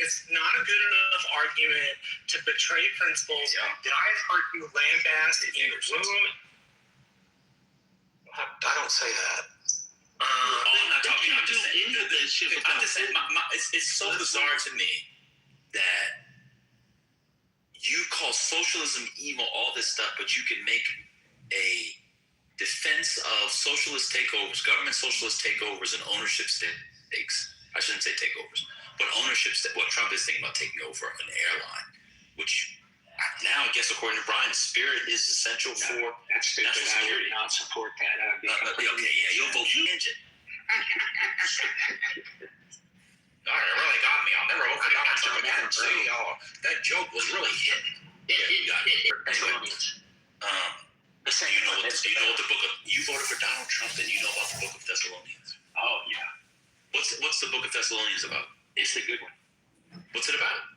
it's not a good enough argument to betray principles that I have heard you lambast in a room. I don't say that. I'm not talking. I'm just saying. I'm just saying. It's so bizarre to me that you call socialism evil, all this stuff, but you can make a defense of socialist takeovers, government socialist takeovers, and ownership stakes. I shouldn't say takeovers, but ownership. What Trump is thinking about taking over an airline, which now I guess according to Brian, Spirit is essential for national security. I would not support that. You'll vote for engine. All right, it really got me. I'll never vote for Donald Trump again. See, that joke was really hitting. You got it. Anyway, you know what the book of? You voted for Donald Trump, and you know about the book of Thessalonians. Oh yeah. What's the book of Thessalonians about? It's a good one. What's it about?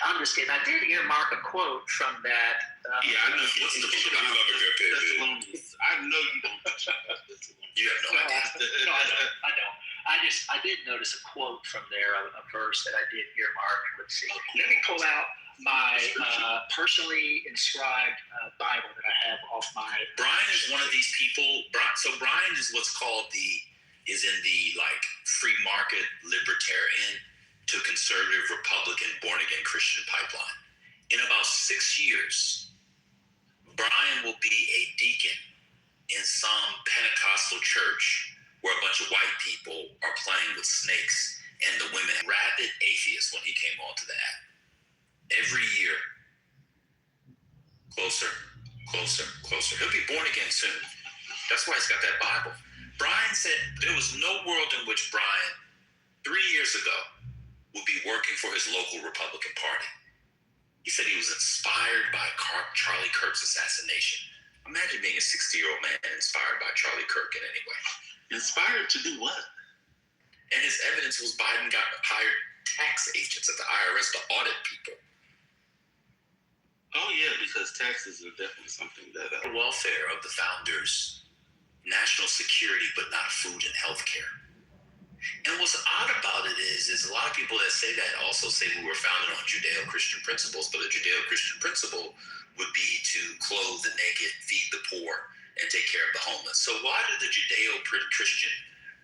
I'm just kidding. I did earmark a quote from that. I know. What's the book about? You love a good Thessalonians. I know you don't. You have no idea. No, I don't. I did notice a quote from there, a verse that I did earmark. Let's see. Let me pull out my personally inscribed Bible that I have off my. Brian is one of these people. So Brian is what's called is in the like free market libertarian to conservative Republican born again Christian pipeline. In about 6 years, Brian will be a deacon in some Pentecostal church where a bunch of white people are playing with snakes and the women. Rabid atheist when he came onto the app. Every year, closer. He'll be born again soon. That's why he's got that Bible. Brian said there was no world in which Brian, 3 years ago, would be working for his local Republican Party. He said he was inspired by Charlie Kirk's assassination. Imagine being a 60-year-old man inspired by Charlie Kirk in any way. Inspired to do what? And his evidence was Biden hired tax agents at the IRS to audit people. Oh, yeah, because taxes are definitely something that... The welfare of the founders, national security, but not food and health care. And what's odd about it is a lot of people that say that also say we were founded on Judeo-Christian principles, but the Judeo-Christian principle would be to clothe the naked, feed the poor, and take care of the homeless. So why do the Judeo-Christian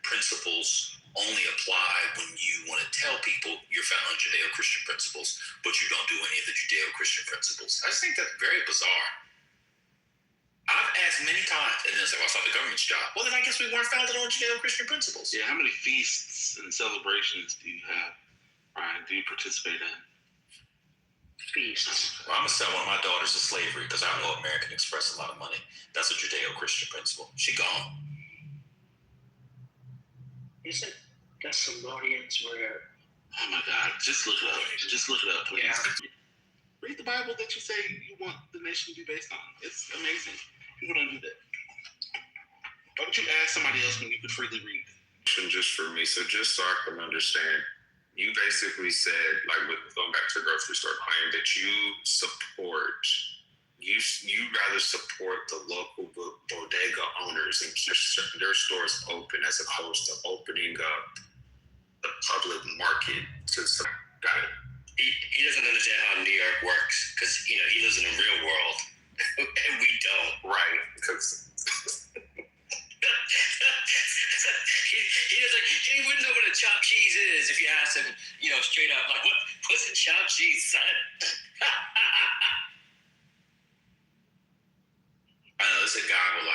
principles only apply when you want to tell people you're founded on Judeo-Christian principles, but you don't do any of the Judeo-Christian principles? I just think that's very bizarre. I've asked many times, and then it's like, well, it's not the government's job. Well, then I guess we weren't founded on Judeo-Christian principles. Yeah, how many feasts and celebrations do you have, Brian? Do you participate in? Feasts. Well, I'm going to sell one of my daughters to slavery because I know American Express a lot of money. That's a Judeo-Christian principle. She gone. Isn't Thessalonians where... Oh, my God. Just look it up. Just look it up, please. Yeah. Read the Bible that you say you want the nation to be based on. It's amazing. People don't do that. Why don't you ask somebody else when you could freely read? Just for me, so just so I can understand, you basically said, like with going back to the grocery store claim, that you rather support the local bodega owners and keep their stores open as opposed to opening up the public market to got it. He doesn't understand how New York works because he lives in the real world and we don't. Right, because he wouldn't know what a chopped cheese is if you asked him, straight up, like, what's a chopped cheese, son? I know this is a guy who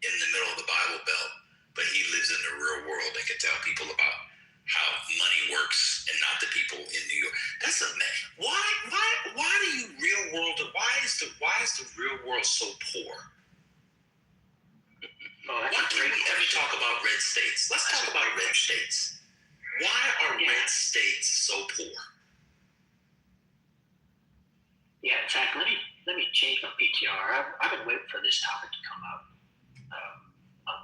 in the middle of the Bible Belt, but he lives in the real world and can tell people about how money works and not the people in New York. That's a man. Why do you real world? Why is the real world so poor? Why can't we ever talk about red states? Let's talk about red states. Why are red states so poor? Yeah, in fact, let me change my PTR. I've been waiting for this topic to come up.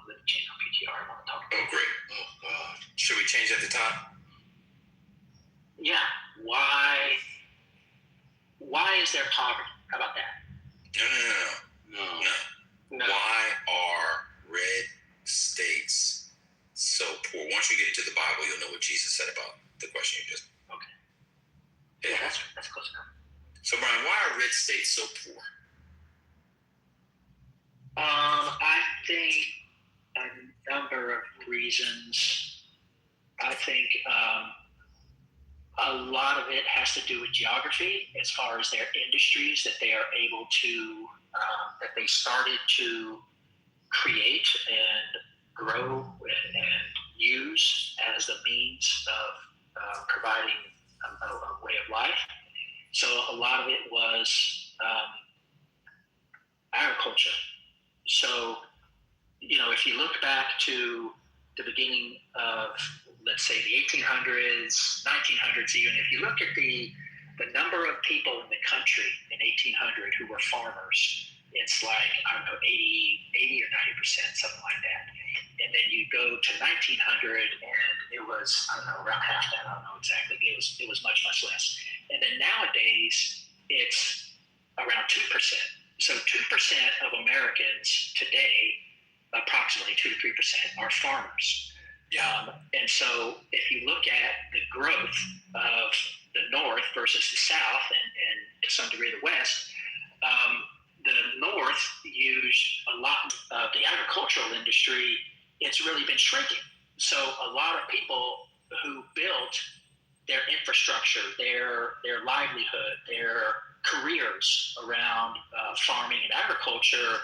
Let me change my PTR. I want to talk about. Oh, great. Oh, God. Should we change at the top? Yeah. Why is there poverty? How about that? No. Why are red states so poor? Once you get into the Bible, you'll know what Jesus said about the question you just. Yeah, that's close enough. So, Brian, why are red states so poor? I think a number of reasons. I think a lot of it has to do with geography, as far as their industries that they are able to, that they started to create and grow and use as the means of providing a way of life. So a lot of it was agriculture. So, if you look back to the beginning of, let's say, the 1800s, 1900s even, if you look at the number of people in the country in 1800 who were farmers, it's like, 80 or 90%, something like that. And then you go to 1900 and it was, around half that. I don't know exactly. It was much, much less. And then nowadays it's around 2%. So 2% of Americans today, approximately 2 to 3%, are farmers. And so if you look at the growth of the North versus the South, and to some degree the West, the North used a lot of the agricultural industry. It's really been shrinking. So a lot of people who built their infrastructure, their livelihood, their careers around farming and agriculture,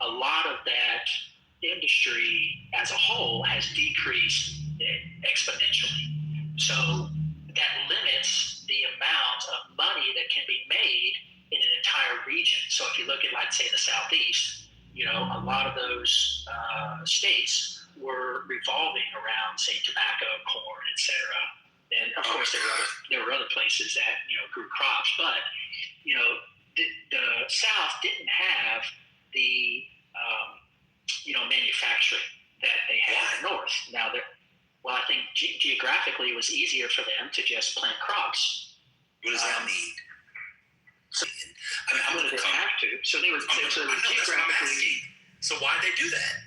a lot of that industry as a whole has decreased exponentially. So that limits the amount of money that can be made in an entire region. So if you look at, like, say, the Southeast, a lot of those states were revolving around, say, tobacco, corn, etc. And of course, there were other places that grew crops, but the South didn't have the manufacturing that they had in the North. Now, I think geographically it was easier for them to just plant crops. What does that mean? So, I'm going to come. Have to. So they were geographically. So why did they do that?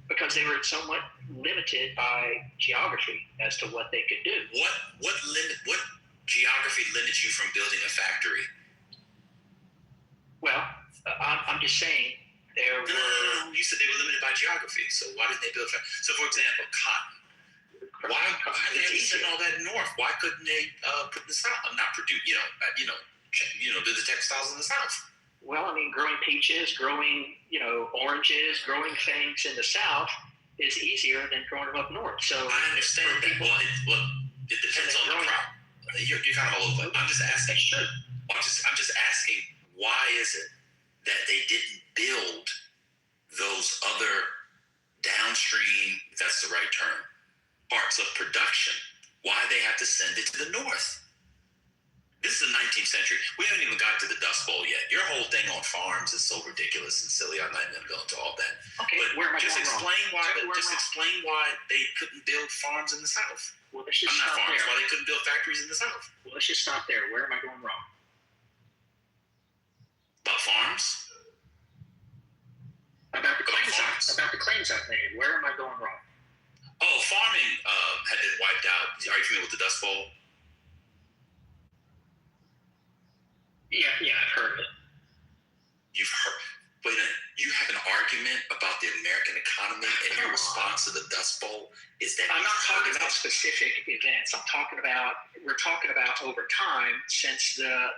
Because they were somewhat limited by geography as to what they could do. What geography limits you from building a factory? Well, I'm just saying there were. No, you said they were limited by geography. So why didn't they build a factory? So, for example, cotton. Why did they send all that north? Why couldn't they put the South? Not produce. Do the textiles in the South. Well, growing peaches, growing oranges, growing things in the South is easier than growing them up north. So I understand that. It depends on the crop. You're kind of all over. I'm just asking. Sure. I'm just asking, why is it that they didn't build those other downstream, if that's the right term, parts of production? Why they have to send it to the north? This is the 19th century. We haven't even got to the Dust Bowl yet. Your whole thing on farms is so ridiculous and silly. I'm not even going to go into all that. Okay, but where am I just going explain wrong? why. Explain why they couldn't build farms in the South. Well, let's just not stop farms. there. Why they couldn't build factories in the South? Well, let's just stop there. Where am I going wrong? About farms? About the claims I've made. Where am I going wrong? Oh, farming had been wiped out. Are you familiar with the Dust Bowl? Yeah, I've heard of it. You've heard. Wait a minute. You have an argument about the American economy, and your response to the Dust Bowl is that I'm not talking about specific events. We're talking about over time since the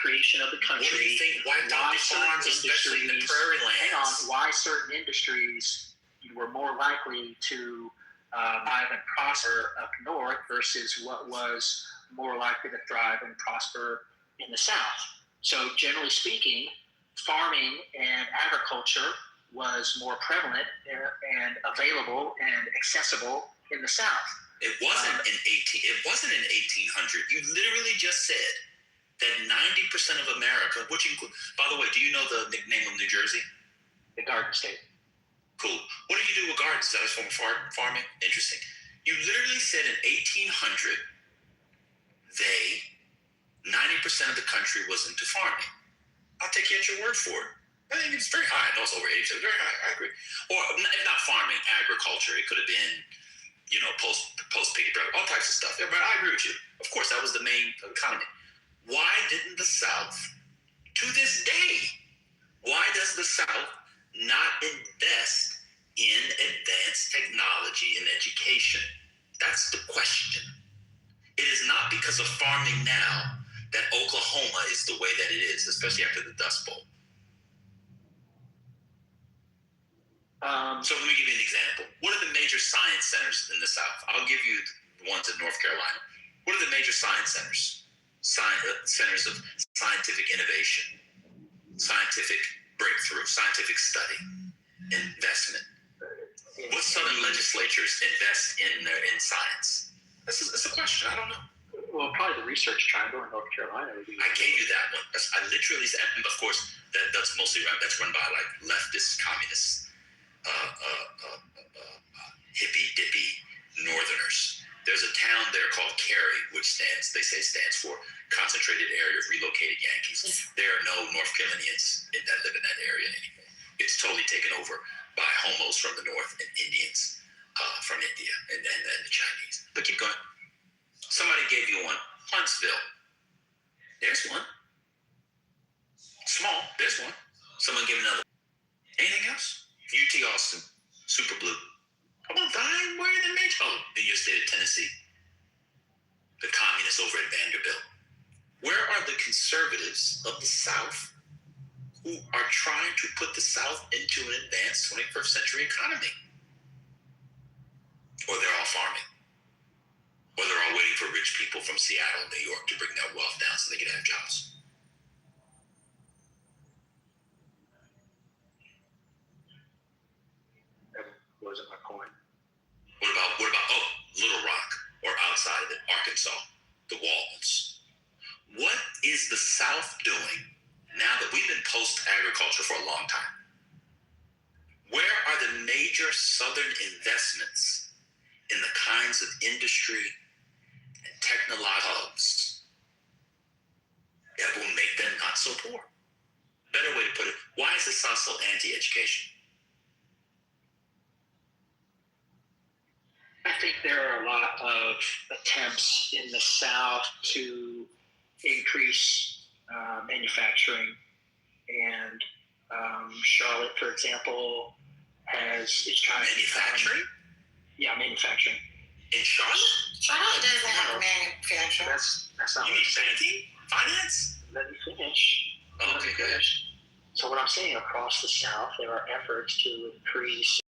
creation of the country. What do you think? Why farms, especially in the prairie lands? Hang on. Why certain industries were more likely to thrive and prosper up north versus what was more likely to thrive and prosper in the South. So generally speaking, farming and agriculture was more prevalent and available and accessible in the South. It wasn't in 1800. You literally just said that 90% of America, which include, by the way, do you know the nickname of New Jersey? The Garden State. Cool. What do you do with gardens? Is that a form of farming? Interesting. You literally said in 1800, 90% of the country was into farming. I'll take you at your word for it. I think it's very high. I know it's over 80%. Very high. I agree. Or if not farming, agriculture. It could have been post piggy bread, all types of stuff. Yeah, but I agree with you. Of course, that was the main economy. Why didn't the South, to this day, why does the South not invest in advanced technology and education? That's the question. It is not because of farming now that Oklahoma is the way that it is, especially after the Dust Bowl. So let me give you an example. What are the major science centers in the South? I'll give you the ones in North Carolina. What are the major science centers? Centers of scientific innovation, scientific breakthrough, scientific study, investment. What Southern legislatures invest in science? That's a question. I don't know. Well, probably the Research Triangle in North Carolina. I gave you that one. I literally said, and of course, that's mostly run by like leftist, communist, hippie dippy Northerners. There's a town there called Cary, which stands for Concentrated Area of Relocated Yankees. There are no North Carolinians that live in that area anymore. It's totally taken over by homos from the north and Indians from India and the Chinese. But keep going. Somebody gave you one. Huntsville. There's one. Small. There's one. Someone gave another. Anything else? UT Austin. Super Blue. How about Vine? Where are the major? Oh, in your state of Tennessee. The communists over at Vanderbilt. Where are the conservatives of the South who are trying to put the South into an advanced 21st century economy? Or they're all farming. Or they're all waiting for rich people from Seattle and New York to bring their wealth down so they can have jobs. That wasn't my point. What about Little Rock or outside of it, Arkansas, the Waltons? What is the South doing now that we've been post-agriculture for a long time? Where are the major Southern investments in the kinds of industry and technological hubs that will make them not so poor? Better way to put it, why is the South so anti-education? I think there are a lot of attempts in the South to increase manufacturing, and Charlotte, for example, is trying manufacturing. Manufacturing. In Charlotte? Charlotte doesn't have a manufacturer. That's not You what need I'm saying. banking? Finance? Let me finish. Oh, okay, go ahead. So what I'm saying, across the South, there are efforts to increase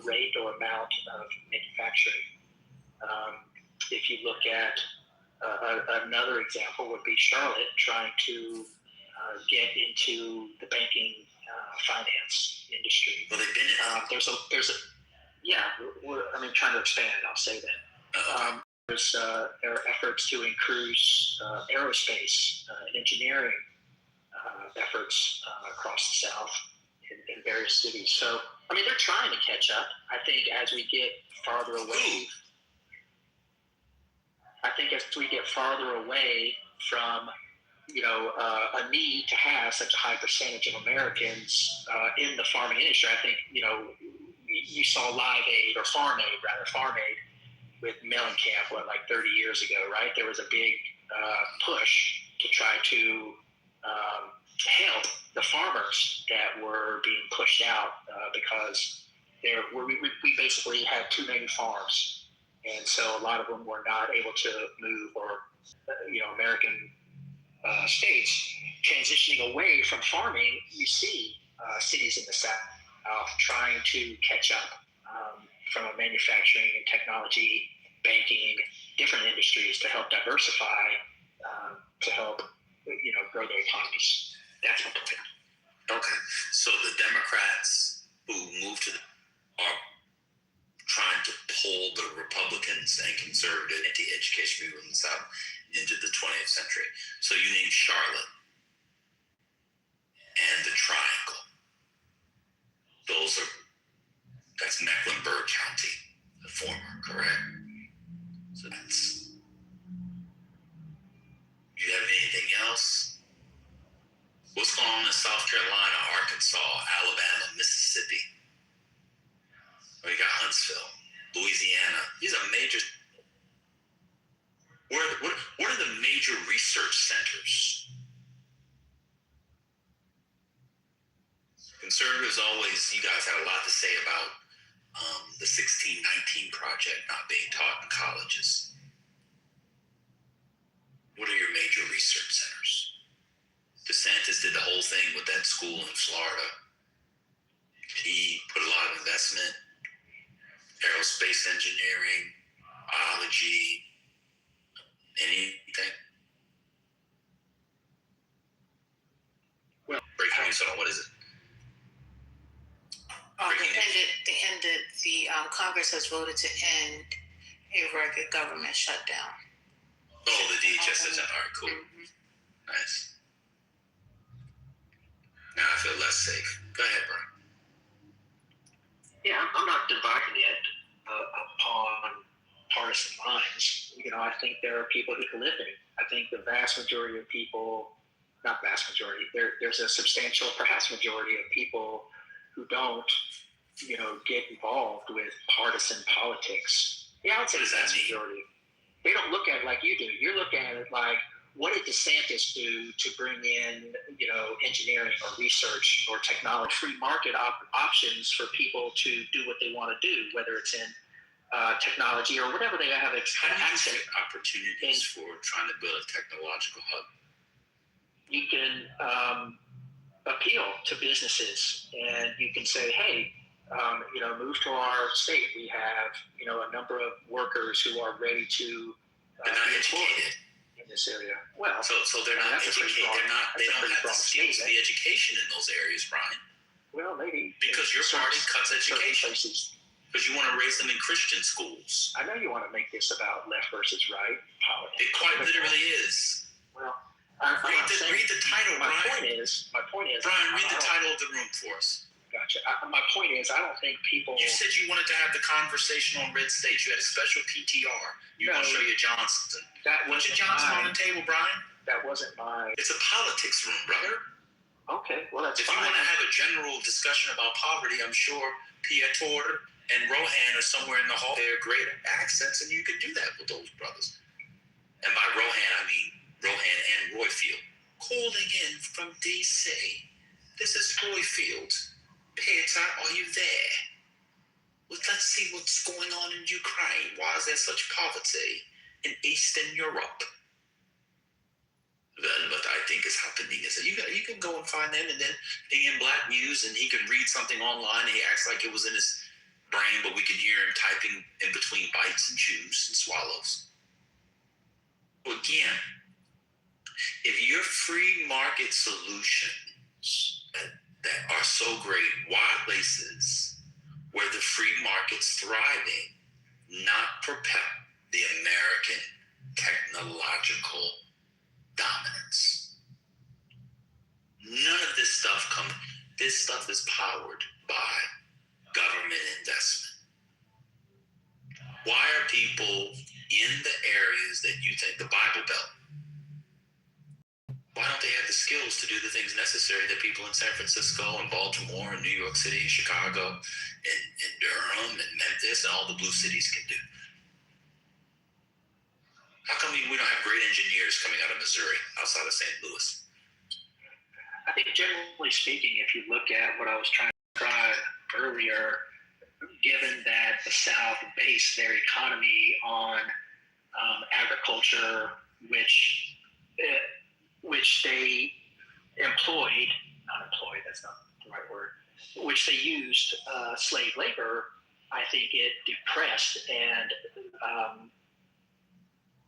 rate or amount of manufacturing. If you look at another example would be Charlotte trying to get into the banking finance industry. Well, they've been in it. Trying to expand. I'll say that. There are efforts to increase aerospace and engineering efforts across the South in various cities. So, they're trying to catch up. I think as we get farther away, from a need to have such a high percentage of Americans in the farming industry, I think you saw Live Aid or Farm Aid with Mellencamp, 30 years ago, right? There was a big push to try to help the farmers that were being pushed out because we basically had too many farms, and so a lot of them were not able to move, or American states transitioning away from farming. You see cities in the South trying to catch up from a manufacturing and technology, banking, different industries to help diversify, to help grow their economies. That's my point. Okay, so the Democrats who moved are trying to pull the Republicans and conservative anti-education people in the South into the 20th century. So you named Charlotte and the Triangle. That's Mecklenburg County, the former, correct? So that's. Do you have anything else? What's going on in South Carolina, Arkansas, Alabama, Mississippi? We got Huntsville, Louisiana. These are major. What are the major research centers? Conservatives always, you guys had a lot to say about the 1619 project not being taught in colleges. What are your major research centers? DeSantis did the whole thing with that school in Florida. He put a lot of investment, aerospace engineering, biology, anything. Well, breaking news on what is it? The Congress has voted to end a record government shutdown. Oh, the DHS is all right, cool. Mm-hmm. Nice. Now I feel less safe. Go ahead, Brian. Yeah, I'm not dividing it upon partisan lines. I think there are people who can live in it. I think the vast majority of people, not vast majority, there's a substantial, perhaps majority of people who don't, get involved with partisan politics. Yeah, I would say the vast majority. They don't look at it like you do. You're looking at it like, what did DeSantis do to bring in, engineering or research or technology, free market options for people to do what they want to do, whether it's in technology or whatever they have access to. Opportunities for trying to build a technological hub. You can appeal to businesses, and you can say, hey, move to our state. We have, a number of workers who are ready to they're not educated in this area. Well, so they're not educated. They don't have the skills, the education in those areas, Brian. Well, maybe because your party cuts education. Places. Because you want to raise them in Christian schools. I know you want to make this about left versus right politics. It quite literally is. Well, read the title, my Brian. My point is. Brian, read the title of the room for us. Gotcha. My point is, I don't think people. You said you wanted to have the conversation on red stage. You had a special PTR. You want to show your Johnson. That Put your Johnson on the table, Brian. That wasn't my. It's a politics room, brother. Okay, well that's fine. If you want to have a general discussion about poverty, I'm sure Kitover and Rohan are somewhere in the hall. They're great accents, and you can do that with those brothers. And by Rohan, I mean Rohan and Royfield. Calling in from D.C. This is Royfield. Peter, are you there? Well, let's see what's going on in Ukraine. Why is there such poverty in Eastern Europe? Then what I think is happening is that you can go and find them, and then in Black News, and he can read something online, and he acts like it was in his brain, but we can hear him typing in between bites and chews and swallows. So again, if your free market solutions that are so great, why places where the free market's thriving not propel the American technological dominance? None of this stuff this stuff is powered by government investment. Why are people in the areas that you think, the Bible Belt, why don't they have the skills to do the things necessary that people in San Francisco and Baltimore and New York City and Chicago and Durham and Memphis and all the blue cities can do? How come we don't have great engineers coming out of Missouri outside of St. Louis? I think generally speaking, if you look at what I was trying to describe earlier, given that the South based their economy on agriculture, which they that's not the right word, which they used slave labor, I think it depressed and,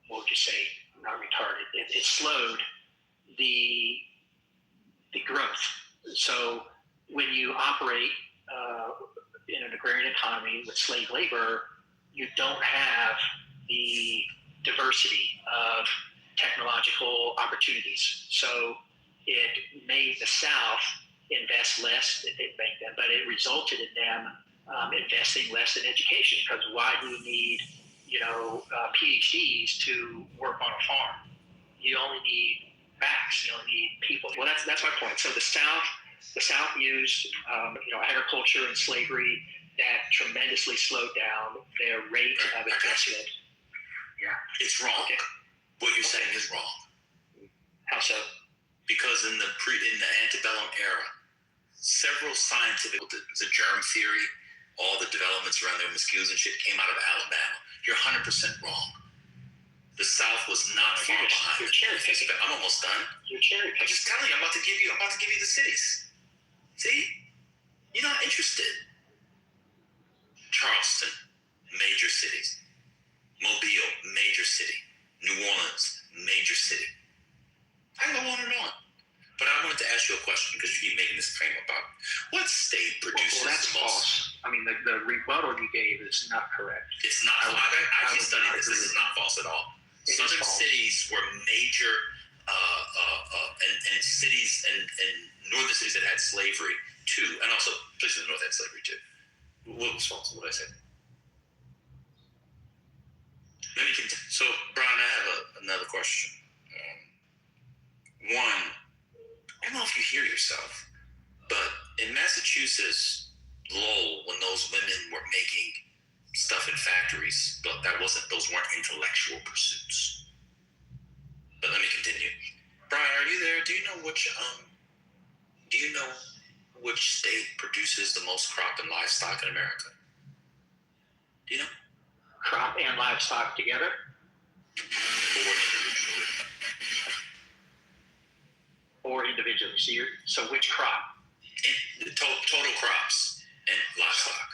what would you say, not retarded, it slowed the growth. So when you operate in an agrarian economy with slave labor, you don't have the diversity of technological opportunities. So it made the South invest less, but it resulted in them investing less in education, because why do you need PhDs to work on a farm? You only need facts. You only need people. Well, that's my point. So the South used agriculture and slavery that tremendously slowed down their rate of investment. Yeah. It's wrong. Okay. What you're saying is wrong. How so? Because in the antebellum era, several scientific, the germ theory, all the developments around the mosquitoes and shit came out of Alabama. You're 100% wrong. The South was not far behind. You're cherry picking. I'm almost done. You're cherry I'm picking. just telling you. I'm about to give you the cities. See, you're not interested. Charleston, major cities. Mobile, major city. New Orleans, major city. I can go on and on. But I wanted to ask you a question because you keep making this claim about what state produces Well, that's the most. false. I mean, the rebuttal you gave is not correct. It's not. I actually studied this. This is not false at all. Southern cities were major, and cities and northern cities that had slavery too, and also places in the north had slavery too. What was false? What did I say? Let me continue. So, Brian, I have another question. One, I don't know if you hear yourself, but in Massachusetts, Lowell, when those women were making stuff in factories, but those weren't intellectual pursuits. But let me continue. Brian, are you there? Do you know which state produces the most crop and livestock in America? Do you know? Crop and livestock together? Or individually. So which crop? Total crops and livestock.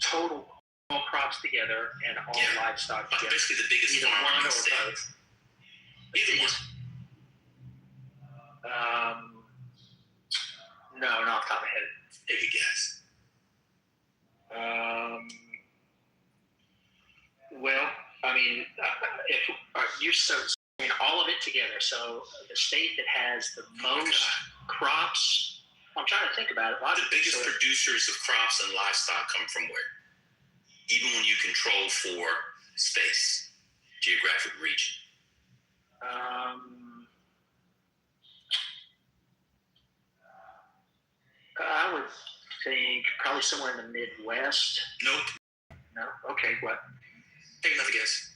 Total all crops together and all livestock together. Basically the biggest Either farmer one in the or state. both. Either one. No, not off the top of my head. Take a guess. Well, I mean, if you're saying all of it together, so the state that has the most crops, I'm trying to think about it. The biggest producers of crops and livestock come from where? Even when you control for space, geographic region. I would think probably somewhere in the Midwest. Nope. No? Okay, what? Take another guess.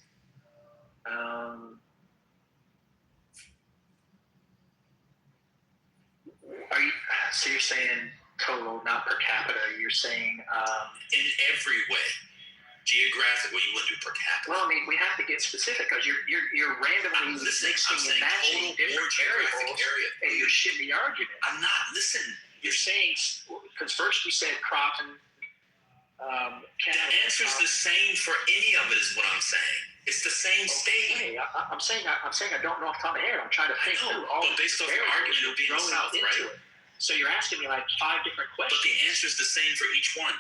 So you're saying total, not per capita. You're saying in every way, geographically, you wouldn't do per capita. Well, I mean, we have to get specific because you're randomly mixing and matching different variables, and you're shitting the argument. I'm not. Listen. You're saying because first you said crop and the answer's the same for any of it. Is what I'm saying. It's the same state. Okay. I'm saying I don't know off the top of my head. I'm trying to think through all but based off your argument, it'll be in the South, right? So you're asking me like 5 different questions. But the answer's the same for each one.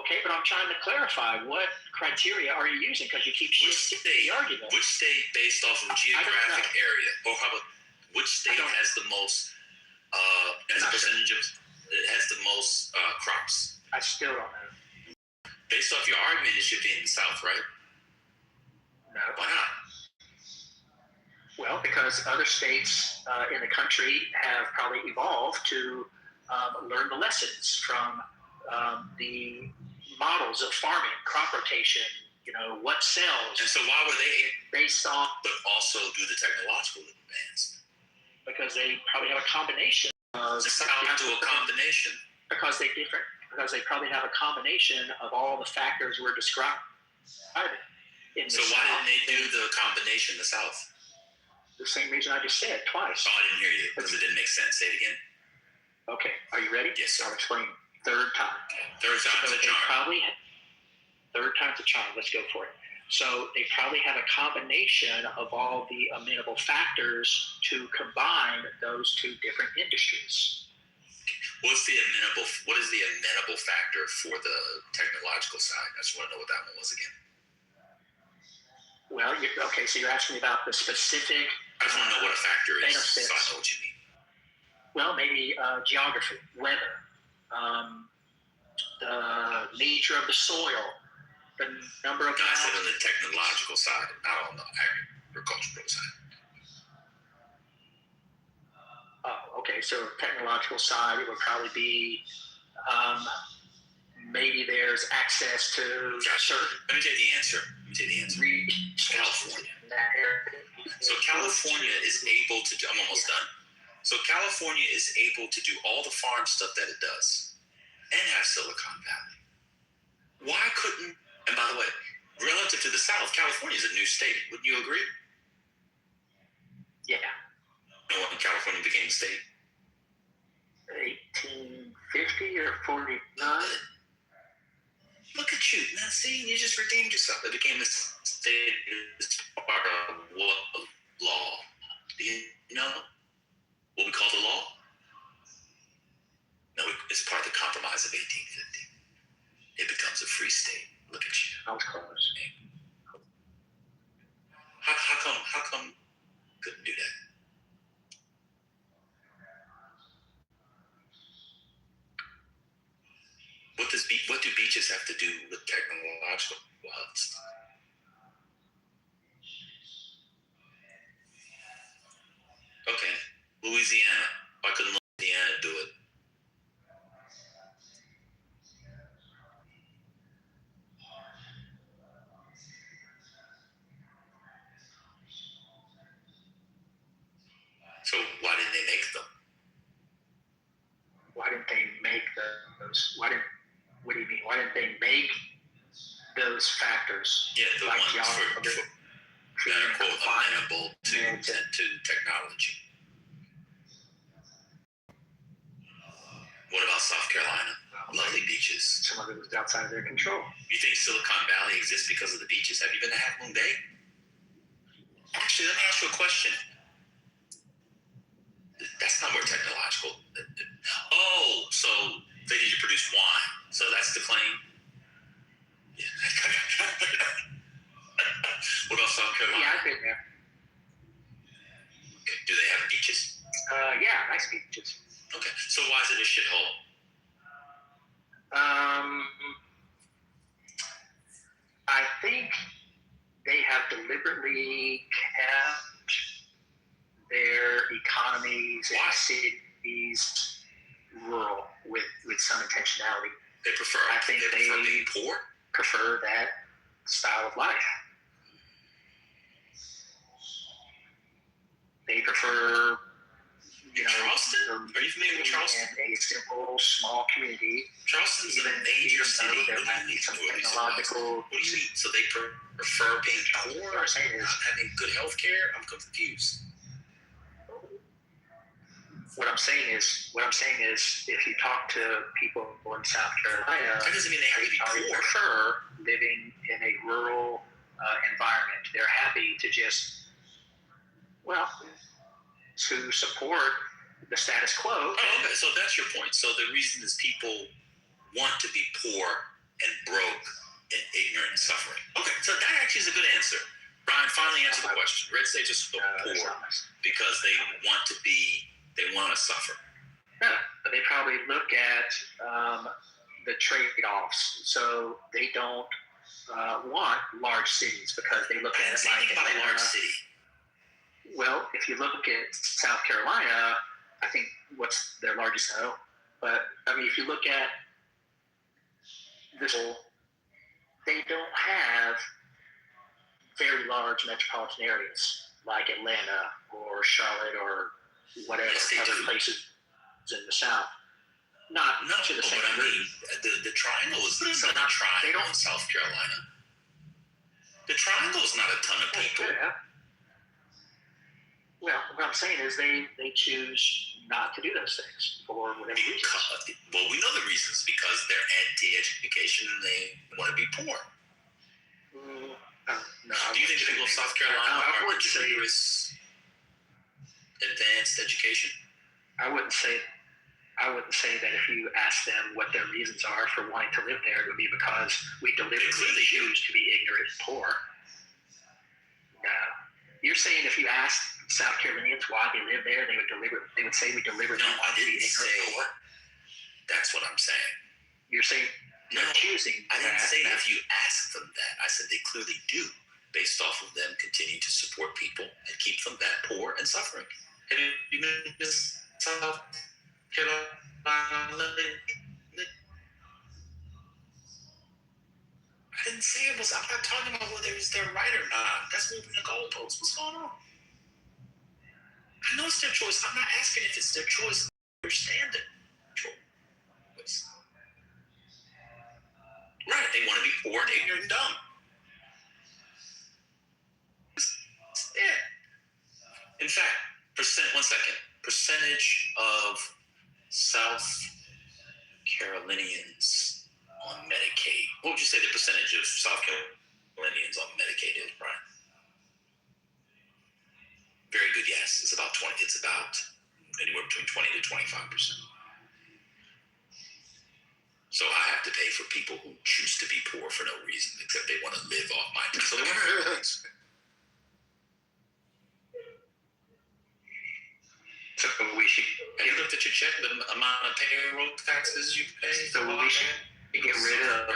Okay, but I'm trying to clarify what criteria are you using because you keep shifting the argument. Which state, based off of geographic area, or how about which state has the most, as a percentage of, it has the most crops? I still don't know. Based off your argument, it should be in the South, right? No. Why not? Well, because other states in the country have probably evolved to learn the lessons from the models of farming, crop rotation, what sells. And so why were they based on, but also do the technological advance? Because they probably have a combination of how do a combination? Because they probably have a combination of all the factors we're describing. So why didn't they do the combination in the South? The same reason I just said twice. Oh, I didn't hear you because it didn't make sense. Say it again. Okay, are you ready? Yes, sir. I'll explain. Third time. Third time's a charm. Third time's a charm. Let's go for it. So they probably have a combination of all the amenable factors to combine those two different industries. What is the amenable factor for the technological side? I just want to know what that one was again. Well, so you're asking me about the specific. I just want to know what a factor is, benefits. so I know what you mean. Well, maybe geography, weather, the nature of the soil, the number of. I said on the technological side, not on the agricultural side. Oh, okay. So technological side, it would probably be maybe there's access to certain Let me tell you the answer. California. in that area. So California is able to do, I'm almost done. So California is able to do all the farm stuff that it does and have Silicon Valley. Why couldn't, and by the way, relative to the South, California is a new state. Wouldn't you agree? Yeah. You know when California became a state? 1850 or 49. Look at you. Now, see, you just redeemed yourself. It became a state as part of what law? Do you know what we call the law? No, it's part of the Compromise of 1850. It becomes a free state. Look at you. I was close. How come couldn't do that? What do beaches have to do with technological hubs? Okay, Louisiana. Why couldn't Louisiana do it? So why didn't they make them? Why didn't they make those? What do you mean? Why didn't they make those factors? Yeah, the like ones that are quote amenable to technology. What about South Carolina? Lovely beaches. Some of it was outside of their control. You think Silicon Valley exists because of the beaches? Have you been to Half Moon Bay? Actually, let me ask you a question. That's not where technological. Oh, so they need to produce wine. So that's the claim? Yeah. What about South Carolina? Yeah, I've been there. Okay. Do they have beaches? Yeah, nice beaches. Okay. So why is it a shithole? I think they have deliberately kept their economies and cities rural with some intentionality. They prefer. I think they prefer being poor. Prefer that style of life. They prefer. Charleston? Are you familiar with Charleston? A simple, small community. Charleston's a major city. There might be some technological. What do you mean? So they prefer being poor, not having good health care? I'm confused. What I'm saying is, if you talk to people in South Carolina, that doesn't mean they have to be poor. Prefer living in a rural environment. They're happy to just, to support the status quo. Oh, okay. So that's your point. So the reason is people want to be poor and broke and ignorant and suffering. Okay, so that actually is a good answer. Brian, finally answer the question. Red states are so poor because they want to suffer. Yeah, but they probably look at the trade-offs. So they don't want large cities because they look at it like about a large city. Well, if you look at South Carolina, I think what's their largest town. But I mean, if you look at this, they don't have very large metropolitan areas like Atlanta or Charlotte or whatever other places in the South. Not to the same degree. The Triangle is not Triangle in South Carolina. The Triangle is not a ton of people. Yeah. Well, what I'm saying is they choose not to do those things for whatever reason. Well, we know the reasons because they're anti-education and they want to be poor. No, do you think the people of South Carolina are rigorous, advanced education? I wouldn't say that if you ask them what their reasons are for wanting to live there, it would be because we deliberately choose to be ignorant and poor. No. You're saying if you asked South Carolinians why they live there, they would say we deliberately want to be ignorant and poor? That's what I'm saying. You're saying they're choosing. I didn't say if you ask them that. I said they clearly do, based off of them continuing to support people and keep them that poor and suffering. Have you been to South Carolina? didn't say it was. I'm not talking about whether it's their right or not. That's moving the goalposts. What's going on? I know it's their choice. I'm not asking if it's their choice. I understand it. Choice. Right. They want to be poor and ignorant and dumb. Yeah. In fact, percentage of South Carolinians on Medicaid. What would you say the percentage of South Carolinians on Medicaid is, Brian? Very good guess. It's about 20. It's about anywhere between 20 to 25%. So I have to pay for people who choose to be poor for no reason, except they want to live off my money. So they want to. So we should. Have you looked at your check, the amount of payroll taxes you pay? So we should get rid of.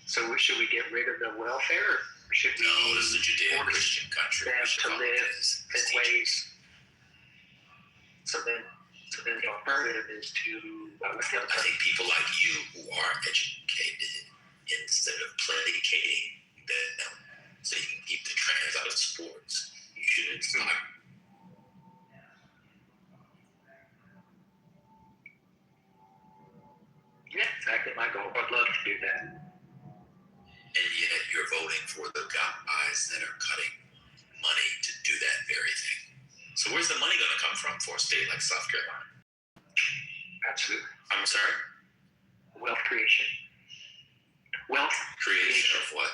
So should we get rid of the welfare? Or should we? No, this is a Judeo-Christian country. Them to live in ways. So then the alternative is to. I think people like you who are educated, instead of placating them so you can keep the trans out of sports, you should start. Yeah, exactly. My goal. I'd love to do that. And yet you're voting for the guys that are cutting money to do that very thing. So where's the money going to come from for a state like South Carolina? Absolutely. I'm sorry? Wealth creation. Wealth Creation of what?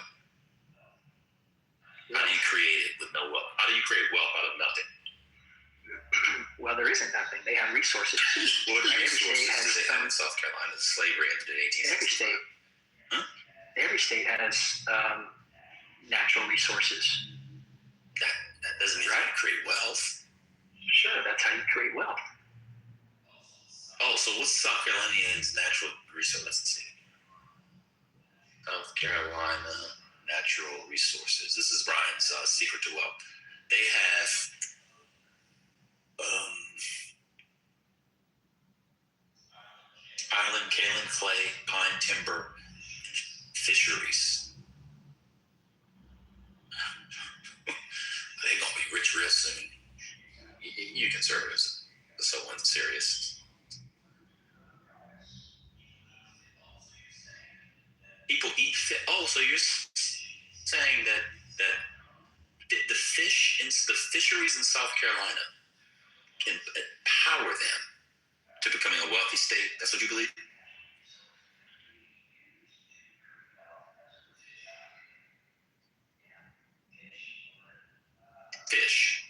How do you create it with no wealth? How do you create wealth out of nothing? Well, there isn't nothing. They have resources. What Every resources state has do they have in South Carolina? Slavery ended in 1860. Every state has natural resources. That doesn't mean you create wealth. Sure, that's how you create wealth. Oh, so what's South Carolinians' natural resources? Let's see. South Carolina natural resources. This is Brian's secret to wealth. They have island, kaolin clay, pine timber, fisheries. They're gonna be rich real soon. You conservatives are so unserious. People eat fish. Oh, so you're saying that the fisheries in South Carolina can empower them to becoming a wealthy state? That's what you believe? Fish.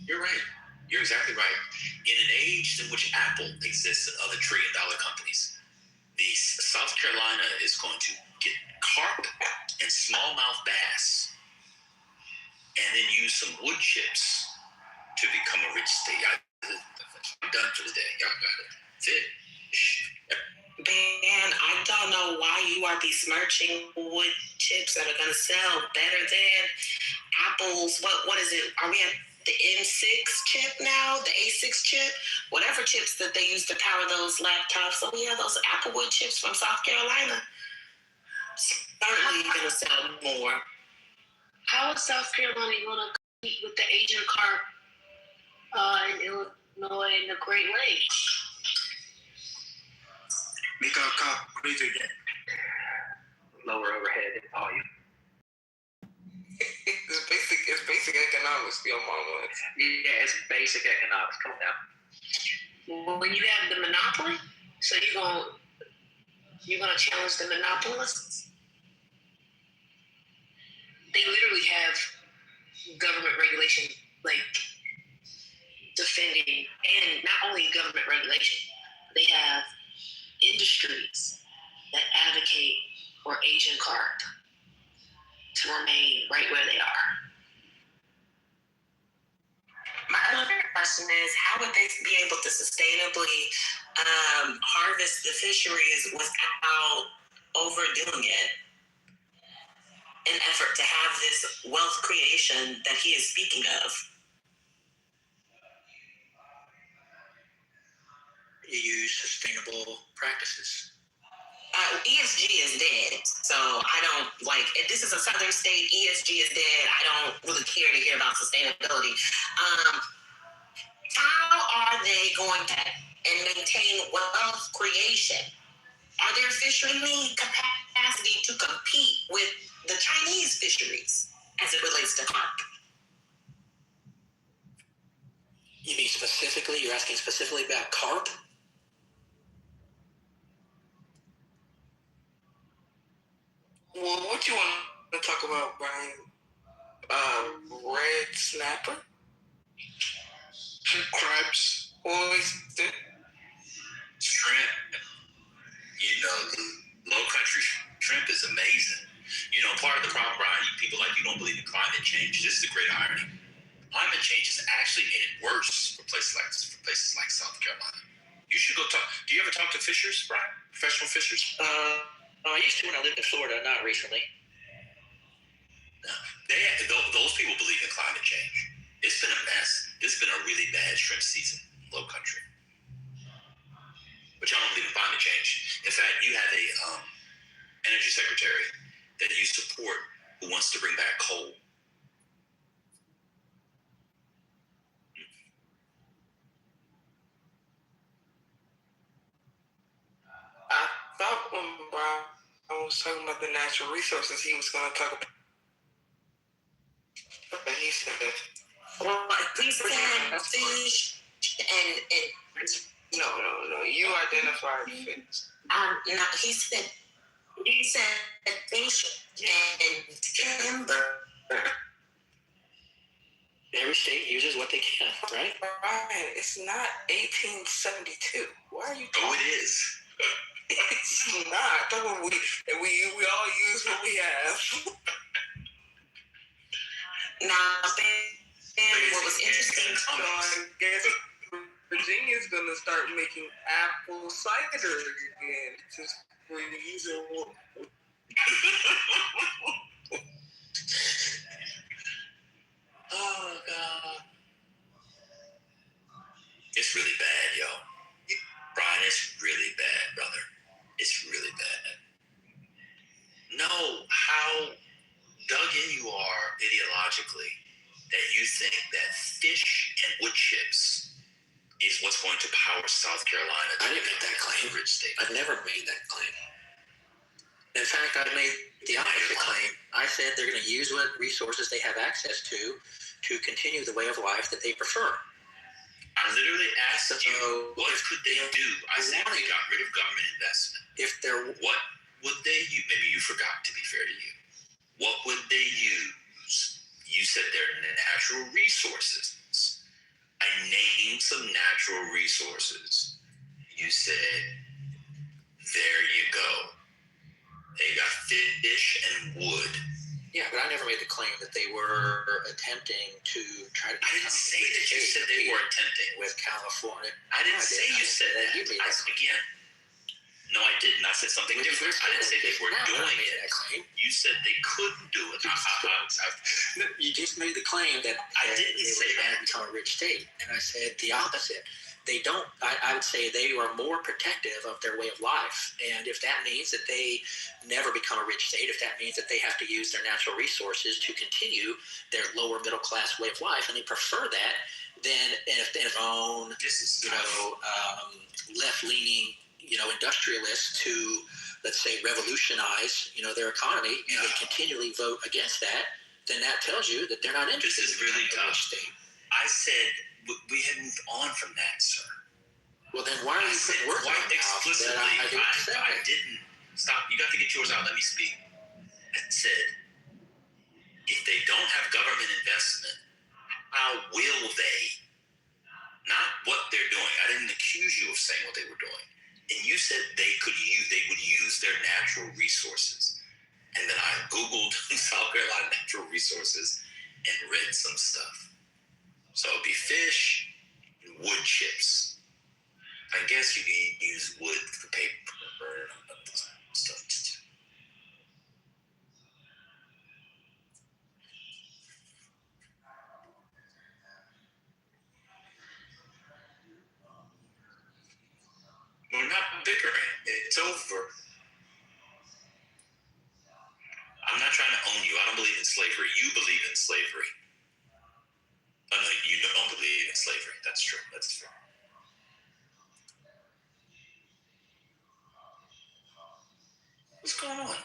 You're right. You're exactly right. In an age in which Apple exists and other trillion-dollar companies, the South Carolina is going to get carp and smallmouth bass and then use some wood chips to become a rich state. I'm done for the day. Y'all got it. Fish. Dan, I don't know why you are besmirching wood chips that are going to sell better than apples. What is it? Are we at the M6 chip now? The A6 chip? Whatever chips that they use to power those laptops. Oh yeah, those Applewood chips from South Carolina. Certainly going to sell more. How is South Carolina going to compete with the Asian carp in Illinois and the Great Lakes? Make our cop great again. Lower overhead and volume. It's basic economics, your mama. Yeah, it's basic economics. Come on now. When you have the monopoly, so you're gonna challenge the monopolists? They literally have government regulation, like defending, and not only government regulation, they have industries that advocate for Asian carp to remain right where they are. My other question is, how would they be able to sustainably harvest the fisheries without overdoing it? an effort to have this wealth creation that he is speaking of? You use sustainable practices. ESG is dead, so I don't like. If this is a southern state, ESG is dead. I don't really care to hear about sustainability. How are they going to maintain wealth creation? Are there fishery capacity to compete with the Chinese fisheries as it relates to carp? You mean specifically? You're asking specifically about carp? Well, what you want to talk about, Brian? Red snapper? Crabs. Oyster? Shrimp. You know, the low country shrimp is amazing. You know, part of the problem, Brian, people like you don't believe in climate change. This is the great irony. Climate change has actually made it worse for places like South Carolina. You should go talk. Do you ever talk to fishers, Brian? Professional fishers? I used to when I lived in Florida, not recently. Those people believe in climate change. It's been a mess. It's been a really bad shrimp season in low country. But y'all don't believe in climate change. In fact, you have a energy secretary that you support who wants to bring back coal. I thought when Brian was talking about the natural resources, he was going to talk about. But he said, Well, he said fish and no. You identified fish. no, he said fish and timber. Every state uses what they can, right? Brian, it's not 1872. Why are you talking? Oh, it is. It's not. We all use what we have. Now, what was interesting, So I guess Virginia's going to start making apple cider again. Just we're using what. Oh, God. It's really bad, yo. Brian, it's really bad, brother. It's really bad. Know how dug in you are ideologically that you think that fish and wood chips is what's going to power South Carolina. I didn't make that claim. Rich state. I've never made that claim. In fact, I made the opposite claim. I said they're going to use what resources they have access to continue the way of life that they prefer. I literally asked you, what could they do? I said they got rid of government investment. What would they use? Maybe you forgot, to be fair to you. What would they use? You said they're natural resources. I named some natural resources. You said, there you go. They got fish and wood. Yeah, but I never made the claim that they were attempting to try to. I didn't say that you said they were attempting. With California. I didn't say you said that. Again, no, I didn't. I said something different. I didn't say they were doing it. You said they couldn't do it. You just made the claim that I didn't say that. Become a rich state, and I said the opposite. They don't. I would say they are more protective of their way of life, and if that means that they never become a rich state, if that means that they have to use their natural resources to continue their lower middle class way of life, and they prefer that, then if they own, left leaning, industrialists to, let's say, revolutionize, their economy, and they continually vote against that, then that tells you that they're not interested. This is really tough. State. I said we had moved on from that, sir. Well, then why are you putting words quite explicitly? I didn't stop. You got to get yours out. Let me speak. I said, if they don't have government investment, how will they? Not what they're doing. I didn't accuse you of saying what they were doing. And you said they would use their natural resources. And then I Googled South Carolina natural resources and read some stuff. So it'd be fish and wood chips. I guess you can use wood for paper and stuff too. slavery. Oh, no, you don't believe in slavery. That's true. That's true. What's going on?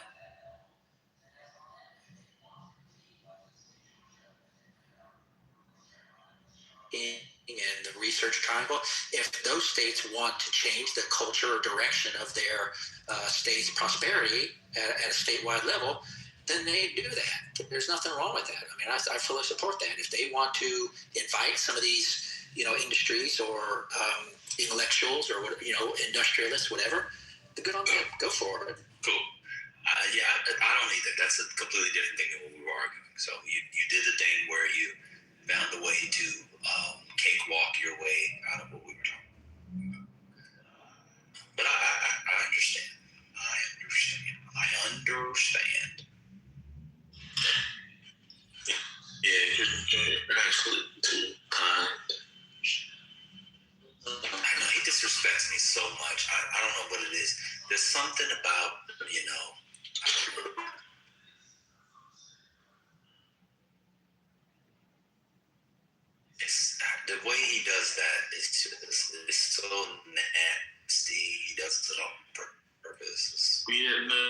And the research triangle, if those states want to change the culture or direction of their state's prosperity at a statewide level, then they do that. There's nothing wrong with that. I mean, I fully support that. If they want to invite some of these, industries or intellectuals or industrialists, whatever, good on them. Go for it. Cool. Yeah, I don't either. That's a completely different thing than what we were arguing. So you did the thing where you found a way to cakewalk your way out of what we were talking about. But I understand. I understand. Yeah, you're actually too kind. I know he disrespects me so much. I don't know what it is. There's something about, it's the way he does that is so nasty. He does it on purpose. Yeah, no,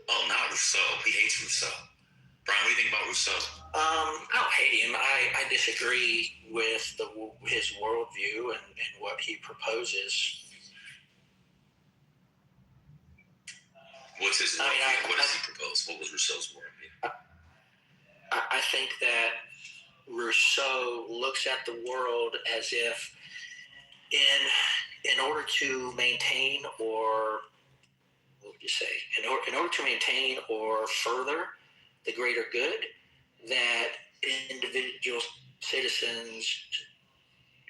Oh, not Rousseau. He hates Rousseau. Brian, what do you think about Rousseau? I don't hate him. I disagree with his worldview and what he proposes. What's his worldview? What does he propose? What was Rousseau's worldview? I think that Rousseau looks at the world as if in order to maintain or what would you say? In order to maintain or further the greater good, that individual citizens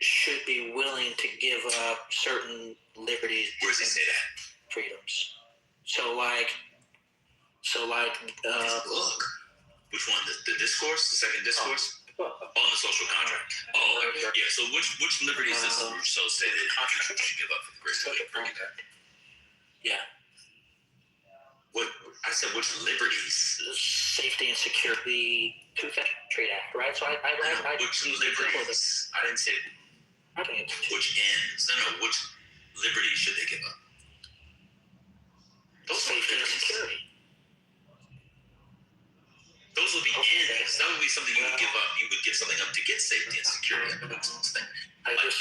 should be willing to give up certain liberties. Where does he say that? Freedoms. So like. Look. Which one? The discourse? The second discourse? Oh, the social contract. Oh, okay. Yeah. So which liberties does Rousseau say that you should give up for the greater good? Yeah. What I said? Which liberties? Safety and security, Two-Factor Trade Act, right? So I which liberties? I didn't say. I think it's which ends. No. Which liberties should they give up? Those safety and security. Those would be ends. That would be something you would give up. You would give something up to get safety and security. Like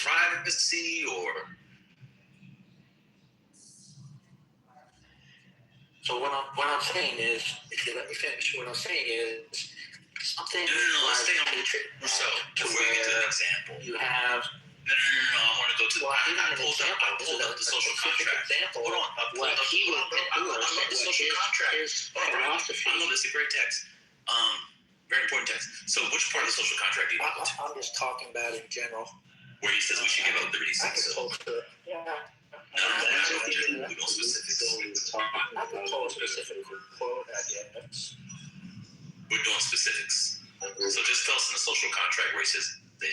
privacy or. So what I'm saying is, if you let me finish, what I'm saying is something. No. Let's stay on Rousseau. Before you get to an example. You have. No. I want to go to. I pulled up the social contract. Hold on. I love the social contract. I love this. A great text. Very important text. So, which part of the social contract do you want to? I'm just talking about in general. Where he says we should give up liberties. Yeah. No, we don't specifics. I can pull a specific quote, I guess. We're doing specifics. So just tell us in the social contract where he says they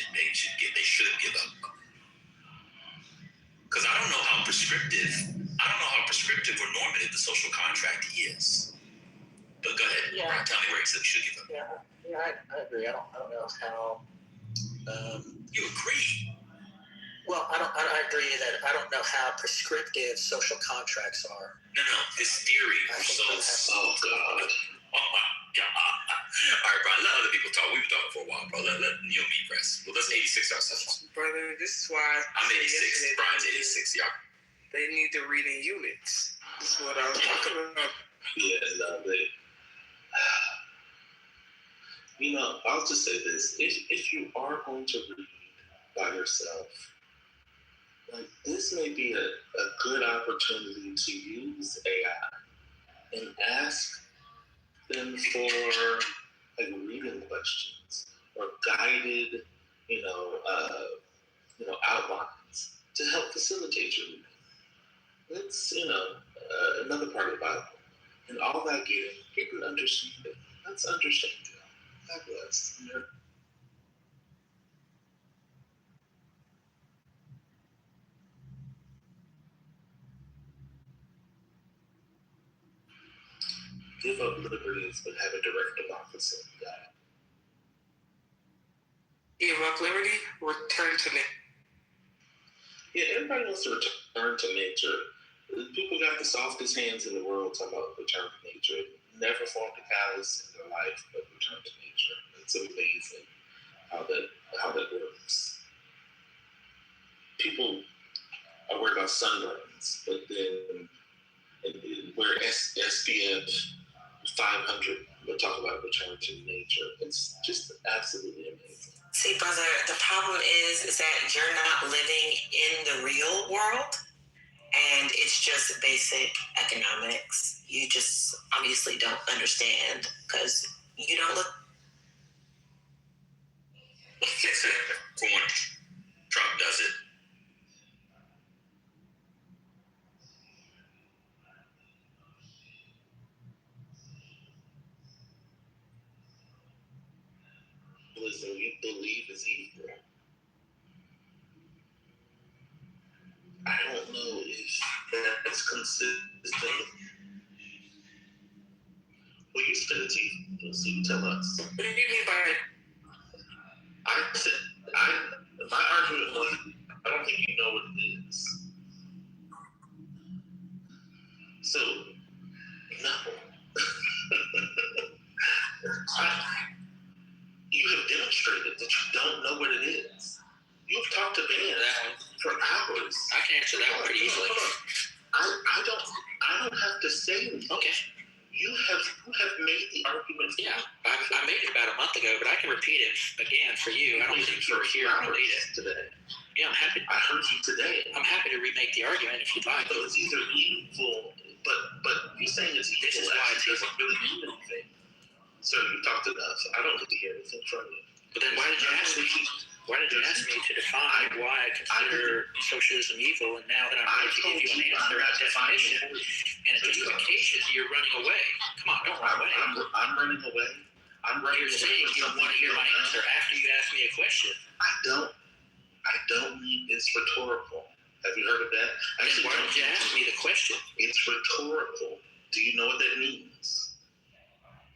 should give up. Because I don't know how prescriptive or normative the social contract is. But go ahead, Brian, tell me where he said we should give up. Yeah, I agree. I don't know how. You agree? Well, I agree that I don't know how prescriptive social contracts are. No. His theory was so God. Oh my God. All right, Brian, let other people talk. We've been talking for a while, bro. Let me press. Well, let's 86 ourselves. Brother, this is why I'm 86. Brian's 86. Y'all. They need to read in units. This is what I was talking about. Yeah, no, I'll just say this. If you are going to read by yourself, like this may be a good opportunity to use AI and ask them for like reading questions or guided, outlines to help facilitate your reading. That's another part of the Bible. And all that getting understanding. That's understanding. God bless. give up liberties but have a direct democracy. Give up liberty, return to nature. Yeah, everybody wants to return to nature. People got the softest hands in the world talking about return to nature. Never formed a callus in their life, but return to nature. It's amazing how that works. People are worried about sunburns, but then we're SPF 500. We'll talk about return to nature. It's just absolutely amazing. See, brother, the problem is that you're not living in the real world, and it's just basic economics. You just obviously don't understand because you don't look. When Trump does it. Listen, you believe is evil. I don't know if that's consistent. Well, you spit it, so you tell us. What do you mean by it? My argument was, I don't think you know what it is. So, no. You have demonstrated that you don't know what it is. You've talked to Ben for hours. I can answer that one pretty easily. I don't have to say anything. Okay. You have made the argument. Yeah, I made it about a month ago, but I can repeat it again for you. I don't think you were here when I made it today. Yeah, I'm happy. I heard you today. I'm happy to remake the argument if you'd like. So it's either evil, but you saying it's evil. This is why it doesn't really mean anything. So you talked enough. I don't need to hear anything from you. But then why did you ask me? Why did you ask me to define why I consider socialism evil? And now that I'm going to give you an answer, a definition, and a justification, you're running away. Come on, don't run away. I'm running away. You're saying you don't want to hear my answer after you ask me a question. I don't mean it's rhetorical. Have you heard of that? Actually, why did you ask me the question? It's rhetorical. Do you know what that means?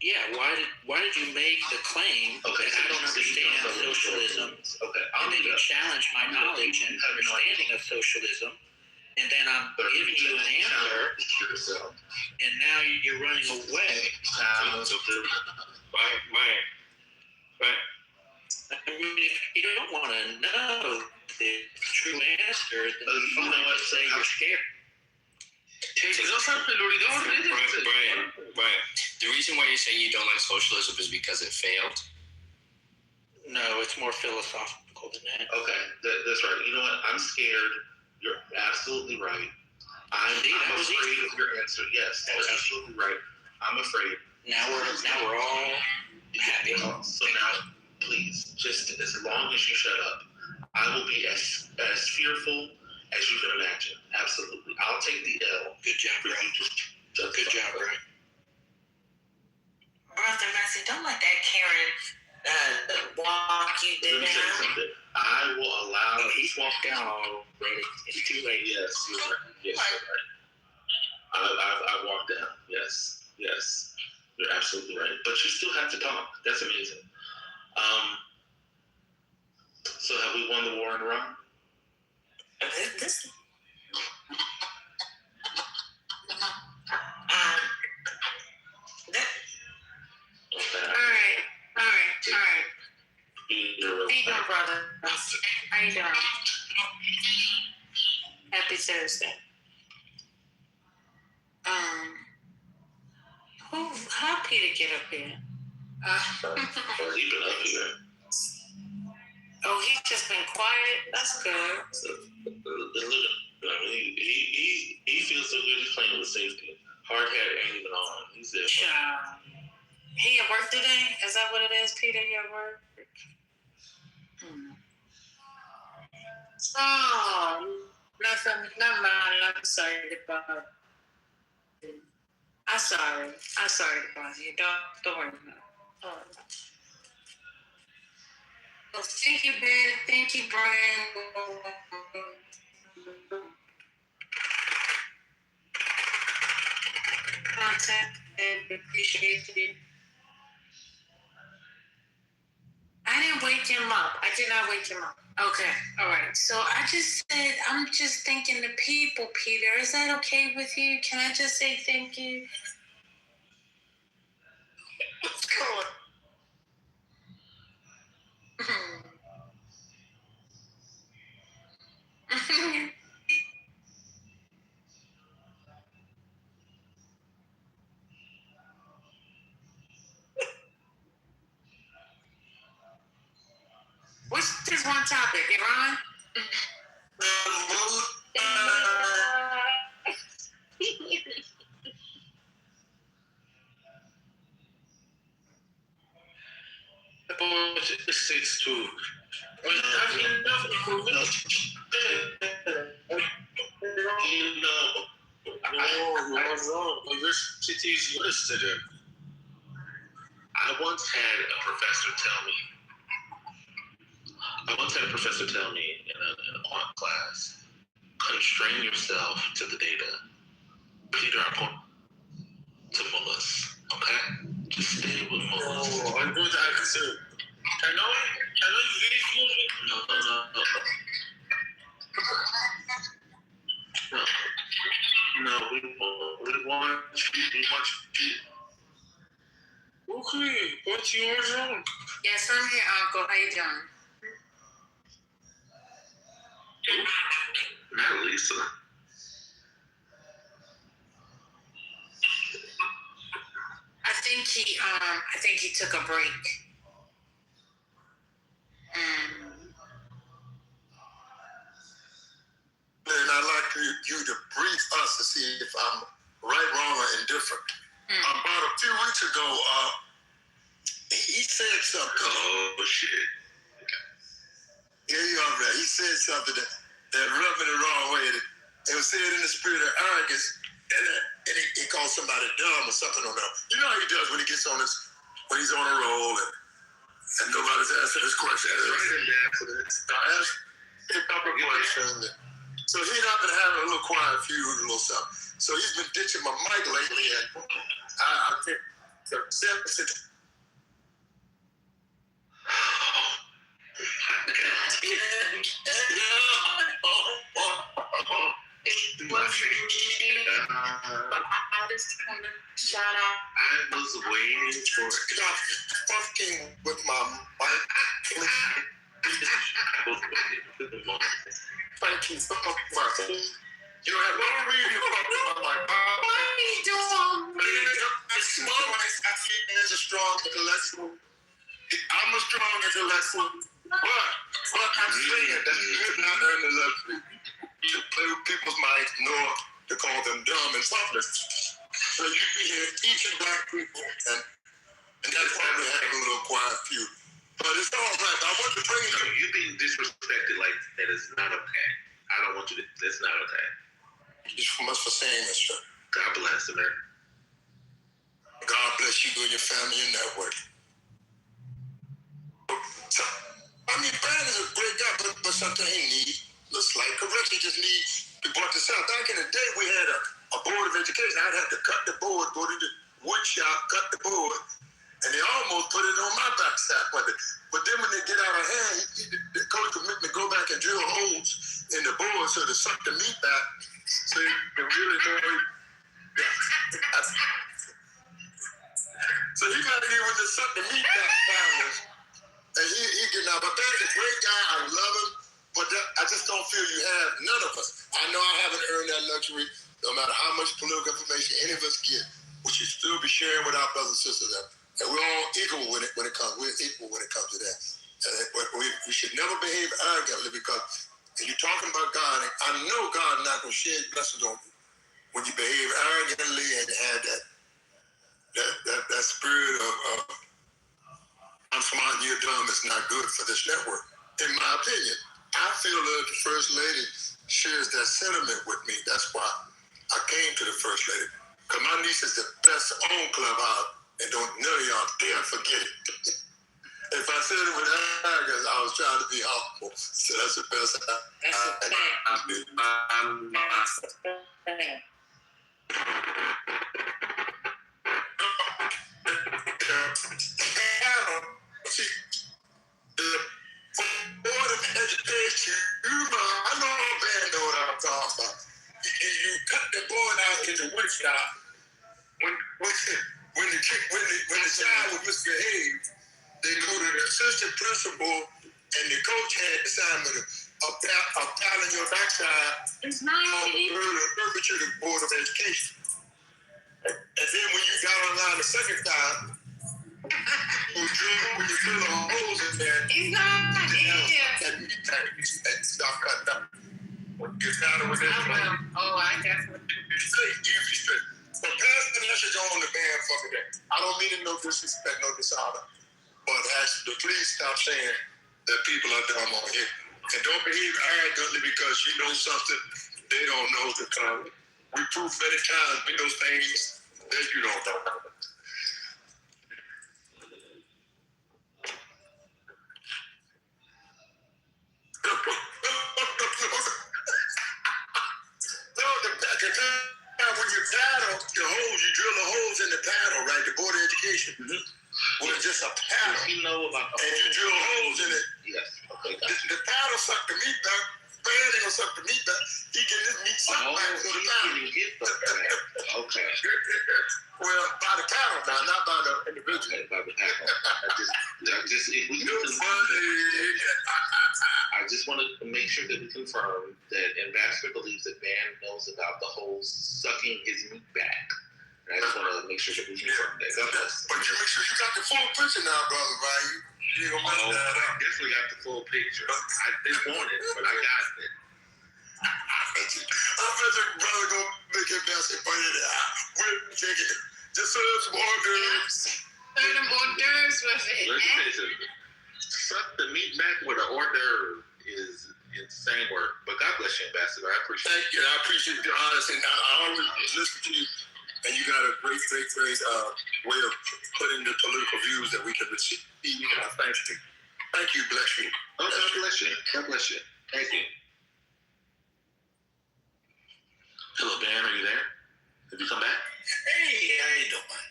Yeah, why did you make the claim that I don't understand socialism? Okay, and then you challenge my knowledge and understanding of socialism, and then I'm giving you an answer, and now you're running away. Right. I mean, if you don't want to know the true answer, then you know what? Say you're scared. Brian, the reason why you're saying you don't like socialism is because it failed? No, it's more philosophical than that. Okay, that's right. You know what? I'm scared. You're absolutely right. I'm afraid of your answer. Yes, that's absolutely right. I'm afraid. Now we're all happy. So now, please, just as long as you shut up, I will be as fearful as you can imagine. Absolutely. I'll take the L. Good job, Brian. Good job, Brian. Brother Messi, don't let that Karen walk you down. I will allow. Oh, he's walked down already. It's too late. Yes, you're right. Yes, you're right. I walked down. Yes. You're absolutely right. But you still have to talk. That's amazing. So have we won the war in Iran? This. All right. How you doing, brother? How you doing? Happy Thursday. How Peter get up here? He's been up here. Oh, he's just been quiet. That's good. He feels so good. He's playing with safety. Hard hat ain't even on. He's there. He at work today? Is that what it is, Peter? You at work? Oh, nothing. Never mind. I'm sorry to bother you. I'm sorry to bother you. Don't worry about it. Well, thank you, Ben. Thank you, Brian. Contact. Appreciate it. I didn't wake him up. I did not wake him up. Okay, all right. So I just said, I'm just thanking the people, Peter. Is that okay with you? Can I just say thank you? Come on. What's this one topic, Iran? Six two. Universities listed it. I once had a professor tell me in a quant class, constrain yourself to the data. Peter, I point to mullahs, okay? Just stay with mullahs. Oh, I'm going to answer. Can you leave me? No, we want you. Okay, what's yours on? Yes, I'm here, Uncle. How you doing? Not Lisa. I think he took a break. And I'd like you to brief us to see if I'm right, wrong, or indifferent. About a few weeks ago, he said something. Oh, shit. Yeah, you are right. He said something that rubbed me the wrong way. It was said in the spirit of arrogance, and he called somebody dumb or something on that. You know how he does when he gets on when he's on a roll and nobody's asking his question. I asked a couple of questions. So he and I've been having a little quiet feud, a little something. So he's been ditching my mic lately, and I think the Shout out. I was waiting for stop fucking with my mic. Thank you so much. You have no reason to fuck with my mic. What are you doing? It's a strong intellectual. I'm a strong intellectual, but I'm saying that you're not earning the luxury to play with people's minds nor to call them dumb and thoughtless. So you be here teaching black people, and that's why we're having a little quiet feud. But it's all right. I want to bring it up. You being disrespected like that is not okay. I don't want you to. That's not okay. Thank you so much for saying that, sir. God bless them, man. God bless you and your family and network. So, I mean, Brad is a great guy, but something he needs a slight correction. He just needs to point this out. Back in the day, we had a board of education. I'd have to cut the board, go to the wood shop, cut the board, and they almost put it on my backside. But then when they get out of hand, the coach would make me go back and drill holes in the board so to suck the meat back, so you can really know. So he got to get with the suck the meat back families. And he getting out. But Ben's a great guy. I love him. But I just don't feel you have, none of us. I know I haven't earned that luxury, no matter how much political information any of us get. We should still be sharing with our brothers and sisters. And we're all equal when it comes. We're equal when it comes to that. We should never behave arrogantly, because if you're talking about God, I know God's not going to shed blessings on you when you behave arrogantly and have that spirit of I'm smart and you're dumb is not good for this network. In my opinion, I feel that the First Lady shares that sentiment with me. That's why I came to the First Lady. Because my niece is the best on Clubhouse, and don't none of y'all dare forget it. If I said it with arrogance, I was trying to be humble. So that's the best See, the Board of Education, I know a band know what I'm talking about. You cut the board out in the wood shop when the child was misbehaved. They go to the assistant principal, and the coach had the assignment of piling your backside It's not over to the Board of Education. And then when you got online the second time, when you drill the holes in there, It's not here. and stop cutting up. When you get out of it, I definitely. usually straight. But passing that shit on the band fucking day. I don't mean it no disrespect, no dishonor. But actually, please stop saying that people are dumb on here. And don't behave arrogantly because you know something they don't know to come. We prove many times we know things that you don't know. No, the time when you paddle the holes, you drill the holes in the paddle, right? The Board of Education. Well, it's just a paddle. You know about the And you drill holes in it. Yes. Okay. The paddle suck the meat back. Man ain't gonna suck the meat back. He get his meat sucked back to the paddle. Okay. Well, by the paddle now, not by the individual. Okay, by the paddle. If we I just want to make sure that we confirm that Ambassador believes that Van knows about the whole sucking his meat back. And I just want to make sure that we confirm that. But you make sure you got the full picture now, brother, right? You ain't gonna mess that up. I definitely got the full picture. I didn't want it, but I got it. I bet your brother gonna make it messy, but we'll take it. Just serve some hors d'oeuvres. Serve them hors d'oeuvres with it. Listen, suck the meat back with an hors d'oeuvre is insane work. But God bless you, Ambassador. I appreciate it. Thank you. I appreciate the honesty. I always listen to you, and you got a great way of putting the political views that we can receive. And I thank you. Thank you. Bless you. Oh, God bless you. God bless you. Thank you. Hello, Dan. Are you there? Have you come back? Hey, how you doing?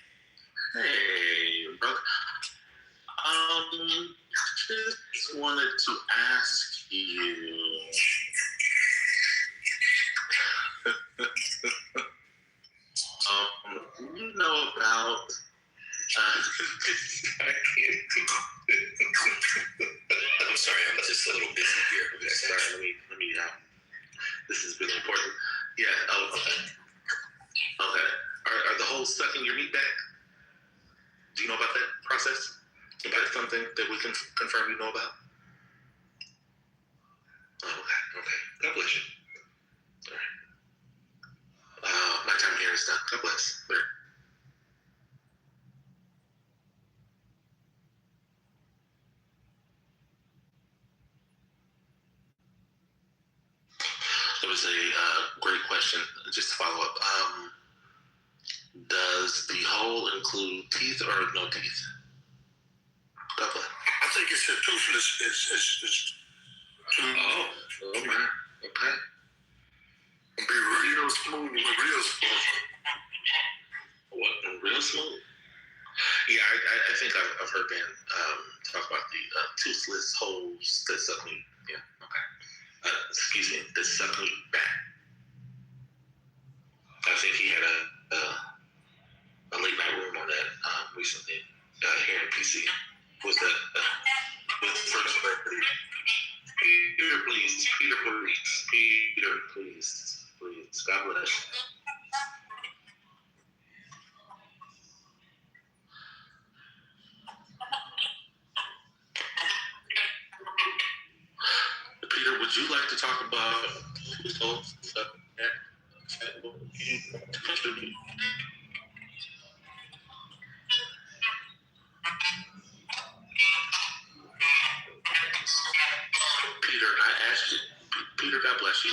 Hey, brother. Just wanted to ask you. You know about. I'm sorry, I'm just a little busy here. Okay, sorry, let me. This is really important. Yeah. Oh, okay. Okay. Are the holes stuck in your meat bag? Do you know about that process? About something that we can confirm you know about? Oh, okay. God bless you. All right. My time here is done. God bless. Later. It was a great question. Just to follow up, does the hole include teeth or no teeth? God bless. I think it's a toothless. It's Oh, okay. Be real smooth. Real smooth. What? Real smooth? Yeah, I think I've heard Ben talk about the toothless holes that suck meat. Yeah, okay. Excuse me, that suck meat back. I think he had a late night room on that recently here in PC. Was that was the first word? Peter, please. Peter, please. God bless. Peter, would you like to talk about results of Peter, I asked you. Peter, God bless you.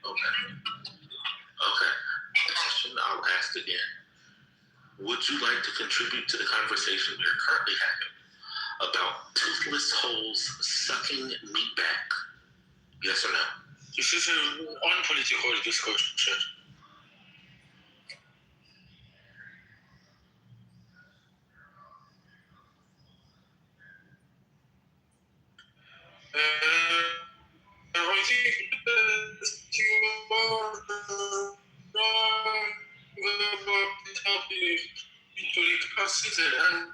Okay. Question I'll ask again. Would you like to contribute to the conversation we are currently having about toothless holes sucking meat back? Yes or no? This is an unpolitical discussion. I think that you are wrong about the topic between classes and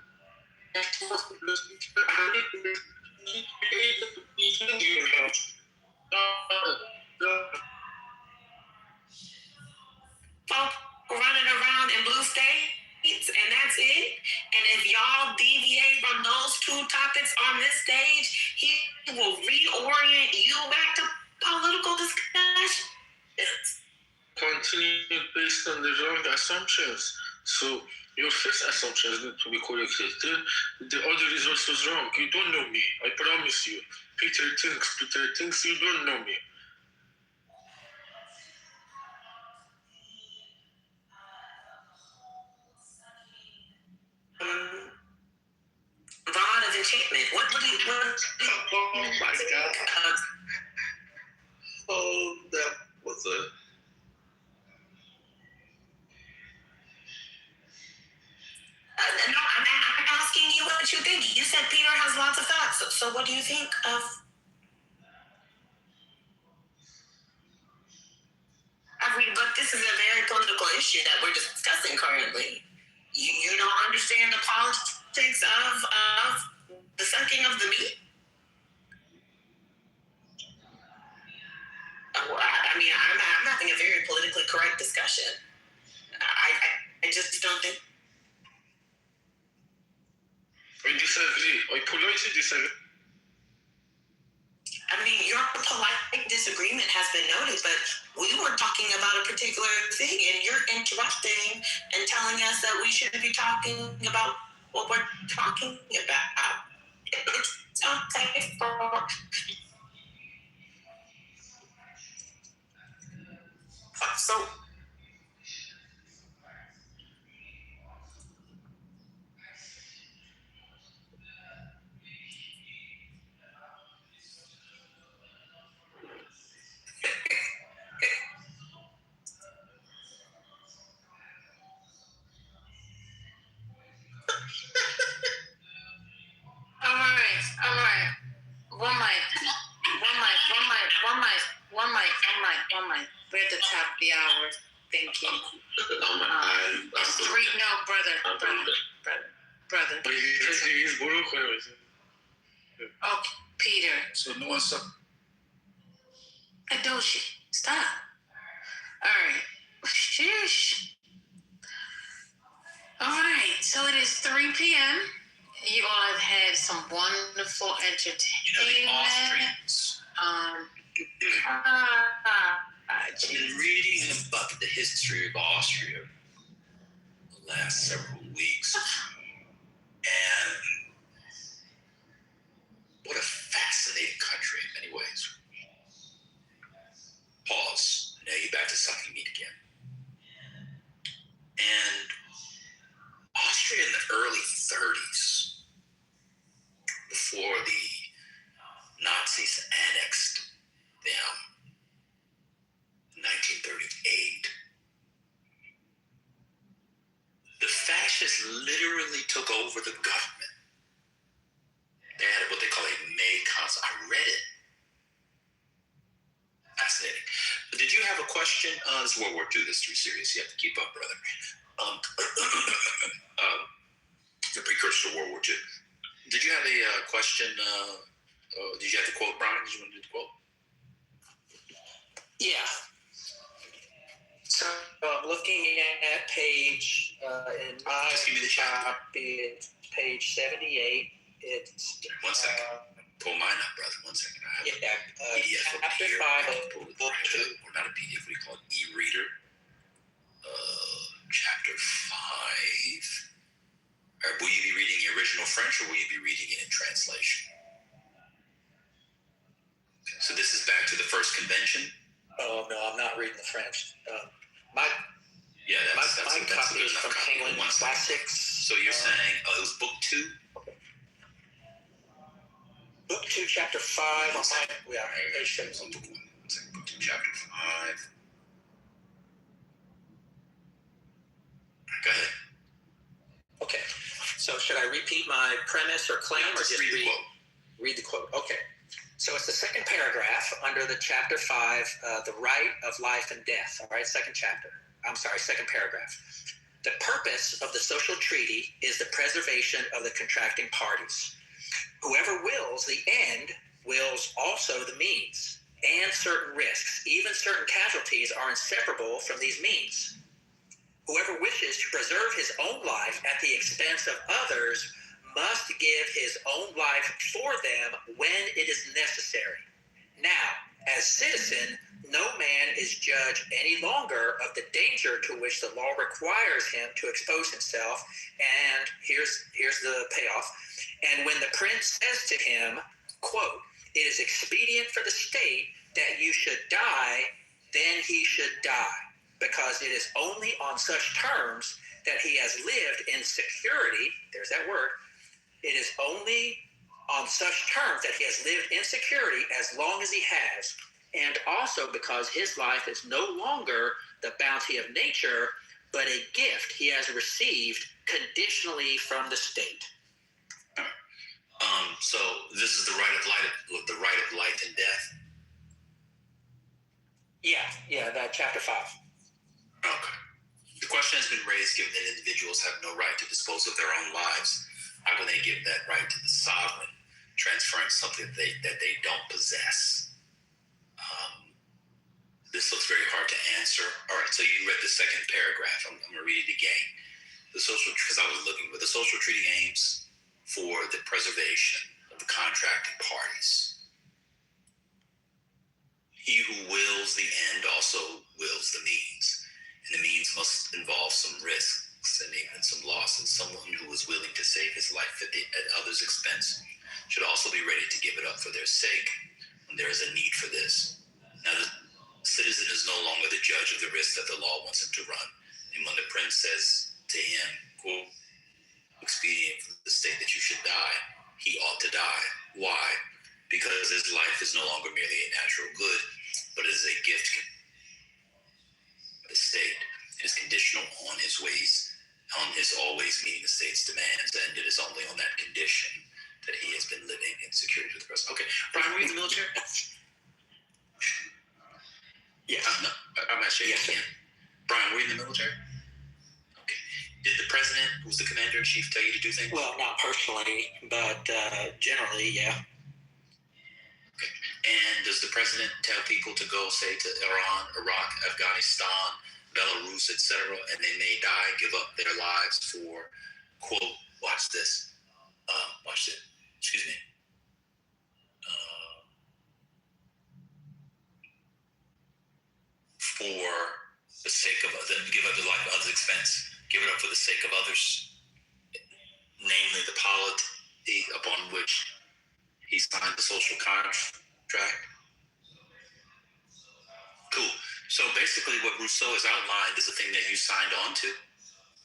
Folk running around in blue states, and that's it. And if y'all deviate from those two topics on this stage, he will reorient you back to political discussion. continue based on the wrong assumptions. So your first assumptions need to be corrected. The other results was wrong. You don't know me. I promise you. Peter thinks you don't know me. Rod of enchantment. What do you Oh my God. Oh, that was a. no, I'm asking you what you think. You said Peter has lots of thoughts. So what do you think of? I mean, but this is a very political issue that we're discussing currently. You don't understand the politics of the sucking of the meat? I mean, I'm having a very politically correct discussion. I just don't think. I disagree. I politely disagree. I mean, your polite disagreement has been noted, but we were talking about a particular thing, and you're interrupting and telling us that we shouldn't be talking about what we're talking about. It's okay for. So. All right. One mic. We're at the top of the hour. Thank you. It's three. No, brother. Oh, Peter. So no one's up. Adoshi, stop. All right. Sheesh. All right. So it is 3 p.m. You all have had some wonderful entertainment. Austrians. I've been reading about the history of Austria the last several weeks, and what a fascinating country in many ways. Pause. Now you're back to sucking meat again. And Austria in the early 30s, before the Nazis annexed them in 1938, the fascists literally took over the government. They had what they call a May Council. I read it. Fascinating. But did you have a question? This is World War II history series. You have to keep up, brother. The precursor to World War II. Did you have a question? Did you have the quote, Brian? Did you want to do the quote? Yeah. So I'm looking at page in my Just give me the chapter. copy, it's page 78. It's 1 second. Pull mine up, brother. 1 second. I have PDF over chapter here. 5 Pull of it book right 2. up. Or not a PDF. What do you call it? E-reader. Chapter 5. All right, will you be reading the original French, or will you be reading it in translation? So this is back to the first convention. Oh no, I'm not reading the French. Yeah, My that's a copy good is enough from copy. Penguin 1 second. Classics. So you're saying, it was book 2? Book 2, chapter 5. On my, yeah, it shows. Book 1. 1 second. Book 2, chapter 5. Go ahead. Okay. So should I repeat my premise or claim, or just read the quote. read the quote? Okay. So it's the second paragraph under the chapter 5, the right of life and death. All right, second paragraph. The purpose of the social treaty is the preservation of the contracting parties. Whoever wills the end wills also the means and certain risks. Even certain casualties are inseparable from these means. Whoever wishes to preserve his own life at the expense of others must give his own life for them when it is necessary. Now, as citizen, no man is judged any longer of the danger to which the law requires him to expose himself. And here's the payoff. And when the prince says to him, quote, "It is expedient for the state that you should die," then he should die, because it is only on such terms that he has lived in security. There's that word. It is only on such terms that he has lived in security as long as he has, and also because his life is no longer the bounty of nature, but a gift he has received conditionally from the state. So this is the right of life and death. Yeah, that chapter 5. Okay. The question has been raised: given that individuals have no right to dispose of their own lives, how can they give that right to the sovereign, transferring something that they don't possess? This looks very hard to answer. All right, so you read the second paragraph. I'm going to read it again. Because I was looking, but the social treaty aims for the preservation of the contracting parties. He who wills the end also wills the means, and the means must involve some risks and even some losses. Someone who is willing to save his life at others' expense should also be ready to give it up for their sake when there is a need for this. Now, the citizen is no longer the judge of the risk that the law wants him to run. And when the prince says to him, quote, "Expedient for the state that you should die," he ought to die. Why? Because his life is no longer merely a natural good, but is a gift of the state. It is conditional on his always meeting the state's demands, and it is only on that condition that he has been living in security with the rest. Okay, Brian, were you in the military? Yes. No, I'm not sure. Yes, sir. Brian, were you in the military? Okay. Did the president, who's the commander-in-chief, tell you to do things? Well, not personally, but generally, yeah. Okay. And does the president tell people to go, say, to Iran, Iraq, Afghanistan, Belarus, etc., and they may die, give up their lives for, quote, watch this. Watch it. Excuse me. For the sake of give up their life at others' expense, give it up for the sake of others, namely the polity upon which he signed the social contract. Cool. So basically, what Rousseau has outlined is the thing that you signed on to.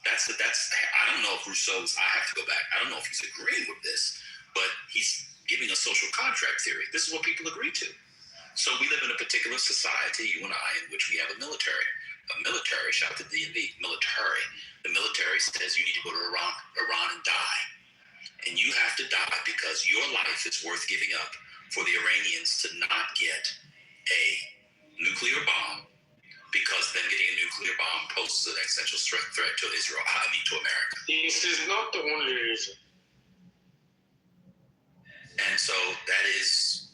That's. I don't know if Rousseau's. I have to go back. I don't know if he's agreeing with this, but he's giving a social contract theory. This is what people agree to. So we live in a particular society, you and I, in which we have a military. A military, shout to DMV, military. The military says you need to go to Iran and die. And you have to die because your life is worth giving up for the Iranians to not get a nuclear bomb, because them getting a nuclear bomb poses an existential threat to Israel, to America. This is not the only reason. And so that is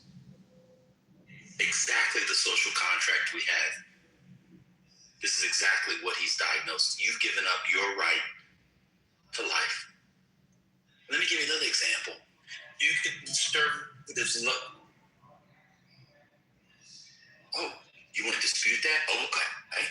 exactly the social contract we have. This is exactly what he's diagnosed. You've given up your right to life. Let me give you another example. You could Oh, you want to dispute that? Oh, okay. Hey.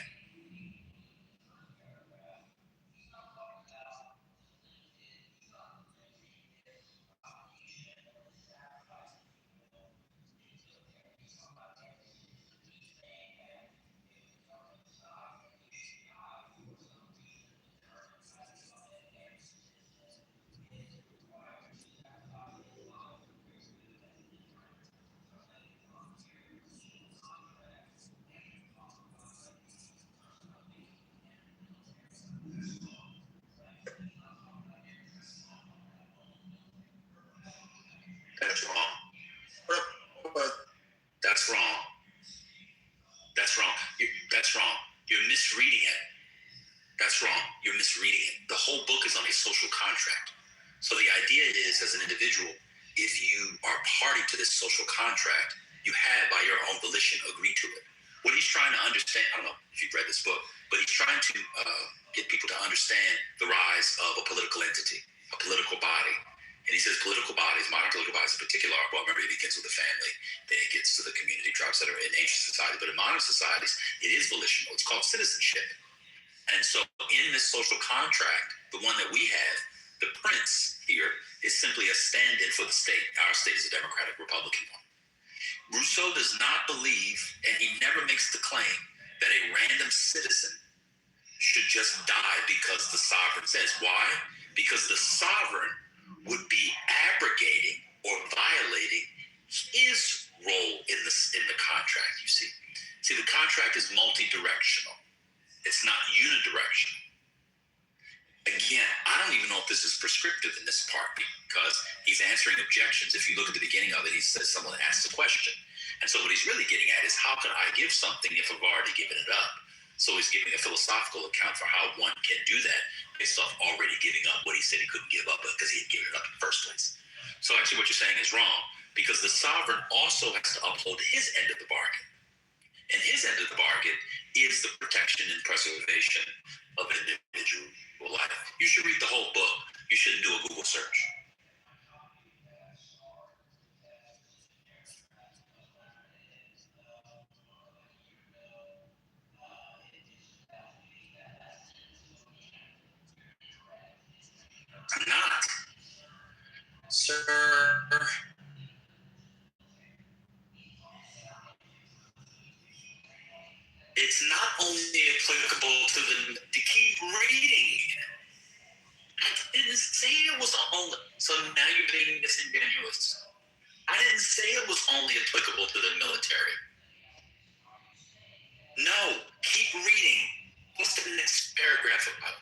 contract. So the idea is, as an individual, if you are party to this social contract, you have, by your own volition, agreed to it. What he's trying to understand, I don't know if you've read this book, but he's trying to get people to understand the rise of a political entity, a political body. And he says political bodies, modern political bodies in particular, well, remember, it begins with the family, then it gets to the community tribes that are in ancient societies. But in modern societies, it is volitional. It's called citizenship. And so in this social contract, the one that we have, the prince here is simply a stand-in for the state. Our state is a democratic Republican one. Rousseau does not believe, and he never makes the claim, that a random citizen should just die because the sovereign says. Why? Because the sovereign would be abrogating or violating his role in the contract, you see. See, the contract is multi-directional. It's not unidirectional. Again, I don't even know if this is prescriptive in this part, because he's answering objections. If you look at the beginning of it, he says someone asks a question. And so what he's really getting at is, how can I give something if I've already given it up? So he's giving a philosophical account for how one can do that based off already giving up what he said he couldn't give up because he had given it up in the first place. So actually what you're saying is wrong, because the sovereign also has to uphold his end of the bargain. And his end of the bargain is the protection and preservation of individual life. You should read the whole book. You shouldn't do a Google search. I'm not. Sir. It's not only applicable to keep reading. I didn't say it was only, so now you're being disingenuous. I didn't say it was only applicable to the military. No, keep reading. What's the next paragraph about?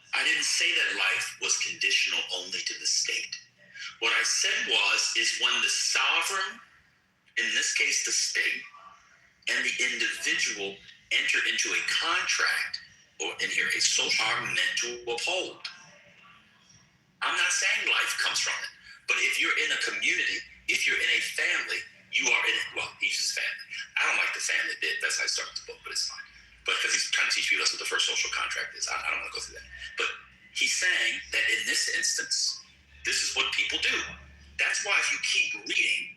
I didn't say that life was conditional only to the state. What I said is when the sovereign, in this case the state, and the individual enter into a contract, or in here, a social are meant to uphold. I'm not saying life comes from it, but if you're in a community, if you're in a family, you are in it. Well, he uses family. I don't like the family bit. That's how I started the book, but it's fine. But because he's trying to teach you that's what the first social contract is. I don't want to go through that. But he's saying that in this instance, this is what people do. That's why if you keep reading,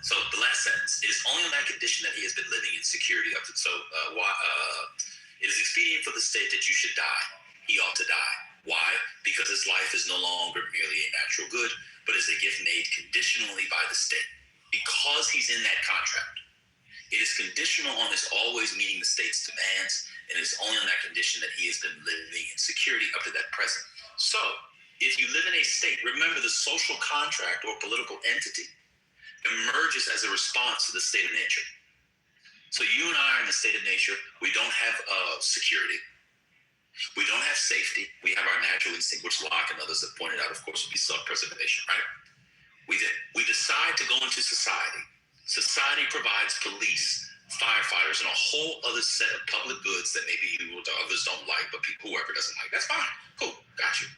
so the last sentence, it is only on that condition that he has been living in security up to, it is expedient for the state that you should die. He ought to die. Why? Because his life is no longer merely a natural good, but is a gift made conditionally by the state. Because he's in that contract, it is conditional on his always meeting the state's demands, and it is only on that condition that he has been living in security up to that present. So, if you live in a state, remember the social contract or political entity emerges as a response to the state of nature. So you and I are in a state of nature. We don't have security. We don't have safety. We have our natural instinct, which Locke and others have pointed out, of course, would be self-preservation, right? We decide to go into society. Society provides police, firefighters, and a whole other set of public goods that maybe you or others don't like, but whoever doesn't like, that's fine. Cool, got you.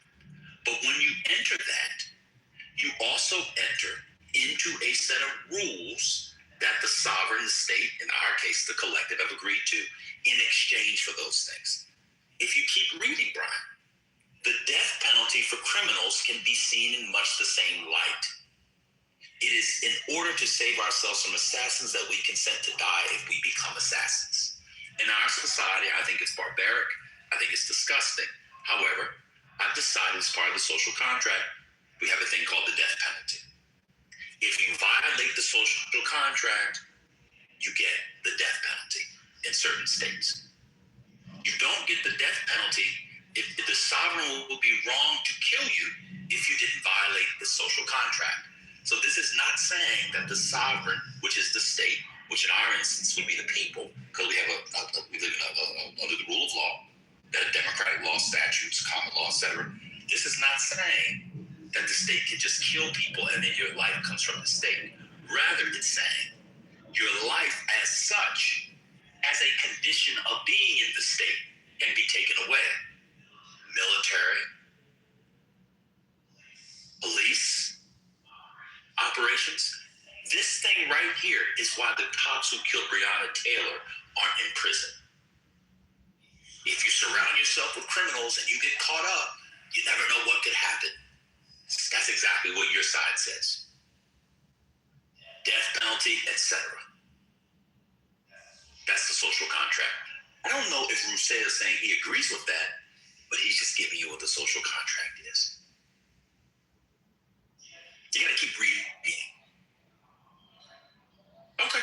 But when you enter that, you also enter into a set of rules that the sovereign state, in our case, the collective, have agreed to in exchange for those things. If you keep reading, Brian, the death penalty for criminals can be seen in much the same light. It is in order to save ourselves from assassins that we consent to die if we become assassins. In our society, I think it's barbaric. I think it's disgusting. However, I've decided as part of the social contract, we have a thing called the death penalty. If you violate the social contract, you get the death penalty in certain states. You don't get the death penalty if the sovereign will be wrong to kill you if you didn't violate the social contract. So this is not saying that the sovereign, which is the state, which in our instance would be the people, because we live under the rule of law, that democratic law, statutes, common law, etc. This is not saying that the state can just kill people and then your life comes from the state. Rather, it's saying your life as such, as a condition of being in the state, can be taken away. Military, police, operations. This thing right here is why the cops who killed Breonna Taylor aren't in prison. If you surround yourself with criminals and you get caught up, you never know what could happen. That's exactly what your side says. Death penalty, etc. That's the social contract. I don't know if Rousseau is saying he agrees with that, but he's just giving you what the social contract is. You got to keep reading. Okay.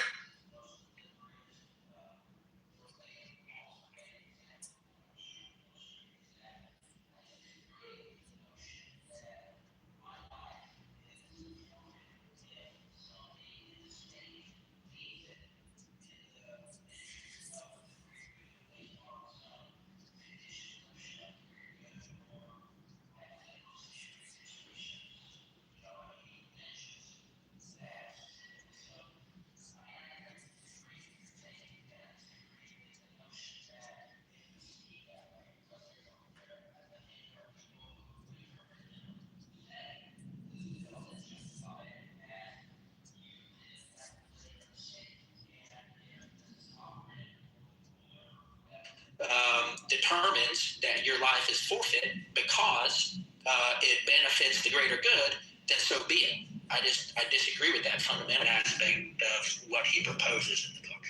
Determines that your life is forfeit because it benefits the greater good, then so be it. I disagree with that fundamental aspect of what he proposes in the book.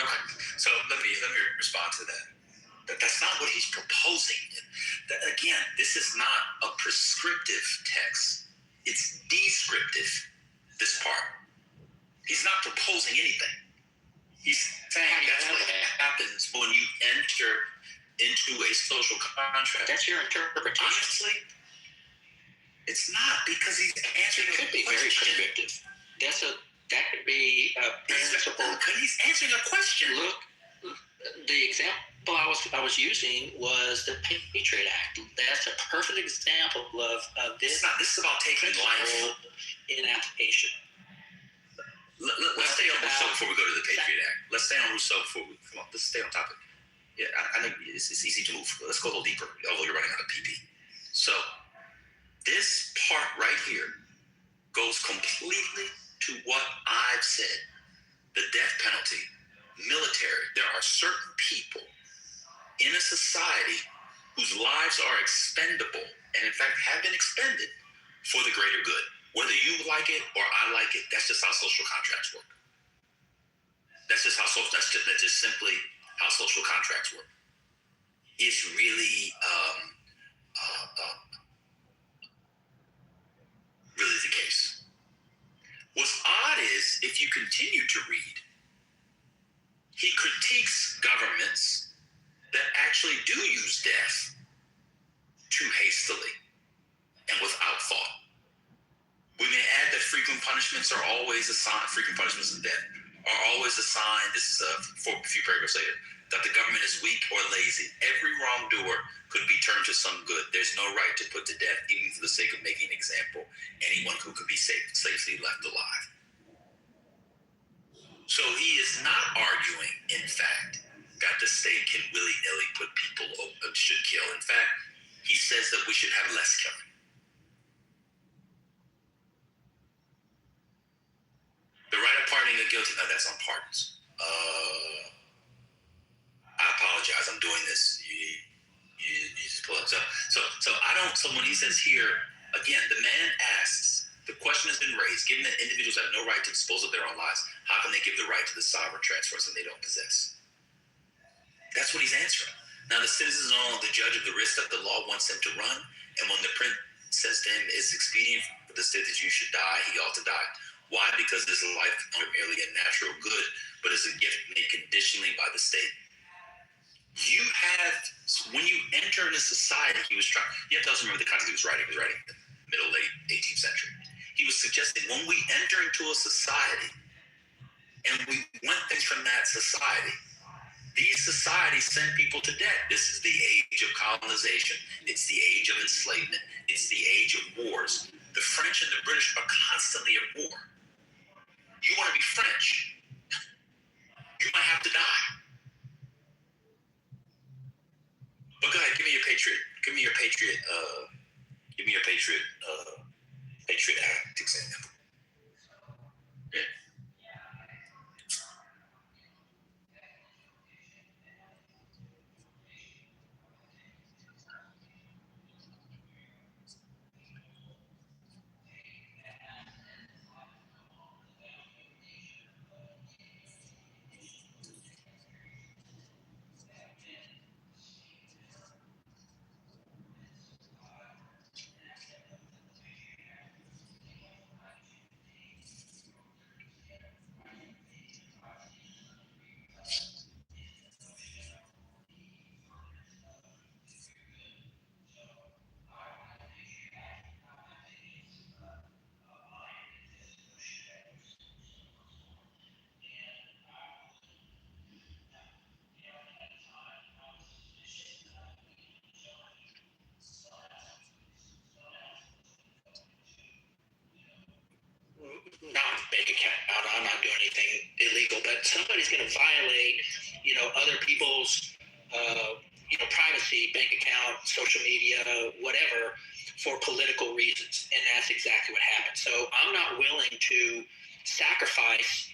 Okay, so let me respond to that. That's not what he's proposing. Again, this is not a prescriptive text. It's descriptive, this part. He's not proposing anything. He's saying that's what happens when you enter into a social contract. That's your interpretation. Honestly, it's not, because he's answering It could be very prescriptive. That could be a principle. He's answering a question. Look, the example I was using was the Patriot Act. That's a perfect example of this. This is about taking life in application. Let's stay on Rousseau before we go to the Patriot Act. Let's stay on Rousseau before we come on. Let's stay on topic. Yeah, I know it's easy to move. Let's go a little deeper, although you're running out of PP. So, this part right here goes completely to what I've said. The death penalty, military. There are certain people in a society whose lives are expendable, and in fact have been expended for the greater good. Whether you like it or I like it, that's just how social contracts work. That's just simply how social contracts work. It's really, really the case. What's odd is, if you continue to read, he critiques governments that actually do use death too hastily and without thought. We may add that frequent punishments and death are always assigned, this is a few paragraphs later, that the government is weak or lazy. Every wrongdoer could be turned to some good. There's no right to put to death, even for the sake of making an example, anyone who could be safely left alive. So he is not arguing, in fact, that the state can willy-nilly put people should kill. In fact, he says that we should have less killing. The right of pardoning the guilty, no, that's on pardons. I apologize, I'm doing this. You just pull up. So when he says here, again, the man asks, the question has been raised, given that individuals have no right to dispose of their own lives, how can they give the right to the sovereign transfer something they don't possess? That's what he's answering. Now, the citizens are the judge of the risk that the law wants them to run, and when the prince says to him, it's expedient for the state that you should die, he ought to die. Why? Because this life is not merely a natural good, but is a gift made conditionally by the state. When you enter into society, you have to also remember the context he was writing in the middle, late 18th century. He was suggesting when we enter into a society and we want things from that society, these societies send people to death. This is the age of colonization. It's the age of enslavement. It's the age of wars. The French and the British are constantly at war. You want to be French, you might have to die. But go ahead, give me your Patriot Act example. Not bank account. I'm not doing anything illegal, but somebody's going to violate, other people's, privacy, bank account, social media, whatever, for political reasons, and that's exactly what happened. So I'm not willing to sacrifice,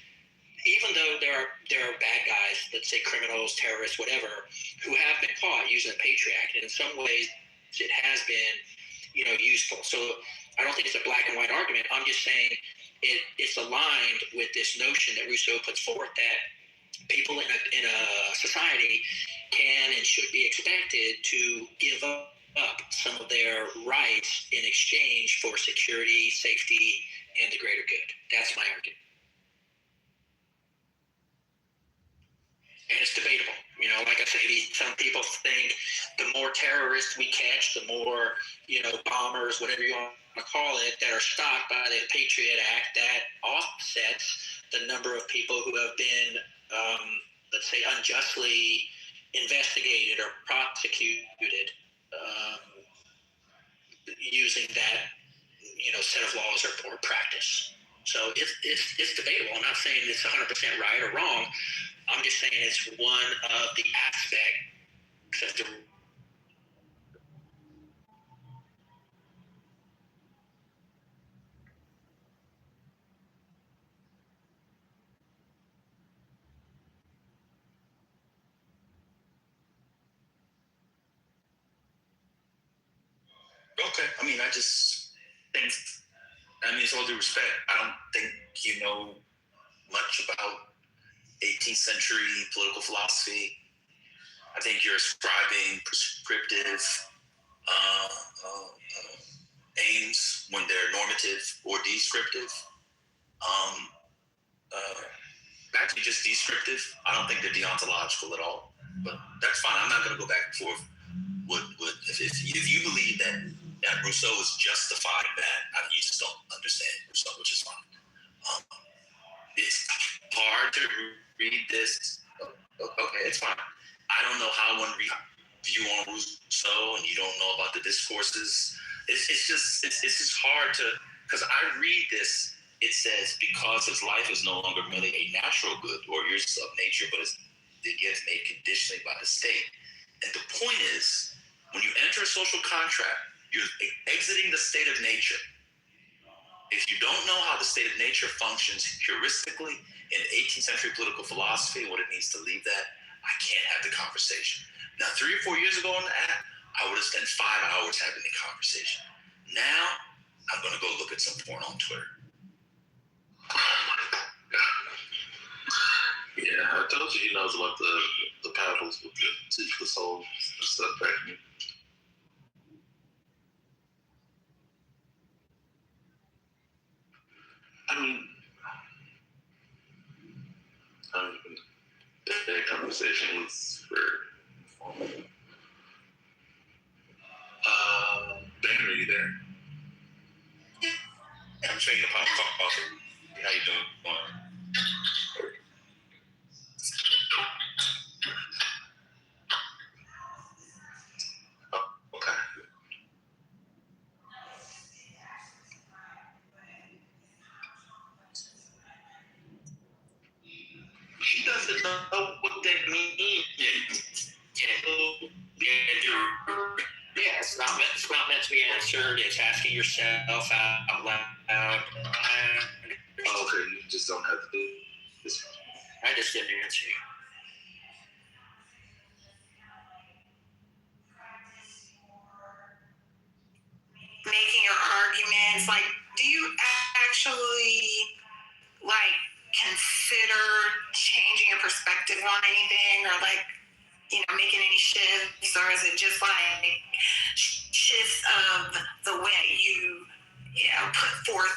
even though there are bad guys, let's say criminals, terrorists, whatever, who have been caught using the Patriot Act, and in some ways it has been, useful. So I don't think it's a black and white argument. I'm just saying it's aligned with this notion that Rousseau puts forth that people in a society can and should be expected to give up some of their rights in exchange for security, safety, and the greater good. That's my argument. And it's debatable. Like I say, some people think the more terrorists we catch, the more, bombers, whatever you want to call it, that are stopped by the Patriot Act, that offsets the number of people who have been, let's say, unjustly investigated or prosecuted using that, set of laws or practice. So it's debatable. I'm not saying it's 100% right or wrong. I'm just saying it's one of the aspects of the. Okay. I just think, it's all due respect. I don't think you know much about 18th century political philosophy. I think you're ascribing prescriptive aims when they're normative or descriptive. Actually, just descriptive. I don't think they're deontological at all. But that's fine. I'm not going to go back and forth. If you believe that Rousseau is justified that, you just don't understand Rousseau, which is fine. It's hard to read this. Okay, it's fine. I don't know how one view on Rousseau, and you don't know about the discourses. It's just hard to, because I read this. It says, because his life is no longer merely a natural good or use of nature, but is the gift made conditionally by the state. And the point is, when you enter a social contract, you're exiting the state of nature. If you don't know how the state of nature functions heuristically in 18th century political philosophy, what it means to leave that, I can't have the conversation. Now, 3 or 4 years ago on the app, I would have spent 5 hours having the conversation. Now, I'm going to go look at some porn on Twitter. Yeah, I told you he knows about the paddles with the teach the soul and stuff back then. That conversation was for Dan, are you there? I'm drinking a pop coffee. How you doing? Okay. what that means. Yeah, it's not meant to be answered. It's asking yourself out loud. Okay, you just don't have to do this. I just didn't answer you. Making your arguments, like, do you actually like consider changing your perspective on anything, or like, you know, making any shifts, or is it just like shifts of the way you know, put forth?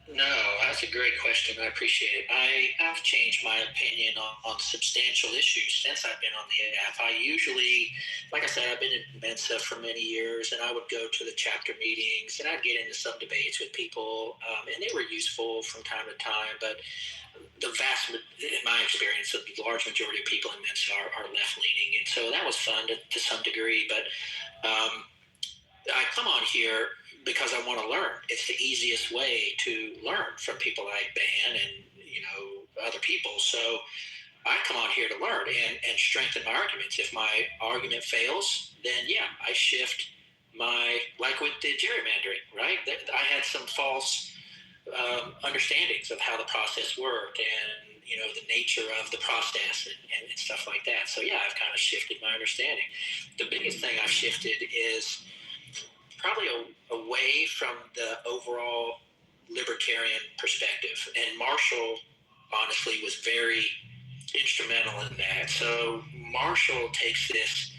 No, that's a great question. I appreciate it. I have changed my opinion on substantial issues since I've been on the app. I usually, like I said, I've been in Mensa for many years, and I would go to the chapter meetings, and I'd get into some debates with people, and they were useful from time to time, but in my experience, the large majority of people in Mensa are left-leaning, and so that was fun to some degree, but I come on here because I want to learn. It's the easiest way to learn from people like Ben and, you know, other people. So I come on here to learn and strengthen my arguments. If my argument fails, then yeah, I shift like with the gerrymandering, right? I had some false understandings of how the process worked and, you know, the nature of the process and stuff like that. So yeah, I've kind of shifted my understanding. The biggest thing I've shifted is probably away from the overall libertarian perspective. And Marshall, honestly, was very instrumental in that. So Marshall takes this,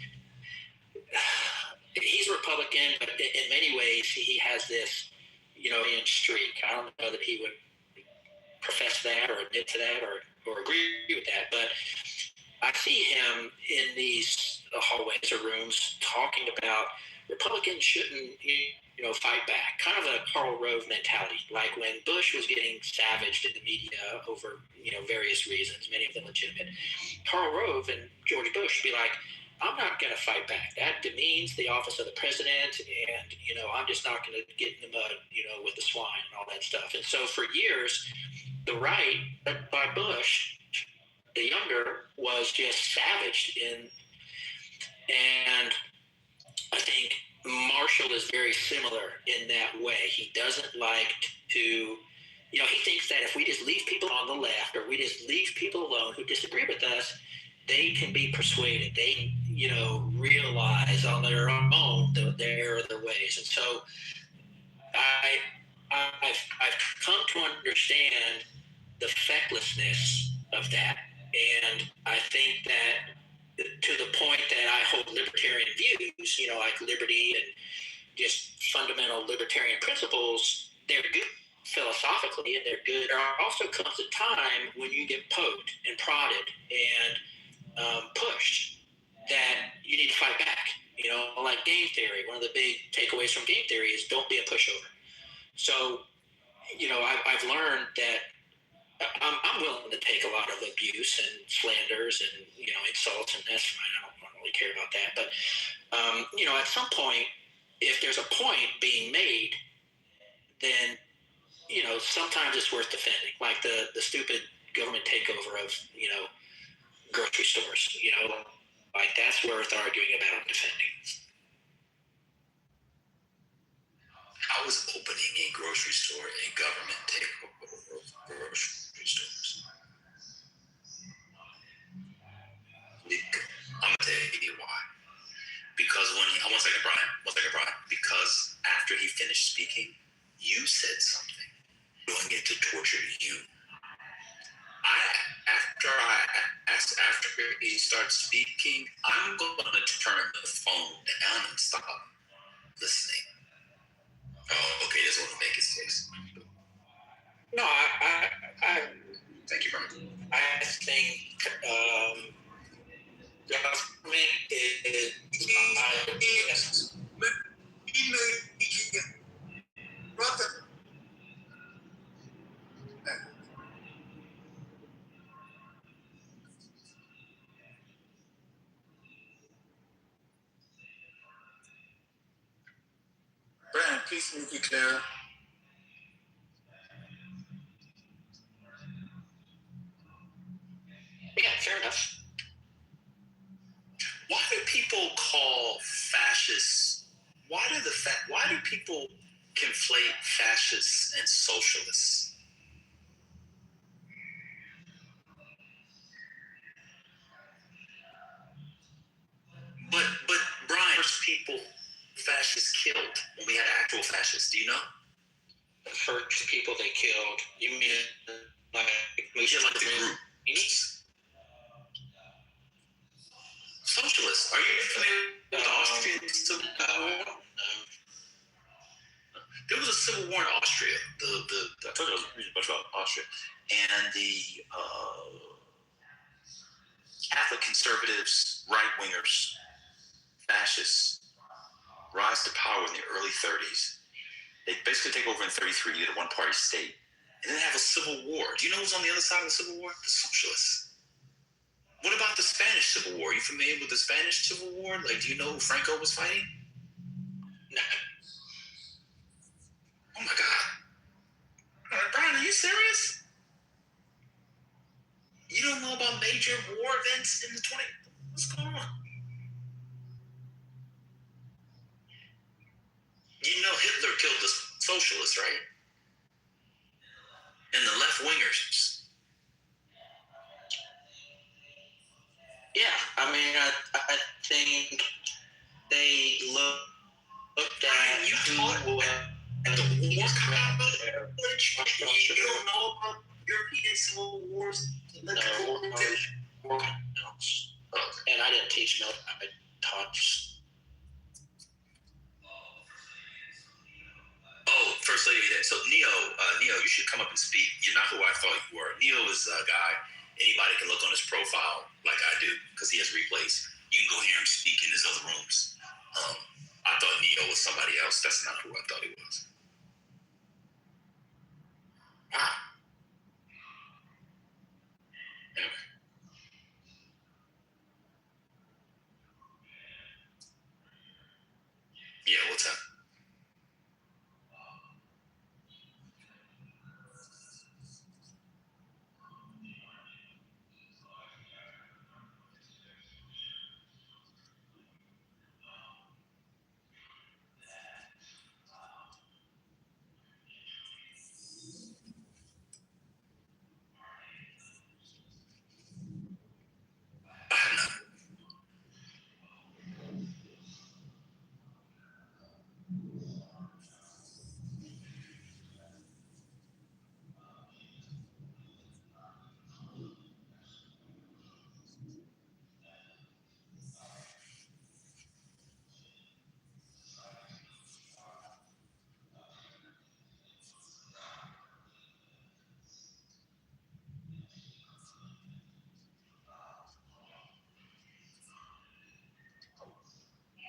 he's a Republican, but in many ways he has this, you know, streak. I don't know that he would profess that or admit to that or agree with that, but I see him in these hallways or rooms talking about Republicans shouldn't, you know, fight back. Kind of a Karl Rove mentality, like when Bush was getting savaged in the media over, you know, various reasons, many of them legitimate. Karl Rove and George Bush would be like, I'm not going to fight back. That demeans the office of the president, and, you know, I'm just not going to get in the mud, you know, with the swine and all that stuff. And so for years, the right, by Bush, the younger, was just savaged and I think Marshall is very similar in that way. He doesn't like to, you know, he thinks that if we just leave people on the left or we just leave people alone who disagree with us, they can be persuaded. They, you know, realize on their own their ways. And so I've come to understand the fecklessness of that. And I think that to the point that I hold libertarian views, you know, like liberty and just fundamental libertarian principles, they're good philosophically and they're good. There also comes a time when you get poked and prodded and pushed that you need to fight back. You know, like game theory, one of the big takeaways from game theory is don't be a pushover. So, you know, I've learned that I'm willing to take a lot of abuse and slanders and, you know, insults, and that's fine. I don't really care about that. But, you know, at some point, if there's a point being made, then, you know, sometimes it's worth defending. Like the stupid government takeover of, you know, grocery stores, you know, like that's worth arguing about and defending. How is opening a grocery store a government takeover of grocery stores? I'm gonna tell you why. Because one second, Brian. Because after he finished speaking, you said something. Doing it to torture you. After he starts speaking, I'm gonna turn the phone down and stop listening. Oh, okay, this won't make his case. No, I Thank you, Brian. I think government is yes. Brother. Brian, please make it clear. Yeah, fair enough. Why do people call fascists? Why do people conflate fascists and socialists? But Brian, first people fascists killed when we had actual fascists. Do you know? The first people they killed. You mean like the group? Socialists. Are you familiar with the Austrian Civil War? No. There was a civil war in Austria. I told you I was reading a bunch about Austria, and the Catholic conservatives, right wingers, fascists rise to power in the early 30s. They basically take over in 33. You get a one-party state, and then have a civil war. Do you know who's on the other side of the civil war? The socialists. What about the Spanish Civil War? Are you familiar with the Spanish Civil War? Like, do you know who Franco was fighting? No. Oh my God. Brian, are you serious? You don't know about major war events in the 20s? What's going on? You know Hitler killed the socialists, right? And the left-wingers. Yeah, I mean, I think they looked at you taught at the war college. You don't know about European civil wars. No, and I didn't teach military. I taught. Oh, First Lady. So Neo, you should come up and speak. You're not who I thought you were. Neo is a guy. Anybody can look on his profile like I do because he has replays. You can go hear him speak in his other rooms. I thought Neo was somebody else. That's not who I thought he was. Wow. Anyway. Yeah, what's up?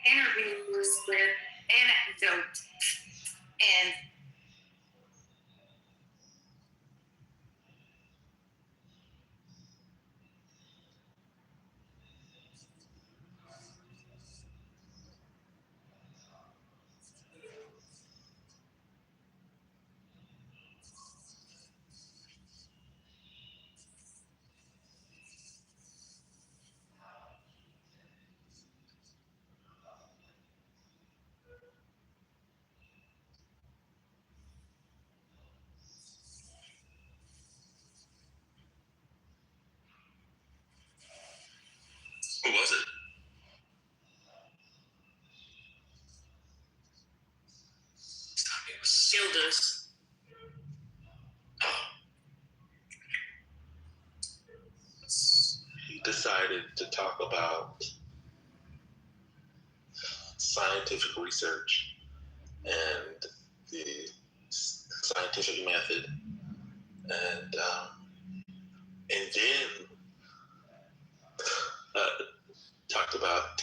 Interviews with anecdote and Who was it? Shielders. He decided to talk about scientific research and the scientific method, and then talked about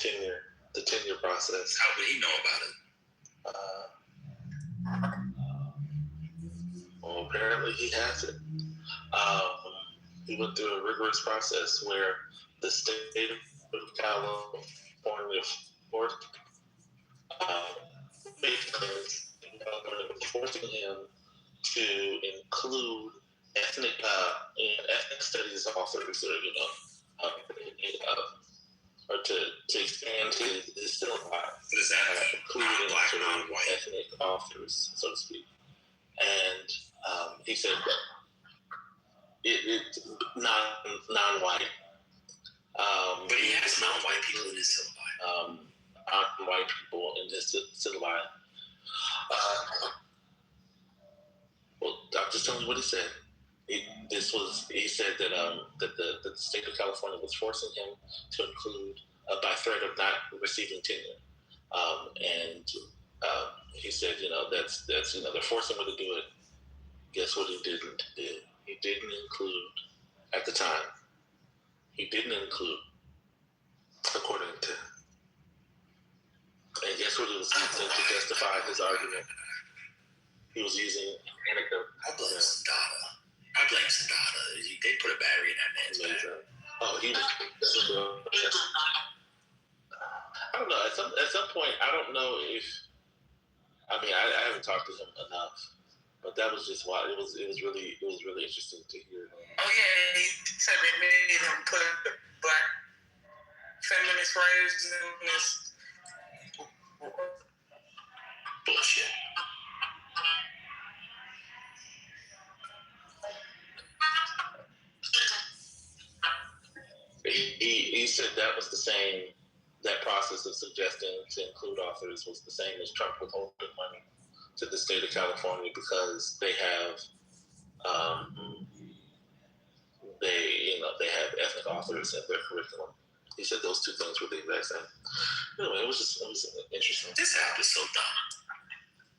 the tenure process. How would he know about it? Well, apparently he has it. He went through a rigorous process where the state of California basically forcing him to include ethnic studies authors, or or to expand his syllabi. What is that? Including Black, sort of non-white. ethnic authors, so to speak. And he said that it non-white. But he has non-white people in his syllabi. Non-white people in his syllabi. Well, I'm just telling you what he said. He said that that the state of California was forcing him to include by threat of not receiving tenure, and he said, that's they're forcing him to do it. Guess what he didn't do? He didn't include at the time. He didn't include, according to, and guess what he was using to justify his argument? He was using anecdote. I blame Sadada. They put a battery in that man's back. Oh, he was. I don't know. At some point, I don't know if. I mean, I haven't talked to him enough, but that was just why it was really interesting to hear. Oh yeah, he said they made him put the black feminist writers in this bullshit. He said that was the same. That process of suggesting to include authors was the same as Trump withholding money to the state of California because they have they have ethnic authors in their curriculum. He said those two things were the exact same. Anyway, it was interesting. This app is so dumb.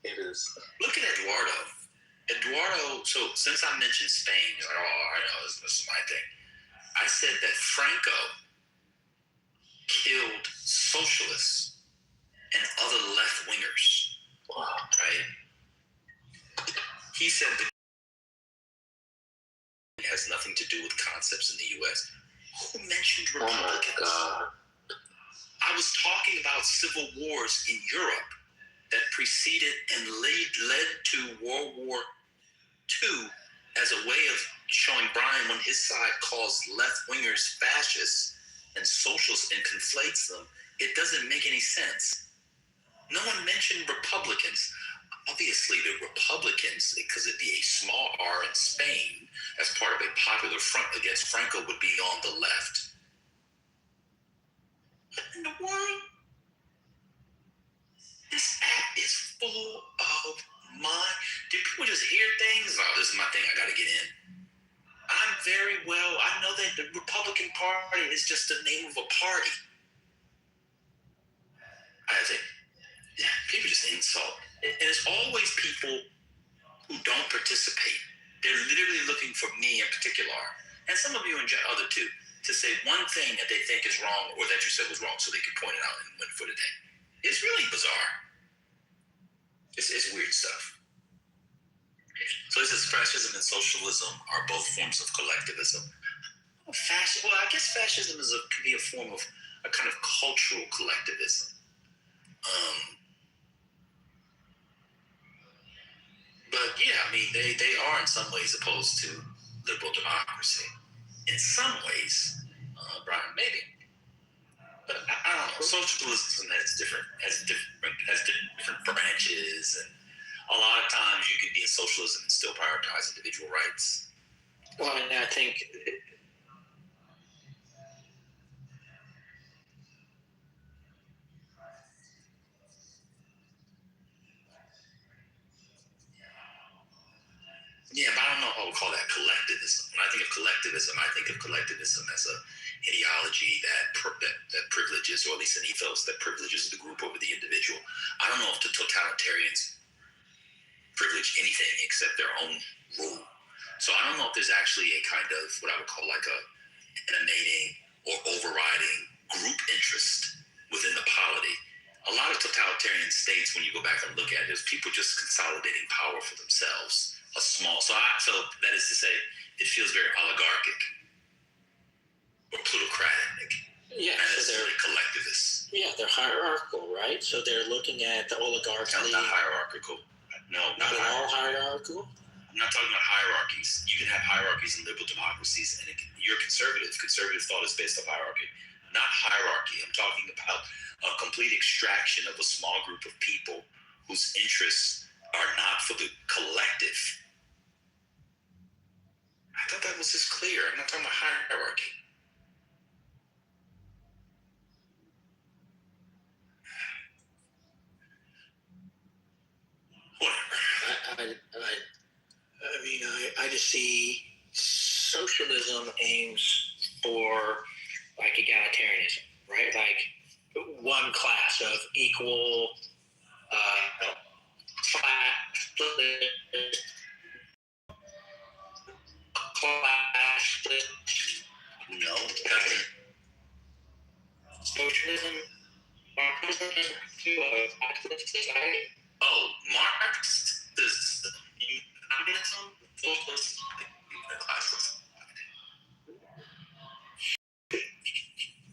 It is. Look at Eduardo. So since I mentioned Spain, he's like, oh, I know this is my thing. I said that Franco killed socialists and other left wingers. Wow. Right? He said that it has nothing to do with concepts in the U.S. Who mentioned Republicans? Oh my God. I was talking about civil wars in Europe that preceded and led to World War II as a way of showing Brian when his side calls left-wingers fascists and socialists and conflates them, it doesn't make any sense. No one mentioned Republicans. Obviously, the Republicans, because it'd be a small R in Spain, as part of a popular front against Franco, would be on the left. What in the world? This app is full of do people just hear things? Oh, this is my thing, I gotta get in. I know that the Republican Party is just the name of a party. I think, people just insult. And it's always people who don't participate. They're literally looking for me in particular, and some of you and other too, to say one thing that they think is wrong or that you said was wrong so they can point it out and win for the day. It's really bizarre. It's weird stuff. So this is fascism and socialism are both forms of collectivism. Well, I guess fascism can be a form of a kind of cultural collectivism. But yeah, I mean, they are in some ways opposed to liberal democracy. In some ways, Brian, maybe. But I don't know. Socialism has different branches, and a lot of times you can be in socialism and still prioritize individual rights. Well, and I think yeah, but I don't know if I would call that collectivism. When I think of collectivism, I think of collectivism as a ideology that privileges, or at least an ethos that privileges the group over the individual. I don't know if the totalitarians privilege anything except their own rule. So I don't know if there's actually a kind of what I would call like an emanating or overriding group interest within the polity. A lot of totalitarian states, when you go back and look at it, there's people just consolidating power for themselves. So that is to say, it feels very oligarchic or plutocratic. Yeah, and so they're collectivists. Yeah, they're hierarchical, right? So they're looking at the oligarchs. No, not hierarchical. No, not at all hierarchical. I'm not talking about hierarchies. You can have hierarchies in liberal democracies, and you're conservative. Conservative thought is based on hierarchy. Not hierarchy. I'm talking about a complete extraction of a small group of people whose interests are not for the collective. I thought that was just clear. I'm not talking about hierarchy. Whatever. I just see socialism aims for like egalitarianism, right? Like one class of equal class. No. Socialism. Oh, Marx is communism, socialism, classism.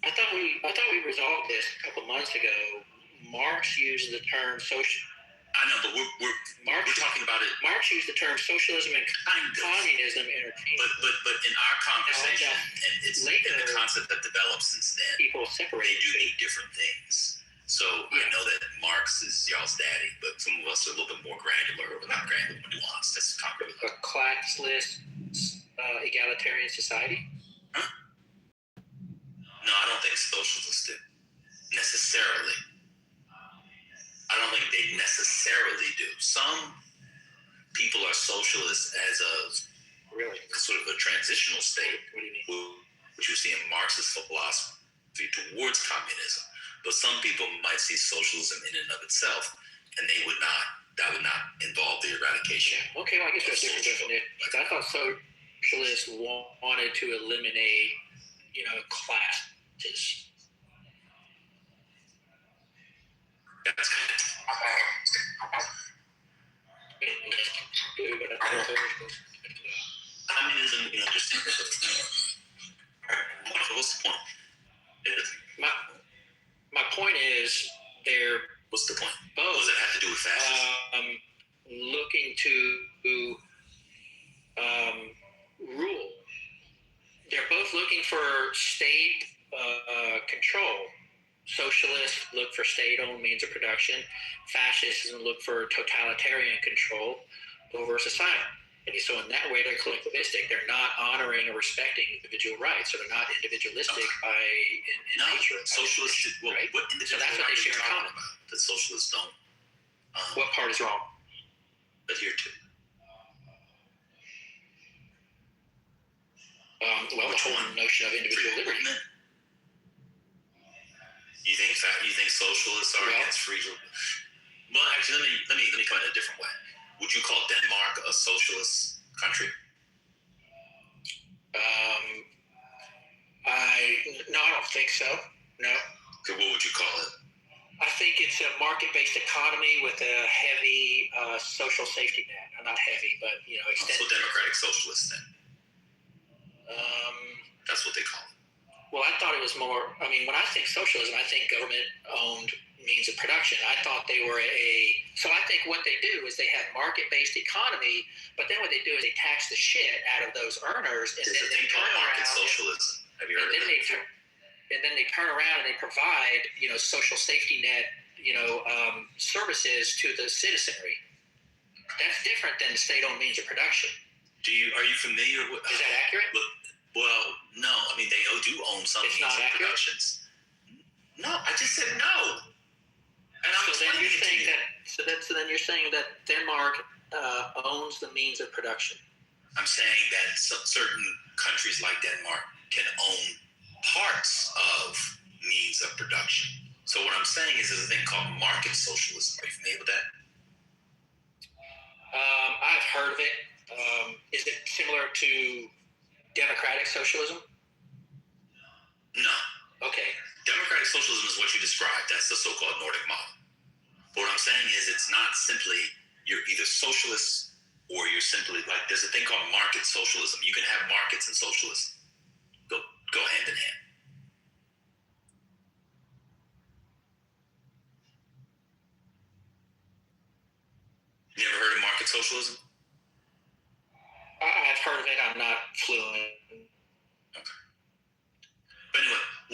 I thought we resolved this a couple months ago. Marx used the term social. I know, but we're talking about it. Marx used the term socialism and communism interchangeably. But in our conversation, and it's later, in the concept that developed since then, people separate. They do mean different things. So I know that Marx is y'all's daddy, but some of us are a little bit more granular, or not granular, but nuanced. Let's talk about a classless, egalitarian society. Huh? No, I don't think socialists do necessarily. I don't think they necessarily do. Some people are socialists as a sort of a transitional state. What do you mean? Which you see in Marxist philosophy towards communism. But some people might see socialism in and of itself, and that would not involve the eradication. Yeah. Okay, well, I guess there's a different definition. I thought socialists wanted to eliminate, classes. That's communism, just what's the point? My point is what's the point? Both. What does it have to do with fascism? Looking to rule. They're both looking for state control. Socialists look for state-owned means of production. Fascists look for totalitarian control over society. So in that way, they're collectivistic. They're not honoring or respecting individual rights. So they're not individualistic in nature. Socialists, right? What individual so that's what they share in common. That socialists don't. What part is wrong? Adhere to. The whole notion of individual liberty. You think socialists are against free? Well, actually, let me come at it a different way. Would you call Denmark a socialist country? I don't think so. No. Okay, what would you call it? I think it's a market-based economy with a heavy social safety net. Not heavy, but extended. So democratic socialists then. That's what they call it. Well, I thought it was more. When I think socialism, I think government-owned means of production. I thought they were So I think what they do is they have market-based economy, but then what they do is they tax the shit out of those earners, and then they turn around. Socialism. Have you heard of that? And then they turn around and they provide, social safety net, services to the citizenry. That's different than the state-owned means of production. Are you familiar with? Is that accurate? Well, no. They do own some means of productions. No, I just said no. And I'm so then you're saying that. So then you're saying that Denmark owns the means of production. I'm saying that certain countries like Denmark can own parts of means of production. So what I'm saying is there's a thing called market socialism. Are you familiar with that? I've heard of it. Is it similar to democratic socialism? No. Okay. Democratic socialism is what you described. That's the so-called Nordic model. But what I'm saying is it's not simply you're either socialist or you're simply there's a thing called market socialism. You can have markets and socialism. Go hand in hand. You ever heard of market socialism? I've heard of it. I'm not fluent.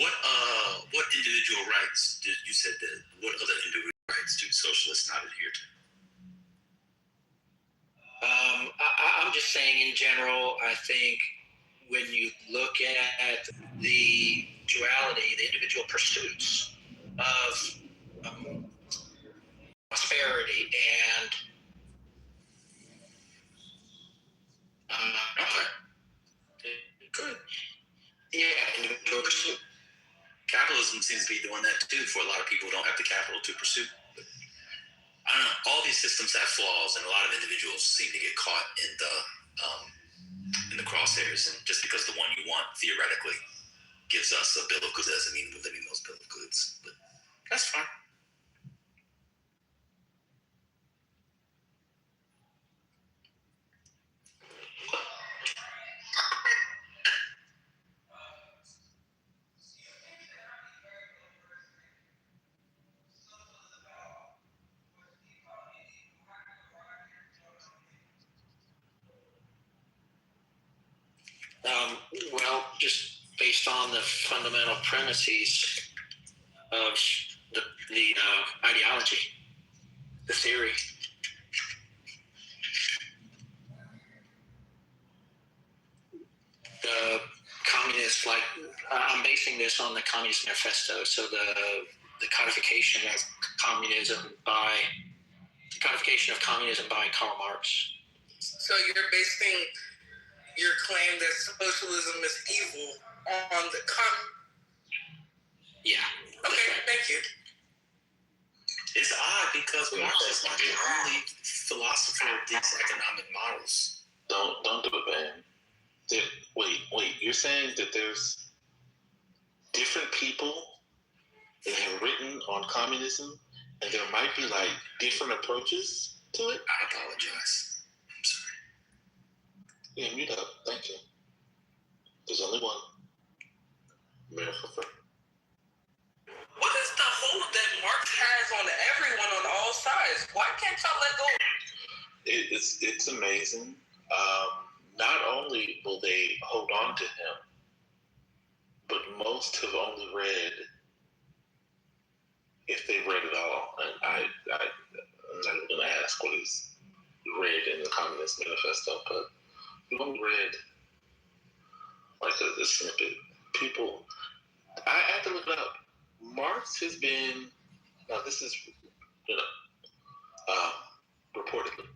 What individual rights did you said that? What other individual rights do socialists not adhere to? I'm just saying in general, I think when you look at the duality, the individual pursuits of prosperity and Good. individual pursuit. Capitalism seems to be doing that too for a lot of people who don't have the capital to pursue. But I don't know. All these systems have flaws, and a lot of individuals seem to get caught in the crosshairs. And just because the one you want theoretically gives us a bill of goods doesn't mean we're living those bill of goods. But that's fine. Well, just based on the fundamental premises of the ideology, the theory. The communist, I'm basing this on the Communist Manifesto. So the codification of communism by Karl Marx. So you're basing your claim that socialism is evil on the Yeah. Okay, thank you. It's odd because Marx is not the only philosopher of these economic models. Don't do it, man. Wait. You're saying that there's different people that have written on communism, and there might be like different approaches to it? I apologize. I'm sorry. Yeah, mute up. Thank you. There's only one. America first. What is the hold that Marx has on everyone on all sides? Why can't y'all let go? It's amazing. Not only will they hold on to him, but most have only read, if they've read it all, and I'm not even going to ask what is read in the Communist Manifesto, but we've only read like a snippet. People, I have to look it up. Marx has been, now this is, reportedly,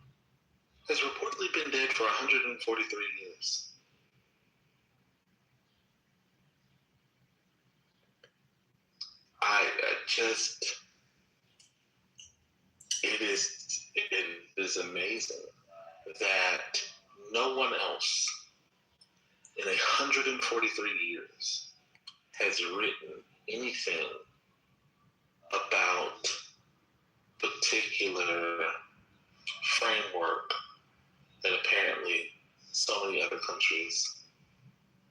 has reportedly been dead for 143 years. It is amazing that no one else in 143 years has written anything about particular framework that apparently so many other countries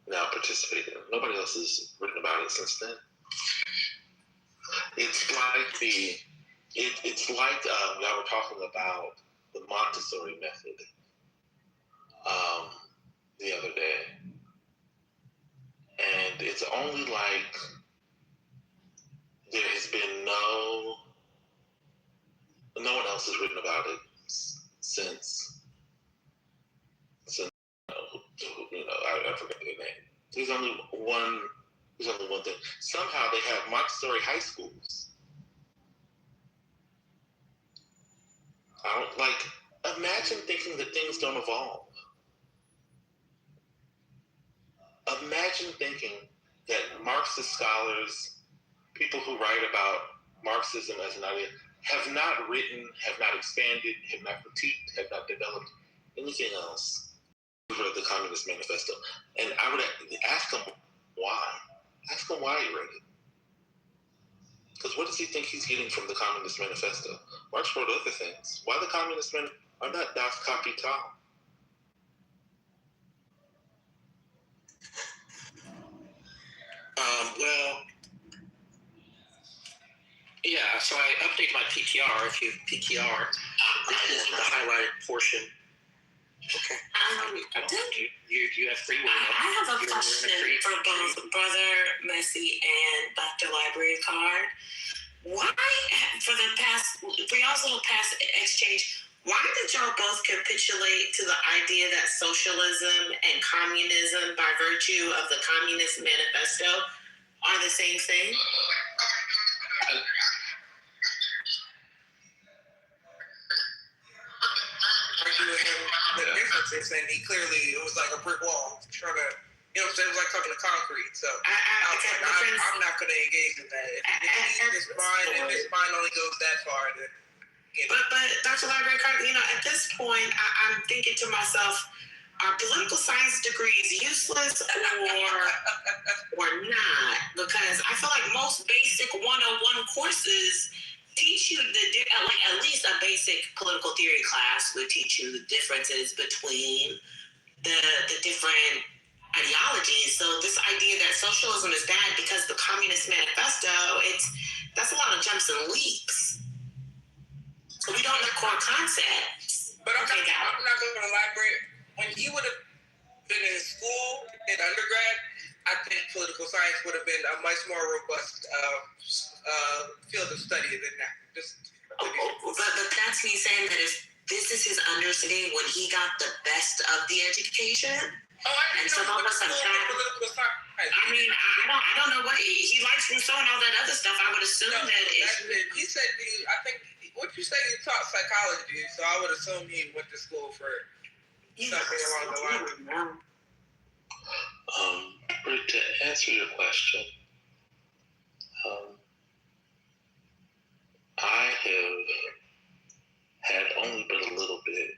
now participate in. Nobody else has written about it since then. It's like y'all were talking about the Montessori method the other day, and it's only like there has been no one else has written about it since I forget their name. There's only one thing. Somehow they have Montessori high schools. Imagine thinking that things don't evolve. Imagine thinking that Marxist scholars, people who write about Marxism as an idea, have not written, have not expanded, have not critiqued, have not developed anything else for the Communist Manifesto. And I would ask him why. Ask him why he read it. Because what does he think he's getting from the Communist Manifesto? Marx wrote other things. Why the Communist Manifesto? Why not Das Kapital? So I update my PTR. If you PTR, this is the highlighted portion. Okay. You have free will. I have a question for both Brother Messi and Dr. Library Card. Why, for y'all's little past exchange, why did y'all both capitulate to the idea that socialism and communism, by virtue of the Communist Manifesto, are the same thing? The difference is that he clearly, it was like a brick wall. Trying to, you know what I'm saying? It was like talking to concrete. So I'm not going to engage in that. If his mind only goes that far, then. You know. But Dr. Library Card, at this point, I'm thinking to myself, are political science degrees useless or not? Because I feel like most basic 101 courses teach you at least a basic political theory class would teach you the differences between the different ideologies. So this idea that socialism is bad because the Communist Manifesto, that's a lot of jumps and leaps. So we don't know core concepts. But I'm not going to elaborate. When he would have been in school in undergrad, I think political science would have been a much more robust field of study than that. But that's me saying that if this is his understanding when he got the best of the education. Oh, I didn't know political science. I mean, I don't know what he likes Rousseau and all that other stuff. I would assume he said I think what you say he taught psychology, so I would assume he went to school for something along the line. But to answer your question, I have had only but a little bit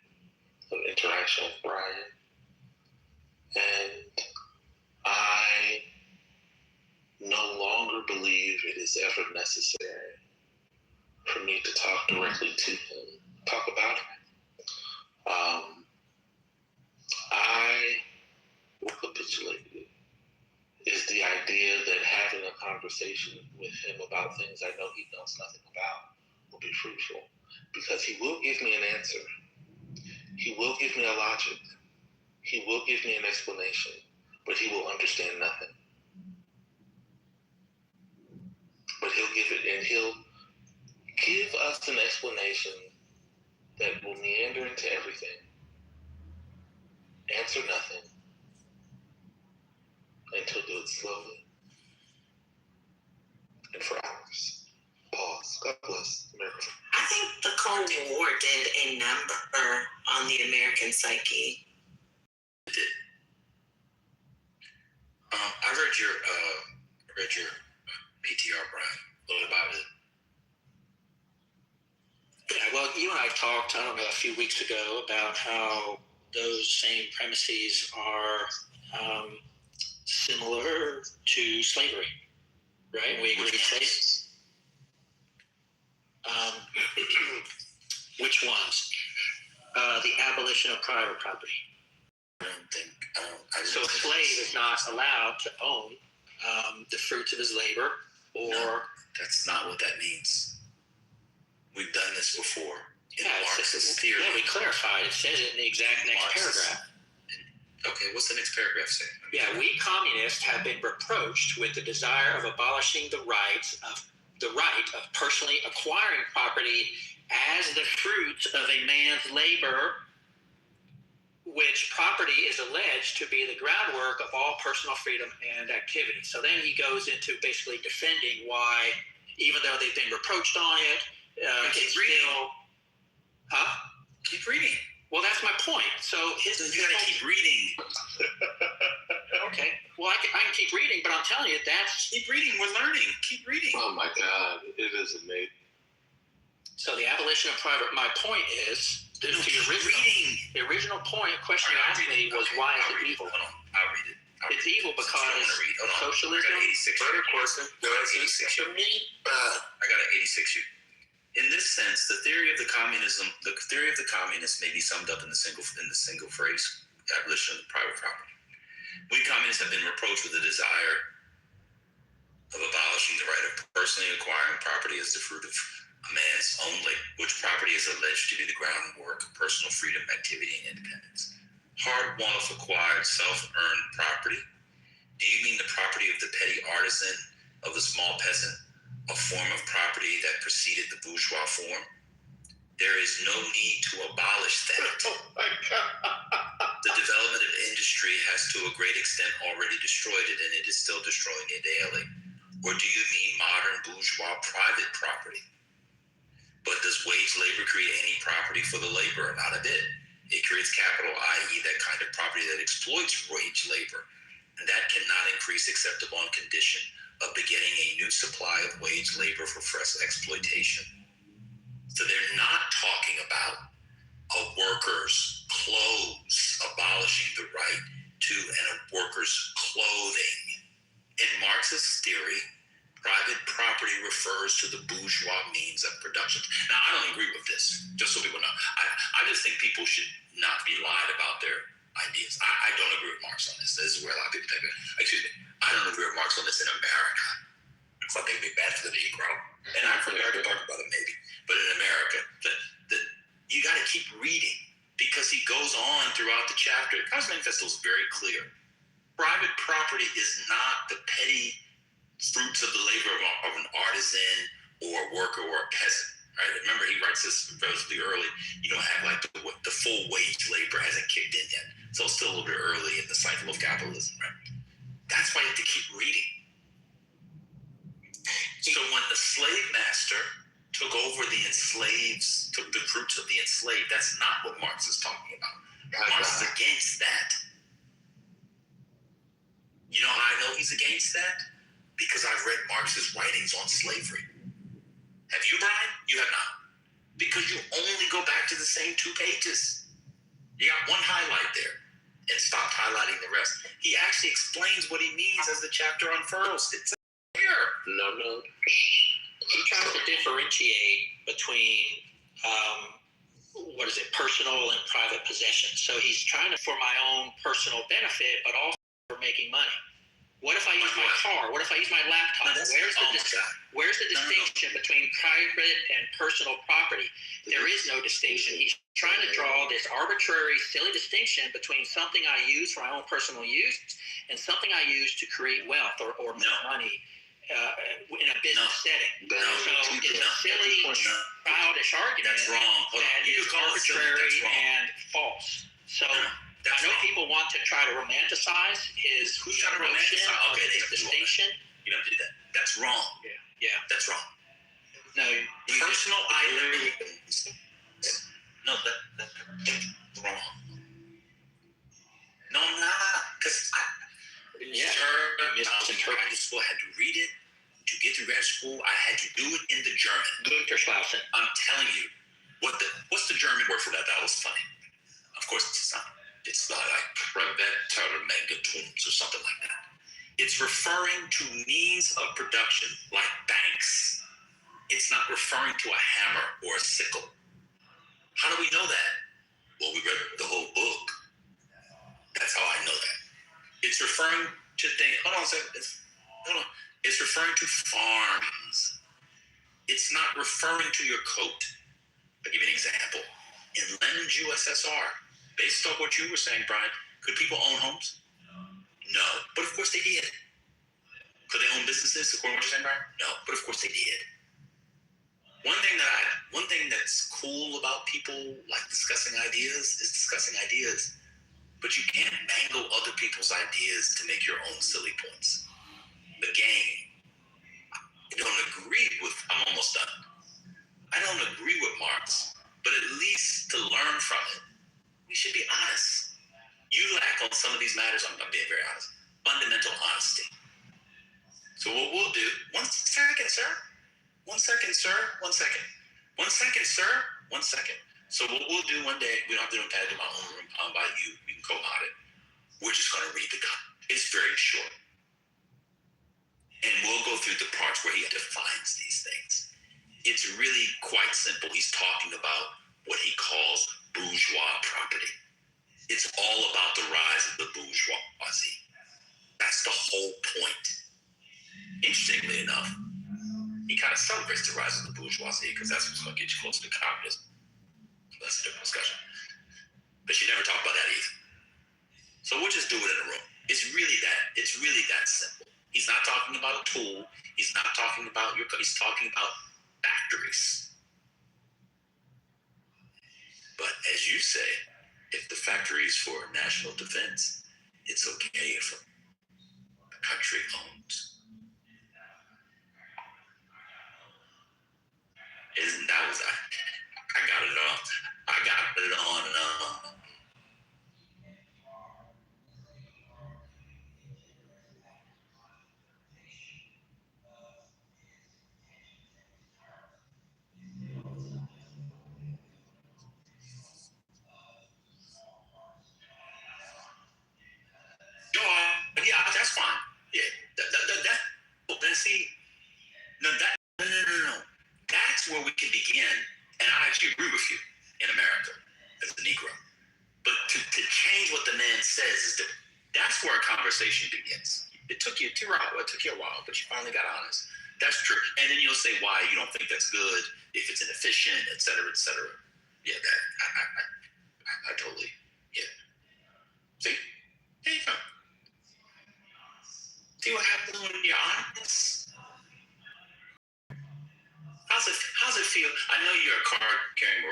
of interaction with Brian, and I no longer believe it is ever necessary for me to talk directly to him, talk about him. What capitulated is the idea that having a conversation with him about things I know he knows nothing about will be fruitful, because he will give me an answer. He will give me a logic. He will give me an explanation, but he will understand nothing. But he'll give it, and he'll give us an explanation that will meander into everything, answer nothing, and he'll do it slowly and for hours. Pause. God bless America. I think the Cold War did a number on the American psyche. It did. I read your PTR, Brian. A little about it. Yeah, well, you and I talked, I don't know, a few weeks ago about how those same premises are similar to slavery, right? We agree with slavery. Which ones? The abolition of private property. So a slave is not allowed to own the fruits of his labor, or... No, that's not what that means. We've done this before. Marxist theory. Yeah, we clarified. It says it in the exact next paragraph. Okay, what's the next paragraph say? Yeah, we communists have been reproached with the desire of abolishing the right of personally acquiring property as the fruits of a man's labor, which property is alleged to be the groundwork of all personal freedom and activity. So then he goes into basically defending why, even though they've been reproached on it, keep reading. Keep reading. Well, that's my point. So you got to keep reading. Okay. Well, I can keep reading, but I'm telling you, keep reading. We're learning. Keep reading. Oh my God, it is amazing. So the abolition of private. My point is, the original question you asked me was why is it evil? Hold on, I'll read it. It's evil because socialism. I got an 86 year. I got an 86 year. In this sense, the theory of the communists may be summed up in the single phrase, abolition of private property. We communists have been reproached with the desire of abolishing the right of personally acquiring property as the fruit of a man's own labor, which property is alleged to be the groundwork of personal freedom, activity, and independence. hard-won of acquired, self-earned property? Do you mean the property of the petty artisan, of the small peasant, a form of property that preceded the bourgeois form? There is no need to abolish that. Oh my God. The development of industry has to a great extent already destroyed it, and it is still destroying it daily. Or do you mean modern bourgeois private property? But does wage labor create any property for the laborer? Not a bit. It creates capital, i.e. that kind of property that exploits wage labor. And that cannot increase except upon condition of begetting a new supply of wage labor for fresh exploitation. So they're not talking about a worker's clothes, abolishing the right to a worker's clothing. In Marxist theory, private property refers to the bourgeois means of production. Now, I don't agree with this, just so people know. I just think people should not be lied about their ideas. I don't agree with Marx on this. This is where a lot of people think, excuse me, I don't agree with Marx on this in America. So I think it'd be bad for the Negro. And I've heard to talk about it maybe. But in America, you got to keep reading because he goes on throughout the chapter. The Congressman Manifesto is very clear. Private property is not the petty fruits of the labor of an artisan or a worker or a peasant, right? Remember, he writes this relatively early. You don't have like the full wage labor hasn't kicked in yet. So it's still a little bit early in the cycle of capitalism, right? That's why you have to keep reading. So when the slave master took over the enslaves, took the fruits of the enslaved, that's not what Marx is talking about. Marx is against that. You know how I know he's against that? Because I've read Marx's writings on slavery. Have you, Brian? You have not. Because you only go back to the same 2 pages. You got one highlight there and stopped highlighting the rest. He actually explains what he means as the chapter unfurls. It's here. No. He tries to differentiate between personal and private possession. So he's trying to for my own personal benefit, but also for making money. What if I use my car? What if I use my laptop? Where's the distinction between private and personal property? There is no distinction. He's trying to draw this arbitrary, silly distinction between something I use for my own personal use and something I use to create wealth or make money in a business setting. So it's a silly, childish argument. That's wrong. That is arbitrary and false. So I know people want to try to romanticize his distinction. You don't do that. That's wrong. Yeah. That's wrong. No, personal items. No, that's wrong. No, I'm not. Because misinterpreted school. I had to read it. To get through grad school, I had to do it in the German. Unterschlaufen. I'm telling you. What's the German word for that? That was funny. Of course, it's not. It's not like Privatmegatum's or something like that. It's referring to means of production, like banks. It's not referring to a hammer or a sickle. How do we know that? Well, we read the whole book. That's how I know that. It's referring to things. Hold on a second. It's referring to farms. It's not referring to your coat. I'll give you an example. In Lenin's USSR, based on what you were saying, Brian, could people own homes? No, but of course they did. Could they own businesses, according to what you're saying, Brian? No, but of course they did. One thing that's cool about people like discussing ideas is discussing ideas, but you can't mangle other people's ideas to make your own silly points. Again, I'm almost done. I don't agree with Marx, but at least to learn from it, we should be honest. You lack on some of these matters, I'm being very honest, fundamental honesty. So what we'll do, one second, sir. So what we'll do one day, we don't have to do it in my own room, I'll invite you, we can co-mod it. We're just gonna read the comment. It's very short. And we'll go through the parts where he defines these things. It's really quite simple. He's talking about what he calls bourgeois property. It's all about the rise of the bourgeoisie. That's the whole point. Interestingly enough, he kind of celebrates the rise of the bourgeoisie because that's what's going to get you closer to communism. So that's a different discussion. But you never talk about that either. So we'll just do it in a room. It's really that simple. He's not talking about a tool. He's not talking about he's talking about factories. But as you say, if the factory is for national defense, it's okay if a country owns. I got it on. I got it on. Yeah, that's fine. Yeah, no. That's where we can begin, and I actually agree with you in America as a Negro. But to change what the man says that's where a conversation begins. It took you a while, but you finally got honest. That's true. And then you'll say why you don't think that's good, if it's inefficient, et cetera, et cetera. Yeah, that I totally, yeah. See? There you go. See what happens when you're honest? How's it feel? I know you're a card-carrying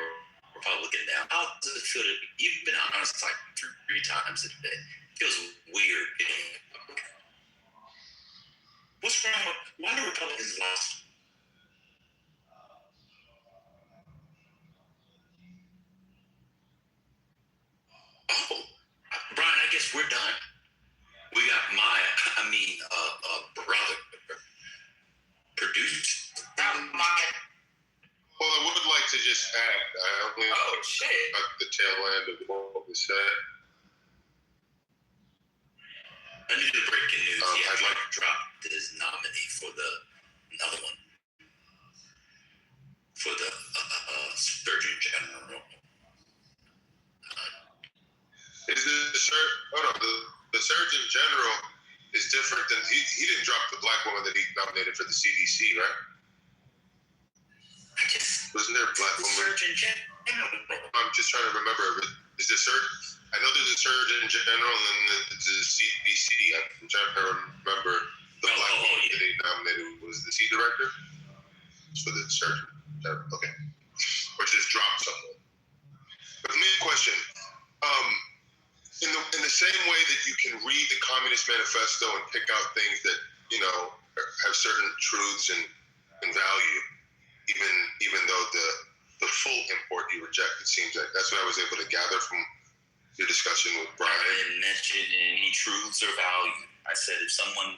Republican now. How does it feel you've been honest like three times a day? It feels weird being a Republican. What's wrong with why do Republicans lost? Oh, Brian, I guess we're done. We got brother produced. Well, I would like to just add, I only got the tail end of what was said. I need the breaking news. I'd like to drop his nominee for another one for the Surgeon General. The Surgeon General is different than he didn't drop the black woman that he nominated for the CDC, right? Wasn't there a black woman? Surgeon General. I'm just trying to remember. Is the surgeon? I know there's a Surgeon General and then there's the CDC. I'm trying to remember the black woman that he nominated was the C director for the Surgeon General. Okay, or just drop someone. But the main question. In the same way that you can read the Communist Manifesto and pick out things that, have certain truths and value, even though the full import you reject, it seems like. That's what I was able to gather from your discussion with Brian. I didn't mention any truths or value. I said if someone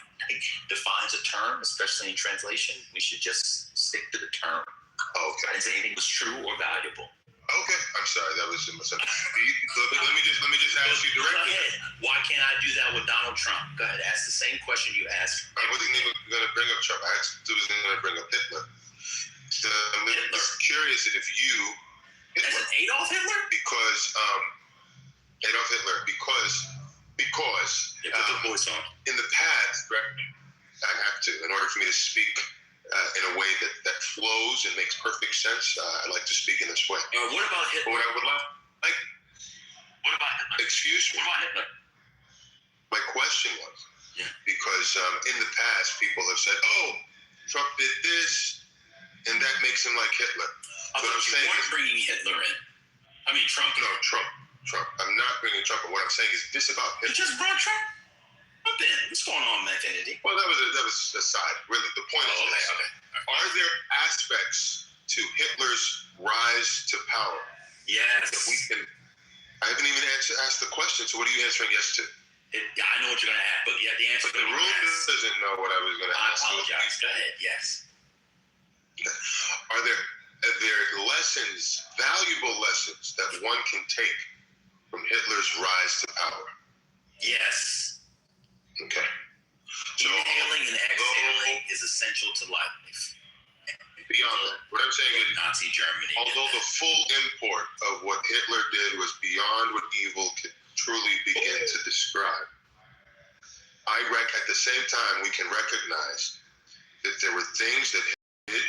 defines a term, especially in translation, we should just stick to the term. Okay. I didn't say anything was true or valuable. Okay, I'm sorry, that was a misunderstanding. Let me just ask you directly. Go ahead. Why can't I do that with Donald Trump? Go ahead, ask the same question you asked. I wasn't even going to bring up Trump. I actually was going to bring up Hitler. I'm curious if you... As an Adolf Hitler? Because Adolf Hitler, because put the voice on. In the past, I have to, in order for me to speak in a way that flows and makes perfect sense. I like to speak in this way. What about Hitler? What I would like. What about Hitler? Excuse me. What about Hitler? My question was, because in the past people have said, "Oh, Trump did this," and that makes him like Hitler. I thought you weren't bringing Hitler in. I mean Trump. No, Trump. I'm not bringing Trump. But what I'm saying is this about Hitler. You just brought Trump. What's going on, man, Kennedy? Well, that was aside. Really, the point is this. Okay. Are there aspects to Hitler's rise to power? Yes. That we can. I haven't even asked the question. So, what are you answering yes to? I know what you're going to ask, but yeah, the answer. But the room doesn't know what I was going to ask. I apologize. Go ahead. Yes. Are there lessons, valuable lessons that one can take from Hitler's rise to power? Yes. Okay. So inhaling and exhaling is essential to life. Beyond that, what I'm saying is Nazi Germany. Although the full import of what Hitler did was beyond what evil could truly begin to describe, at the same time we can recognize that there were things that he did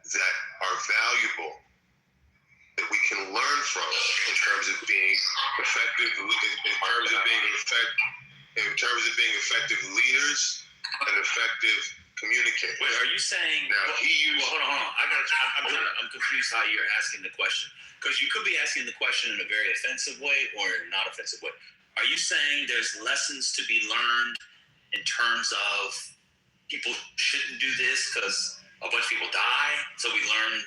that are valuable in that we can learn from in terms of being effective, in terms of being effective leaders and effective communicators. Wait, are you saying? Now he used. Well, hold on. I'm confused how you're asking the question, because you could be asking the question in a very offensive way or not offensive way. Are you saying there's lessons to be learned in terms of people shouldn't do this because a bunch of people die, so we learn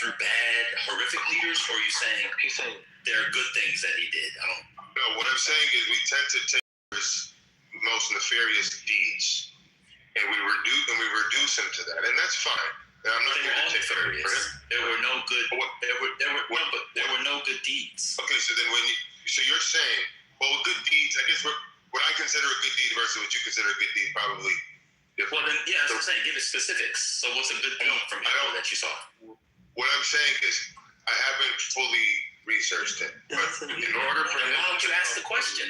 through bad, horrific leaders? Or are you saying there are good things that he did? I don't. No, what I'm saying is we tend to take his most nefarious deeds, and we reduce him to that, and that's fine. And I'm not going to take credit for him. There were no good. There were no good deeds. Okay, so then you're saying, well, good deeds. I guess what I consider a good deed versus what you consider a good deed probably different. Well, then that's what I'm saying. Give it specifics. So what's a good deed from him that you saw? What I'm saying is I haven't fully researched it, but in order for him, why don't you ask the question?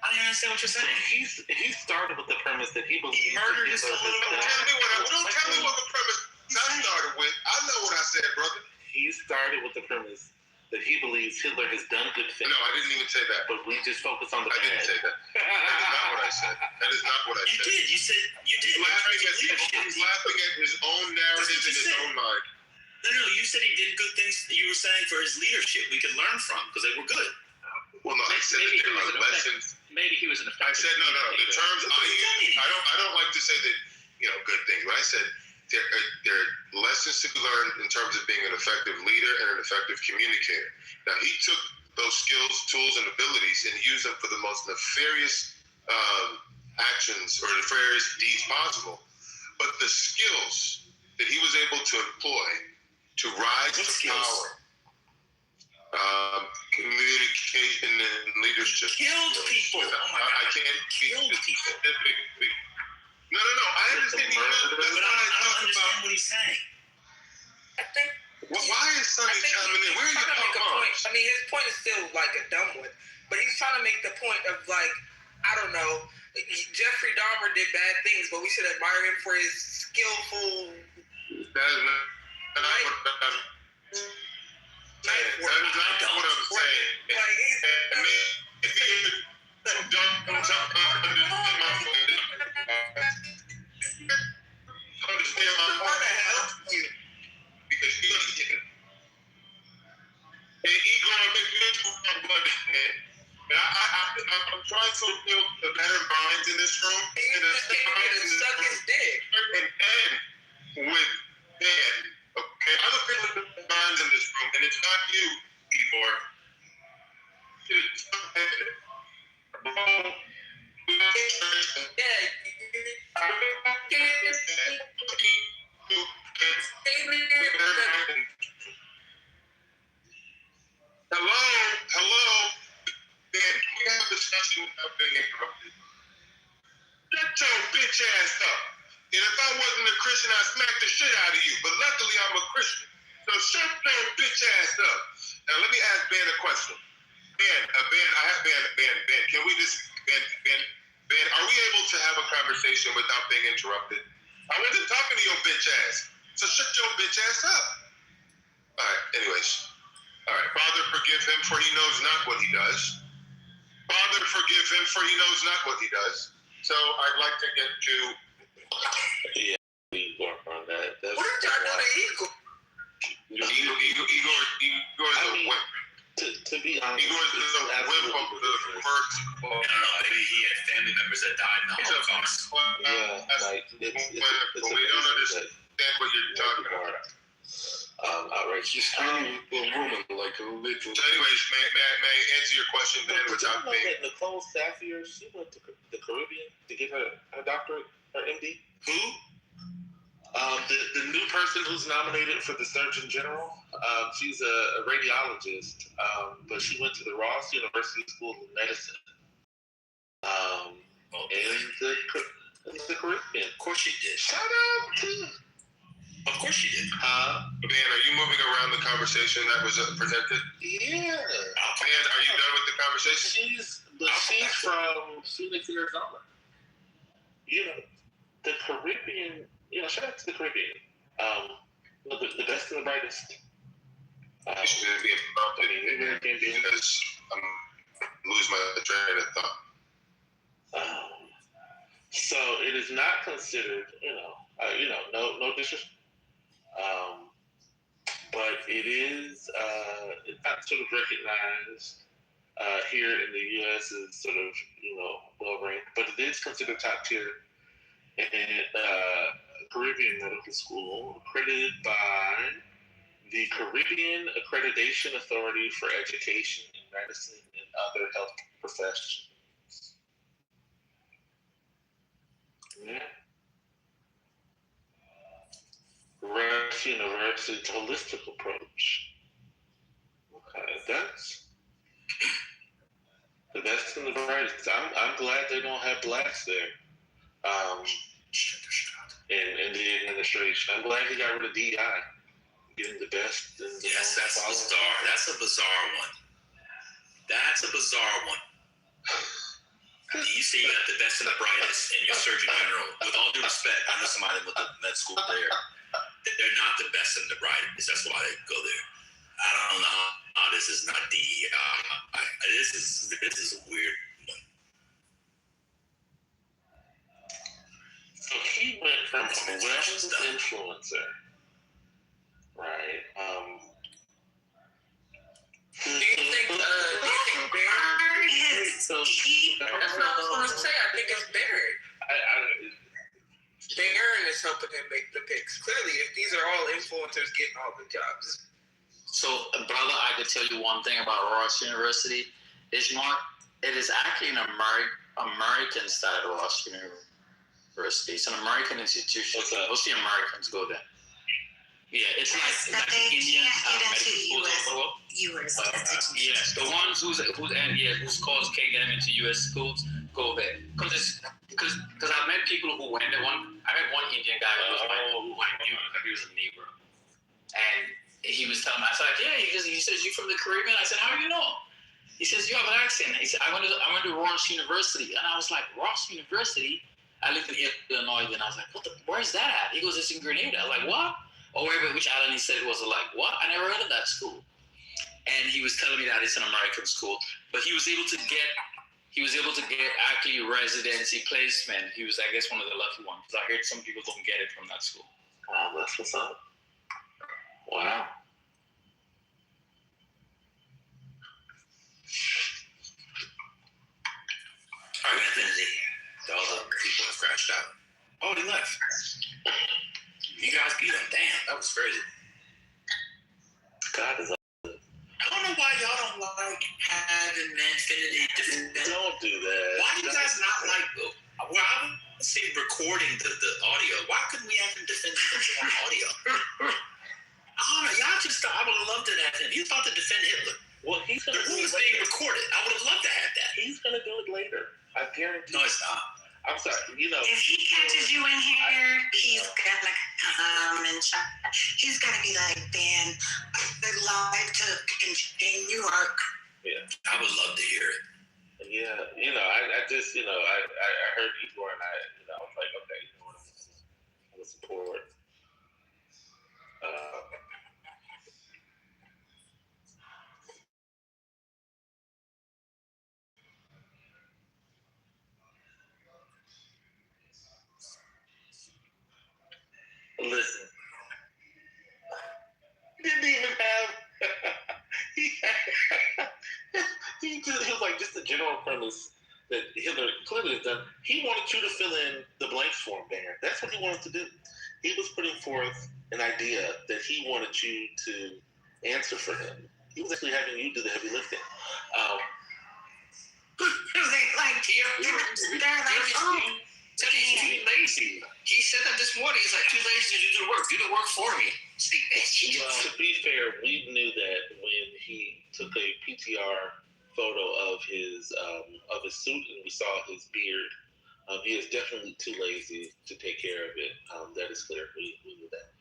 I don't understand what you're saying. He started with the premise that he believed he murdered his Don't tell me what the premise I started with. I know what I said, brother. He started with the premise that he believes Hitler has done good things. No, I didn't even say that. But we just focus on the bad. I didn't say that. That is not what I said. That is not what I said. You did. You said you did. He's laughing at his own narrative in his own mind. No, you said he did good things. You were saying for his leadership we could learn from because they were good. Well, no, I said that there are lessons. Maybe he was an effective. I said no. The terms I use, I don't like to say that good things. But I said there are lessons to be learned in terms of being an effective leader and an effective communicator. Now he took those skills, tools, and abilities and used them for the most nefarious actions or nefarious deeds possible. But the skills that he was able to employ to rise to power, communication and leadership. Killed people. I can't killed people. No. I understand. But I don't understand what he's saying. I think. Well, why is Sonny coming in? Where are you trying to make a point? from? I mean, his point is still like a dumb one, but he's trying to make the point of like, I don't know, Jeffrey Dahmer did bad things, but we should admire him for his skillful. That is not what I'm saying. That is not what I'm saying. Understand my point. Because you understand. And Igor makes me understand. And I'm trying to build the better minds in this room. He just came in and suck his dick. And with Ben, okay, other people with minds in this room, and it's not you, Igor. It's Hello. Ben, can we have a discussion without being interrupted? Shut your bitch ass up. And if I wasn't a Christian, I'd smack the shit out of you. But luckily, I'm a Christian. So shut your bitch ass up. Now, let me ask Ben a question. Ben, can we just, Ben, are we able to have a conversation without being interrupted? I wasn't talking to your bitch ass. So shut your bitch ass up. All right, anyways. All right, Father, forgive him, for he knows not what he does. Father, forgive him, for he knows not what he does. So I'd like to get to... Igor on that. That's what are y'all doing to Igor is a wimp. To be honest, Igor is a wimp of the first... I don't know, maybe he had family members that died in the Holocaust. But we don't understand what you're talking about. Outrage. Just screaming in woman like a little. So anyways, may I answer your question, Ben, without being... That Nicole Safier, she went to the Caribbean to get her doctorate, her MD. Who? The new person who's nominated for the Surgeon General, she's a radiologist, but she went to the Ross University School of Medicine in the Caribbean. Of course she did. Shut up, Of course she did. Ben, are you moving around the conversation that was presented? Yeah. Ben, are you done with the conversation? She's from Phoenix, Arizona. The Caribbean, shout out to the Caribbean. The best and the brightest It should be about that because I'm lose my train of thought. So it is not considered, no disrespect, but it is it's not sort of recognized here in the U.S. as sort of well ranked, but it is considered top tier in Caribbean Medical School, accredited by the Caribbean Accreditation Authority for Education in Medicine and Other Health Professions. Yeah. Rush University's holistic approach. Okay, that's the best and the brightest. I'm glad they don't have blacks there. In the administration, I'm glad they got rid of DI. Getting the best. Yes, that's bizarre. That's a bizarre one. That's a bizarre one. You say you got the best and the brightest in your Surgeon General. With all due respect, I know somebody with the med school there. They're not the best and the brightest. That's why they go there. I don't know how this is not DEI. This is a weird one. So he went from a wellness influencer, right? Do you think Barrett? That's what I was going to say. I think it's Barrett. Barrett is helping him make the picks. Clearly, if these are all influencers getting all the jobs. So, brother, I could tell you one thing about Ross University. It is actually an American side of Ross University. It's an American institution. Most of the Americans go there. Yeah, it's like Indian medical schools. Yes, the ones whose calls can't get them into U.S. schools go there. Because I met people who went there. I met one Indian guy who was who I knew because he was a neighbor, and he was telling me, I was like, yeah. He says, you from the Caribbean? I said, how do you know? He says, you have an accent. He said, I went to Ross University, and I was like, Ross University? I lived in Illinois, and I was like, where's that at? He goes, it's in Grenada. I was like, what? Or wherever, which island he said it was. Like, what? I never heard of that school. And he was telling me that it's an American school, but he was able to get actually residency placement. He was, I guess, one of the lucky ones. I heard some people don't get it from that school. Wow, that's what's up. Wow. All right, Anthony. All the people have crashed out. Oh, they left. You guys beat them. Damn, that was crazy. God is. I don't know why y'all don't like having Infinity defend. Don't do that. Why do you guys not like? Well, I would say recording the audio. Why couldn't we have him defend on audio? I don't know. Y'all just. I would have loved to have him. He's about to defend Hitler. Well, he's gonna. The room is being recorded. I would have loved to have that. He's gonna do it later. I guarantee. No, it's not. I'm sorry. If he catches you in here, he's gonna come and check. He's gonna be like, Ben, I'd like to continue our. Yeah, I would love to hear it. Yeah, I just, I heard before, and I was like, okay, I'm gonna support. Listen, he didn't even have. He was like just the general premise that Hitler clearly has done. He wanted you to fill in the blanks for him, Banger. That's what he wanted to do. He was putting forth an idea that he wanted you to answer for him. He was actually having you do the heavy lifting. He's too lazy. He said that this morning. He's like, too lazy to do the work. Do the work for me. Well, to be fair, we knew that when he took a PTR photo of his suit and we saw his beard. He is definitely too lazy to take care of it. That is clear. We knew that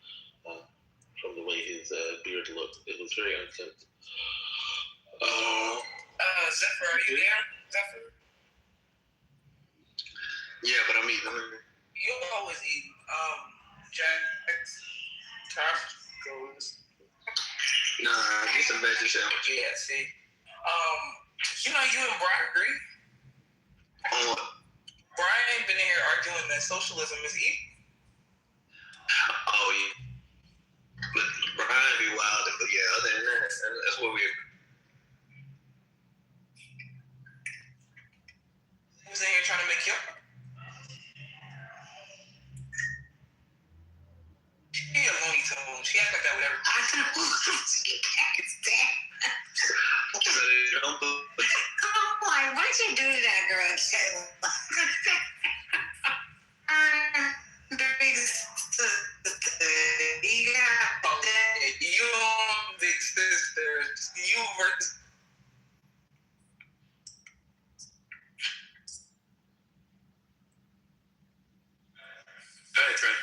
from the way his beard looked. It was very unkempt. Zephyr, are you there? Zephyr? Yeah, but I'm eating. You always eat. Jack's tacos. Nah, just a veggie sandwich. Yeah, see. You know, you and Brian agree. On what? Brian ain't been in here arguing that socialism is evil. Oh, yeah. But Brian be wild, but yeah, other than that, that's what we. He was in here trying to make you. She a Looney Tune. She act like that with everything. I don't want to get back at that. I'm like, why'd you do to that girl, Taylor? Big sister. You big sister. You versus. All right, Trent.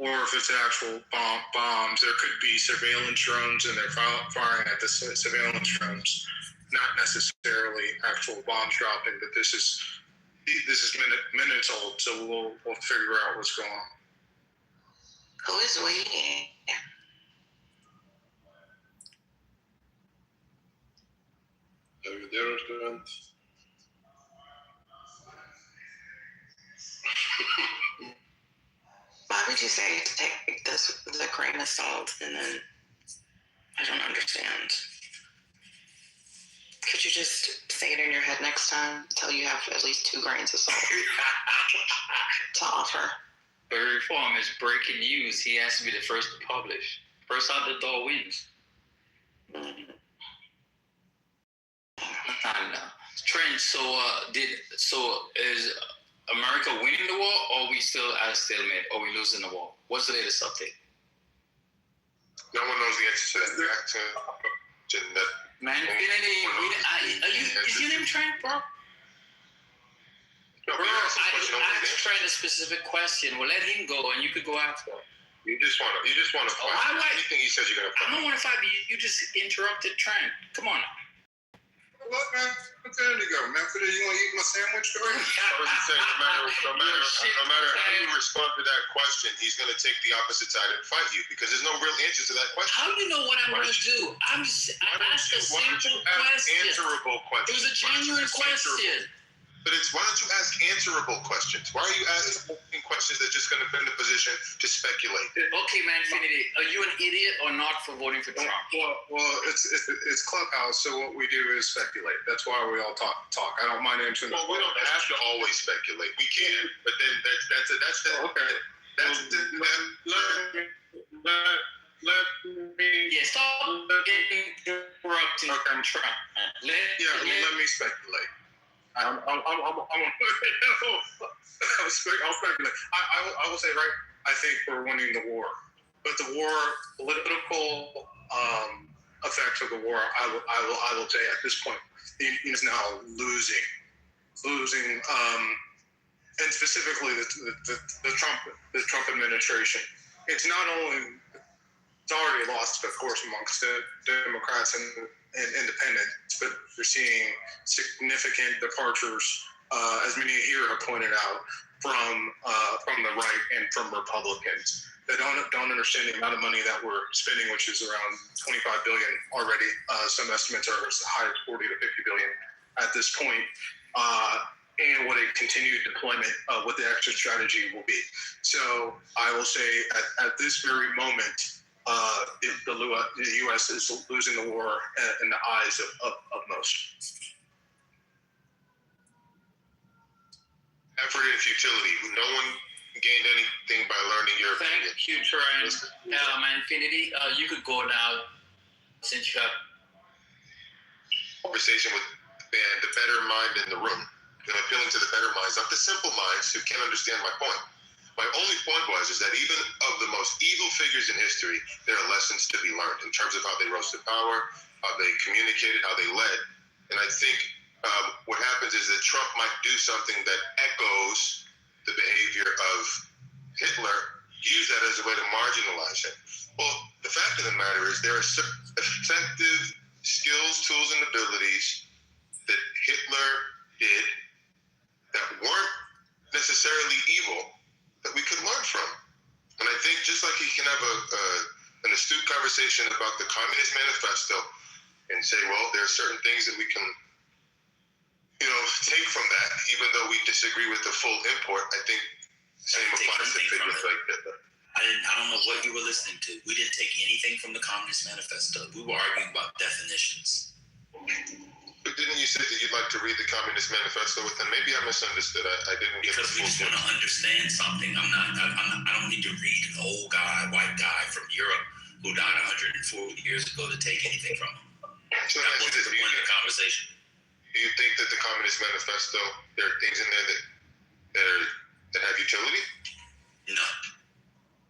Or if it's actual bombs, there could be surveillance drones, and they're firing at the surveillance drones, not necessarily actual bombs dropping. But this is minutes old, so we'll figure out what's going on. Who is waiting? Why would you say to take this with a grain of salt and then I don't understand. Could you just say it in your head next time until you have at least 2 grains of salt to offer? But reform is breaking news. He has to be the first to publish. First out the door wins. I know. Trent, so is America winning the war, or are we still at a stalemate, or are we losing the war? What's the latest update? No one knows the answer to that. Man, is your name Trent, bro? No, bro, I asked Trent a specific question. Well, let him go, and you could go after. You just want to fight. Anything he says, you're gonna fight. I don't want to fight, but you just interrupted Trent. Come on. Look, man, what time to go? Man, you want to eat my sandwich, Corey? I was just saying, no matter how you respond to that question, he's going to take the opposite side and fight you because there's no real answer to that question. How do you know what I'm going to do? I asked a simple question. Answerable question. It was a genuine question. But why don't you ask answerable questions? Why are you asking questions that are just going to put in a position to speculate? Okay, man, Finity, are you an idiot or not for voting for Trump? Well, it's Clubhouse, so what we do is speculate. That's why we all talk. I don't mind answering. Well, we don't have to always speculate. We can, but then that's okay. Let me. Yeah, stop interrupting Trump. Let me speculate. I'll speculate. I will say, right, I think we're winning the war. But the war, political effects of the war, I will say at this point, is now losing, and specifically the Trump administration. It's already lost, of course, amongst the Democrats and independents, but you're seeing significant departures, as many here have pointed out, from the right and from Republicans. They don't understand the amount of money that we're spending, which is around $25 billion already. Some estimates are as high as 40 to 50 billion at this point, and what a continued deployment with the exit strategy will be. So I will say at this very moment, the U.S. is losing the war in the eyes of most. Effort and futility. No one gained anything by learning your opinion. Thank you, Trent. Infinity, you could go now since you have conversation with the better mind in the room. And appealing to the better minds, not the simple minds who can't understand my point. My only point is that even of the most evil figures in history, there are lessons to be learned in terms of how they rose to power, how they communicated, how they led. And I think what happens is that Trump might do something that echoes the behavior of Hitler, use that as a way to marginalize him. Well, the fact of the matter is there are effective skills, tools, and abilities that Hitler did that weren't necessarily evil that we could learn from. And I think just like he can have an astute conversation about the Communist Manifesto and say, well, there are certain things that we can, take from that, even though we disagree with the full import, I think the same applies to figures like Hitler. I don't know what you were listening to. We didn't take anything from the Communist Manifesto. We were arguing about definitions. But didn't you say that you'd like to read the Communist Manifesto with him? Maybe I misunderstood. I didn't get because we just want to understand something. I don't need to read an old guy, white guy from Europe who died 140 years ago to take anything from him. So that wasn't the point of the conversation. Do you think that the Communist Manifesto, there are things in there that have utility? No.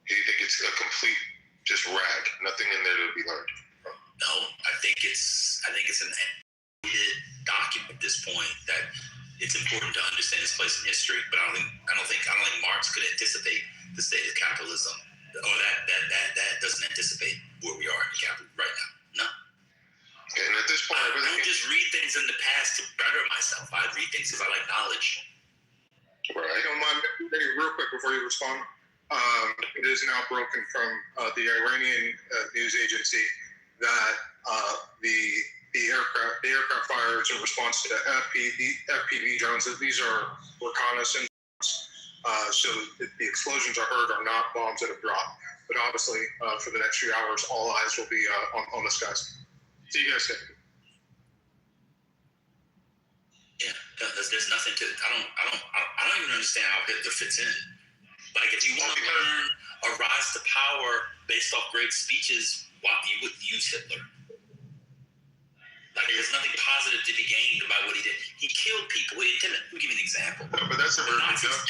Do you think it's a complete just rag? Nothing in there to be learned? No, I think it's an document at this point that it's important to understand its place in history. But I don't think Marx could anticipate the state of capitalism, or that doesn't anticipate where we are in capitalism right now. No. And at this point, I don't just read things in the past to better myself. I read things because I like knowledge. Right. I don't mind, maybe real quick before you respond. It is now broken from the Iranian news agency that the aircraft fires in response to FPV drones, that these are reconnaissance. So the explosions are heard are not bombs that have dropped. But obviously, for the next few hours, all eyes will be on the skies. See you guys soon. Yeah, there's nothing to. I don't even understand how Hitler fits in. Like, if you want to learn a rise to power based off great speeches, why you wouldn't use Hitler? Like, there's nothing positive to be gained by what he did. He killed people. Let me give you an example. No, but that's a the Nazis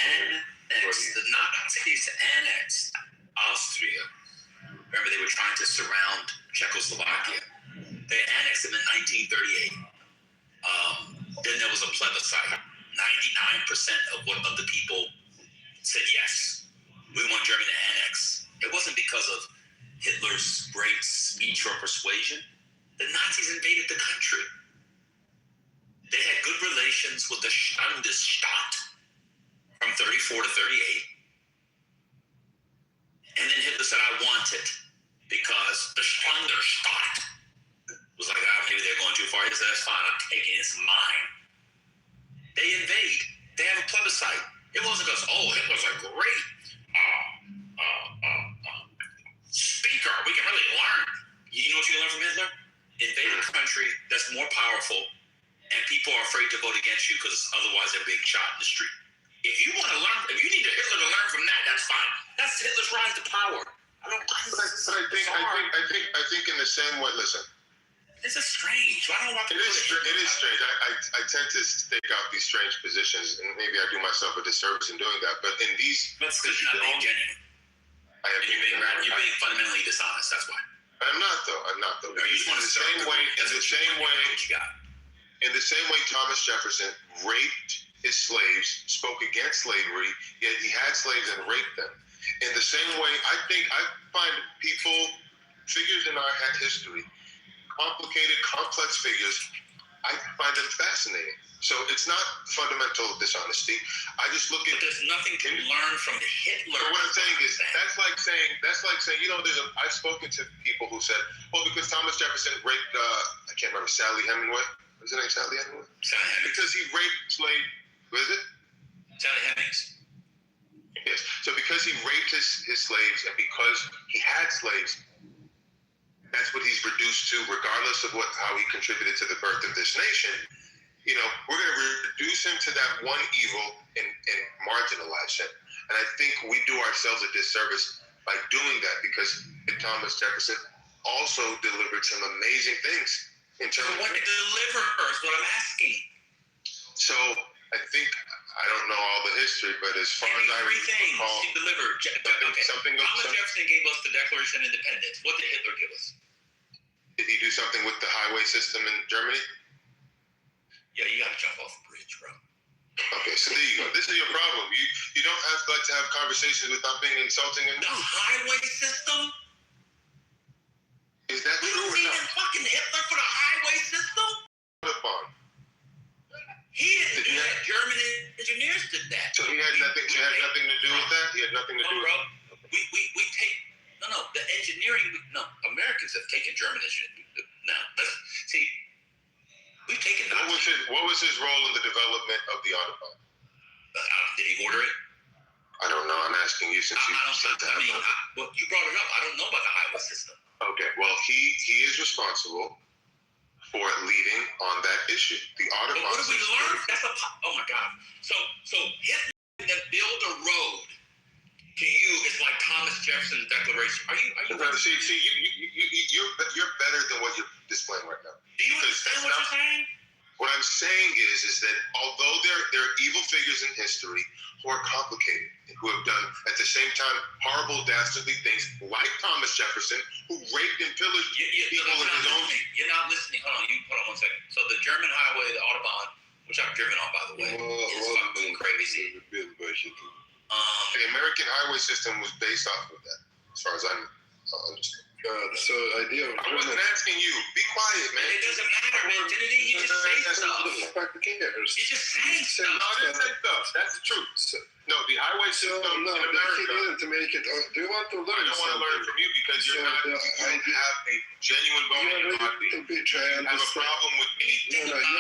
annexed Austria. Remember, they were trying to surround Czechoslovakia. They annexed them in 1938. Then there was a plebiscite. 99% of the people said yes. We want Germany to annex. It wasn't because of Hitler's great speech or persuasion. The Nazis invaded the country. They had good relations with the Standesstaat from 34 to 38. And then Hitler said, I want it because the Standesstaat was like, maybe they're going too far. He said, that's fine, I'm taking it, it's mine. They invade. They have a plebiscite. It wasn't because, Hitler's a great speaker. We can really learn. You know what you can learn from Hitler? Invade a country that's more powerful, and people are afraid to vote against you because otherwise they're being shot in the street. If you want to learn, if you need Hitler to learn from that, that's fine. That's Hitler's rise to power. I think in the same way. Listen, this is strange. I don't want to. It is strange. I tend to stake out these strange positions, and maybe I do myself a disservice in doing that. But in these, that's because you're not being genuine. You're being fundamentally dishonest. That's why. I'm not though. You just want to in the same way Thomas Jefferson raped his slaves, spoke against slavery, yet he had slaves and raped them. In the same way, I find figures in our history, complicated, complex figures, I find them fascinating. So it's not fundamental dishonesty. I just look at. But there's nothing to learn from Hitler. What I'm saying is that's like saying I've spoken to people who said, well, because Thomas Jefferson raped I can't remember Sally Hemingway. Was her name Sally Hemingway? Sally Hemings. Because he raped slave. What is it? Sally Hemings. Yes. So because he raped his slaves and because he had slaves, that's what he's reduced to, regardless of how he contributed to the birth of this nation. We're going to reduce him to that one evil and marginalize him. And I think we do ourselves a disservice by doing that because Thomas Jefferson also delivered some amazing things in terms of what did deliver is what I'm asking. So I think, I don't know all the history, but as far as I recall, he delivered. Thomas Jefferson gave us the Declaration of Independence. What did Hitler give us? Did he do something with the highway system in Germany? Yeah, you got to jump off a bridge, bro. Okay, so there you go. This is your problem. You don't have to have conversations without being insulting and The highway system? Is that We true don't or need not? fucking Hitler for the highway system? He didn't do that. German engineers did that. So he had nothing to do with that? He had nothing to do with that? We take, the engineering, Americans have taken German engineering. Now, let's see, we've taken What was his role in the development of the Autobahn? Did he order it? I don't know. I'm asking you since you said that. Well, you brought it up. I don't know about the highway system. Okay, well, he is responsible for leading on that issue. The Autobahn. But what did we learn? Oh my God. So Hitler that build a road to you is like Thomas Jefferson's Declaration. Are you? See, you're better than what you're displaying right now. Do you understand what you're saying? What I'm saying is that although there are evil figures in history who are complicated and who have done at the same time horrible, dastardly things, like Thomas Jefferson, who raped and pillaged people in his own. You're not listening. Hold on 1 second. So the German highway, the Autobahn, which I've driven on, by the way, is fucking crazy. The American highway system was based off of that, as far as I understand. So idea. I wasn't asking you. Be quiet, man. It doesn't matter, man. You just say stuff. You're just saying stuff. No, I didn't say stuff. That's the truth. No, the highway system in America. To make it. Do you want to learn? I don't want to learn from you because you don't have a genuine bone in your body. You have a problem with me. About him.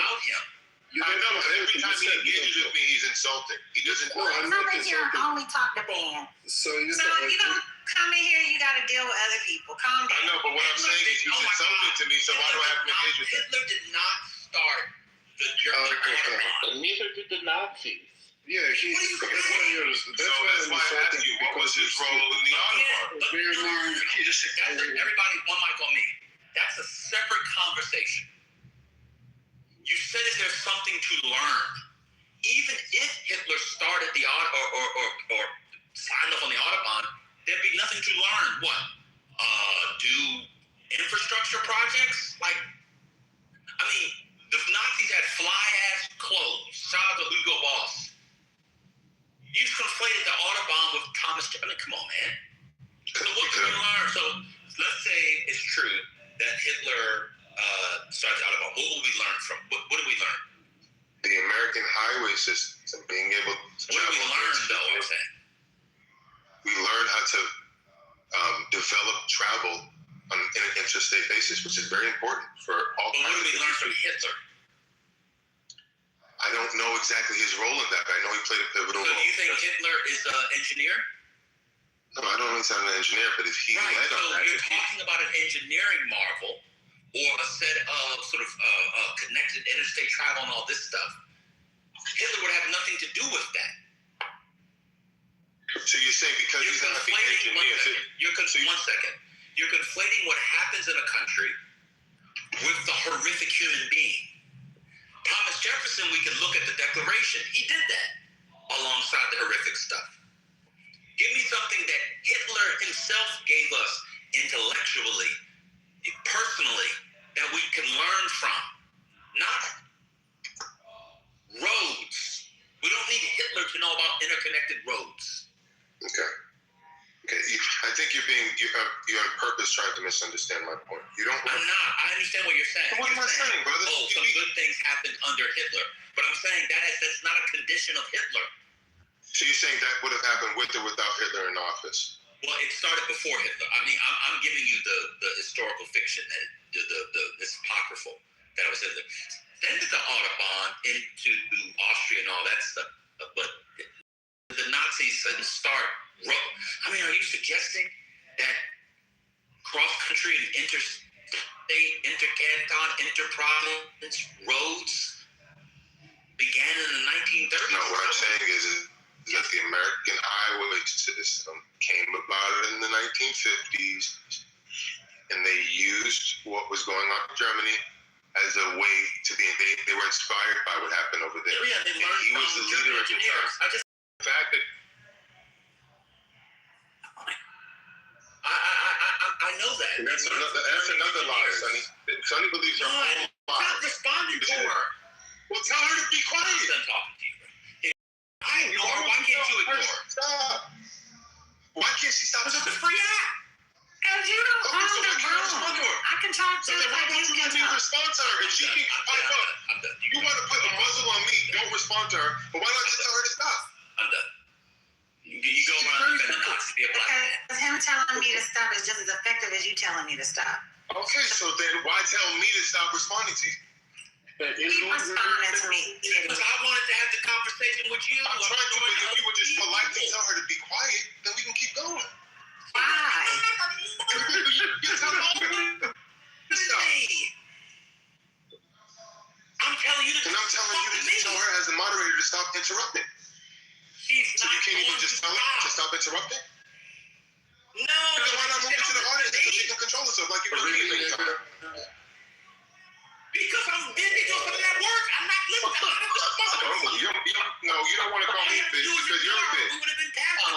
I know, but every time he engages with me, he's insulting. He doesn't. Come in here and only talk to Ben. So you don't come in here, you got to deal with other people. Calm down. I know, but what I'm saying is he's insulting to me, so why do I have to engage with him? Hitler did not start the German Autobahn. Neither did the Nazis. Yeah, that's why I asked you, what was his role in the Autobahn? Everybody, one mic on me. That's a separate conversation. You said that there's something to learn. Even if Hitler started the or signed up on the Autobahn, there'd be nothing to learn. What? Do infrastructure projects? The Nazis had fly-ass clothes. Shout out to Hugo Boss. You just conflated the Autobahn with Thomas. Come on, man. So what can we learn? So let's say it's true that Hitler started the Autobahn. What will we learn from? What did we learn? The American highway system, being able to travel. What did we learn, though? I'm saying we learned how to develop travel in an interstate basis, which is very important for all. But what did we learn from Hitler? I don't know exactly his role in that, but I know he played a pivotal role. So do you think Hitler is an engineer? No, I don't think he's an engineer, but if he led on that. You're talking about an engineering marvel or a set of sort of connected interstate travel and all this stuff. Hitler would have nothing to do with that. So you're saying because he's not the engineer. One second. You're conflating what happens in a country with the horrific human being. Thomas Jefferson, we can look at the Declaration. He did that alongside the horrific stuff. Give me something that Hitler himself gave us intellectually, personally, that we can learn from. Not roads. We don't need Hitler to know about interconnected roads. Okay. I think you're on purpose trying to misunderstand my point. I'm not. I understand what you're saying. What am I saying, brother? Some good things happened under Hitler, but I'm saying that's not a condition of Hitler. So you're saying that would have happened with or without Hitler in office? Well, it started before Hitler. I mean, I'm giving you the historical fiction that it's apocryphal that it was Hitler. Then did the Autobahn into Austria and all that stuff, but the Nazis didn't start. I mean, are you suggesting that cross-country and interstate, intercanton, interprovince roads began in the 1930s? No, what I'm saying is that the American highway system came about in the 1950s, and they used what was going on in Germany as a way to be. They were inspired by what happened over there. Yeah, they learned he was the leader at the time. The fact that I know that. And that's another lie, Sonny. Sonny believes her whole lie. Stop responding to her. Well, tell her to be quiet. I'm done talking to you. stop. Why can't she stop? It's a free app. Because you don't own the room. I can talk to her like you can talk. Respond to her. If she can pipe up, you want to put a muzzle on me, don't respond to her. But why not just tell her to stop? I'm done. You go around defending not to be a black man. Because him telling me to stop is just as effective as you telling me to stop. Okay, so then why tell me to stop responding to you? Keep responding to me. Because I wanted to have the conversation with you. I'm trying to, but if you would just politely tell her to be quiet, then we can keep going. Why? You tell her. I'm telling you to And I'm telling you to just tell her as the moderator to stop interrupting. So you can't even just tell her to stop interrupting? No. Then why not move it to the audience so she can control herself like you really do? Because I'm busy doing at work. I'm not living. You don't want to call me a bitch because you're a bitch. We would have been passing.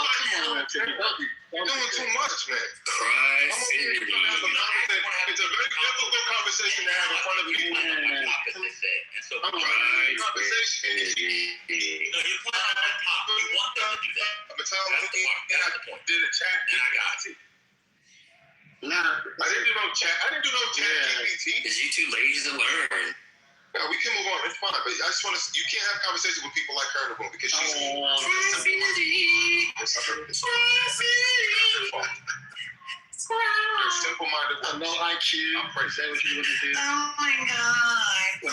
You're doing too much, man. Cry-city. It's a very difficult conversation to have in front of people. Conversation. You're playing on that top. You want them to do that. I'm telling you, did a chat. And I got it. Nah, I didn't do no chat. GPT. Is you too lazy to learn? No, we can move on. It's fine. But I just want to. You can't have conversations with people like her in the room because she's. You're simple-minded. No IQ. I'm pretty sure what you would do. Oh my God.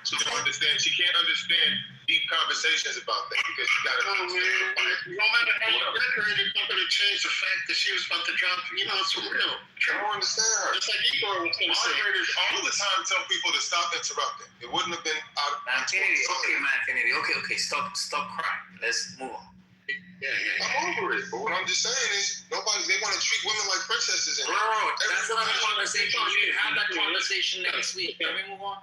She don't understand. She can't understand deep conversations about that because she got to. No matter how you decorate it, not going to change the fact that she was about to drop. It's real. I don't understand her. It's like Igor was going to say. Moderators all the time tell people to stop interrupting. It wouldn't have been out. Manfinity. Okay. Stop crying. Let's move on. I'm over it. But what I'm just saying is, they want to treat women like princesses. Bro, that's not a conversation. You can have that conversation next week. Can we move on?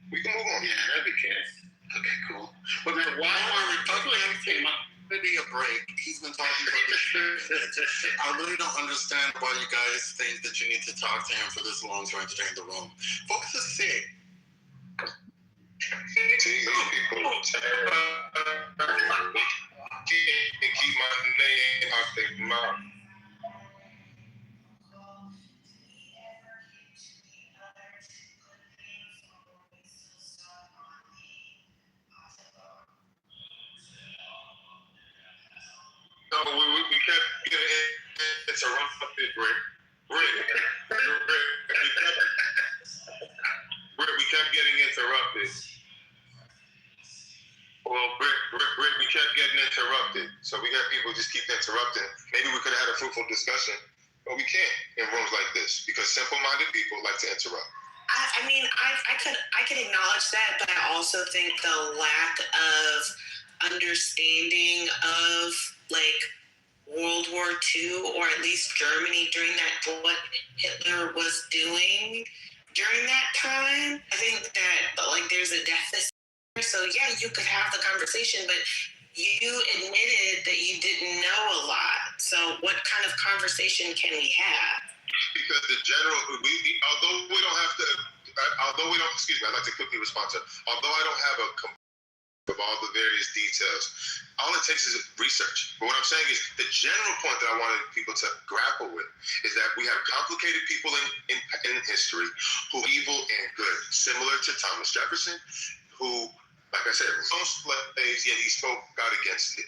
We can move on. Yeah, that'd be good. Okay, cool. But then why are Republicans came up? Maybe a break. He's been talking for this. I really don't understand why you guys think that you need to talk to him for this long to entertain the room. Folks are sick. See, these people keep my name out their mouth. No, we kept getting interrupted, Rick. We kept getting interrupted. Well, Rick, we kept getting interrupted. So we got people just keep interrupting. Maybe we could have had a fruitful discussion, but we can't in rooms like this because simple-minded people like to interrupt. I mean, I could acknowledge that, but I also think the lack of understanding of like World War II or at least Germany during that, what Hitler was doing during that time, I think that like there's a deficit. So yeah, you could have the conversation, but you admitted that you didn't know a lot. So what kind of conversation can we have? Because the general, although we don't, I'd like to quickly respond to, although I don't have a of all the various details, all it takes is research. But what I'm saying is the general point that I wanted people to grapple with is that we have complicated people in history who are evil and good, similar to Thomas Jefferson, who, like I said, owned slaves, yet he spoke out against it.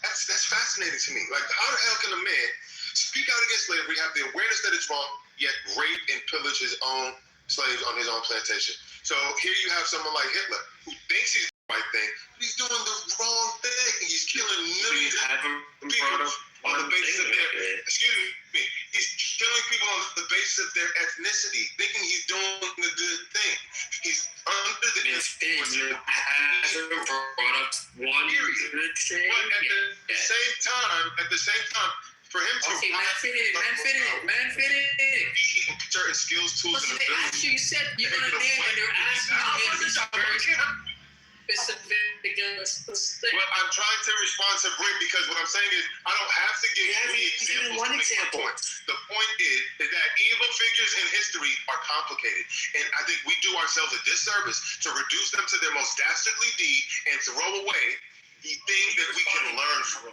That's fascinating to me. Like, how the hell can a man speak out against slavery, have the awareness that it's wrong, yet rape and pillage his own slaves on his own plantation? So here you have someone like Hitler who thinks he's the right thing, but he's doing the wrong thing. He's killing millions of people on the basis of their, he's killing people on the basis of their ethnicity, thinking he's doing the good thing. He's under the influence of brought up one good thing. But at the same time, for him to man fit it. Certain skills, tools, and abilities. Actually, you said you're gonna name and they're asking you to get this very specific against the state. Well, I'm trying to respond to Brick because what I'm saying is I don't have to give you any examples. One example. The point is that evil figures in history are complicated, and I think we do ourselves a disservice to reduce them to their most dastardly deed and throw away the things that we can learn from.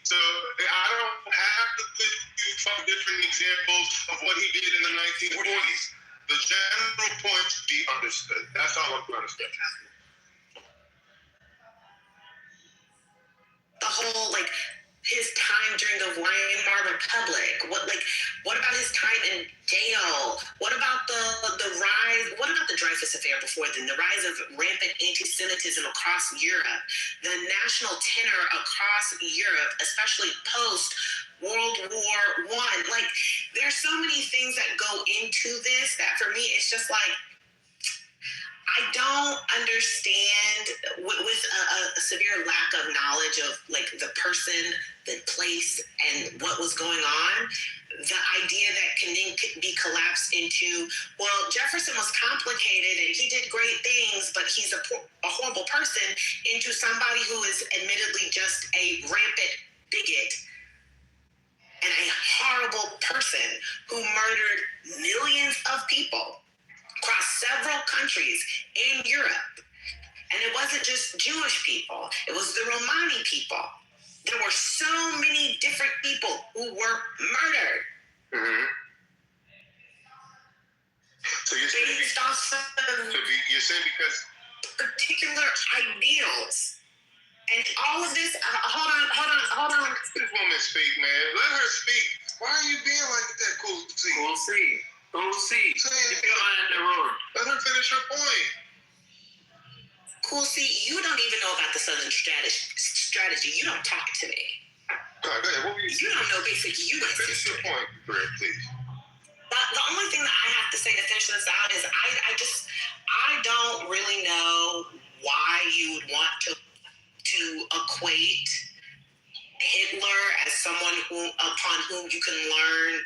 So I don't have to give you 5 different examples of what he did in the 1940s. The general point should be understood. That's all I'm trying to say. The whole his time during the Weimar Republic. What about his time in jail? What about the rise? What about the Dreyfus Affair before then? The rise of rampant anti-Semitism across Europe, the national tenor across Europe, especially post World War I. There's so many things that go into this that for me it's just I don't understand with a severe lack of knowledge of the person, the place, and what was going on. The idea that can then be collapsed into, well, Jefferson was complicated and he did great things, but he's a horrible person, into somebody who is admittedly just a rampant bigot and a horrible person who murdered millions of people across several countries in Europe. And it wasn't just Jewish people, it was the Romani people. There were so many different people who were murdered. Mm-hmm. So you're saying based off you're saying because particular ideals. And all of this, hold on. Let this woman speak, man. Let her speak. Why are you being like that, Cool C? Cool C. Keep your eye on the road. Let her finish her point. Cool C, you don't even know about the Southern strategy. You don't talk to me. Go ahead. What were you don't know basic U.S. Finish your point, Brett, please. But the only thing that I have to say to finish this out is I don't really know why you would want to equate Hitler as someone upon whom you can learn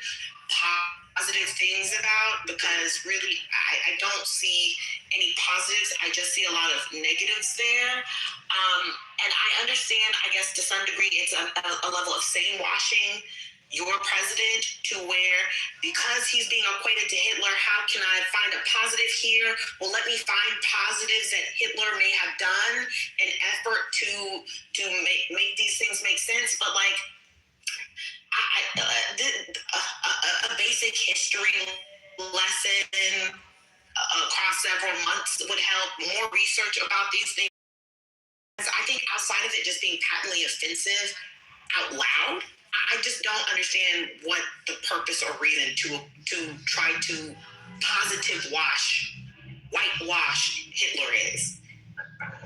positive things about, because really I don't see any positives. I just see a lot of negatives there. And I understand, I guess, to some degree, it's a level of sane-washing your president to where, because he's being equated to Hitler, how can I find a positive here? Well, let me find positives that Hitler may have done in effort to make these things make sense. But a basic history lesson across several months would help. More research about these things. I think outside of it just being patently offensive out loud, I just don't understand what the purpose or reason to try to whitewash Hitler is.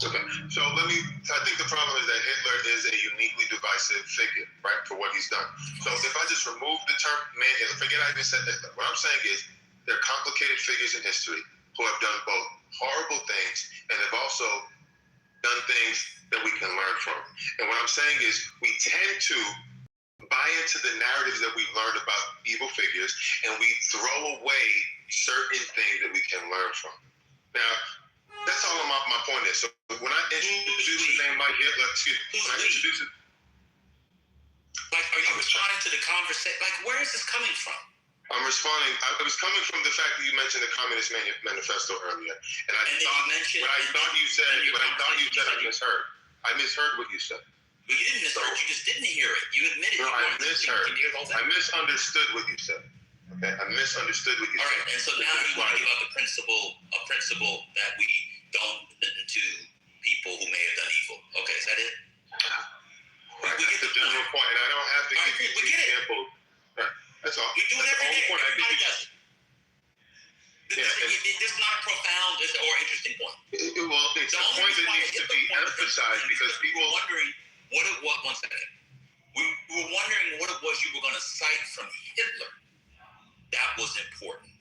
Okay, so I think the problem is that Hitler is a uniquely divisive figure, right, for what he's done. So if I just remove the term man Hitler, forget I even said Hitler. What I'm saying is they're complicated figures in history who have done both horrible things and have also done things that we can learn from. And what I'm saying is we tend to buy into the narratives that we've learned about evil figures, and we throw away certain things that we can learn from. Now, that's all my point is. So when I introduce the name Mike Hitler, when I introduce it, are you responding to the conversation? Where is this coming from? I'm responding. It was coming from the fact that you mentioned the Communist Manifesto earlier, and I thought you said I misheard. I misheard what you said. But you didn't misheard. You just didn't hear it. You admitted. No, I misheard. I misunderstood what you said. Okay, I misunderstood what you said. All right, and so now you want to give out a principle that we don't listen to people who may have done evil. Okay, is that it? Right, we get the general point, and I don't have to give you the example. Right, that's all. We do it every day. Everybody does it. This is not a profound or interesting point. Well, it's a point that needs to be emphasized because people are wondering what it was. 1 second. We were wondering what it was you were going to cite from Hitler. That was important.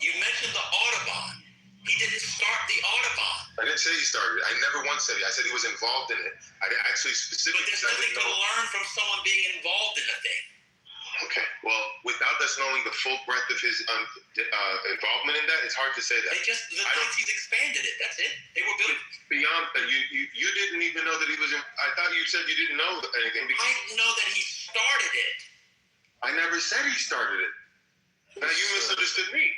You mentioned the Audubon. He didn't start the Audubon. I didn't say he started it. I never once said it. I said he was involved in it. I actually specifically. But there's nothing to learn from someone being involved in a thing. Okay. Well, without us knowing the full breadth of his involvement in that, it's hard to say that. The Nazis expanded it. That's it. They were building. Beyond that, you didn't even know that he was in. I thought you said you didn't know anything. I know that he started it. I never said he started it. Now you misunderstood me.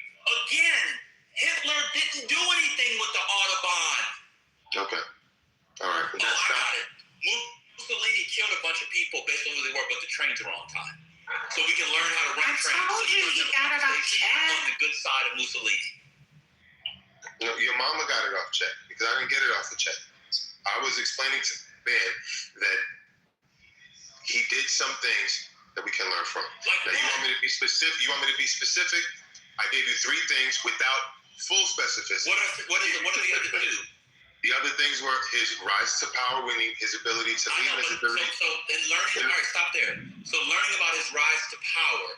Again, Hitler didn't do anything with the Autobahn. Okay. All right. I got it. Mussolini killed a bunch of people based on who they were, but the trains were on time. So we can learn how to run trains. I told you he got it off check. On the good side of Mussolini. No, your mama got it off check because I didn't get it off the check. I was explaining to Ben that he did some things that we can learn from. Now, you want me to be specific? I gave you 3 things without full specificity. What are the other 2? The other things were his rise to power, his ability to lead, his ability. So in learning, all right, stop there. So learning about his rise to power,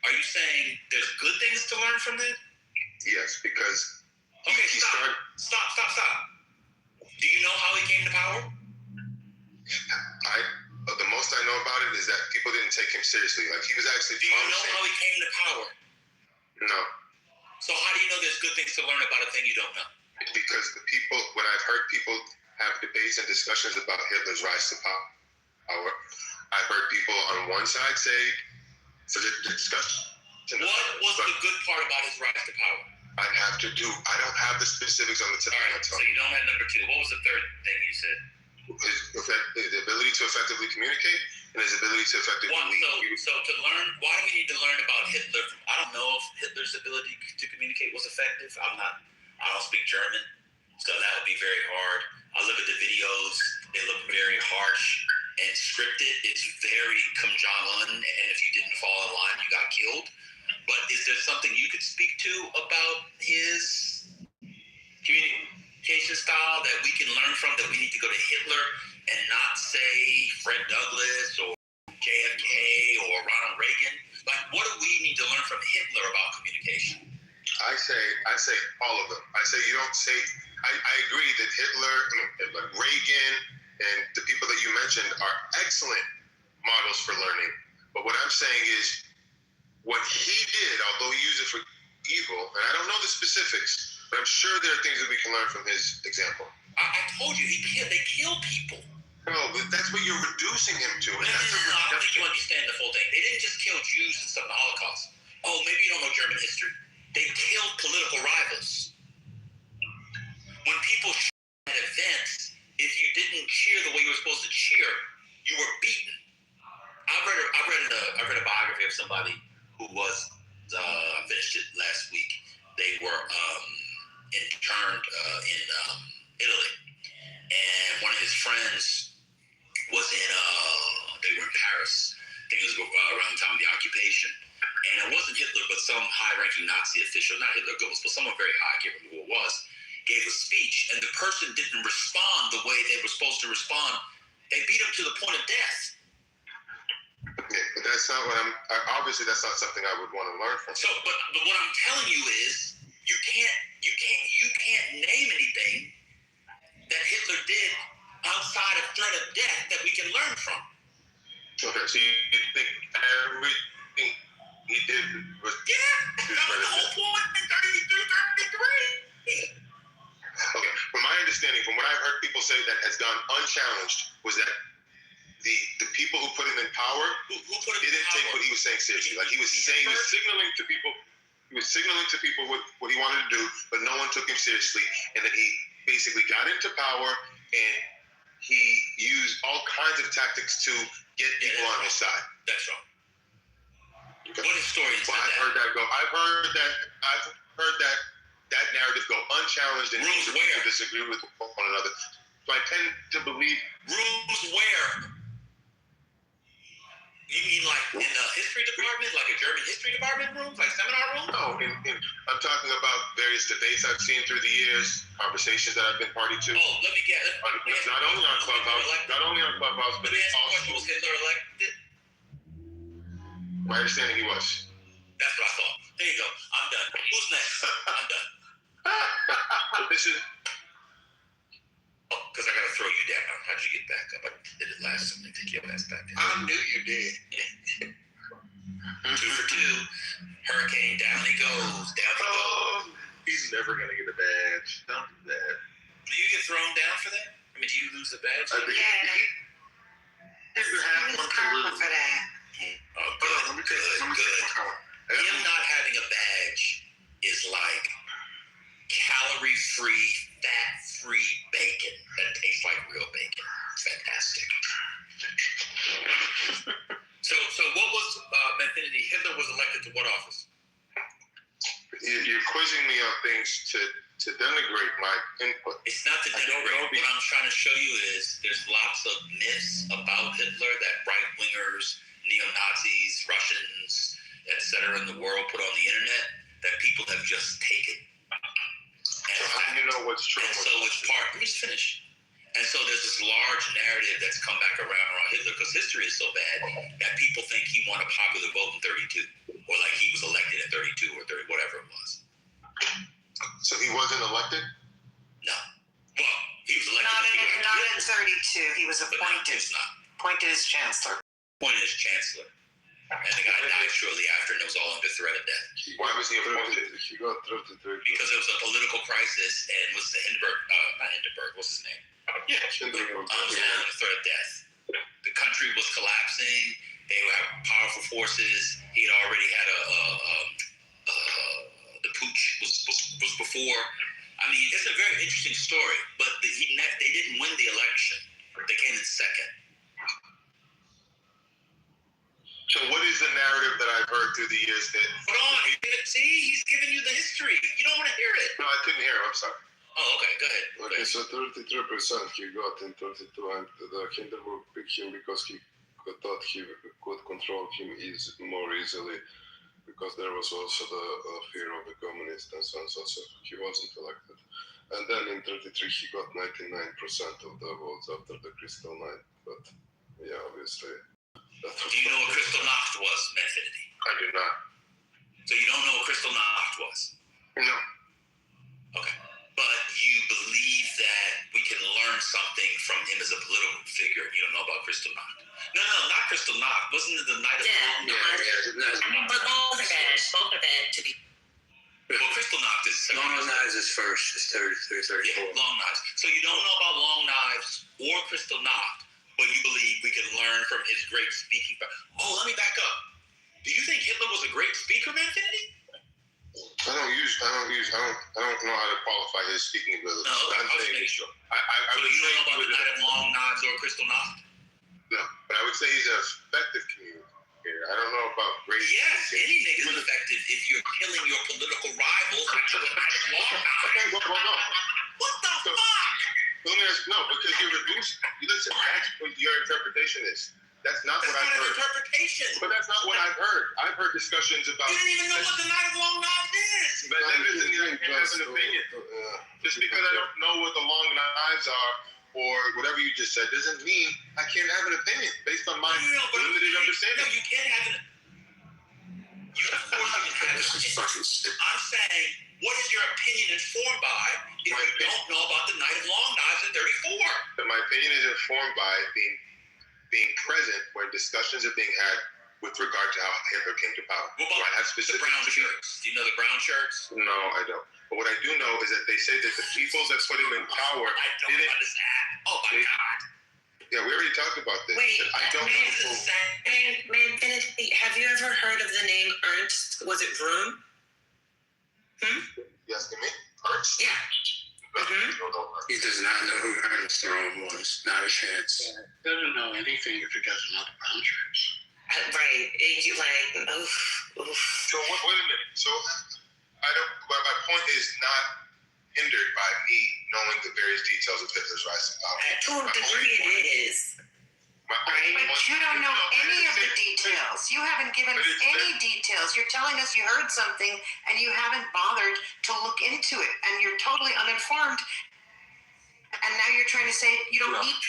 are you saying there's good things to learn from this? Yes, because he stop. Stop. Do you know how he came to power? The most I know about it is that people didn't take him seriously. Like he was actually. Do you know how he came to power? No. So how do you know there's good things to learn about a thing you don't know? Because when I've heard people have debates and discussions about Hitler's rise to power, I've heard people on one side say, for the discussion. What was the good part about his rise to power? I don't have the specifics on the tip of my tongue. So you don't have number 2. What was the third thing you said? His ability to effectively communicate and his ability to effectively lead. So to learn, why do we need to learn about Hitler? I don't know if Hitler's ability to communicate was effective. I don't speak German, so that would be very hard. I look at the videos; they look very harsh and scripted. It's very Kim Jong-un, and if you didn't fall in line, you got killed. But is there something you could speak to about his communication style that we can learn from? That we need to go to Hitler and not say Fred Douglass or JFK or Ronald Reagan? Like, what do we need to learn from Hitler about communication? I say all of them. I say you don't say. I agree that Hitler, Reagan, and the people that you mentioned are excellent models for learning. But what I'm saying is, what he did, although he used it for evil, and I don't know the specifics, but I'm sure there are things that we can learn from his example. I told you they kill people. No, but that's what you're reducing him to. No, I don't think you understand the full thing. They didn't just kill Jews and stuff in the Holocaust. Oh, maybe you don't know German history. They killed political rivals. When people at events, if you didn't cheer the way you were supposed to cheer, you were beaten. I read a biography of somebody who was I finished it last week. They were interned in Italy, and one of his friends was they were in Paris. I think it was around the time of the occupation. And it wasn't Hitler, but some high-ranking Nazi official, not Hitler Goebbels, but someone very high, I can't remember who it was, gave a speech, and the person didn't respond the way they were supposed to respond. They beat him to the point of death. Yeah, but that's not what obviously that's not something I would want to learn from. So, but what I'm telling you is, you can't name anything that Hitler did outside of threat of death that we can learn from. Okay, so you think everything he did was... Yeah, that was the whole point in 33. Okay, from my understanding, from what I've heard people say that has gone unchallenged, was that the people who put him in power didn't take what he was saying seriously. Like he was signaling to people what he wanted to do, but no one took him seriously. And then he basically got into power and he used all kinds of tactics to get people on his side. That's wrong. Okay. What historians said I've heard that go. I've heard that narrative go unchallenged and people disagree with one another. So I tend to believe rooms where. You mean like in the history department, like a German history department room, like seminar room? No, I'm talking about various debates I've seen through the years, conversations that I've been party to. Oh, let me get it. Not only on Clubhouse, but also. Was Hitler elected? My understanding, he was. That's what I thought. There you go. I'm done. Who's next? I'm done. This is. Oh, because I got to throw you down. How'd you get back up? I did it last time. Take your ass back down. I knew you did. 2 for 2. Hurricane, down he goes. He's never gonna get a badge. Don't do that. Do you get thrown down for that? I mean, do you lose the badge? Yeah. You have one to karma lose. for that. Oh, good. Him not having a badge is like calorie-free, fat-free bacon that tastes like real bacon. Fantastic. So what was Infinity? Hitler was elected to what office? You're quizzing me on things to denigrate my input. It's not to denigrate. What I'm trying to show you is there's lots of myths about Hitler that right-wingers, neo-Nazis, Russians, etc. in the world put on the internet that people have just taken. So how do you know what's true? And so it's part. Let me just finish. And so there's this large narrative that's come back around Hitler because history is so bad that people think he won a popular vote in 32, or like he was elected in 32 or 30, whatever it was. So he wasn't elected? No. Well, he was elected. Not in 32. He was appointed. Appointed as chancellor. Appointed as chancellor. And the guy died shortly after, and it was all under threat of death. Why was he appointed? He got 33. Because it was a political crisis, and was the not Hindenburg, what's his name? Yeah, Hindenburg. Was under threat of death. The country was collapsing. They had powerful forces. He had already had the putsch was before. I mean, it's a very interesting story, but they didn't win the election. They came in second. So what is the narrative that I've heard through the years that... Hold on, he's giving you the history. You don't want to hear it. No, I couldn't hear him. I'm sorry. Oh, okay, go ahead. Okay, so 33% he got in 32, and the Hindenburg picked him because he thought he could control him more easily, because there was also the fear of the communists and so on, so he wasn't elected. And then in 33 he got 99% of the votes after the Crystal Night, but yeah, obviously... Do you know what Crystal Nacht was, Infinity? I do not. So you don't know what Crystal Nacht was? No. Okay. But you believe that we can learn something from him as a political figure, and you don't know about Crystal Nacht. No, not Crystal Nacht. Wasn't it the night of Long Knives? But both are bad to be. Well, Crystal Nacht is Long Knives is first. It's 33, 34. Yeah, Long Knives. So you don't know about Long Knives or Crystal Nacht, but you believe we can learn from his great speaking. Oh, let me back up. Do you think Hitler was a great speaker, Infinity? I don't know how to qualify his speaking ability. No, okay, I was making sure. So you don't know about the night of Long Knives or Crystal Nacht? No, but I would say he's an effective communicator. I don't know about great. Yes, any nigga's effective if you're killing your political rivals after the night of Long Knives. Okay, well. What the fuck? No, because you're reduced. Listen, that's what your interpretation is. That's not what I've heard. Interpretation. But that's not what I've heard. I've heard discussions about. You don't even know what the night of Long Knives is. But that doesn't mean I can have an opinion. Just because I don't know what the long knives are or whatever you just said doesn't mean I can't have an opinion based on my limited understanding. No, you can't have an. You of course you can have an opinion. I'm saying, what is your opinion informed by if you don't know about the night of Long Knives in 34? But my opinion is informed by being present when discussions are being had with regard to how Hitler came to power. What about the brown shirts? Do you know the brown shirts? No, I don't. But what I do know is that they say that the people that put him in power didn't. Oh my God. Yeah, we already talked about this. Wait, I don't know. Have you ever heard of the name Ernst? Was it Vroom? You asking me? Ernst? Yeah. He does not know who Ernest Rome was. Not a chance. Yeah, doesn't know anything if he doesn't know the brown shirts. Right. You like, oof. So wait a minute. So but my point is not hindered by me knowing the various details of Hitler's rise to power. To a degree it is. But you don't know any of the details. You haven't given us any details. You're telling us you heard something and you haven't bothered to look into it, and you're totally uninformed. And now you're trying to say you don't need.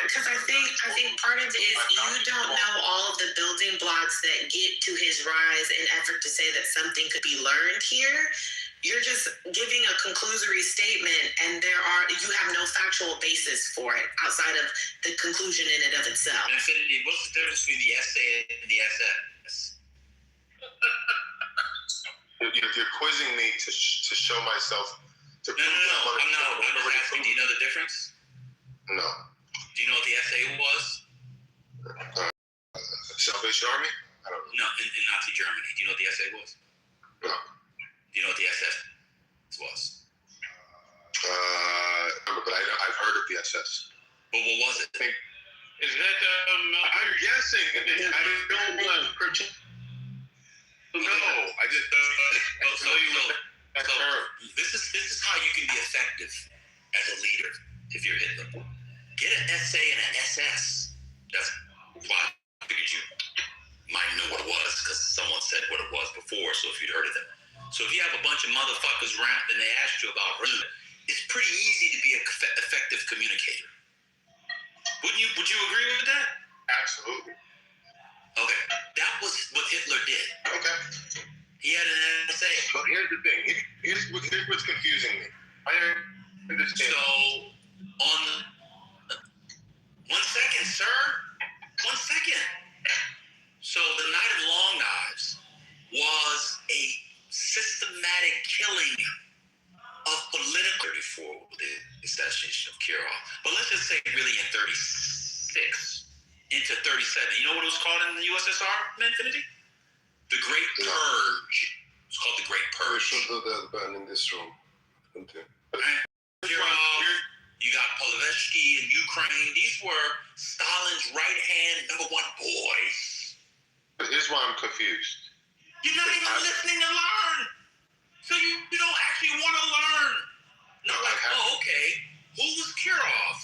Because I think part of it is you don't know all of the building blocks that get to his rise in effort to say that something could be learned here. You're just giving a conclusory statement, and you have no factual basis for it outside of the conclusion in and of itself. Infinity, what's the difference between the essay and the SS? You're quizzing me to show myself. To No, I'm not. I'm just asking. Do you know the difference? No. Do you know what the SA was? Salvation Army? I don't know. No, in Nazi Germany. Do you know what the SA was? No. Do you know what the SS was? But I've heard of the SS. But what was it? Is that I'm guessing. I don't know. No, I just So this is how you can be effective as a leader if you're Hitler. Get an SA and an SS. That's why I figured you might know what it was because someone said what it was before. So if you'd heard of them, so if you have a bunch of motherfuckers around and they asked you about it, it's pretty easy to be an effective communicator. Would you agree with that? Absolutely. Okay, that was what Hitler did. Okay. He had an SA. But here's the thing. Here's what's confusing me. I understand. So, on 1 second, sir. 1 second. So, the Night of Long Knives was a systematic killing of political before the assassination of Kirov. But let's just say really in 36 into 37. You know what it was called in the USSR, Infinity? The Great Purge. It's called the Great Purge. We should do that ban in this room. Okay. Kirov, you got Polovetsky in Ukraine. These were Stalin's right-hand #1 boys. But here's why I'm confused. You're not even listening to learn. So you don't actually want to learn. No, like, okay. Who was Kirov?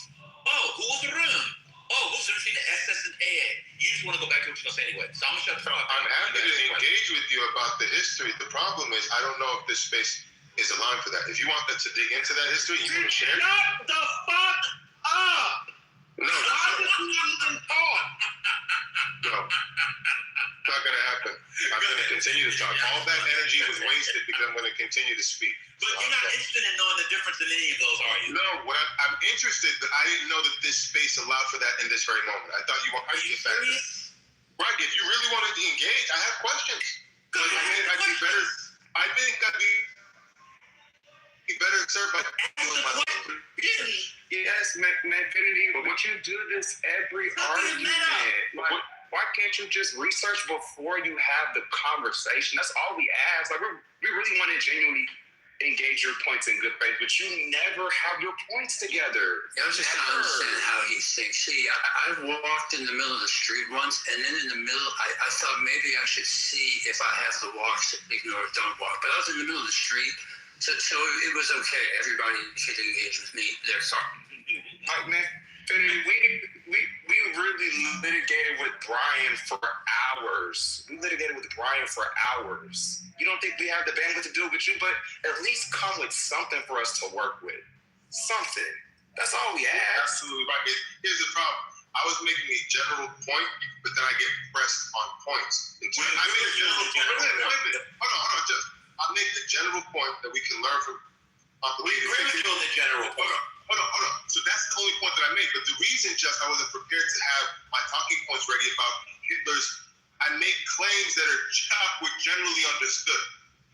Oh, who was Rum? Oh, who's between the SS and AA? You just want to go back to what you're going to say anyway. So I'm going to shut the fuck up. I'm happy to engage with you about the history. The problem is I don't know if this space is aligned for that. If you want us to dig into that history, you can share. Shut the fuck up! No, how did you even talk? No. It's not going to happen. I'm going to continue to talk. All that energy was wasted because I'm going to continue to speak. But you're not interested in knowing the difference in any of those, are you? No, I'm interested, but I didn't know that this space allowed for that in this very moment. I thought you wanted to get back there. Right, if you really wanted to engage, I have questions. I think I'd be better served by Yes, Manfinity, but you do this every argument. Why can't you just research before you have the conversation? That's all we ask. Like we really want to genuinely engage your points in good faith, but you never have your points together. Yeah, I was just trying to understand how he thinks. See, I walked in the middle of the street once, and then in the middle, I thought maybe I should see if I have to walk, ignore it, don't walk. But I was in the middle of the street, so it was okay. Everybody could engage with me. They're talking. Like, man, we really litigated with Brian for hours. You don't think we have the bandwidth to do it with you, but at least come with something for us to work with. Something. That's all we ask. Absolutely right. Here's the problem. I was making a general point, but then I get pressed on points. I made a general point. Hold on. I'll make the general point that we can learn from. We agree with you on the general point. Hold on. So that's the only point that I made. But the reason I wasn't prepared to have my talking points ready about Hitler's, I make claims that were generally understood.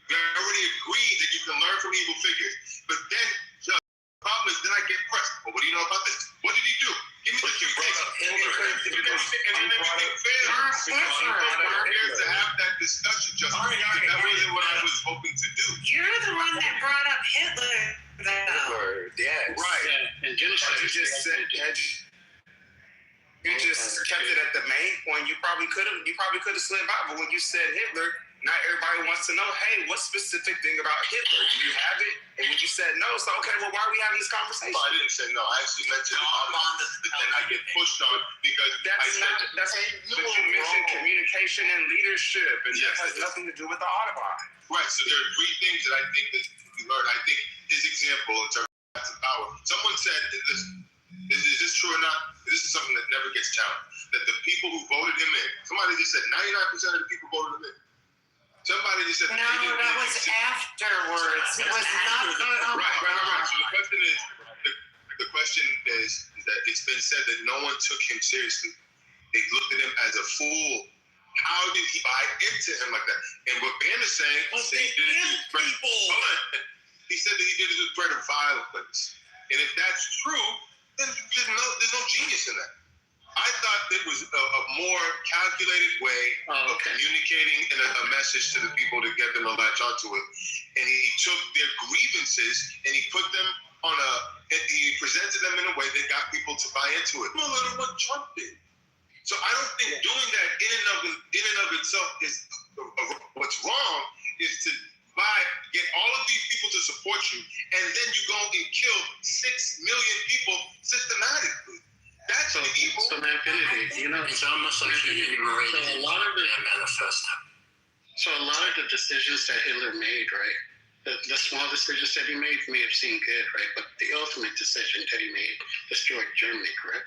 We already agreed that you can learn from evil figures. But then, the problem is, then I get pressed. Well, what do you know about this? What did he do? Give me the two things. And then everything fails. I'm prepared to have that discussion, Justin. That wasn't what I was hoping to do. You're the one that brought up Hitler. Yes. Right. And you just said you just kept it at the main point. You probably could have slid by, but when you said Hitler, not everybody wants to know, hey, what specific thing about Hitler? Do you have it? And when you said no, it's like, okay, well, why are we having this conversation? I didn't say no. I actually mentioned and I get pushed on because you mentioned communication and leadership, and that has nothing to do with the Audubon. Right. So there are three things that I think that we learned. I think his example in terms of power. Someone said, is this true or not? This is something that never gets challenged. That the people who voted him in, somebody just said 99% of the people voted him in. Somebody just said no, that was afterwards. It was not. Right. So the question is that it's been said that no one took him seriously. They looked at him as a fool How did he buy into him like that? And what Ben is saying, he did it to people. He said that he did it to threat of violence. And if that's true, then there's no genius in that. I thought it was a more calculated way of communicating a message to the people to get them to latch onto it. And he took their grievances and he put them and he presented them in a way that got people to buy into it. Similar to what Trump did. So I don't think doing that in and of itself is what's wrong. Is to get all of these people to support you, and then you go and kill 6 million people systematically. That's the evil. So Infinity, it's almost like he didn't read a lot of the manifesto. So a lot of the decisions that Hitler made, right? The small decisions that he made may have seemed good, right? But the ultimate decision that he made destroyed Germany, correct?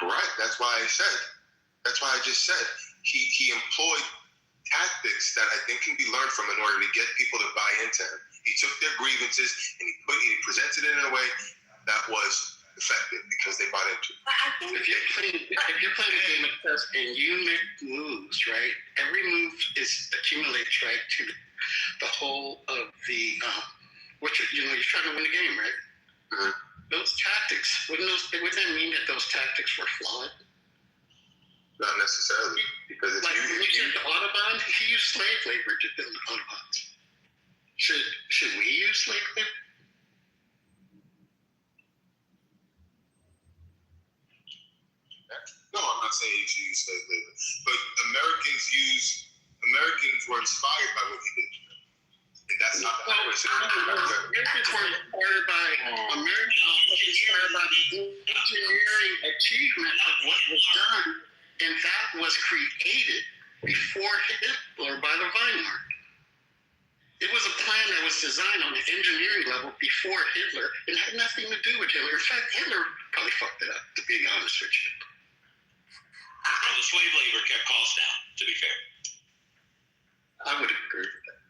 Right. That's why I just said he employed tactics that I think can be learned from in order to get people to buy into him. He took their grievances and he presented it in a way that was effective because they bought into it. If you're playing a game of chess and you make moves, right? Every move accumulates, right, to the whole of the you're trying to win the game, right? Mm-hmm. Those tactics, wouldn't that mean that those tactics were flawed? Not necessarily, because if like when you said the Autobahn, he used slave labor to build the Autobahns. Should we use slave labor? No, I'm not saying you should use slave labor, but Americans were inspired by what he did. And that's not the Americans were inspired by the engineering achievement of what was done, and that was created before Hitler by the Weimar. It was a plan that was designed on the engineering level before Hitler, and had nothing to do with Hitler. In fact, Hitler probably fucked it up, to be honest with you. Well, the slave labor kept costs down, to be fair. I would agree with that.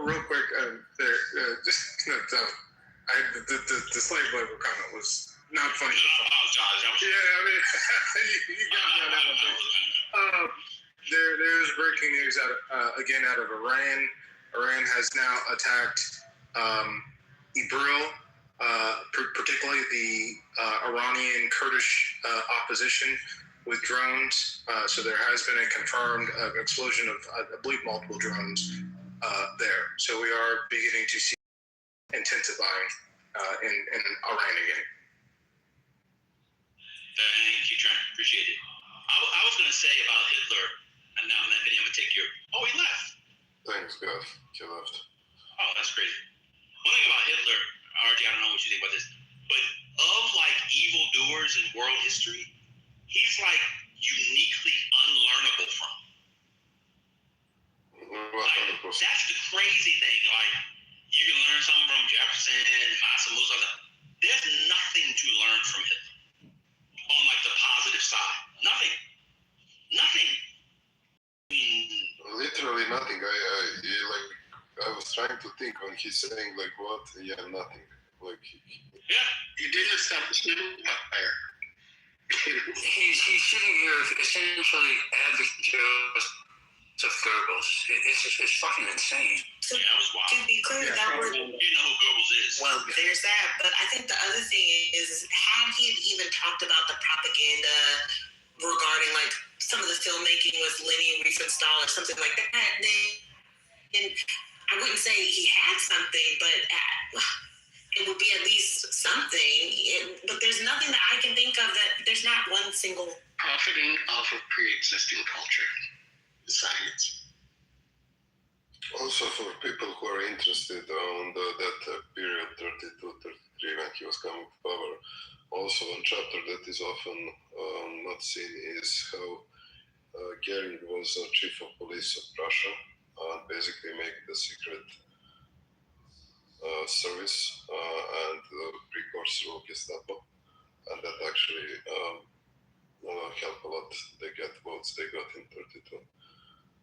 Real quick, the slave labor comment was not funny. I apologize. Yeah, I mean, you got me on that one. There's breaking news out of Iran. Iran has now attacked Erbil, particularly the Iranian Kurdish opposition, with drones. So there has been a confirmed explosion of, I believe, multiple drones there. So we are beginning to see intensifying in Iran again. Thank you, Trent. Appreciate it. I was going to say about Hitler, and now I'm going to take your... Oh, he left. Thanks, God. He left. Oh, that's crazy. One thing about Hitler, RJ, I don't know what you think about this, but of evildoers in world history, he's uniquely unlearnable from. That's the crazy thing. You can learn something from Jefferson, Maximus, there's nothing to learn from Hitler on the positive side. Nothing. Literally nothing. I was trying to think when he's saying what? Yeah, nothing. He didn't establish an empire. He's sitting here essentially advocating of Goebbels. It's fucking insane. So, that was wild. to be clear, that was... You know who Goebbels is. Well, there's that. But I think the other thing is, had he even talked about the propaganda regarding some of the filmmaking with Leni Riefenstahl or something like that, then I wouldn't say he had something, but it would be at least something. But there's nothing that I can think of that there's not one single... Profiting off of pre-existing culture. Science. Also, for people who are interested on that period, 32-33, when he was coming to power, also one chapter that is often not seen is how Goering was chief of police of Russia, basically make the secret service and recourse through Gestapo, and that actually helped a lot. They get votes they got in 32.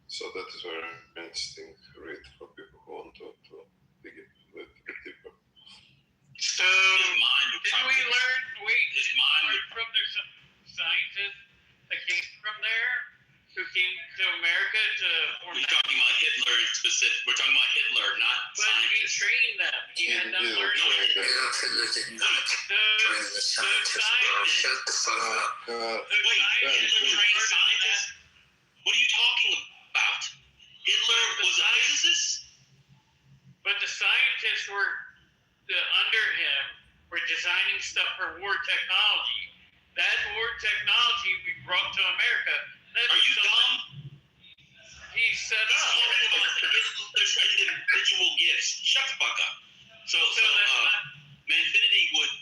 So that is very interesting read for people who want to dig it a bit deeper. So So his mind would did we learn? His mind would from their scientists that came from there, who came to America to. We're talking about Hitler in specific. We're talking about Hitler, not scientists. He trained them. He had them learn. Hitler did not train the scientists, bro. Shut the fuck up. Wait, Hitler trained scientists? What are you talking about? Hitler was a physicist? But the scientists were under him were designing stuff for war technology. That war technology we brought to America. Are you dumb? He set up. He's talking about Hitler's individual gifts. Shut the fuck up. So Manfinity would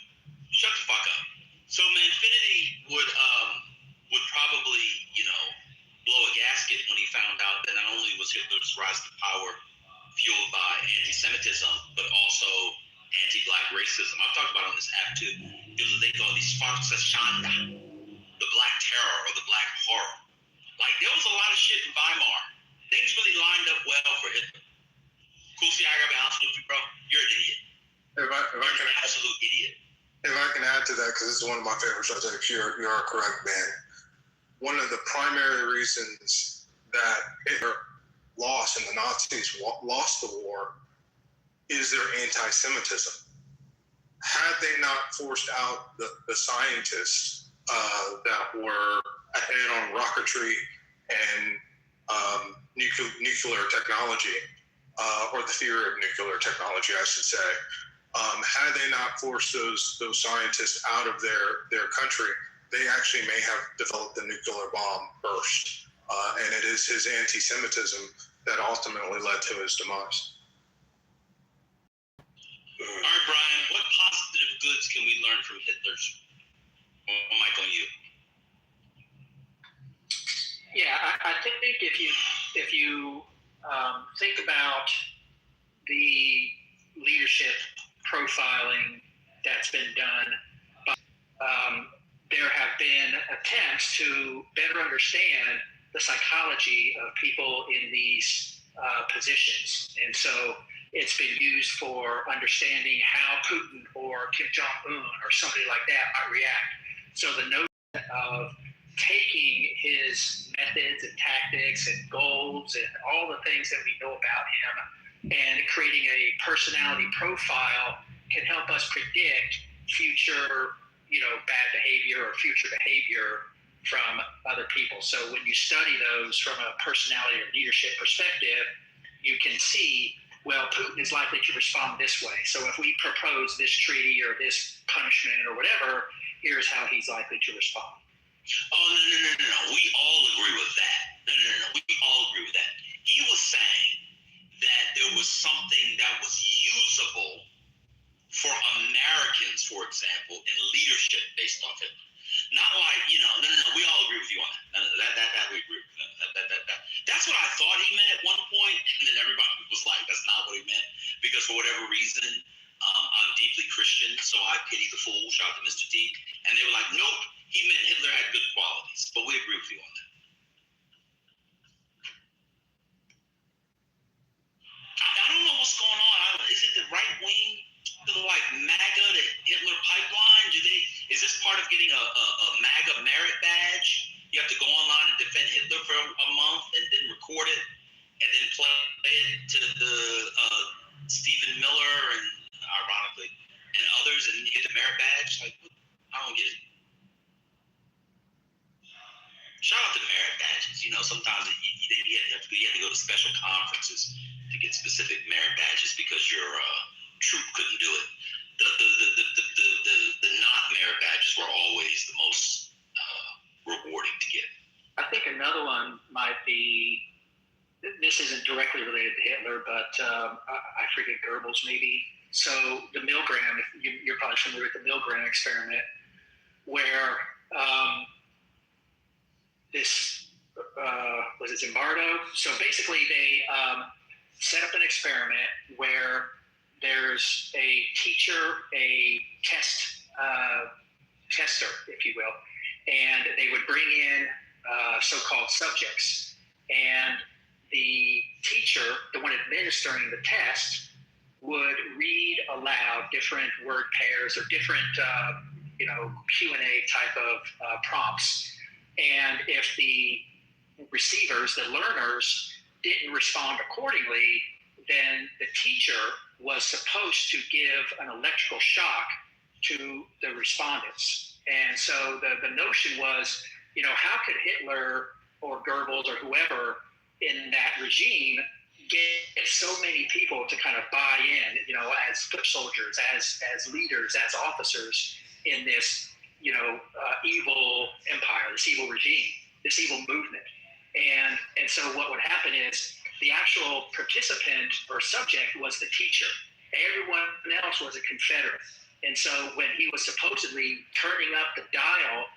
shut the fuck up. So Manfinity would probably, blow a gasket when he found out that not only was Hitler's rise to power fueled by anti-Semitism, but also anti-black racism. I've talked about it on this app too. Because they call these sparks of Shanda, the black terror or the black horror. Like there was a lot of shit in Weimar. Things really lined up well for Hitler. Cool, see, I gotta be honest with you, bro. You're an idiot. You're an absolute idiot. If I can add to that, because this is one of my favorite subjects, you are correct, man. One of the primary reasons that Hitler lost and the Nazis lost the war is their anti-Semitism. Had they not forced out the scientists that were ahead on rocketry and nuclear technology, or the theory of nuclear technology, I should say, had they not forced those scientists out of their country, they actually may have developed the nuclear bomb first. And it is his anti-Semitism that ultimately led to his demise. All right, Brian, what positive goods can we learn from Hitler's? Well, Mike, on you. Yeah, I think if you think about the leadership profiling that's been done, there have been attempts to better understand the psychology of people in these positions. And so it's been used for understanding how Putin or Kim Jong-un or somebody like that might react. So the notion of taking his methods and tactics and goals and all the things that we know about him and creating a personality profile can help us predict future, bad behavior or future behavior from other people. So when you study those from a personality or leadership perspective, you can see, well, Putin is likely to respond this way. So if we propose this treaty or this punishment or whatever, here's how he's likely to respond. Oh, no. We all agree with that. No. We all agree with that. He was saying that there was something that was usable for Americans, for example, in leadership based off it. Not like, no. We all agree with you on that. That we agree with. That's what I thought he meant at one point, and then everybody was like, that's not what he meant, because for whatever reason, I'm deeply Christian, so I pity the fool. Shout out to Mr. T. And they were like, nope, he meant Hitler had good qualities. But we agree with you on that. I don't know what's going on. Is it the right wing, like MAGA, the Hitler pipeline? Is this part of getting a MAGA merit badge? You have to go online and defend Hitler for a month and then record it and then play it to the Stephen Miller and ironically and others, and you get the merit badge. Like, I don't get it. Shout out to merit badges. Sometimes you have to go to special conferences to get specific merit badges because your troop couldn't do it. The not merit badges were always the most rewarding to get. I think another one might be, this isn't directly related to Hitler, but I forget Goebbels maybe. So the Milgram, you're probably familiar with the Milgram experiment, where this was it Zimbardo? So basically they set up an experiment where there's a teacher, a tester, if you will, and they would bring in so-called subjects. And the teacher, the one administering the test, would read aloud different word pairs or different, Q&A type of prompts. And if the receivers, the learners, didn't respond accordingly, then the teacher was supposed to give an electrical shock to the respondents. And so the notion was, how could Hitler or Goebbels or whoever in that regime get so many people to kind of buy in, as foot soldiers, as leaders, as officers in this, evil empire, this evil regime, this evil movement. And so what would happen is the actual participant or subject was the teacher. Everyone else was a Confederate. And so when he was supposedly turning up the dial,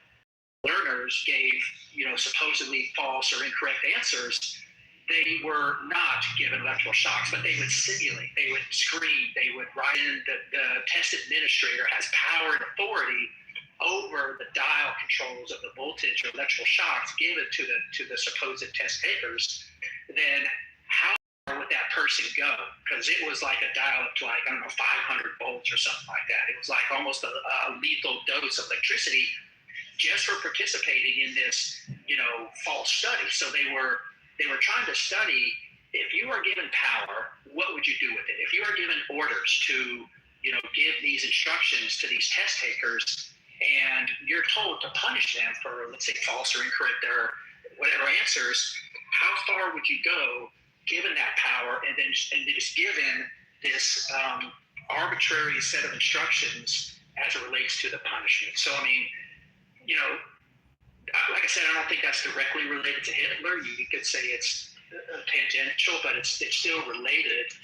learners gave, supposedly false or incorrect answers. They were not given electrical shocks, but they would simulate, they would scream, they would write in the test administrator has power and authority over the dial controls of the voltage or electrical shocks given to the supposed test takers. Then how far would that person go? Because it was like a dial up to 500 volts or something like that. It was like almost a lethal dose of electricity just for participating in this, false study. So they were trying to study, if you are given power, what would you do with it? If you are given orders to, give these instructions to these test takers, and you're told to punish them for, let's say, false or incorrect or whatever answers, how far would you go given that power and then just given this arbitrary set of instructions as it relates to the punishment? So, I mean, like I said, I don't think that's directly related to Hitler. You could say it's tangential, but it's still related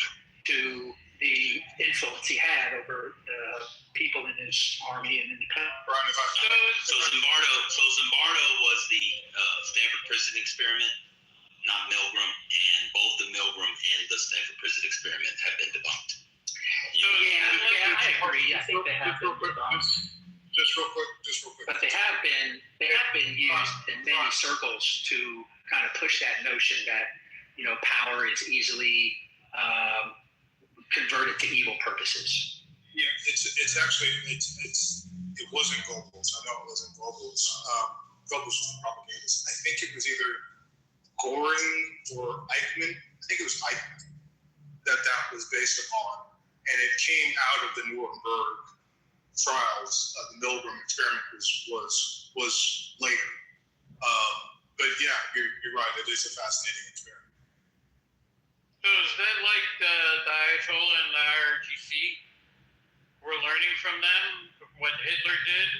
to the influence he had over the people in his army and in the country. So Zimbardo was the Stanford Prison Experiment, not Milgram, and both the Milgram and the Stanford Prison Experiment have been debunked. Yeah, I agree. I think they have been debunked. Just real quick. But they have been used in many circles to kind of push that notion that power is easily converted to evil purposes. Yeah, it wasn't Goebbels. I know it wasn't Goebbels. Goebbels was the propagandist. I think it was either Goring or Eichmann. I think it was Eichmann that was based upon, and it came out of the Nuremberg trials. The Milgram experiment was later. But yeah, you're right. It is a fascinating experiment. So is that like the Ayatollah and the IRGC? We're learning from them what Hitler did.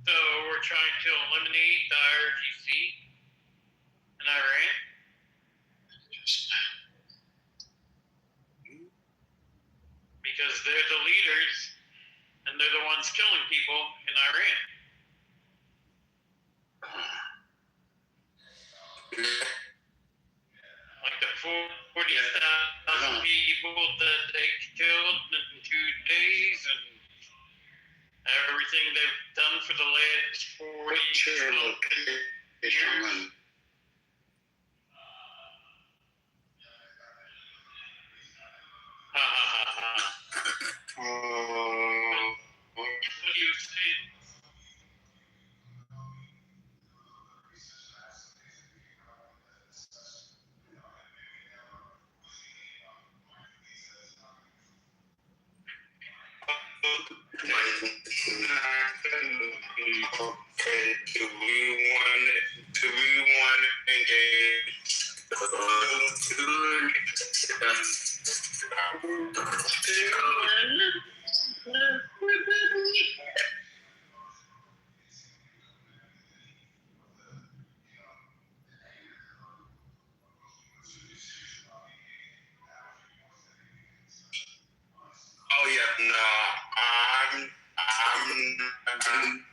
So we're trying to eliminate the IRGC in Iran. Because they're the leaders and they're the ones killing people in Iran. Like the 40,000 people that they killed in 2 days and everything they've done for the last 40 years. What do you say? Okay, do we want to engage? Oh yeah, no, I'm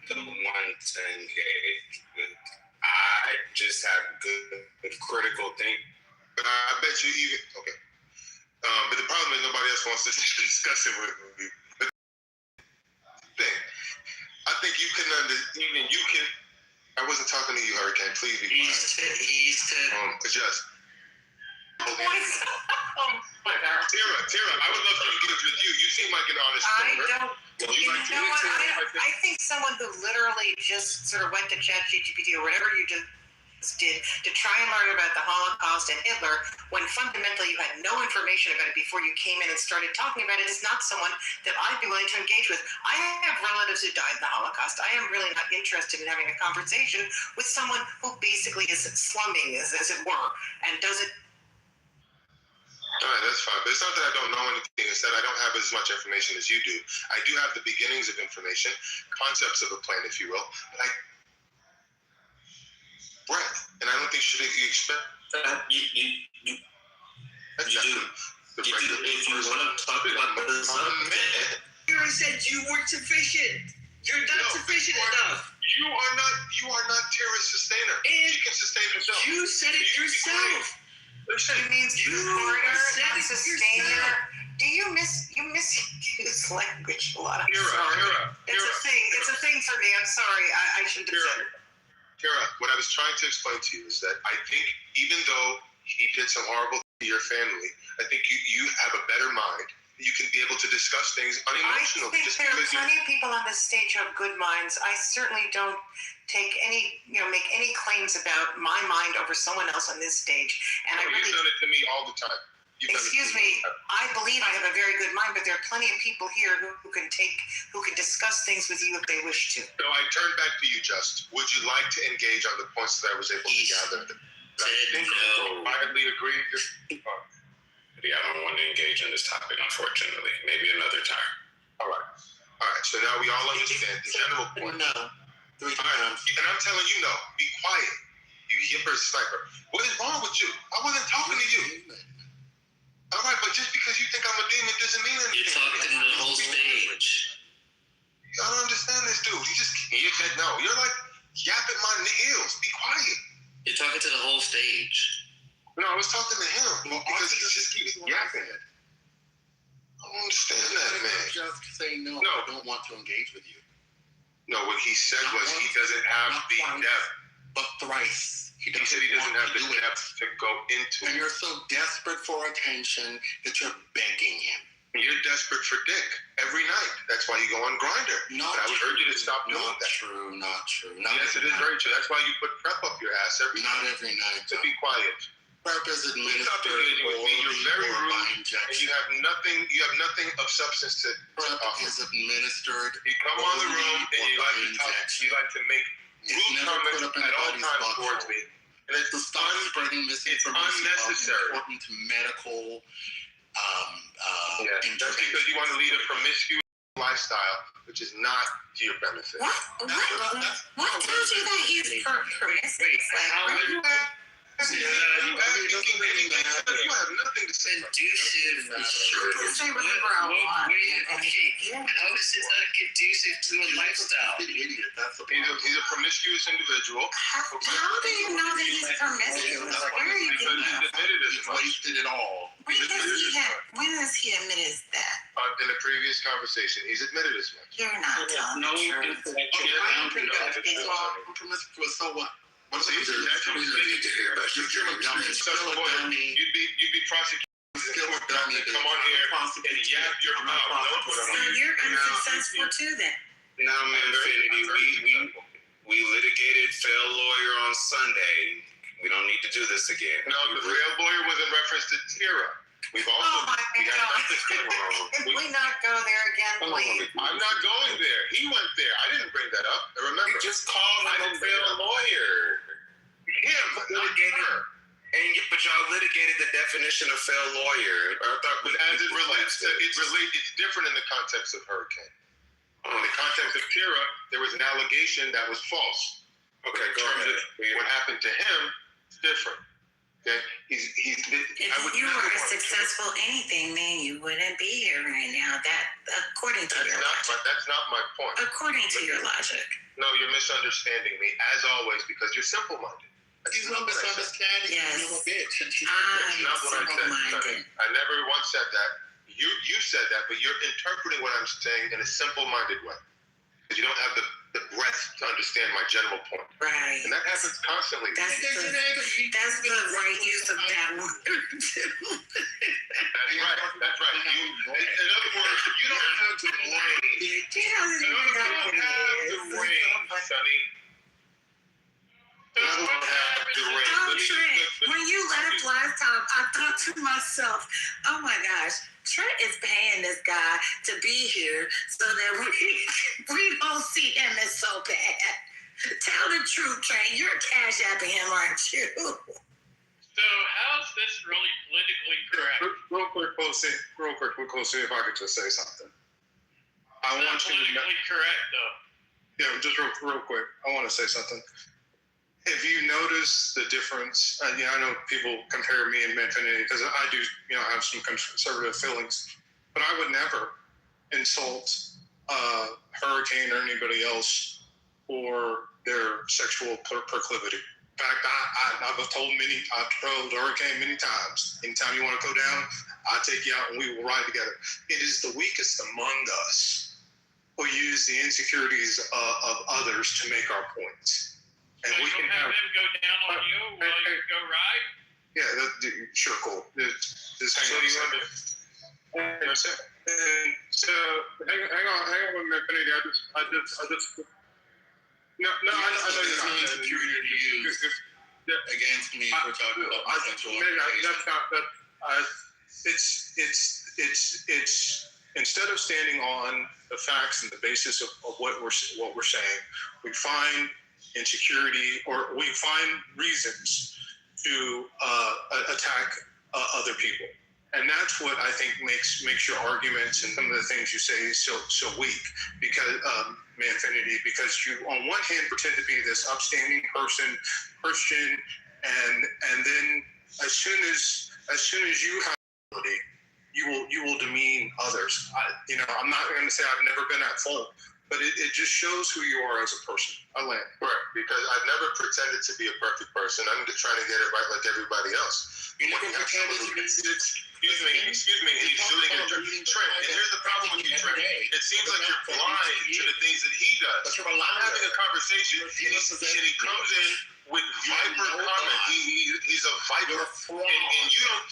the one to engage with. I just have good critical thinking. I bet you even okay. But the problem is nobody else wants to discuss it with me. But I think you can I wasn't talking to you, Hurricane. Please be quiet. He said. Adjust. Oh my God. Tara, I would love to engage with you. You seem like an honest I member. don't. Would you like to know what? engage? I think someone who literally just sort of went to ChatGPT or whatever you just did to try and learn about the Holocaust and Hitler when fundamentally you had no information about it before you came in and started talking about it is not someone that I'd be willing to engage with. I have relatives who died in the Holocaust. I am really not interested in having a conversation with someone who basically is slumming, as it were, and does it. All right, that's fine. But it's not that I don't know anything. It's that I don't have as much information as you do. I do have the beginnings of information, concepts of a plan, if you will. But breath. And I don't think should you expect that. If you want to talk about this, Kira said you weren't sufficient. You're not sufficient enough. You are not Tara's sustainer. And she can sustain herself. You said it yourself. It means you are sustainer. Do you misuse language a lot? I'm sorry. It's a thing. It's a thing for me. I'm sorry. I shouldn't have said it. Kara, what I was trying to explain to you is that I think even though he did some horrible things to your family, I think you have a better mind. You can be able to discuss things unemotionally. I think there are plenty of people on this stage who have good minds. I certainly don't make any claims about my mind over someone else on this stage. And you've done it to me all the time. Excuse me, I believe I have a very good mind, but there are plenty of people here who can discuss things with you if they wish to. So I turn back to you, Just. Would you like to engage on the points that I was able to gather? I think I quietly agree. Yeah, I don't want to engage in this topic, unfortunately. Maybe another time. All right. So now we all understand the general point. No. 3 times. And I'm telling you, no. Be quiet. You yipper sniper. What is wrong with you? I wasn't talking to you. All right, but just because you think I'm a demon doesn't mean anything. You're talking to the whole stage. I don't understand this dude. You said no. You're like yapping my heels. Be quiet. You're talking to the whole stage. No, I was talking to him because he just keeps yapping. I don't understand that, man. Just say no. I don't want to engage with you. No, what he said was he doesn't have the depth. But thrice. He said he doesn't have the depth to go into. And you're so desperate for attention that you're begging him. You're desperate for dick every night. That's why you go on Grindr. But I would urge you to stop doing that. Not true. Yes, it is very true. That's why you put prep up your ass every night. Not every night. To be quiet. Prep is administered. You're very rude, and you have nothing of substance to Prep is administered. You come on the room and you like to talk. You like to make rude comments at all times towards me. And it's to stop spreading misinformation unnecessary. About important medical that's because you want to lead a promiscuous lifestyle, which is not to your benefit. What tells you that he's promiscuous? You have nothing to say. Conducive How is it not conducive to a lifestyle? He's a promiscuous individual. How do you know that he's promiscuous? Where are you getting that? He's wasted it all. When has he admitted that? In a previous conversation, he's admitted as much. You're not telling the truth. I'm promiscuous, so what? What's the You'd be prosecuted. Come on here and yap your mouth. So you're unsuccessful too then. Now, Infinity, we litigated fail lawyer on Sunday. We don't need to do this again. No, the fail lawyer was in reference to Tira. We've also Can we not go there again, please? I'm not going there. He went there. I didn't bring that up. Remember, you just called him a failed lawyer. Him, litigator. But y'all litigated the definition of failed lawyer. But as it relates to, it's different in the context of hurricane. In the context of Tira, there was an allegation that was false. Okay, go ahead. What happened to him is different. Okay, if you were successful anything, then you wouldn't be here right now. According to your logic. That's not my point. According to your logic. No, you're misunderstanding me, as always, because you're simple-minded. He's not misunderstanding. Yes. That's not what I said. I never once said that. You said that, but you're interpreting what I'm saying in a simple-minded way. You don't have the the breadth to understand my general point. Right. And that happens constantly. That's the right use of that word. That's right. That's right. In other words, you don't have the range. You don't have the range, Sonny. Trent, when you left last time, I thought to myself, oh my gosh, Trent is paying this guy to be here so that we don't see him as so bad. Tell the truth, Trent. You're cash apping him, aren't you? So how's this really politically correct? Real quick, we'll see if I could just say something. I want you to politically correct, though. Yeah, just real quick. I want to say something. Have you noticed the difference? I know people compare me and Manfinity because I do, have some conservative feelings, but I would never insult Hurricane or anybody else for their sexual proclivity. In fact, I've told Hurricane many times. Anytime you want to go down, I'll take you out and we will ride together. It is the weakest among us who use the insecurities of others to make our points. And so we can have him go down on you while you go ride? Yeah, sure, cool. Just hang on a second. So hang on with me, Benny. I just. No, I know you're not insecurity to use against me for talking about my sexual It's instead of standing on the facts and the basis of what we're saying, we find insecurity or we find reasons to attack other people. And that's what I think makes your arguments and some of the things you say so weak, because Manfinity, because you on one hand pretend to be this upstanding person, Christian, and then as soon as you have ability, you will demean others. I'm not going to say I've never been at fault, but it just shows who you are as a person. I land. Right, because I've never pretended to be a perfect person. I'm just trying to get it right like everybody else. You never pretended to be Excuse me, and he's shooting at Trent. And here's the problem with you, Trent. It seems like you're blind to the things that he does. I'm having a conversation, and he comes in with viper comment. He's a viper, and you don't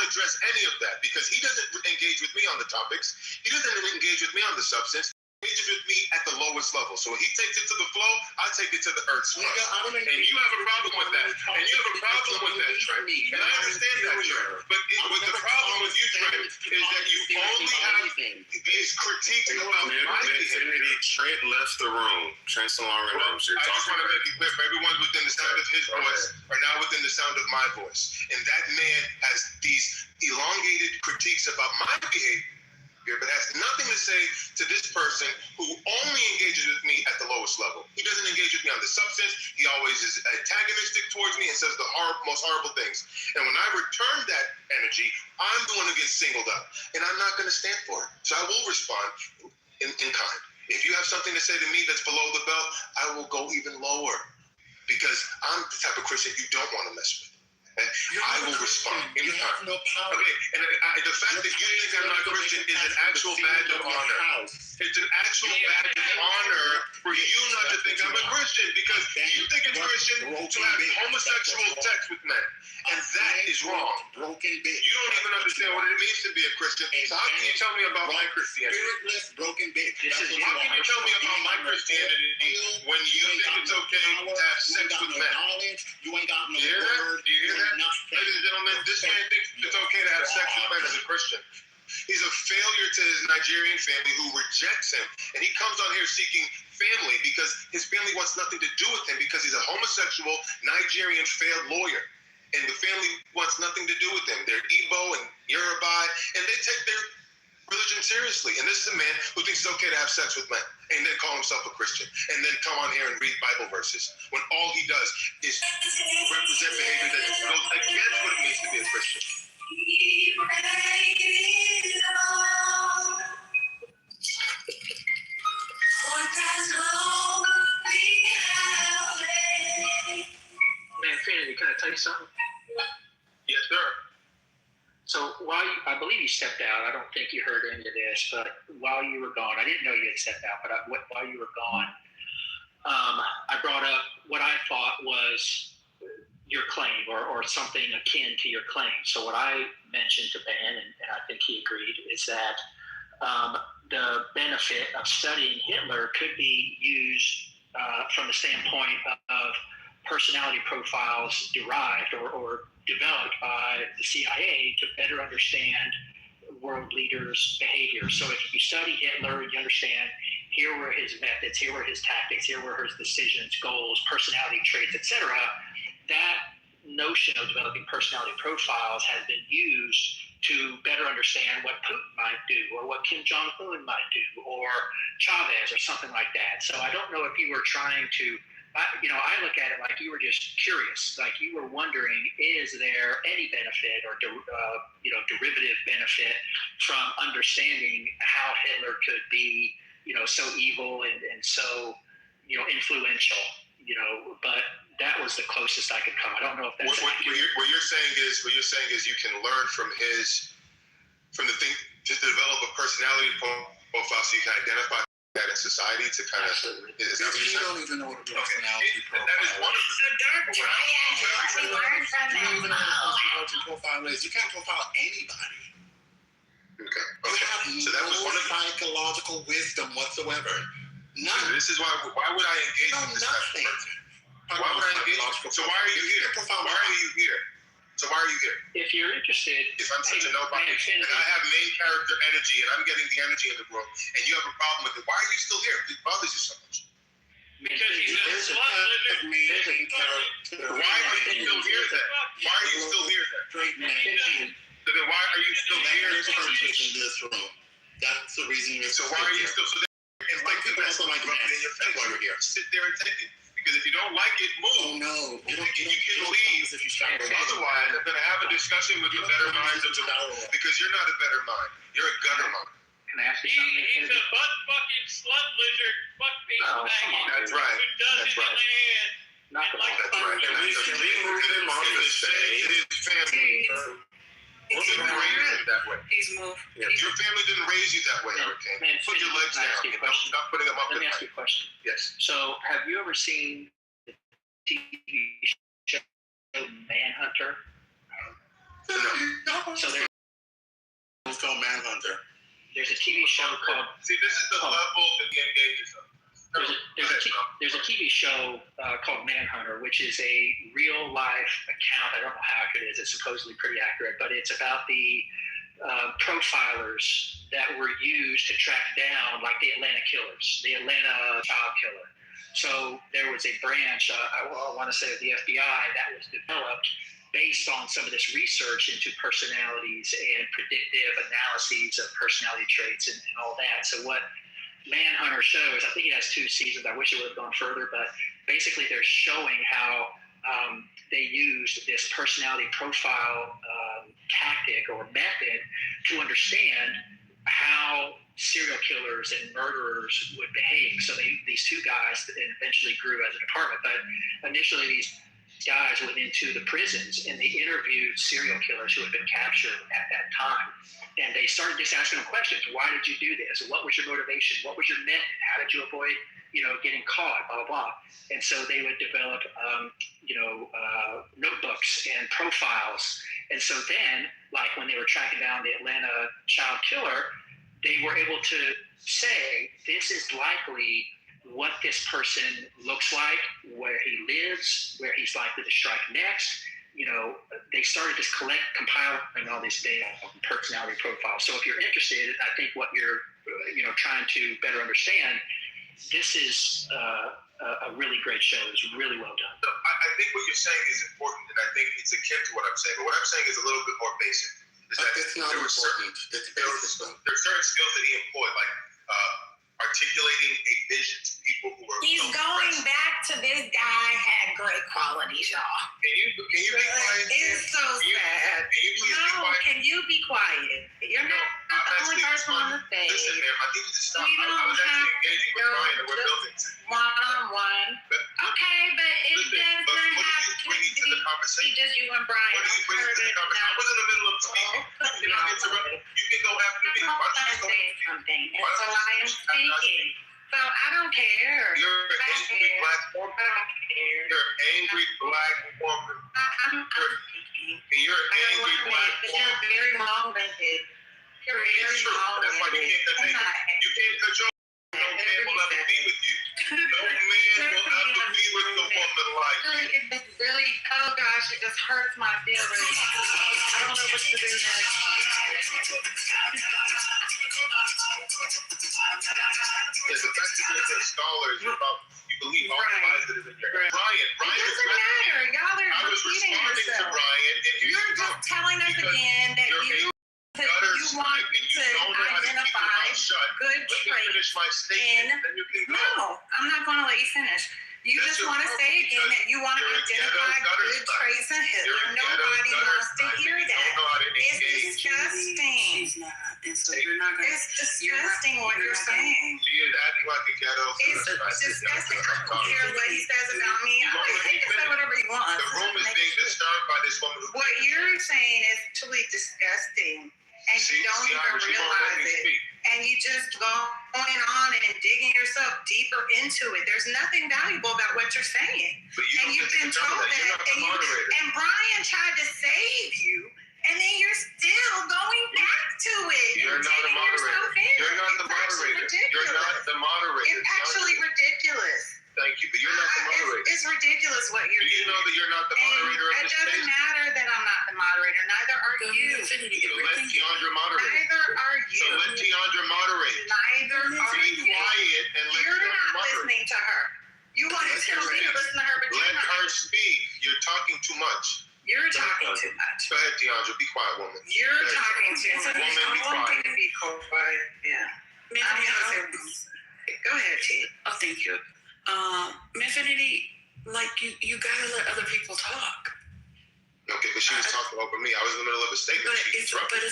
address any of that because he doesn't engage with me on the topics. He doesn't engage with me on the substance. He engages with me at the lowest level. So he takes it to the flow, I take it to the earth. And you have a problem with that. And you have a problem with that, Trent. And I understand that, Trent. But the problem with you, Trent, is that you only have these critiques about my behavior. Trent left the room. Trent's no longer in the room. I just want to make it clear for everyone within the sound of his voice are now within the sound of my voice. And that man has these elongated critiques about my behavior, but has nothing to say to this person who only engages with me at the lowest level. He doesn't engage with me on the substance. He always is antagonistic towards me and says the most horrible things. And when I return that energy, I'm the one who gets singled out. And I'm not going to stand for it. So I will respond in kind. If you have something to say to me that's below the belt, I will go even lower. Because I'm the type of Christian you don't want to mess with. I will respond in kind. No power. Okay, and the fact that you think I'm not Christian is an actual badge of honor. It's an actual badge of honor for you not to think I'm a Christian because you think it's Christian to have homosexual sex with men. And that is wrong. You don't even understand what it means to be a Christian. So how can you tell me about my Christianity? Spiritless, broken bitch. How can you tell me about my Christianity when you think it's okay to have sex with men? You ain't got no word. Do you hear that? Ladies and gentlemen, this man thinks it's okay to have sex with men as a Christian. He's a failure to his Nigerian family who rejects him. And he comes on here seeking family because his family wants nothing to do with him because he's a homosexual Nigerian failed lawyer. And the family wants nothing to do with him. They're Igbo and Yoruba, and they take their religion seriously. And this is a man who thinks it's okay to have sex with men and then call himself a Christian and then come on here and read Bible verses when all he does is represent behavior that goes against what it means to be a Christian. Manfinity, can I tell you something? Yes, sir. So I believe you stepped out. I don't think you heard any of this, but while you were gone, I didn't know you had stepped out, but while you were gone, I brought up what I thought was your claim or something akin to your claim. So what I mentioned to Ben, and I think he agreed, is that the benefit of studying Hitler could be used from the standpoint of personality profiles derived or developed by the CIA to better understand world leaders' behavior. So if you study Hitler, you understand here were his methods, here were his tactics, here were his decisions, goals, personality traits, etc. That notion of developing personality profiles has been used to better understand what Putin might do or what Kim Jong-un might do or Chavez or something like that. So I don't know if you were trying to, I look at it like you were just curious, like you were wondering, is there any benefit or derivative benefit from understanding how Hitler could be, so evil and so, influential, but that was the closest I could come. I don't know if that's what you're saying is you can learn from the thing to develop a personality profile so you can identify that in society to kind of. You don't even know what a personality profile that is one of the dark triad. We learned from You don't even know that. what a profile is. You can't profile anybody. Okay. You have so that was one of the psychological wisdom whatsoever. None. So this is why would I engage in this nothing. Why would I engage? So why are you here? Why are you here? So why are you here? If you're interested, if I'm such a nobody and I have main character energy and I'm getting the energy in the world and you have a problem with it, why are you still here? It bothers you so much. Because he's a slut lizard. Why are you still here then? Why are you still here then? So then why are you still here? There's a purpose in this room. That's the reason you're so why are you still so then like people also like rubbing in your face while you're here. Sit there and take it. Because if you don't like it, move. Oh no. You can leave. If you start Otherwise, I'm going to have a discussion with the better minds of the world. Because you're not a better mind. You're a gutter mind. Can I ask you something? He's a butt fucking slut lizard, fuck face banging. That's right. Who does That's it right. in the head. That's right. And that's the reason why his family. Didn't raise him that way. He's moved. Yeah. Your family didn't raise you that way, Hurricane. Put your legs down. Don't stop putting them up. Let me ask you a question. Yes. So, have you ever seen the TV show Manhunter? No. So there's called Manhunter. There's a TV show called. See, this is the level that he engages on. There's a TV show called Manhunter, which is a real life account. I don't know how accurate it is. It's supposedly pretty accurate, but it's about the profilers that were used to track down, like the Atlanta killers, the Atlanta child killer. So there was a branch, I want to say of the FBI, that was developed based on some of this research into personalities and predictive analyses of personality traits and all that. So what Manhunter shows, I think it has 2 seasons. I wish it would have gone further, but basically they're showing how they used this personality profile tactic or method to understand how serial killers and murderers would behave. So these 2 guys eventually grew as a department, but initially these guys went into the prisons and they interviewed serial killers who had been captured at that time. And they started just asking them questions. Why did you do this? What was your motivation? What was your method? How did you avoid, getting caught, blah, blah, blah. And so they would develop, notebooks and profiles. And so then, like when they were tracking down the Atlanta child killer, they were able to say, this is likely what this person looks like, where he lives, where he's likely to strike next. They started just compiling all this data on personality profiles. So if you're interested, I think what you're, trying to better understand, this is a really great show. It's really well done. I think what you're saying is important, and I think it's akin to what I'm saying. But what I'm saying is a little bit more basic. Is that it's not important. There are certain skills that he employed, like articulating a vision to people who are. He's going back to this guy had great qualities, y'all. Can you be quiet? It's so sad. Can you please be quiet? Can you be quiet? You're not the only person on the stage. Listen, ma'am, I need you to stop. We I was actually engaging with Ryan and we're building. One-on-one. Okay, but it doesn't have to be just you and Brian. What are you bringing to the conversation? I was in the middle of speaking. You're not interrupting. You can go after me. Why don't you say something? And so I am speaking. So I don't care. You're an angry black woman. I don't care. You're an angry black woman. You're an angry black woman. You're very long-winded. You're very long-winded. That's why you can't cut your. No man will ever be with you. No man will ever be with a woman like you. It really, oh gosh, it just hurts my feelings. I don't know what to do next. It's the fact that you're a scholar is about you believe all the lies that is in your head. Ryan, It doesn't matter. Y'all are I was repeating responding to yourself. Ryan, and You're just telling us again that you want to identify good traits in. No, I'm not going to let you finish. You just want to say again that you want to identify good traits in Hitler. Nobody wants to hear that. It's disgusting. She's not. And so you're not going to. It's disgusting what you're saying. She is acting like a ghetto. It's disgusting. I don't care what he says about me. He can say whatever he wants. The room is being disturbed by this woman. What you're saying is truly disgusting. And you don't even realize it. And you just going on and digging yourself deeper into it. There's nothing valuable about what you're saying. And you've been told that. And Brian tried to save you. And then you're still going back to it. You're not the moderator. You're not the moderator. You're not the moderator. It's actually ridiculous. Thank you, but you're not the moderator. It's ridiculous what you're doing. Do you know that you're not the moderator of this space? It doesn't matter that I'm not the moderator. Neither are you. So let Tiandra moderate. Neither are you. So let Tiandra moderate. Neither are you. Be quiet and let You're Tiandra not moderate. listening to her. You want to tell me to listen to her, but you're let not. her speak. You're talking too much. You're talking too much. Go ahead, Tiandra. Be quiet, woman. You're talking too much. Woman, be quiet. Be quiet. Yeah. Go ahead, T. Oh, thank you. Infinity, like you gotta let other people talk. Okay, but she was talking over me. I was in the middle of a statement. But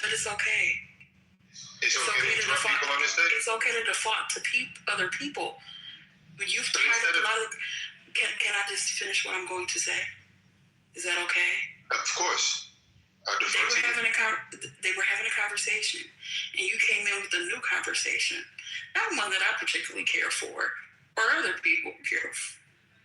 it's okay. It's okay to interrupt people on this stage? It's okay to default to other people. But you've tried a lot of. Can I just finish what I'm going to say? Is that okay? Of course. They were having a conversation, and you came in with a new conversation, not one that I particularly care for, or other people care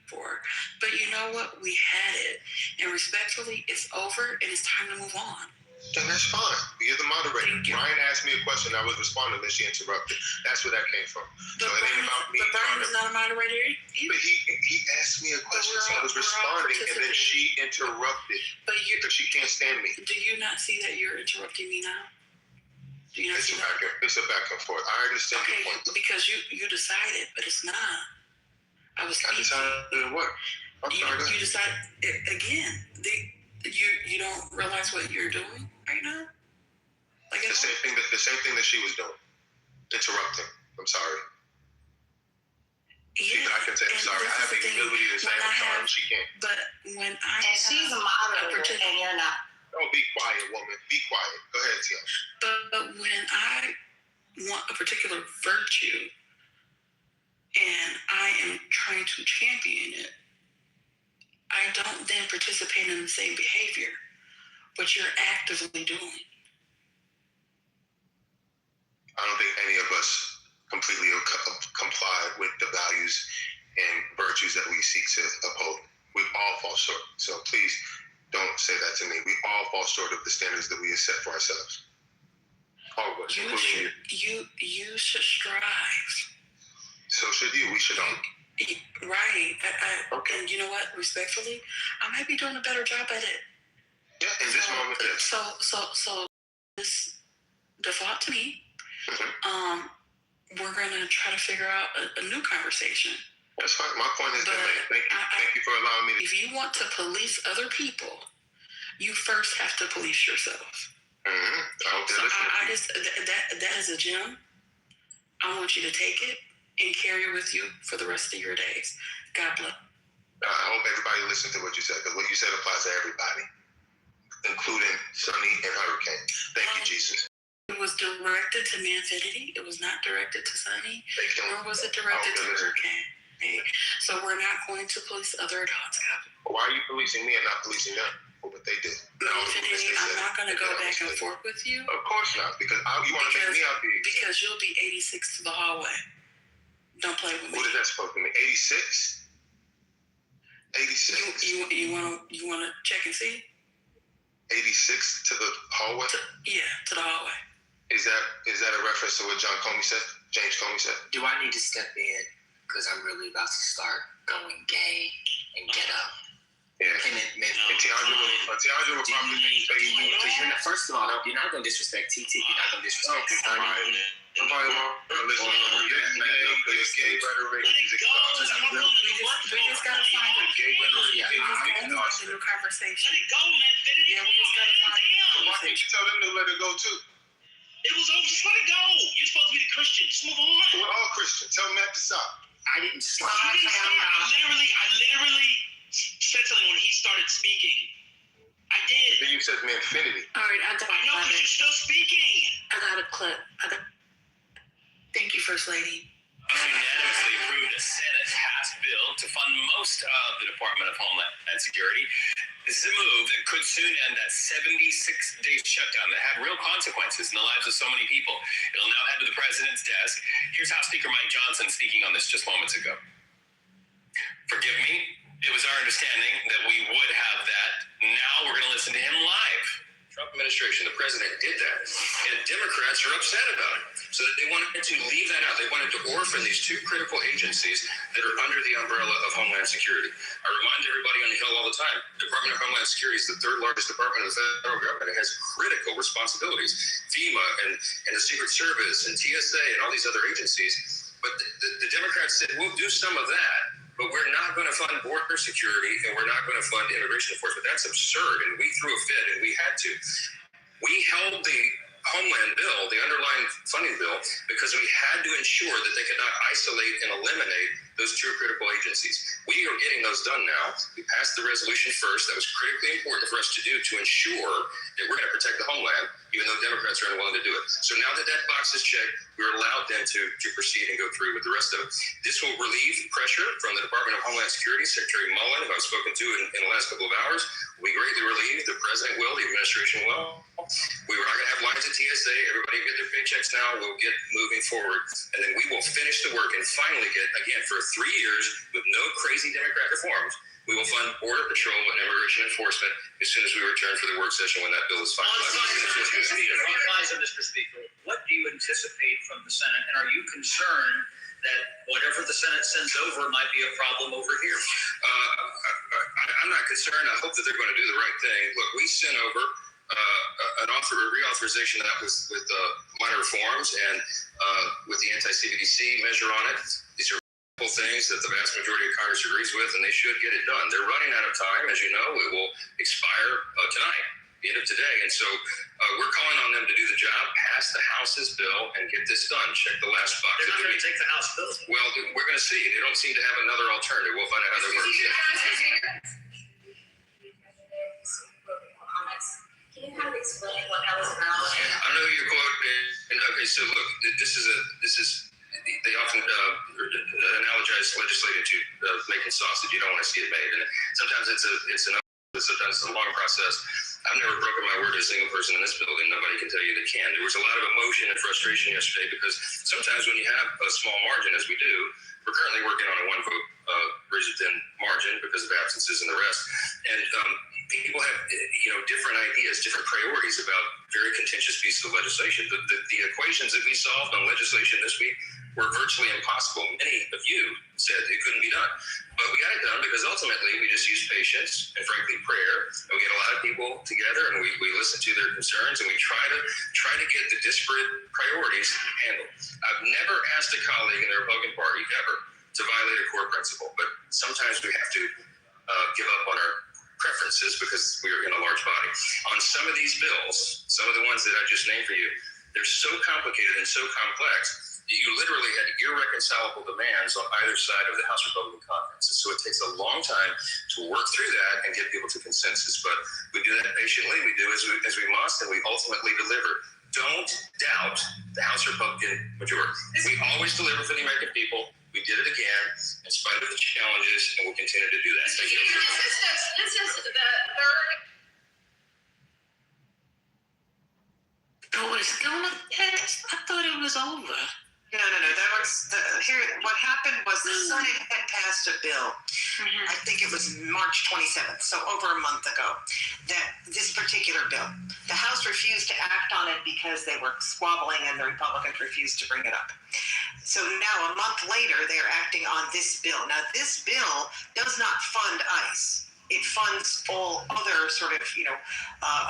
for. But you know what? We had it, and respectfully, it's over, and it's time to move on. Then that's fine. You're the moderator. Ryan asked me a question. I was responding, then she interrupted. That's where that came from. So it ain't about me. But Brian is not a moderator either. But he asked me a question, so I was responding, and then she interrupted. Because she can't stand me. Do you not see that you're interrupting me now? Do you not see that? It's a back and forth. I understand your point. Because you decided, but it's not. I decided what? You decided again. You don't realize what you're doing right now. Like the same thing that she was doing, interrupting. I'm sorry. Yeah, I can say I'm sorry. I have the ability to say I'm sorry. She can't. But when and she's a moderator, and you're not. Oh, be quiet, woman. Be quiet. Go ahead, Tia. But when I want a particular virtue, and I am trying to champion it, I don't then participate in the same behavior, but you're actively doing. I don't think any of us completely comply with the values and virtues that we seek to uphold. We all fall short. So please don't say that to me. We all fall short of the standards that we have set for ourselves. All of us, including you. You should strive. So should you. We should all. Right. Okay. And you know what? Respectfully, I might be doing a better job at it. Yeah, in this moment. So this default to me. Mm-hmm. We're gonna try to figure out a new conversation. That's fine. My point has been made. Thank you for allowing me to. If you want to police other people, you first have to police yourself. Mm-hmm. I hope I just that is a gem. I want you to take it and carry it with you for the rest of your days. God bless. I hope everybody listened to what you said, because what you said applies to everybody, including Sunny and Hurricane. Thank you, Jesus. It was directed to Manfinity. It was not directed to Sunny. Or was it directed to Hurricane? Okay. So we're not going to police other adults. Why are you policing me and not policing them for what they did? Manfinity, I'm not going to go back and forth with you. Of course not, because you want to make me out the because you'll be 86 to the hallway. Don't play with me. What is that supposed to mean? 86? 86? You wanna check and see? 86 to the hallway? To the hallway. Is that a reference to what James Comey said? Do I need to step in because I'm really about to start going gay and ghetto? Yeah. And Tiandra will probably make because first of all, you're not going to disrespect TT. You're not going to disrespect Sonny. Nobody wants to listen to this gay rhetoric is exhausting. We just gotta find a gay rhetoric. New conversation. Let it go, man. Yeah, we just gotta find a Why can't you tell them to let it go too? It was over. Just let it go. You're supposed to be the Christian. Just move on. We're all Christian. Tell Matt to stop. I didn't stop. I literally said something when he started speaking. I did. Then you said Manfinity. All right, I know, but you're still speaking. I got a clip. Thank you, First Lady. Unanimously approved a Senate-passed bill to fund most of the Department of Homeland Security. This is a move that could soon end that 76-day shutdown that had real consequences in the lives of so many people. It'll now head to the president's desk. Here's House Speaker Mike Johnson speaking on this just moments ago. Forgive me, it was our understanding that we would have that. Now we're going to listen to him live. Trump administration, the president did that, and Democrats are upset about it. So that they wanted to leave that out. They wanted to orphan these two critical agencies that are under the umbrella of Homeland Security. I remind everybody on the Hill all the time, the Department of Homeland Security is the third largest department of the federal government. It has critical responsibilities, FEMA and the Secret Service and TSA and all these other agencies. But the Democrats said, we'll do some of that, but we're not going to fund border security and we're not going to fund immigration enforcement. That's absurd, and we threw a fit, and we had to. We held the Homeland bill, the underlying funding bill, because we had to ensure that they could not isolate and eliminate those two critical agencies. We are getting those done now. We passed the resolution first. That was critically important for us to do to ensure that we're going to protect the homeland, even though Democrats are unwilling to do it. So now that that box is checked, we're allowed then to proceed and go through with the rest of it. This will relieve pressure from the Department of Homeland Security. Secretary Mullen, who I've spoken to in the last couple of hours, will be greatly relieved. The president will, the administration will. We were not going to have lines at TSA. Everybody will get their paychecks now. We'll get moving forward. And then we will finish the work and finally get, again, for 3 years with no crazy Democrat reforms, we will fund Border Patrol and immigration enforcement as soon as we return for the work session when that bill is finalized. Mr. Speaker, what do you anticipate from the Senate? And are you concerned that whatever the Senate sends over might be a problem over here? I'm not concerned. I hope that they're going to do the right thing. Look, we sent over a reauthorization that was with minor reforms and with the anti-CBDC measure on it. These are things that the vast majority of Congress agrees with, and they should get it done. They're running out of time. As you know, it will expire tonight, the end of today. And so we're calling on them to do the job, pass the House's bill, and get this done. Check the last box. They're not going to take the House bill. Well, we're going to see. They don't seem to have another alternative. We'll find out how that works. Can you kind of explain what that was about? I know your quote. Okay, so look, this is. They often analogize legislating to making sausage. You don't want to see it made, and sometimes sometimes it's a long process. I've never broken my word to a single person in this building. Nobody can tell you they can. There was a lot of emotion and frustration yesterday because sometimes when you have a small margin, as we do, we're currently working on a one-vote razor-thin margin because of absences and the rest, and people have different ideas, different priorities about very contentious pieces of legislation. The equations that we solved on legislation this week were virtually impossible. Many of you said it couldn't be done. But we got it done because ultimately we just use patience and frankly prayer. And we get a lot of people together and we listen to their concerns and we try to get the disparate priorities handled. I've never asked a colleague in the Republican Party ever to violate a core principle, but sometimes we have to give up on our preferences because we are in a large body. On some of these bills, some of the ones that I just named for you, they're so complicated and so complex, you literally had irreconcilable demands on either side of the House Republican Conference. And so it takes a long time to work through that and get people to consensus. But we do that patiently. We do as we must, and we ultimately deliver. Don't doubt the House Republican majority. We always deliver for the American people. We did it again in spite of the challenges, and we'll continue to do that. Thank you. This is the third. Oh, it's going. I thought it was over. No. That was here. What happened was the Senate had passed a bill. I think it was March 27th, so over a month ago. That this particular bill, the House refused to act on it because they were squabbling, and the Republicans refused to bring it up. So now, a month later, they are acting on this bill. Now, this bill does not fund ICE. It funds all other sort of,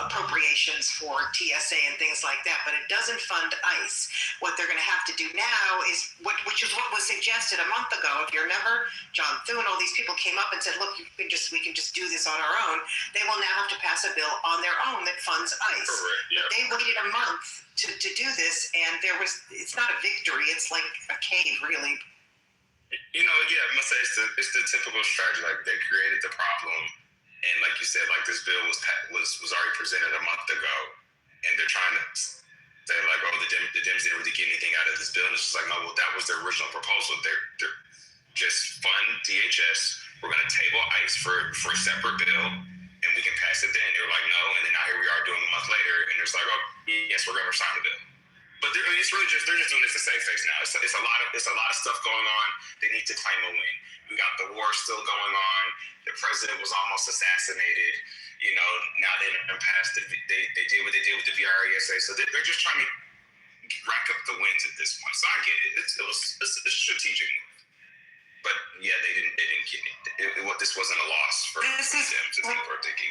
appropriations for TSA and things like that, but it doesn't fund ICE. What they're going to have to do now is, which is what was suggested a month ago. If you remember, John Thune, all these people came up and said, look, we can just do this on our own. They will now have to pass a bill on their own that funds ICE. Correct, yeah. They waited a month to do this, and it's not a victory. It's like a cave, really. I must say it's the typical strategy. Like, they created the problem, and like you said, like, this bill was already presented a month ago, and they're trying to say like, oh, the Dems didn't really get anything out of this bill. And it's just like, no, well, that was their original proposal. They're just fund DHS. We're going to table ICE for a separate bill, and we can pass it then. They were like, no, and then now here we are doing a month later, and it's like, oh, yes, we're going to sign the bill. But they're just doing this to save face now. It's a lot of stuff going on. They need to claim a win. We got the war still going on. The president was almost assassinated. Now they didn't pass they did what they did with the VRESA. So they're just trying to rack up the wins at this point. So I get it. It's a strategic move. But yeah, they didn't get it. This wasn't a loss for them to think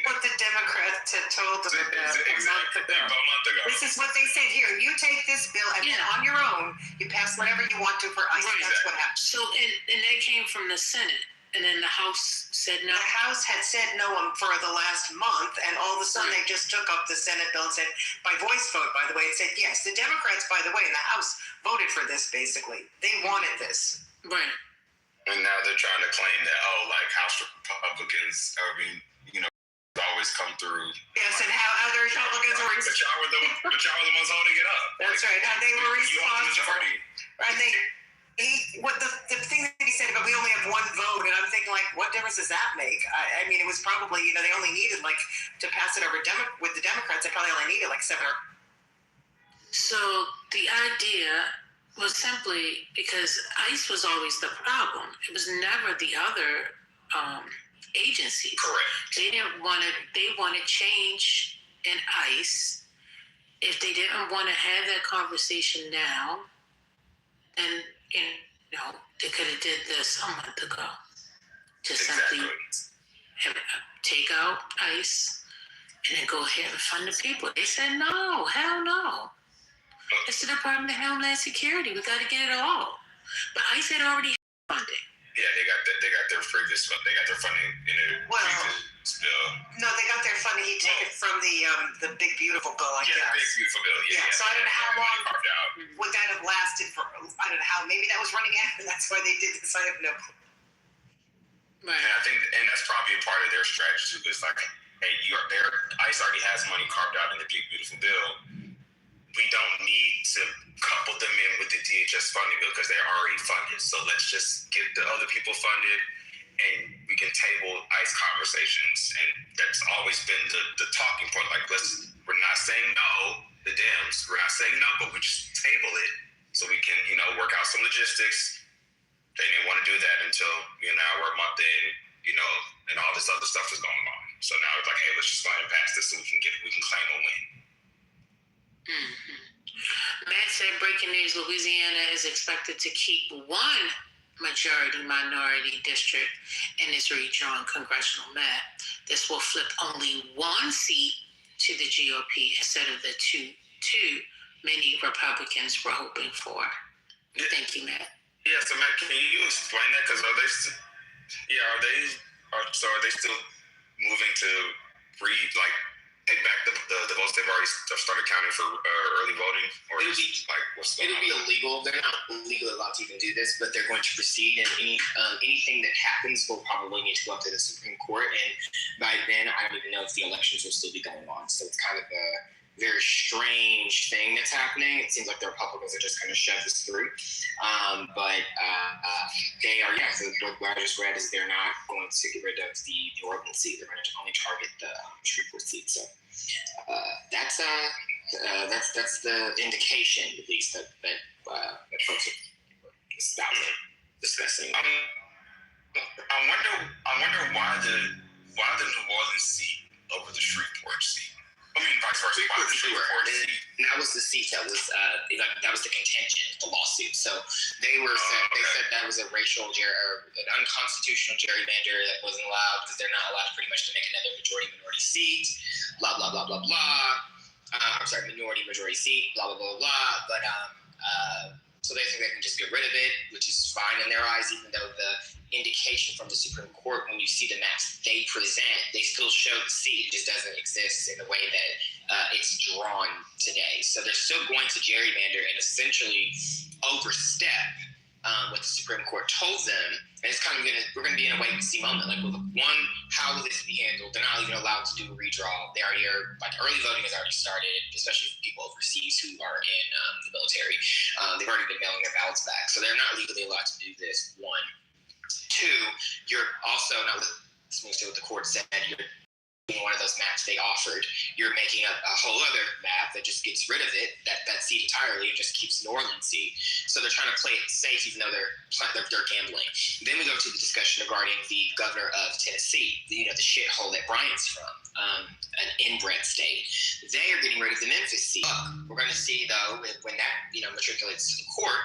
what the Democrats had told them about a month ago. This is what they said. Here, you take this bill, and then on your own, you pass whatever you want to for ICE. Right. That's what happened. So, and that came from the Senate, and then the House said no. The House had said no for the last month, and all of a sudden they just took up the Senate bill and said, by voice vote, by the way, it said yes. The Democrats, by the way, in the House voted for this, basically. They wanted this. Right. And now they're trying to claim that, House Republicans, always come through. Yes, and how the Republicans were. But y'all were the ones holding it up. That's right. How they were responsible. And the thing that he said about we only have one vote, and I'm thinking, like, what difference does that make? I mean, it was probably, they only needed, to pass it over with the Democrats, they probably only needed, 7 or. So the idea was simply because ICE was always the problem. It was never the other agencies. Correct. They wanted change in ICE. If they didn't want to have that conversation now, then they could have did this a month ago. Just simply take out ICE and then go ahead and fund the people. They said no, hell no. It's the Department of Homeland Security. We got to get it all. But ICE had already funded. Yeah, they got their previous funding. They got their funding in a previous bill. No, they got their funding. He took it from the Big Beautiful Bill, I guess. Yeah, the Big Beautiful Bill. Yeah. So I don't know how long would that have lasted for. I don't know how. Maybe that was running out, and that's why they did this. I have no clue. Right. And I think, and that's probably a part of their strategy. It's like, hey, ICE already has money carved out in the Big Beautiful Bill. We don't need to couple them in with the DHS funding bill because they're already funded. So let's just get the other people funded, and we can table ICE conversations. And that's always been the talking point. Like, we're not saying no, the Dems. We're not saying no, but we just table it so we can, work out some logistics. They didn't want to do that until, we're a month in, and all this other stuff is going on. So now it's like, hey, let's just go ahead and pass this so we can claim a win. Mm-hmm. Matt said, breaking news, Louisiana is expected to keep one majority-minority district in its redrawn congressional map. This will flip only one seat to the GOP instead of the two many Republicans were hoping for. Thank you, Matt. Yeah, so Matt, can you explain that? Because are they still moving to take back the votes they've already started counting for early voting? Or it'll be illegal. They're not legally allowed to even do this, but they're going to proceed, and anything that happens will probably need to go up to the Supreme Court, and by then I don't even know if the elections will still be going on. So it's kind of a very strange thing that's happening. It seems like the Republicans are just going to shove this through. But they are, so what I just read is they're not going to get rid of the Oregon seat. They're going to only target the Shreveport seat. So that's That's the indication, at least, that folks are discussing. I wonder why the New Orleans seat over the Shreveport seat. I mean, vice versa. Why the Shreveport seat? And that was the seat that was that was the contention, the lawsuit. So they said that was a racial or an unconstitutional gerrymander that wasn't allowed because they're not allowed pretty much to make another minority seat. Blah blah blah blah blah. I'm sorry, majority seat. Blah blah blah blah. But so they think they can just get rid of it, which is fine in their eyes, even though the indication from the Supreme Court, when you see the maps they present, they still show the seat. It just doesn't exist in the way that it's drawn today. So they're still going to gerrymander and essentially overstep what the Supreme Court told them. And it's kind of we're going to be in a wait-and-see moment. Like, well, one, how will this be handled? They're not even allowed to do a redraw. They already are, like, early voting has already started, especially for people overseas who are in the military. They've already been mailing their ballots back. So they're not legally allowed to do this, one. Two, you're also not listening to what the court said. You're one of those maps they offered. You're making a whole other map that just gets rid of it, that seat entirely, and just keeps New Orleans seat. So they're trying to play it safe, even though they're gambling. Then we go to the discussion regarding the governor of Tennessee, the shithole that Brian's from, an inbred state. They are getting rid of the Memphis seat. Look, we're going to see though when that matriculates to the court,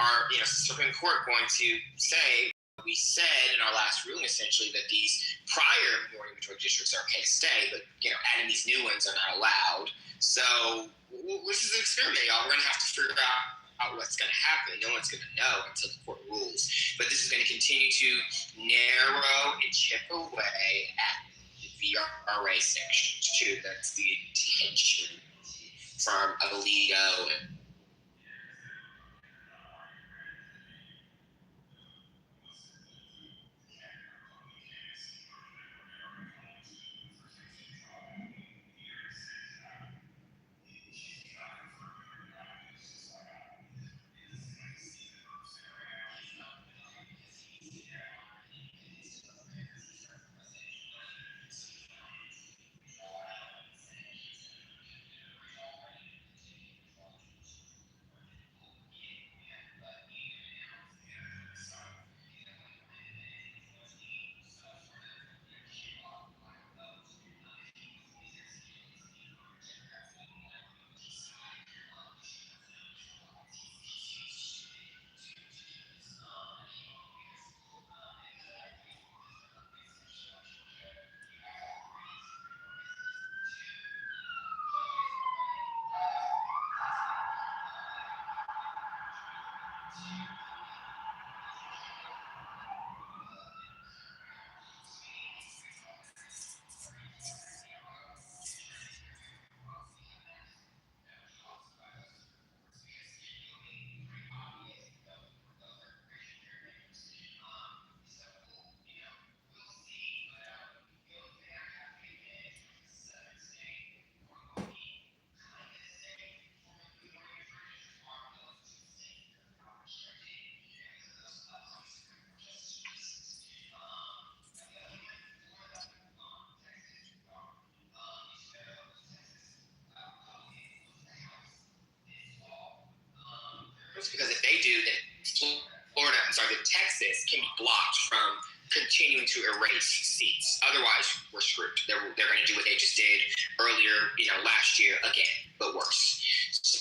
our Supreme Court going to say. We said in our last ruling essentially that these prior majority districts are okay to stay, but adding these new ones are not allowed. So this is an experiment, y'all. We're gonna have to figure out what's gonna happen. No one's gonna know until the court rules. But this is gonna continue to narrow and chip away at the VRA section 2. That's the intention from Alito and because if they do, then Texas can be blocked from continuing to erase seats. Otherwise, we're screwed. They're going to do what they just did earlier, last year again, but worse. So,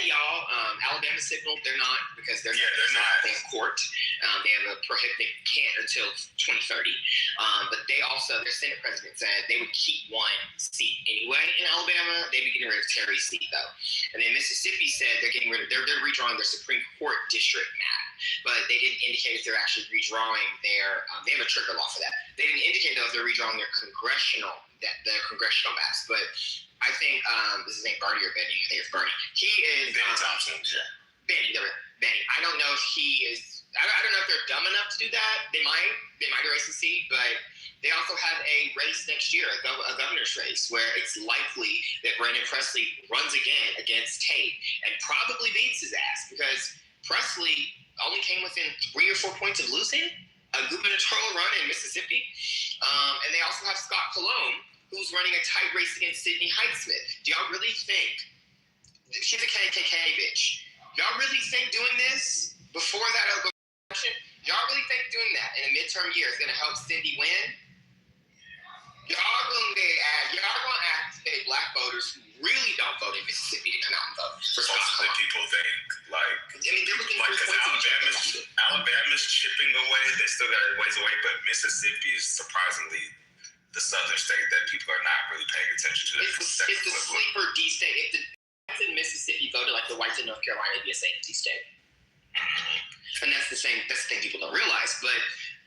y'all. Alabama signaled they're not because they're not in court. They have they can't until 2030. But they also, their Senate president said they would keep one seat anyway in Alabama. They'd be getting rid of Terry's seat though. And then Mississippi said they're redrawing their Supreme Court district map, but they didn't indicate if they're actually redrawing their. They have a trigger law for that. They didn't indicate though if they're redrawing their congressional maps, but. I think this is named Bernie or Benny. I think it's Bernie. He is Benny Thompson. Yeah. Benny. I don't know if he is. I don't know if they're dumb enough to do that. They might erase the seat, but they also have a race next year, a governor's race, where it's likely that Brandon Presley runs again against Tate and probably beats his ass because Presley only came within 3 or 4 points of losing a gubernatorial run in Mississippi, and they also have Scott Cologne, who's running a tight race against Sydney Heightsmith. Do y'all really think she's a KKK bitch? Y'all really think doing this before that election? Y'all really think doing that in a midterm year is going to help Cindy win? Y'all going to activate black voters who really don't vote in Mississippi to come out and vote. Supposedly people think, like, they're looking like, for because Alabama's chipping away, they still got a ways away, but Mississippi is surprisingly the southern state that people are not really paying attention to. It's the sleeper D state. If the whites in Mississippi voted like the whites in North Carolina, it'd be a safety state. And that's the thing people don't realize. But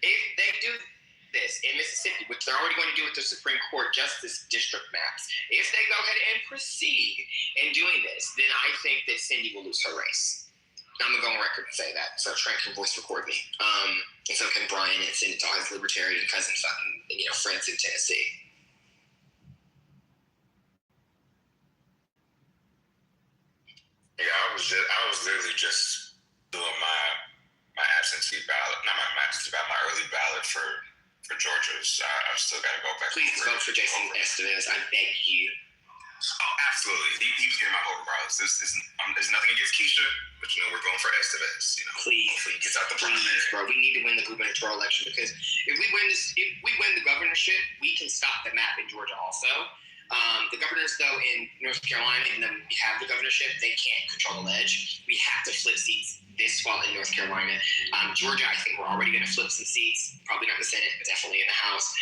if they do this in Mississippi, which they're already going to do with the Supreme Court Justice District maps, if they go ahead and proceed in doing this, then I think that Cindy will lose her race. I'm going to go on record and say that, so Trent can voice record me. And so can Brian and send it to all his libertarian cousins, friends in Tennessee. Yeah, I was literally just doing my absentee ballot, not my absentee ballot, my early ballot for Georgia. So I've still got to go back. Please vote for Jason Estevez. I beg you. Oh, absolutely. He was getting my vote regardless. There's nothing against Keisha, but we're going for Estevez. Please, hopefully he gets out the primary. Bro, we need to win the gubernatorial election because if we win the governorship, we can stop the map in Georgia also. The governors, though, in North Carolina, and then we have the governorship, they can't control the ledge. We have to flip seats this fall in North Carolina. Georgia, I think we're already going to flip some seats, probably not in the Senate, but definitely in the House.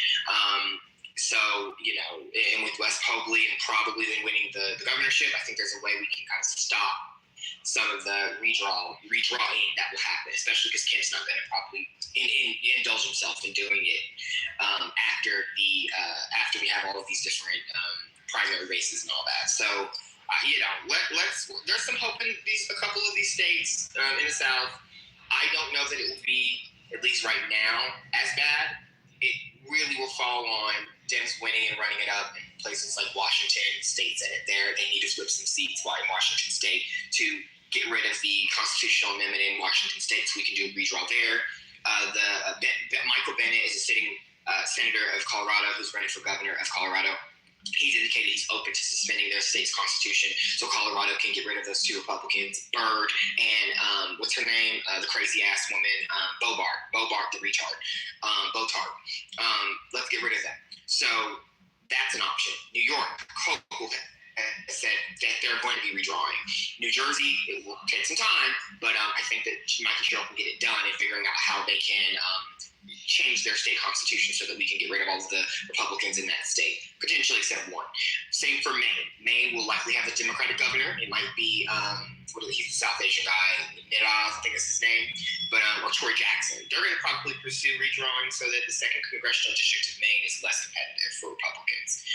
So, and with Wes Pobley and probably then winning the governorship, I think there's a way we can kind of stop some of the redrawing that will happen, especially because Kemp's not going to probably indulge himself in doing it after we have all of these different primary races and all that. So, there's some hope in a couple of these states in the South. I don't know that it will be, at least right now, as bad. It really will fall on Dems winning and running it up in places like Washington State Senate there. They need to flip some seats while in Washington State to get rid of the constitutional amendment in Washington State so we can do a redraw there. Michael Bennett is a sitting senator of Colorado who's running for governor of Colorado. He's indicated he's open to suspending their state's constitution so Colorado can get rid of those two Republicans, Byrd and what's her name? The crazy ass woman, Bobart the retard, Botard. Let's get rid of that. So that's an option. New York, Hochul said that they're going to be redrawing. New Jersey, it will take some time, but I think that Mikey Sherrill can get it done in figuring out how they can change their state constitution so that we can get rid of all of the Republicans in that state, potentially except one. Same for Maine. Maine will likely have a Democratic governor. It might be, he's the South Asian guy, Nidaz, I think is his name, or Troy Jackson. They're going to probably pursue redrawing so that the second congressional district of Maine is less competitive for Republicans.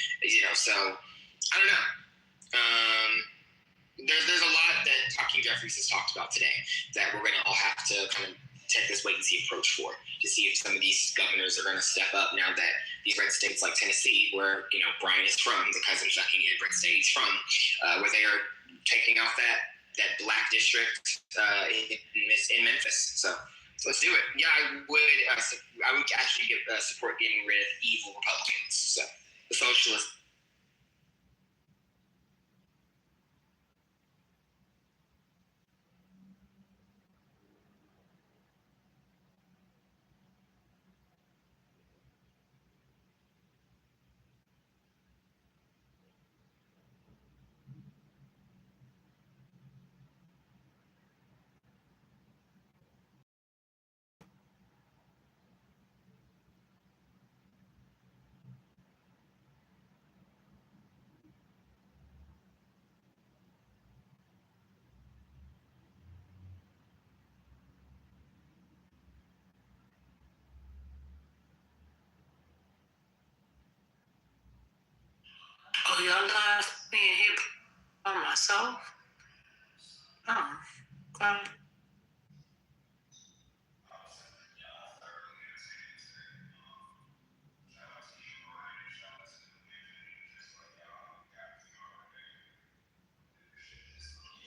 So I don't know. There's a lot that Hakeem Jeffries has talked about today that we're going to all have to kind of take this wait-and-see approach for, to see if some of these governors are going to step up now that these red states like Tennessee, where Brian is from, the cousin fucking red state he's from, where they are taking off that black district in Memphis. So let's do it. Yeah, I would actually support getting rid of evil Republicans. So the socialists. Oh, y'all left me here by myself? Oh, okay.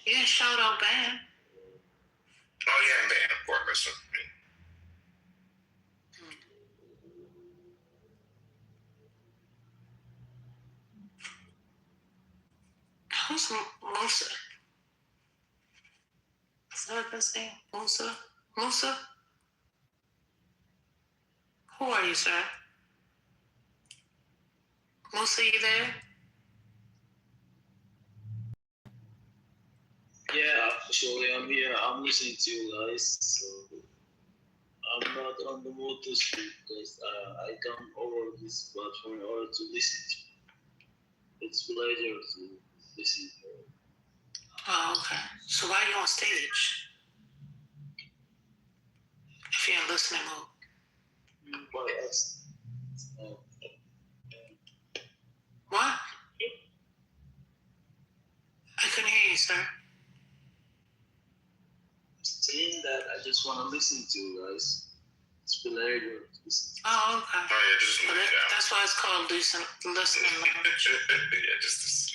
You didn't shout out band. Oh yeah, band, of course. Who's Musa? Is that his name? Musa? Musa? Who are you, sir? Musa, you there? Yeah, actually, I'm here. I'm listening to you guys. So I'm not on the mood to speak because I come over this platform in order to listen to you. It's a pleasure to listen to you. Oh, okay. So why are you on stage? If you're in listening mode. Why else? What? I couldn't hear you, sir. Saying that I just want to listen to you guys. It's a pleasure to listen to you. Oh, okay. Oh yeah, just Well, that's why it's called listening mode. yeah, just.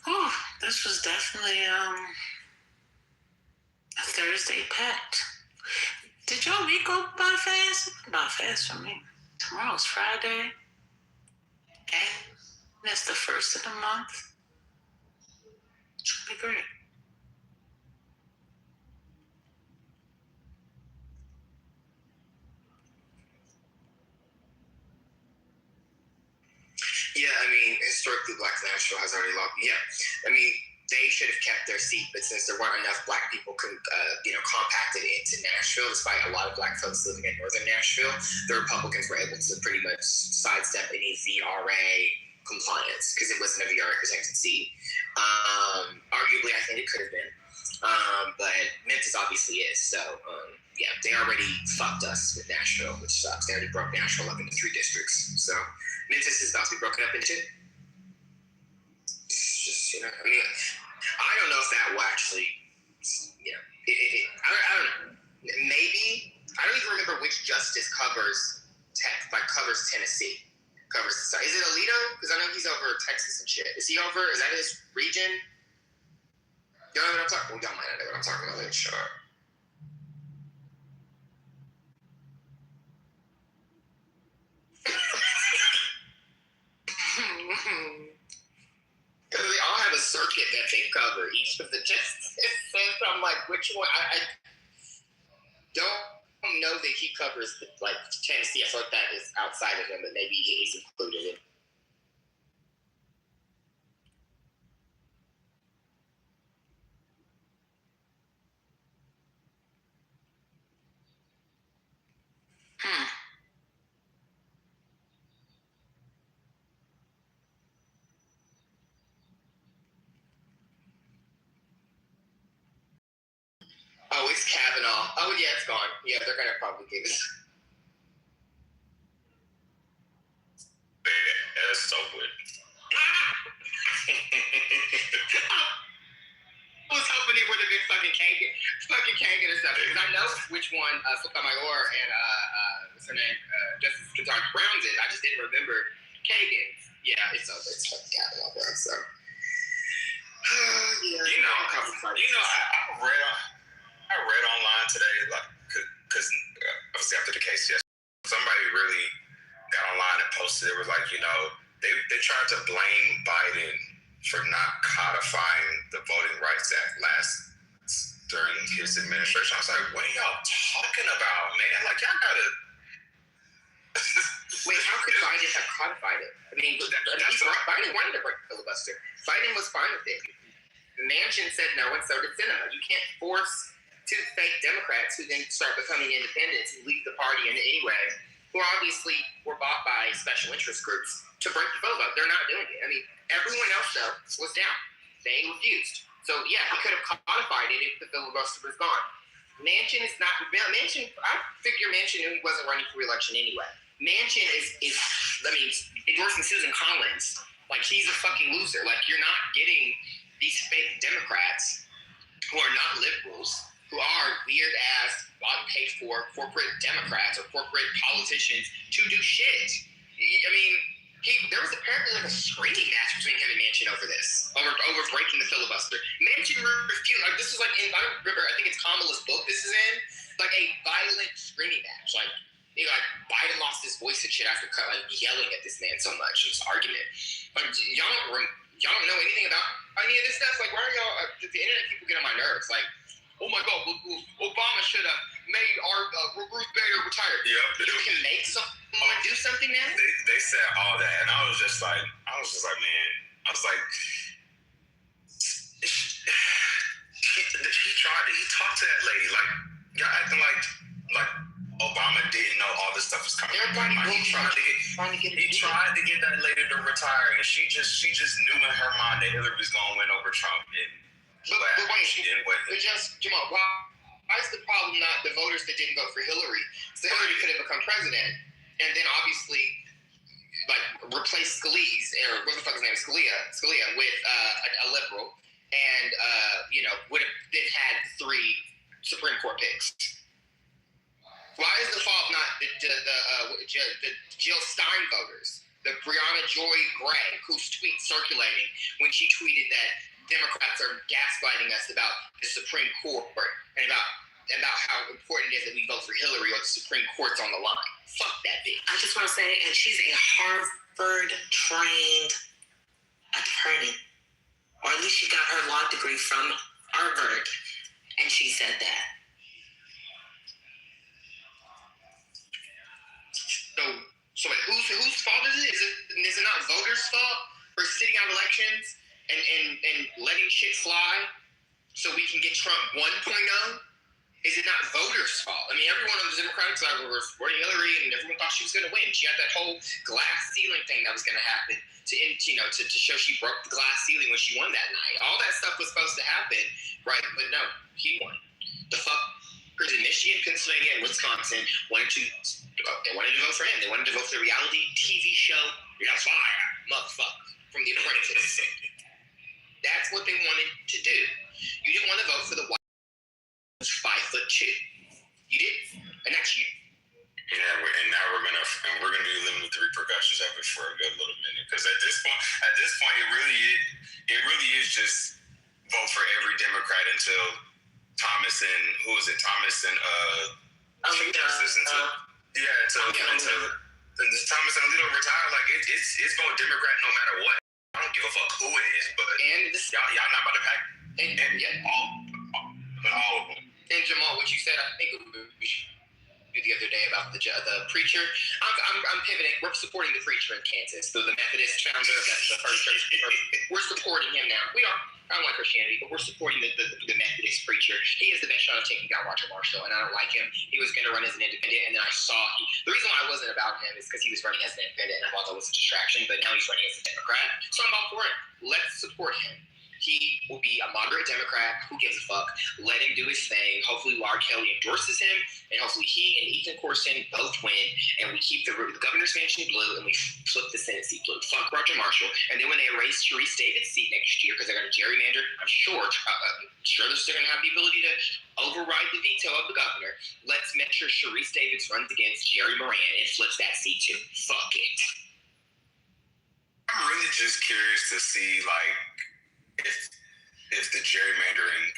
Oh, this was definitely a Thursday packed. Did your week go by fast? Not fast for me. Tomorrow's Friday. And that's the first of the month. Should be great. Yeah, I mean, historically, Black Nashville has already lost. Yeah, I mean, they should have kept their seat, but since there weren't enough Black people, compacted into Nashville, despite a lot of Black folks living in northern Nashville, the Republicans were able to pretty much sidestep any VRA compliance because it wasn't a VRA protected seat. Arguably, I think it could have been, but Memphis obviously is. So, yeah, they already fucked us with Nashville, which sucks. They already broke Nashville up into 3 districts. So Memphis is about to be broken up into 2. It's just, I mean, I don't know if that will actually, I don't know. Maybe, I don't even remember which justice covers Tennessee. Is it Alito? Because I know he's over Texas and shit. Is he over? Is that his region? You know what I'm talking about? Well, y'all might not know what I'm talking about. Sure. Because they all have a circuit that they cover, each of the justices. So I'm like, which one? I don't know that he covers Tennessee. I feel like that is outside of him, but maybe he's included in. Oh, it's Kavanaugh. Oh, yeah, it's gone. Yeah, they're going to probably give it. Yeah, it's so good. I was hoping it would have been fucking Kagan or something, because I know which one Sotomayor and what's her name, Justice Ketanji Brown did. I just didn't remember Kagan's. Yeah, it's fucking Kavanaugh, bro. So, I read online today, because obviously after the case yesterday, somebody really got online and posted. It was like, they tried to blame Biden for not codifying the Voting Rights Act during his administration. I was like, what are y'all talking about, man? Like, y'all gotta. Wait, how could Biden have codified it? I mean, Biden wanted to break the filibuster. Biden was fine with it. Manchin said no, and so did Sinema. You can't force 2 fake Democrats who then start becoming independents and leave the party in any way, who obviously were bought by special interest groups, to break the filibuster. They're not doing it. I mean, everyone else, though, was down. They refused. So, yeah, he could have codified it if the filibuster was gone. Manchin is not. Manchin, I figure Manchin knew he wasn't running for re-election anyway. Manchin is endorsing Susan Collins. Like, he's a fucking loser. Like, you're not getting these fake Democrats who are not liberals, who are weird-ass, bought-and-paid-for corporate Democrats or corporate politicians to do shit. I mean, there was apparently a screaming match between him and Manchin over this, over breaking the filibuster. Manchin refused. This is I don't remember. I think it's Kamala's book. This is in a violent screaming match. voice and shit after like yelling at this man so much in this argument. Like y'all don't know anything about any of this stuff. Like why are y'all? The internet people get on my nerves. Like, oh my God, Obama should have made our Ruth Bader retired. Yeah, you can make someone do something now. They said all that, and I was just like, man, he talked to that lady like y'all acting like Obama didn't know all this stuff was coming. Everybody he tried to get that lady to retire, and she just knew in her mind that Hillary was gonna win over Trump. And but wait, she didn't win. But just Jamal, why is the problem not the voters that didn't vote for Hillary? So Hillary could have become president, and then obviously like replace Scalise, or what the fuck his name is, Scalia with a liberal, and would have then had 3 Supreme Court picks. Why is the fault not the Jill Stein voters, the Breonna Joy Gray, whose tweet circulating when she tweeted that Democrats are gaslighting us about the Supreme Court and about how important it is that we vote for Hillary or the Supreme Court's on the line? Fuck that bitch. I just want to say, and she's a Harvard-trained attorney, or at least she got her law degree from Harvard, and she said that. So wait, whose fault is it? Is it not voters' fault for sitting out elections and letting shit fly so we can get Trump 1.0? Is it not voters' fault? I mean, everyone on the Democratic side were supporting Hillary, and everyone thought she was going to win. She had that whole glass ceiling thing that was going to happen to show she broke the glass ceiling when she won that night. All that stuff was supposed to happen, right? But no, he won. The fuckers in Michigan, Pennsylvania, and Wisconsin wanted to vote for him. They wanted to vote for the reality TV show, You're Fire, motherfucker, from The Apprentice. That's what they wanted to do. You didn't want to vote for the white 5'2". You did, and that's you. Yeah, and now we're gonna be living with the repercussions of it for a good little minute. Because at this point, it really is just vote for every Democrat until Thomas and Thomas and Thomas and Alito retire. Like it's vote Democrat no matter what. I don't give a fuck who it is, but y'all not about to pack all of them. And Jamal, what you said, I think we should do the other day about the preacher. I'm pivoting. We're supporting the preacher in Kansas, the Methodist founder of the first church. We're supporting him now. We are. I don't like Christianity, but we're supporting the Methodist preacher. He has the best shot of taking down Roger Marshall, and I don't like him. He was going to run as an independent, and then I saw the reason why I wasn't about him is because he was running as an independent, and I thought that was a distraction. But now he's running as a Democrat, so I'm all for it. Let's support him. He will be a moderate Democrat. Who gives a fuck? Let him do his thing. Hopefully, Laura Kelly endorses him, and hopefully he and Ethan Corson both win, and we keep the governor's mansion blue, and we flip the Senate seat blue. Fuck Roger Marshall. And then when they erase Sharice David's seat next year, because they're going to gerrymander, I'm sure they're still going to have the ability to override the veto of the governor. Let's make sure Sharice Davids runs against Jerry Moran and flips that seat too. Fuck it. I'm really just curious to see, like, if the gerrymandering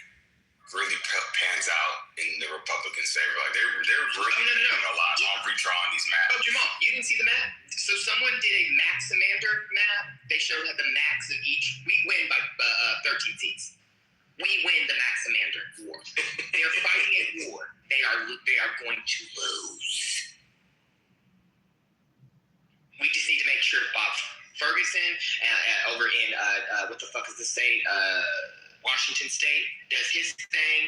really pans out in the Republicans' favor. Like they're really doing a lot on redrawing these maps. Oh, Jamal, you didn't see the map? So someone did a Maximander map. They showed the max of each. We win by 13 seats. We win the Maximander war. They are fighting a war. They are going to lose. We just need to make sure Bob Ferguson over in what the fuck is the state? Washington State does his thing.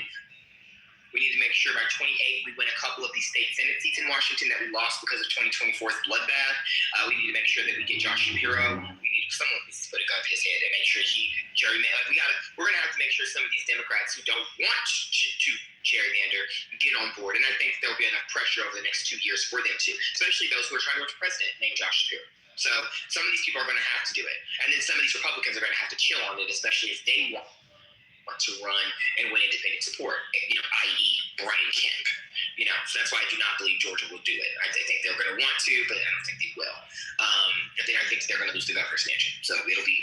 We need to make sure by 28 we win a couple of these state Senate seats in Washington that we lost because of 2024's bloodbath. We need to make sure that we get Josh Shapiro. Someone needs to put a gun to his head and make sure he gerrymander. We're gonna have to make sure some of these Democrats who don't want to gerrymander get on board. And I think there'll be enough pressure over the next 2 years for them to, especially those who are trying to run for president, named Josh Shapiro. So some of these people are going to have to do it. And then some of these Republicans are going to have to chill on it, especially if they want to run and win independent support, i.e. Brian Kemp. So that's why I do not believe Georgia will do it. I think they're going to want to, but I don't think they will. I think they're going to lose the governor's mansion. So it'll be...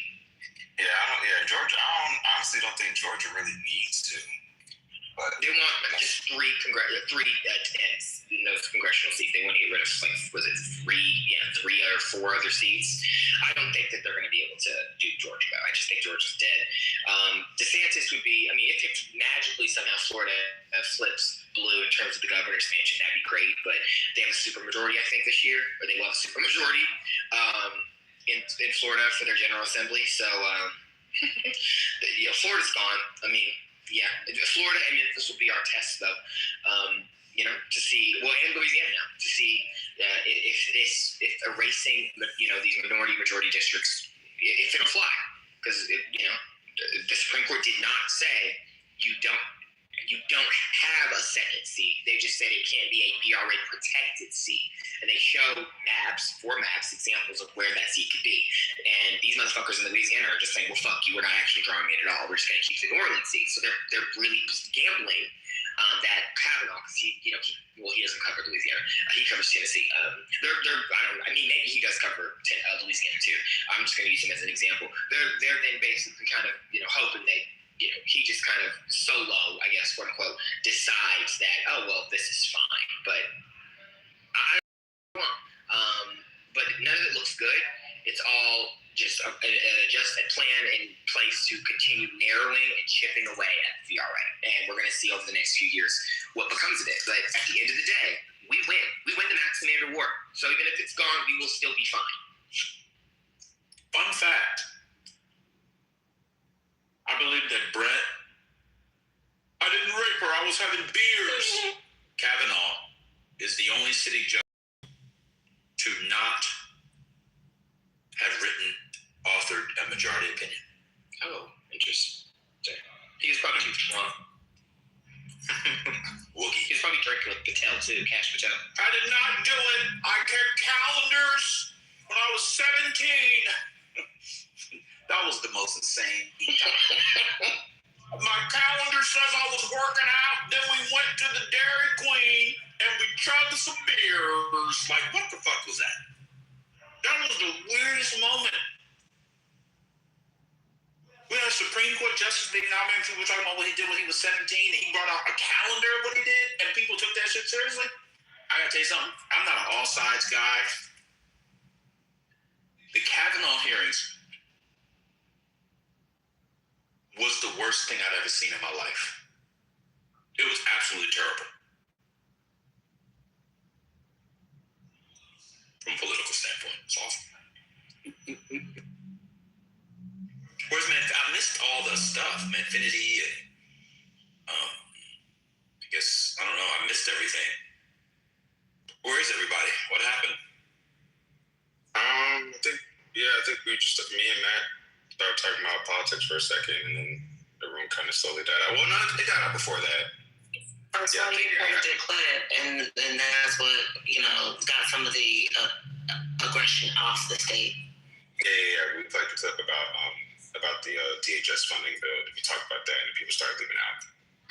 Georgia, I honestly don't think Georgia really needs to. But they want just three tenths in those congressional seats. They want to get rid of three or four other seats. I don't think that they're going to be able to do Georgia. I just think Georgia's dead. DeSantis would be. I mean, if magically somehow Florida flips blue in terms of the governor's mansion, that'd be great. But they have a supermajority, I think, this year, or they will have a supermajority in Florida for their General Assembly. So, Florida's gone. I mean, yeah, Florida and Memphis will be our test, though. To see, and Louisiana now, to see if erasing, these majority districts, if it'll fly. Because, the Supreme Court did not say you don't have a second seat. They just said it can't be a BRA protected seat. And they show four maps, examples of where that seat could be. And these motherfuckers in Louisiana are just saying, well, fuck you, we're not actually drawing it at all. We're just going to keep the New Orleans seat. So they're really gambling that Kavanaugh, because he doesn't cover Louisiana. He covers Tennessee. Maybe he does cover Louisiana too. I'm just going to use him as an example. They're then basically kind of, hoping that, he just kind of solo, I guess, quote unquote, decides that, oh, well, this is fine. But but none of it looks good. It's all just a plan in place to continue narrowing and chipping away at the VRA. And we're going to see over the next few years what becomes of it. But at the end of the day, we win. We win the Maximilian War. So even if it's gone, we will still be fine. Fun fact. I believe that Brett, I didn't rape her, I was having beers. Kavanaugh is the only sitting judge to not have authored a majority opinion. Oh, interesting. He was probably too drunk. Woogie. He was probably drinking with Patel too, Cash Patel. I did not do it. I kept calendars when I was 17. That was the most insane time. My calendar says I was working out, then we went to the Dairy Queen and we chugged some beers. Like, what the fuck was that? That was the weirdest moment. We had a Supreme Court justice being nominated. We were talking about what he did when he was 17, and he brought out a calendar of what he did, and people took that shit seriously. I gotta tell you something. I'm not an all sides guy. The Kavanaugh hearings was the worst thing I'd ever seen in my life. It was absolutely terrible. From a political standpoint, it's awful. Whereas, man, I missed all the stuff, Manfinity, and I guess, I don't know, I missed everything. Where is everybody? What happened? I think we just, me and Matt started talking about politics for a second, and then the room kind of slowly died out. Well, no, it died out before that. First of all, you posted a clip, and that's what, got some of the aggression off the state. Yeah. We played the clip about the DHS funding bill. We talked about that, and people started leaving out.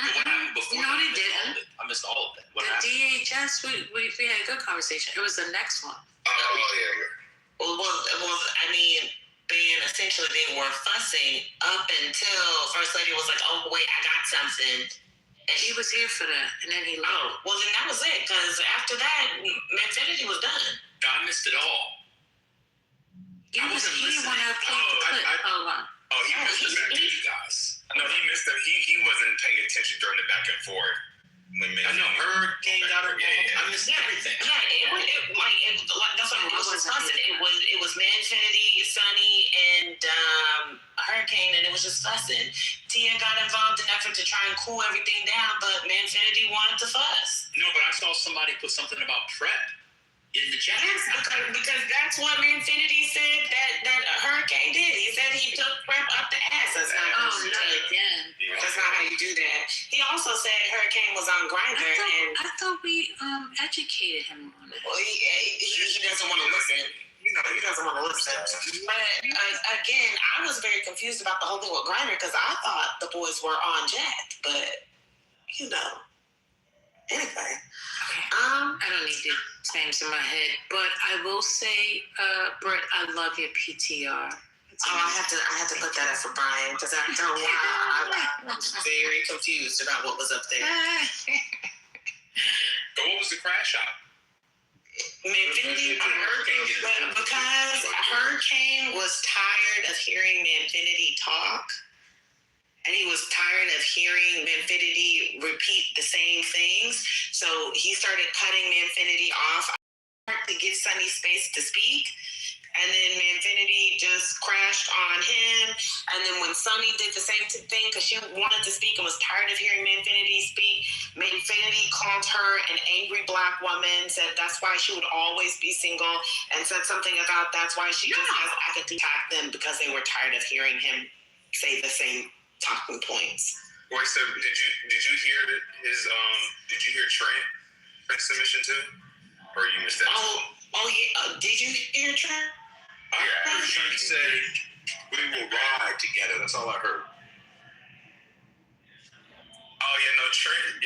What happened before? No, they didn't. I missed all of it. What the happened? DHS, we had a good conversation. It was the next one. Oh, yeah. Well, essentially they were fussing up until First Lady was like, oh, wait, I got something. And he was here for that, and then he left. Oh, well, then that was it, because after that, Manfinity was done. I missed it all. He didn't want to play the clip. He missed it back to you guys. No, he missed it. He wasn't paying attention during the back and forth. I know Hurricane got involved. Yeah. I missed everything. That's what I was fussing. It was Manfinity, Sunny, and Hurricane, and it was just fussing. Tia got involved in an effort to try and cool everything down, but Manfinity wanted to fuss. No, but I saw somebody put something about prep in the chat. Yes, because that's what Manfinity said that Hurricane did. He said he took prep up the ass. That's not how you do it. That's not how you do that. He also said Hurricane was on Grindr. I thought we educated him on it. Well, he doesn't want to listen. He doesn't want to listen. But again, I was very confused about the whole thing with Grindr because I thought the boys were on Jack. But, anyway. I don't need the names in my head, but I will say, Brett, I love your PTR. I have to put that up for Brian because after a while I was very confused about what was up there. But what was the crash out? Manfinity, because Hurricane was tired of hearing Manfinity talk, and he was tired of hearing Manfinity repeat the same things. So he started cutting Manfinity off to give Sunny space to speak. And then Manfinity just crashed on him. And then when Sunny did the same thing, because she wanted to speak and was tired of hearing Manfinity speak, Manfinity called her an angry Black woman, said that's why she would always be single, and said something about that's why she just has to attack them because they were tired of hearing him say the same talking points. Wait, so did you hear his did you hear Trent's submission too? Or you missed that? Oh yeah. Did you hear Trent? Yeah, I heard Trent say we will ride together. That's all I heard. Oh yeah, no, Trent.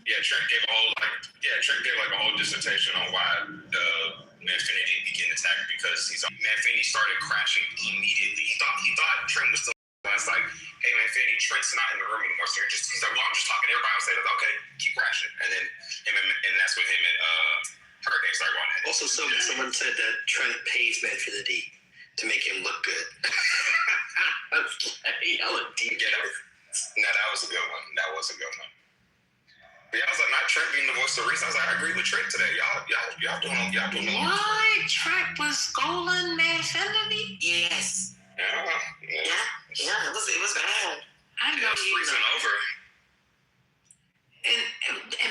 Yeah. Trent gave a whole dissertation on why Manfinity began to attack because Manfinity started crashing immediately. He thought Trent was still. It's like, hey Manfinity, Trent's not in the room anymore. So he's like, well, I'm just talking to everybody on stage. Like, okay, keep crashing, and then and that's when him and Hurricane started going ahead. Also, someone said that Trent pays Manfinity to make him look good. That was a good one. But yeah, I was like, not Trent being the voice of reason. I was like, I agree with Trent today. Y'all doing a lot. What? Trent was schooling Manfinity? Yes. Yeah. It was bad. I know you freezing over. And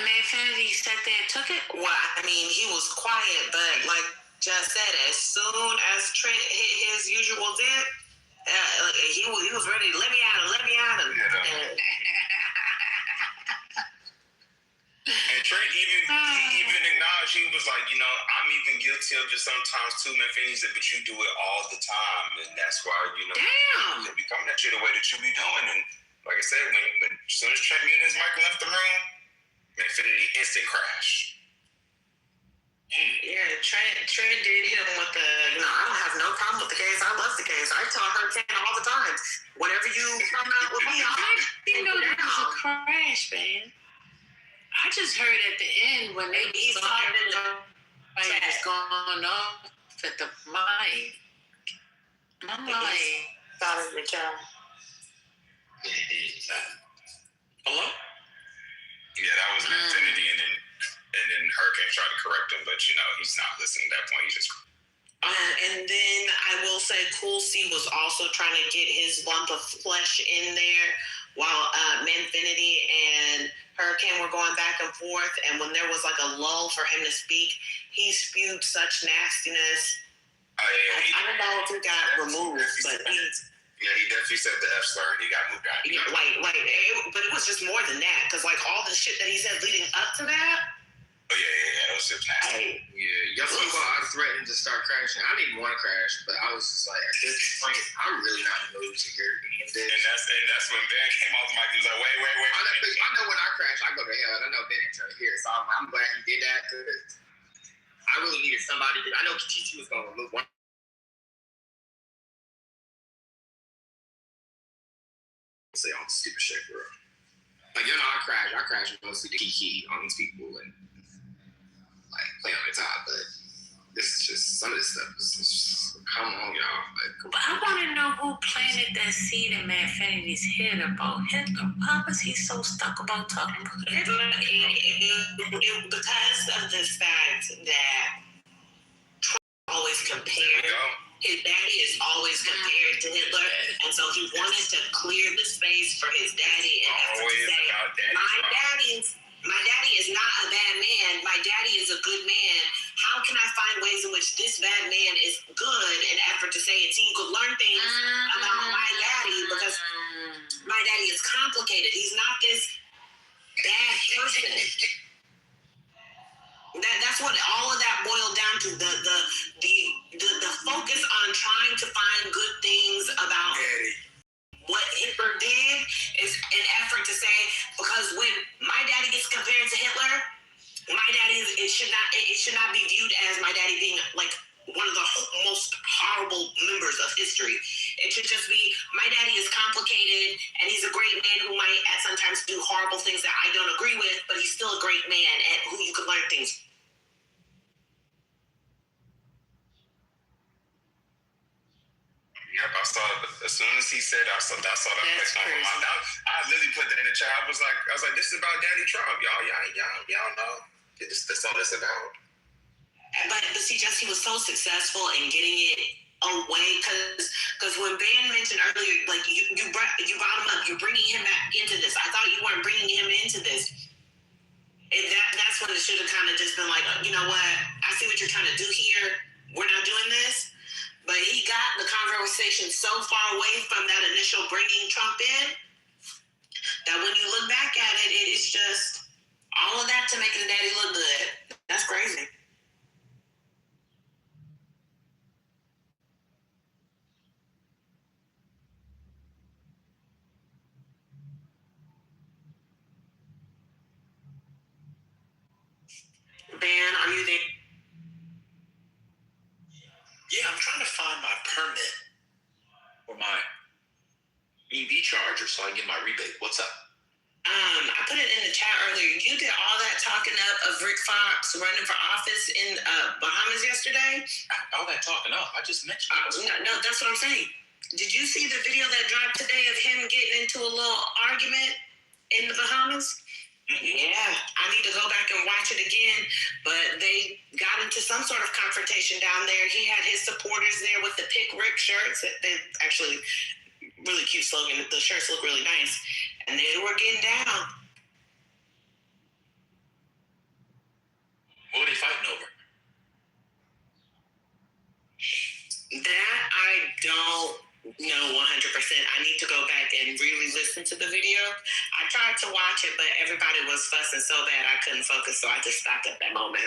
Manfinity sat there and took it? Well, I mean, he was quiet, but like Just said, as soon as Trent hit his usual dip, he was ready to let me at him. And Trent even acknowledged, he was like, I'm even guilty of it sometimes too, man. He said, but you do it all the time, and that's why, Damn. They be coming at you the way that you be doing. And like I said, when as soon as Trent muted his mic and left the room, Manfinity instant crash. Yeah, Trent did hit him with the, I don't have no problem with the gays. I love the gays. I tell her all the time, whenever you come out with me, I didn't know there was a crash, man. I just heard at the end when they started was going off at the mic. I'm like, thought of the job. Hello? Yeah, that was Manfinity, and then Hurricane tried to correct him, but he's not listening at that point. He's just. And then I will say, Cool C was also trying to get his lump of flesh in there while Manfinity and Hurricane were going back and forth. And when there was like a lull for him to speak, he spewed such nastiness. Oh, yeah, I don't know if it got removed, but he definitely said the F slur, and he got moved out. But it was just more than that, because like all the shit that he said leading up to that. Oh yeah, it was just nasty. Y'all talking about I threatened to start crashing. I didn't want to crash, but I was just like, at this point, I'm really not in the mood to hear any of this. And that's when Ben came off the mic. He was like, wait. I know when I crash, I go to hell. And I know Ben ain't trying to hear it, so I'm glad he did that, because I really needed somebody. I know TT was going to remove one. Say all the stupid shit, bro. Like, I crash mostly to kiki on these people and like play on their top, but this is just some of this stuff is just, come on, y'all. But I want to know who planted that seed in Manfinity's head about Hitler. Why was he so stuck about talking about Hitler? Because of the fact that Trump always compared. His daddy is always compared to Hitler, and so he wanted to clear the space for his daddy and to say, my daddy is not a bad man. My daddy is a good man. How can I find ways in which this bad man is good in effort to say it? So you could learn things about my daddy, because my daddy is complicated. He's not this bad person. That's what all of that boiled down to. The focus on trying to find good things about what Hitler did is an effort to say, because when my daddy gets compared to Hitler, my daddy it should not be viewed as my daddy being like one of the most horrible members of history. It should just be, my daddy is complicated, and he's a great man who might at sometimes do horrible things that I don't agree with, but he's still a great man and who you could learn things. Yep, I saw it. As soon as he said, I saw that. I literally put that in the chat. I was like, this is about Daddy Trump. Y'all know. That's all this about. But see, Jesse was so successful in getting it away, because when Van mentioned earlier, like you brought him up, you're bringing him back into this. I thought you weren't bringing him into this. And that's when it should have kind of just been like, you know what? I see what you're trying to do here. We're not doing this. But he got the conversation so far away from that initial bringing Trump in that when you look back at it, it is just all of that to make his daddy look good. That's crazy. Ben, are you there? Yeah, I'm trying to find my permit or my EV charger so I can get my rebate. What's up? I put it in the chat earlier. You did all that talking up of Rick Fox running for office in Bahamas yesterday? All that talking up. I just mentioned it. No, that's what I'm saying. Did you see the video that dropped today of him getting into a little argument in the Bahamas? Yeah, I need to go back and watch it again. But they got into some sort of confrontation down there. He had his supporters there with the Pick Rick shirts. They actually, really cute slogan. The shirts look really nice. And they were getting down. What are they fighting over? That I don't know 100%. I need to go back and really listen to the video. I tried to watch it, but everybody was fussing so bad I couldn't focus, so I just stopped at that moment.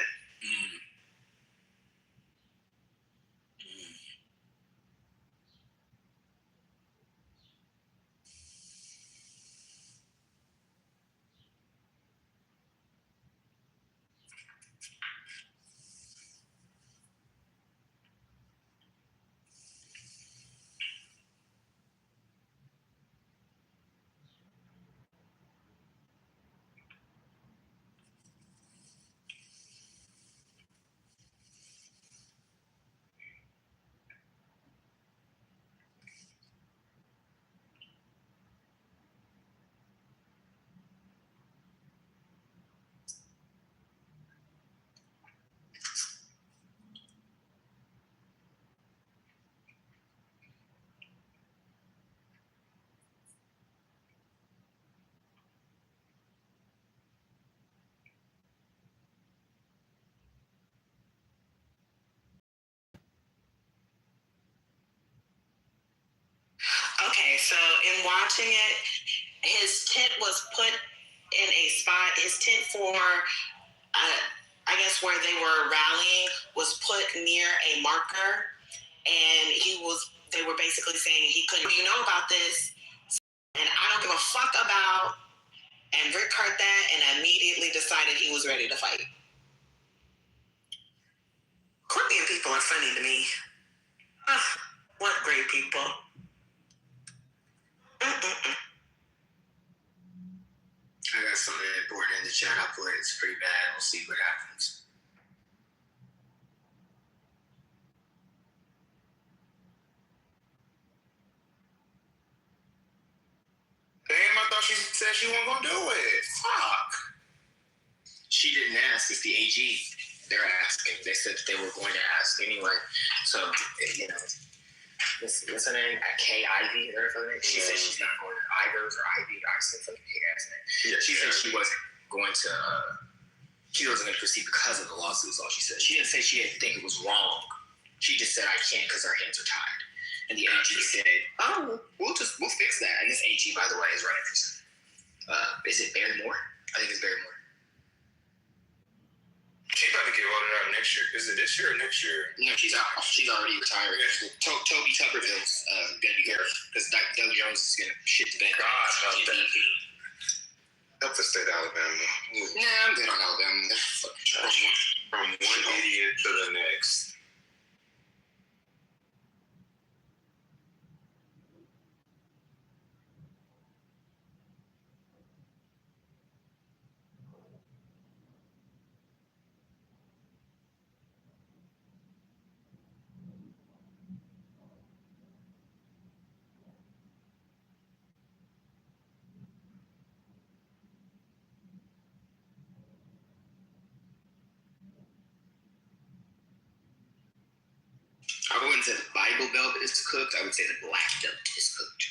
Okay, so in watching it, his tent was put in a spot. His tent for, I guess, where they were rallying was put near a marker, and they were basically saying he couldn't, you know about this, and I don't give a fuck about, and Rick heard that and immediately decided he was ready to fight. Caribbean people are funny to me. What great people. I got something important in the chat. I'll put it. It's pretty bad. We'll see what happens. Damn, I thought she said she wasn't gonna do it. Fuck. She didn't ask. It's the AG. They're asking. They said that they were going to ask anyway. So, you know, what's her name? Kay Ivy. Is that her name? She said she's not going to Ivers or Ivy. I said fucking big ass name. Yeah, she said she wasn't going to. She wasn't going to proceed because of the lawsuit. Is all she said. She didn't say she didn't think it was wrong. She just said I can't because her hands are tied. And the AG said, "Oh, we'll fix that." And this AG, by the way, is running for Senate. Is it Barrymore? I think it's Barrymore. She about to get voted out next year. Is it this year or next year? No, she's out. She's already retired. Toby Tuberville's gonna be here because Doug Jones is gonna shit the bed. Gosh, about that. Help the state of Alabama. Nah, I'm good on Alabama. They're fucking trash. From one idiot to the next. Bible Belt is cooked, I would say the Black Belt is cooked.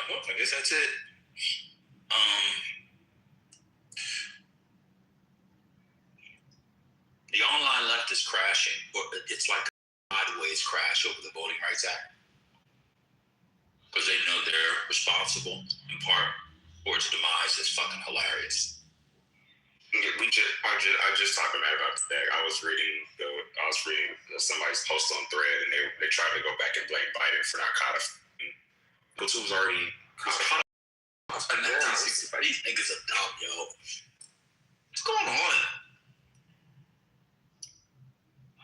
Well, I guess that's it. The online left is crashing. It's like a sideways crash over the Voting Rights Act. Because they know they're responsible in part for its demise. Is fucking hilarious. I just talked to Matt about today. I was reading somebody's post on Thread, and they tried to go back and blame Biden for not codifying. But it was already codified in 1965. These niggas are dumb, yo. What's going on?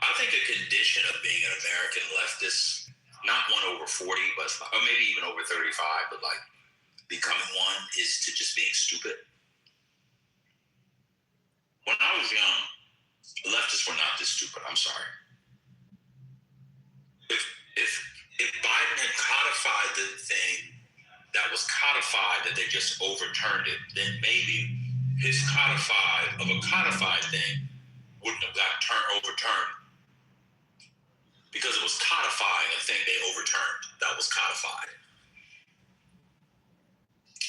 I think a condition of being an American leftist, not one over 40, but or maybe even over 35, but like becoming one, is to just being stupid. When I was young, leftists were not this stupid. I'm sorry. If Biden had codified the thing that was codified, that they just overturned it, then maybe his codified thing wouldn't have got overturned. Because it was codifying a thing they overturned that was codified.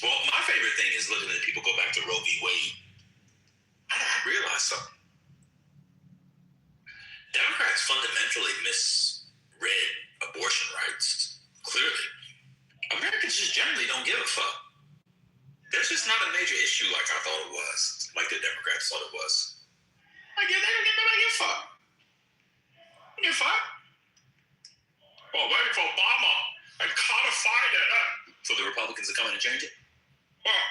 Well, my favorite thing is looking at people go back to Roe v. Wade. I realized something. Democrats fundamentally misread abortion rights. Clearly. Americans just generally don't give a fuck. There's just not a major issue like I thought it was, like the Democrats thought it was. They don't give a fuck. They don't give a fuck. Well, waiting for Obama and codified it. So the Republicans are coming to change it? Well,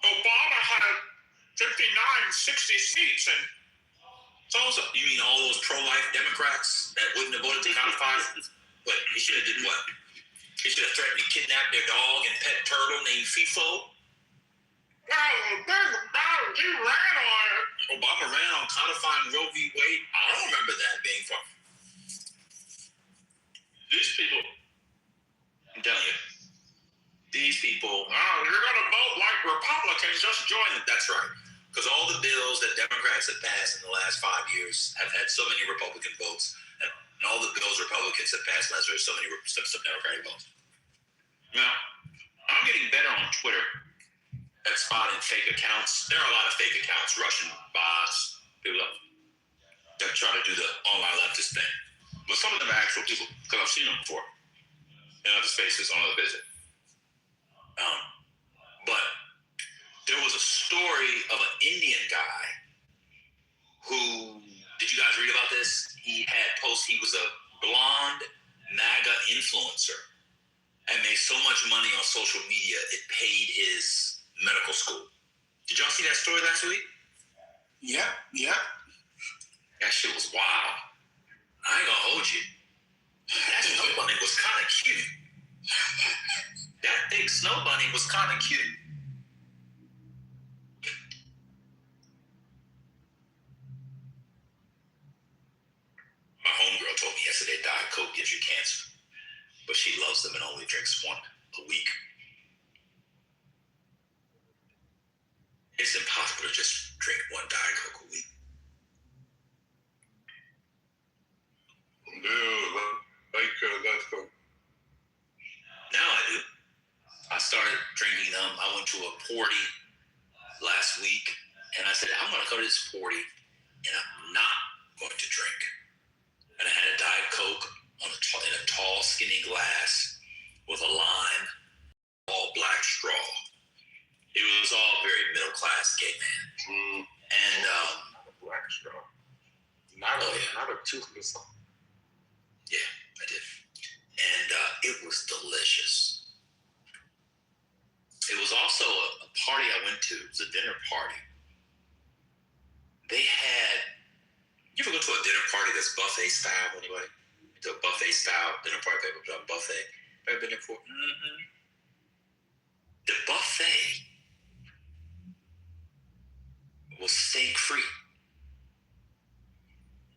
Obama had 59, 60 seats, and so you mean all those pro-life Democrats that wouldn't have voted to codify it? What, he should have did what? He should have threatened to kidnap their dog and pet turtle named FIFO? He ran on it. Obama ran on codifying Roe v. Wade. I don't remember that being from. These people, I'm telling you, these people, you're going to vote like Republicans, just join them. That's right. Because all the bills that Democrats have passed in the last 5 years have had so many Republican votes, and all the bills Republicans have passed last year, so many Democratic votes. Now, I'm getting better on Twitter at spotting fake accounts. There are a lot of fake accounts, Russian bots, people that try to do the online leftist thing. But some of them are actual people, because I've seen them before in other spaces on other visit. But there was a story of an Indian guy who, did you guys read about this? He was a blonde MAGA influencer and made so much money on social media, it paid his medical school. Did y'all see that story last week? Yeah. That shit was wild. I ain't gonna hold you. That snow bunny was kind of cute. That big snow bunny was kind of cute. My homegirl told me yesterday Diet Coke gives you cancer, but she loves them and only drinks one a week. it's impossible to just drink one Diet Coke a week. That's cool. Now I do. I started drinking them. I went to a party last week, and I said, I'm going to go to this party, and I'm not going to drink. And I had a Diet Coke in a tall, skinny glass with a lime, all black straw. It was all very middle class gay man. And black straw. Not a toothless. Yeah, I did. And it was delicious. It was also a party I went to. It was a dinner party. They had, you ever go to a dinner party that's buffet style, anybody? To a buffet style dinner party, a buffet. Ever been there before? Mm-hmm. The buffet was steak free.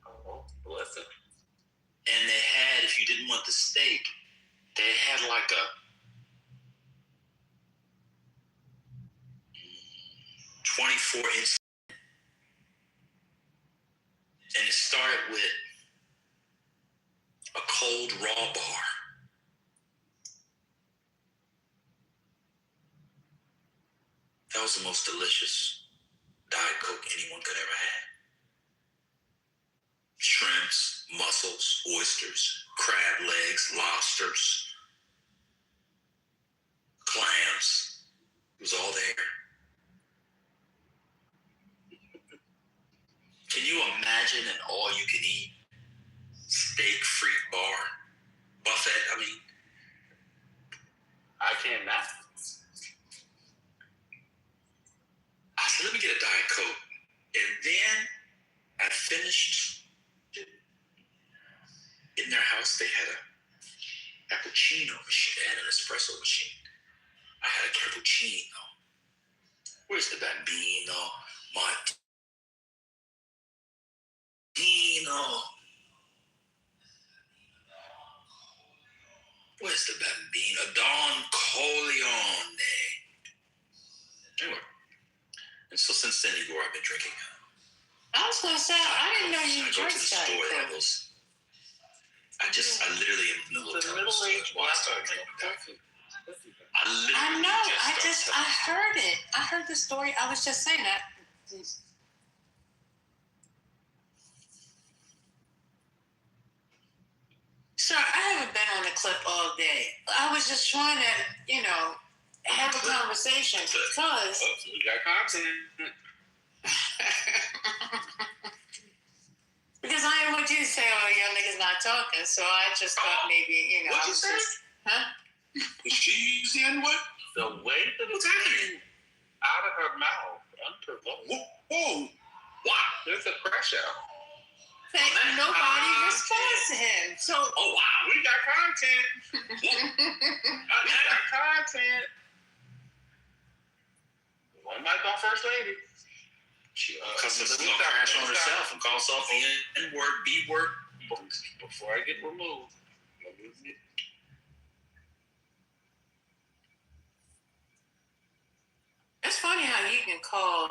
Oh, bless it. And they had, if you didn't want the steak, they had like a 24-inch. And it started with a cold raw bar. That was the most delicious Diet Coke anyone could ever have. Shrimps, mussels, oysters, crab legs, lobsters, clams. It was all there. Can you imagine an all-you-can-eat steak-free bar? Buffet, I mean. I can't not. I said, let me get a Diet Coke. And then I finished. In their house, they had a cappuccino machine. They had an espresso machine. I had a cappuccino. Where's the bambino? Martino. Where's the bambino? Don Corleone. Anyway. And so since then, Igor, I've been drinking. I was going to say, I didn't know you I go drank to the that. store. I literally am in the middle of middle-aged why I started drinking coffee. I know. I heard it. I heard the story. I was just saying that. Sir, I haven't been on the clip all day. I was just trying to, have a conversation because we got content. Because I didn't want you to say, oh, young niggas not talking, so I just thought maybe, What'd you say? Huh? Did she use the N-word? The way that it's happening out of her mouth, unprovoked. Whoa! Wow! There's a crash out. Nobody responds to him. So, oh wow, we got content. We got content. One mic on First Lady. She gonna crash on herself and call herself the N-word, B-word. Before I get removed. It's funny how you can call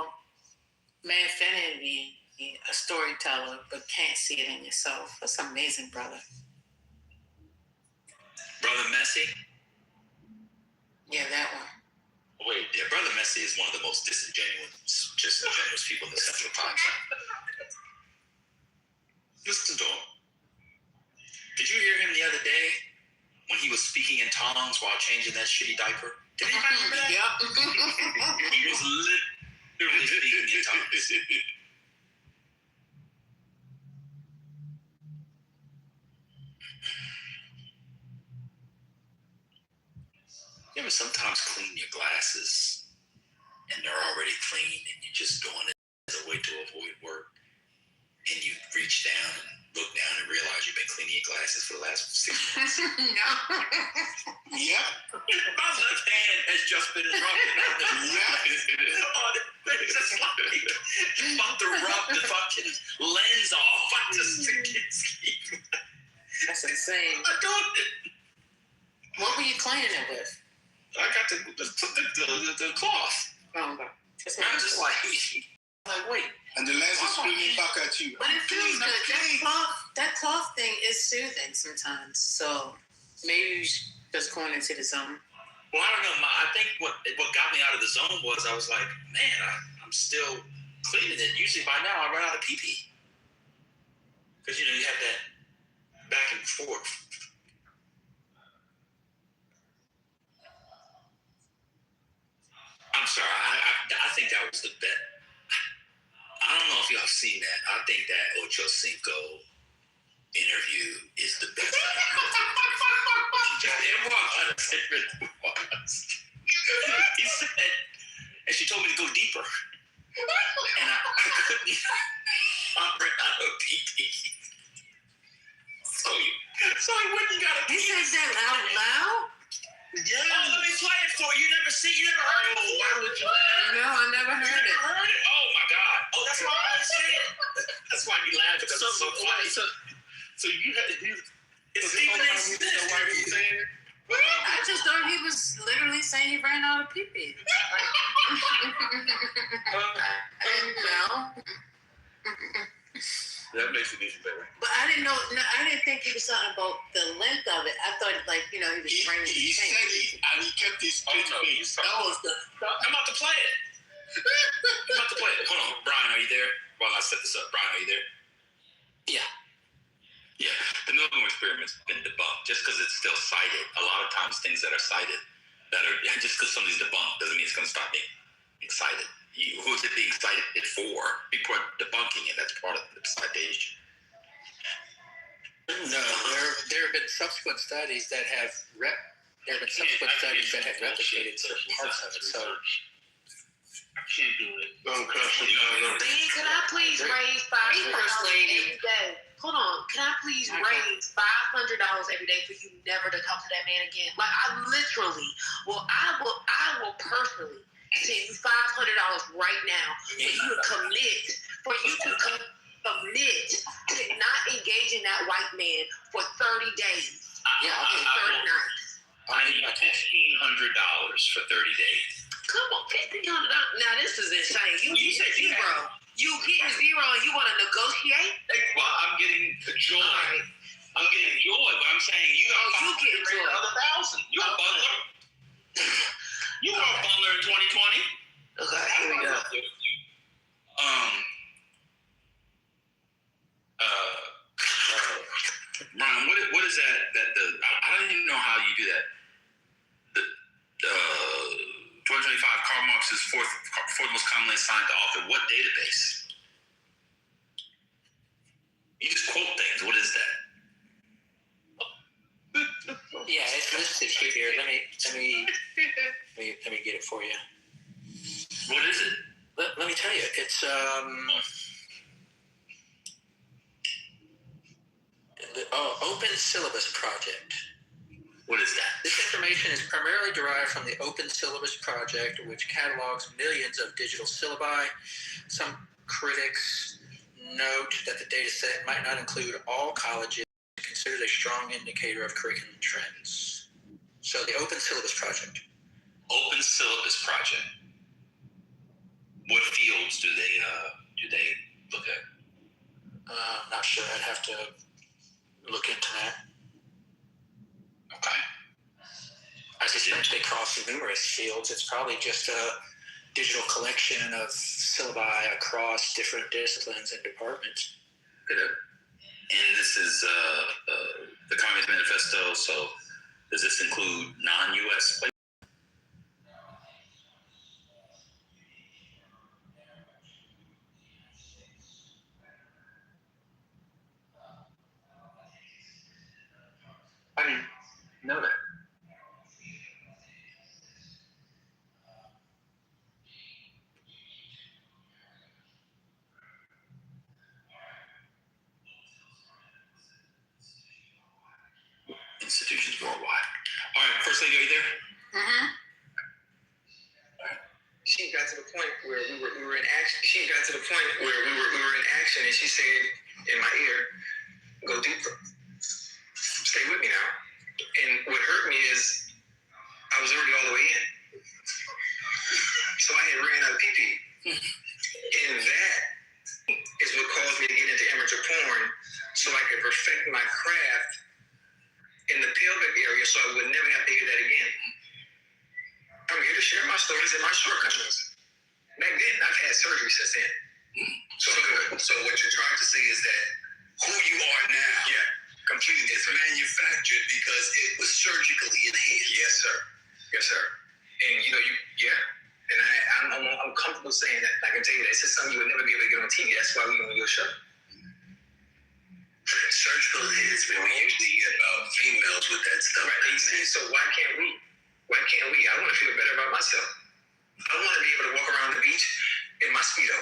Manfinity a storyteller, but can't see it in yourself. That's amazing, brother. Brother Messi? Yeah, that one. Wait, yeah, Brother Messi is one of the most disingenuous people in the Central Time Zone. Listen to him. Did you hear him the other day when he was speaking in tongues while changing that shitty diaper? Did anybody remember that? Yeah. He was literally speaking in tongues. You ever sometimes clean your glasses and they're already clean and you're just doing it as a way to avoid work, and you reach down and look down and realize you've been cleaning your glasses for the last 6 months? No. Yeah. My left hand has just been rubbing on the It's just like I'm about to rub the fucking lens off. I just can't keep. That's insane. I'm doing it. What were you cleaning it with? I got the cloth. Oh, okay. I'm just like wait. And the lens is screaming back at you. But it feels good. That cloth thing is soothing sometimes. So maybe just going into the zone. Well, I don't know. I think what got me out of the zone was I was like, man, I'm still cleaning it. Usually by now I run out of pee-pee. Because, you have that back and forth. I'm sorry. I think that was the best. I don't know if y'all have seen that. I think that Ocho Cinco interview is the best. He said, and she told me to go deeper. And I couldn't. I ran out of pee-pee. So when you got a pee-pee. He said that out loud? Yeah. Oh, let me play it for you. You never heard it before? Why would you? No, I never heard it. Oh my God. Oh, that's why I understand. That's why you laugh because it's so funny. So you had to do. It's Stephen A. Smith. I just thought he was literally saying he ran out of pee-pee. I didn't know. That makes it even better. But I didn't know. No, I didn't think he was talking about the length of it. I thought, he was bringing it. He said and he kept his face. That was the. I'm about to play it. Hold on, Brian, are you there? While I set this up, Brian, are you there? Yeah. The Milgram experiment's been debunked just because it's still cited. A lot of times, things that are cited that are just because something's debunked doesn't mean it's going to stop being cited. Who's it being cited for? People are debunking it. That's part of the citation. No, there have been subsequent studies that have replicated certain parts of it. So I can't do it. Don't cuss me. Can I please raise $500 every day? Hold on. Can I please raise $500 every day for you never to come to that man again? Like I will personally send you $500 right now for you to commit to not engaging that white man for 30 days. Yeah, 30 nights. I need $1,500 for 30 days. Come on, $1,500. Now this is insane. You get zero. You getting zero and you want to negotiate? Well, I'm getting joy. Right. I'm getting joy, but I'm saying you getting joy. Another $1,000. You're a butler. You were a butler in 2020. Okay, here we go. Ron, what is that? I don't even know how you do that. The 2025 Karl Marx's fourth most commonly assigned to author. What database? You just quote things. What is that? Yeah, it's listed here. Let me get it for you. What is it? Let me tell you. It's the Open Syllabus Project. What is that? This information is primarily derived from the Open Syllabus Project, which catalogs millions of digital syllabi. Some critics note that the data set might not include all colleges, considered a strong indicator of curriculum trends. So the Open Syllabus Project. Open Syllabus Project. What fields do they look at? I'm not sure. I'd have to look into that. Okay. I suspect they cross numerous fields. It's probably just a digital collection of syllabi across different disciplines and departments. And this is the Communist Manifesto, so does this include non-U.S. places? I didn't know that. Institutions worldwide. All right, First Lady, are you there? Mm-hmm. She got to the point where we were in action. She got to the point where we were in action, and she said in my ear, "Go deeper. Stay with me now." And what hurt me is I was already all the way in, so I had ran out of pee-pee. in the pelvic area, so I would never have to hear that again. I'm here to share my stories and my shortcomings. Back then, I've had surgery since then. So what you're trying to say is that who you are now, completely is manufactured because it was surgically enhanced. Yes, sir. Yes, sir. And and I'm comfortable saying that. I can tell you that this is something you would never be able to get on TV. That's why we on your show. Surgical enhancement. We usually hear about females with that stuff. Right. So why can't we? Why can't we? I want to feel better about myself. I want to be able to walk around the beach in my Speedo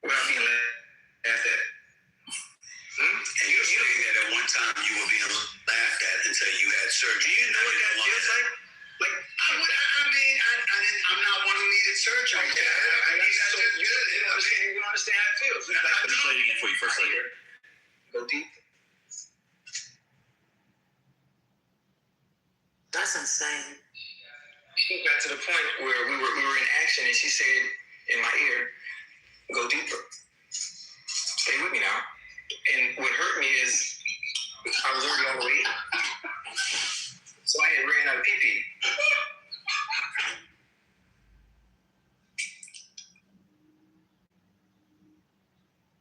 without being laughed at. And you're saying that at one time you were being laughed at until you had surgery. Do you know what that feels like? I'm not one who needed surgery. You understand how it feels. Let me play it again for you first. Go deep. That's insane. She got to the point where we were in action, and she said in my ear, "Go deeper. Stay with me now." And what hurt me is I was already all the way in. So I had ran out of pee-pee.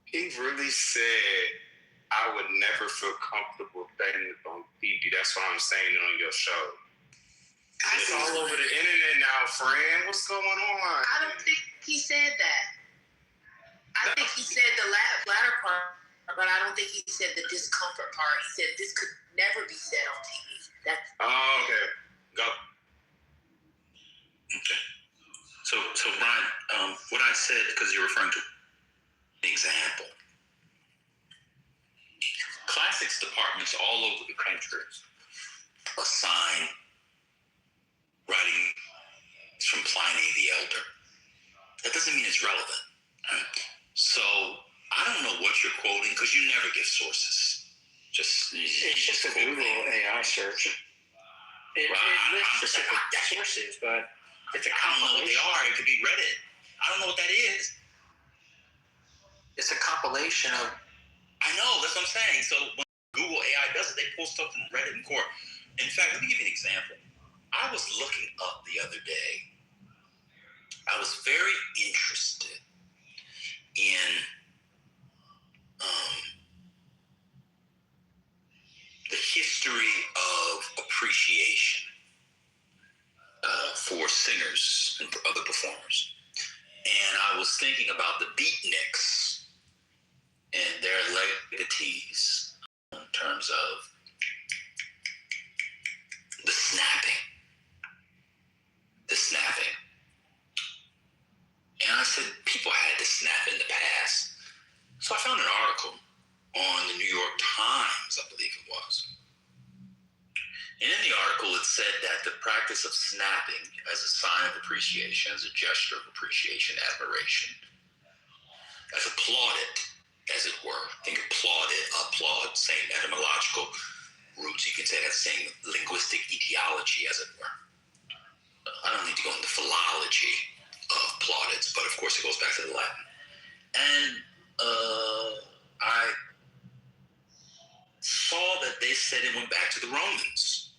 He really said, I would never feel comfortable betting on TV. That's what I'm saying on your show. It's all over the internet now, friend. What's going on? I don't think he said that. I think he said the latter part, but I don't think he said the discomfort part. He said this could never be said on TV. Okay. Go. Okay. So Brian, what I said, because you're referring to an example. Classics departments all over the country assign writing from Pliny the Elder. That doesn't mean it's relevant. Right? So I don't know what you're quoting because you never give sources. It's just a Google AI search. It lists specific sources, but it's a compilation. I don't know what they are. It could be Reddit. I don't know what that is. It's a compilation of. I know, that's what I'm saying. So when Google AI does it, they pull stuff from Reddit and Core. In fact, let me give you an example. I was looking up the other day. I was very interested in the history of appreciation for singers and other performers. And I was thinking about the beatniks and their legacies in terms of the snapping. And I said, people had to snap in the past. So I found an article on the New York Times, I believe it was. And in the article, it said that the practice of snapping as a sign of appreciation, as a gesture of appreciation, admiration, as applauded, as it were. Think applauded, applaud, same etymological roots. You can say that same linguistic etiology, as it were. I don't need to go into philology of plaudits, but of course it goes back to the Latin. And I saw that they said it went back to the Romans.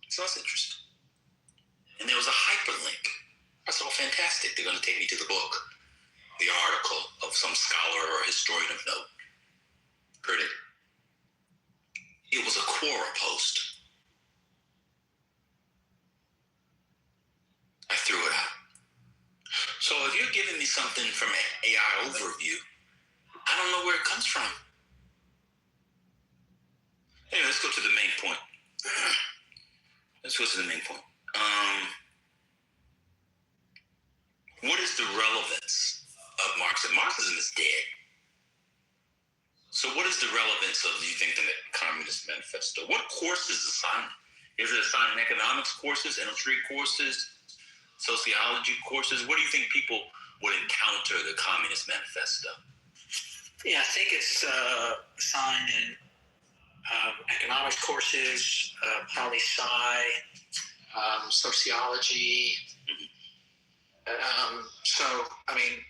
So that's interesting. And there was a hyperlink. I said, oh, fantastic. They're going to take me to the book, the article of some scholar or historian of note. Heard it? It was a Quora post. I threw it out. So if you're giving me something from an AI overview, I don't know where it comes from. Anyway, let's go to the main point. What is the relevance of Marxism? Marxism is dead. So what is the relevance of, you think, the Communist Manifesto? What course is assigned? Is it assigned in economics courses, industry courses, sociology courses? What do you think people would encounter the Communist Manifesto? Yeah, I think it's assigned in economics courses, poli-sci, sociology. So, I mean,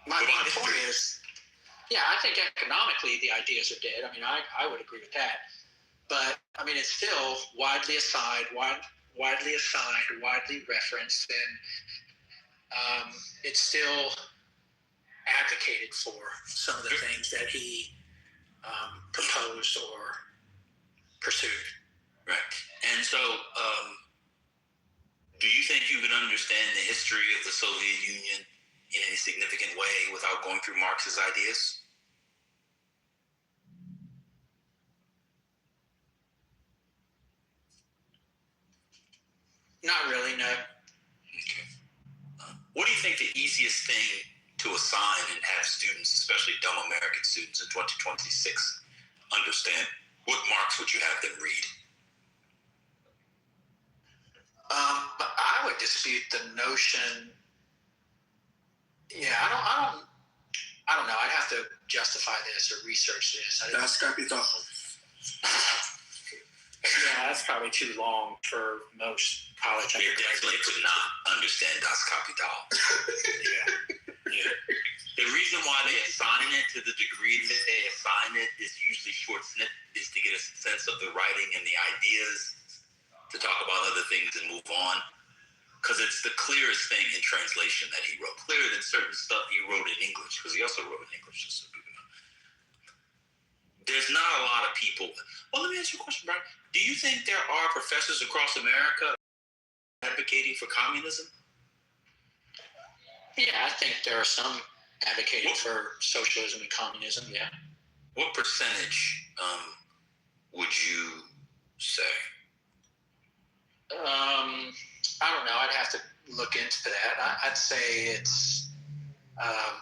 my point is, yeah, I think economically the ideas are dead. I mean, I would agree with that. but I mean, it's still widely assigned, widely referenced, and it's still advocated for some of the things that he proposed or pursued. Right. And so, do you think you can understand the history of the Soviet Union in a significant way without going through Marx's ideas? Not really, no. Okay. What do you think the easiest thing to assign and have students, especially dumb American students in 2026, understand? What Marx would you have them read? I would dispute the notion. Yeah, I don't know. I'd have to justify this or research this. Das Kapital. Yeah, that's probably too long for most college. You definitely could not understand Das Kapital. Yeah. The reason why they assign it to the degree that they assign it is usually short snip, is to get a sense of the writing and the ideas, to talk about other things and move on. Because it's the clearest thing in translation that he wrote, clearer than certain stuff he wrote in English, because he also wrote in English, just so people know. There's not a lot of people. Well, let me ask you a question, Brian. Do you think there are professors across America advocating for communism? Yeah, I think there are some advocating for socialism and communism, yeah. What percentage would you say? I don't know. I'd have to look into that. I'd say it's, I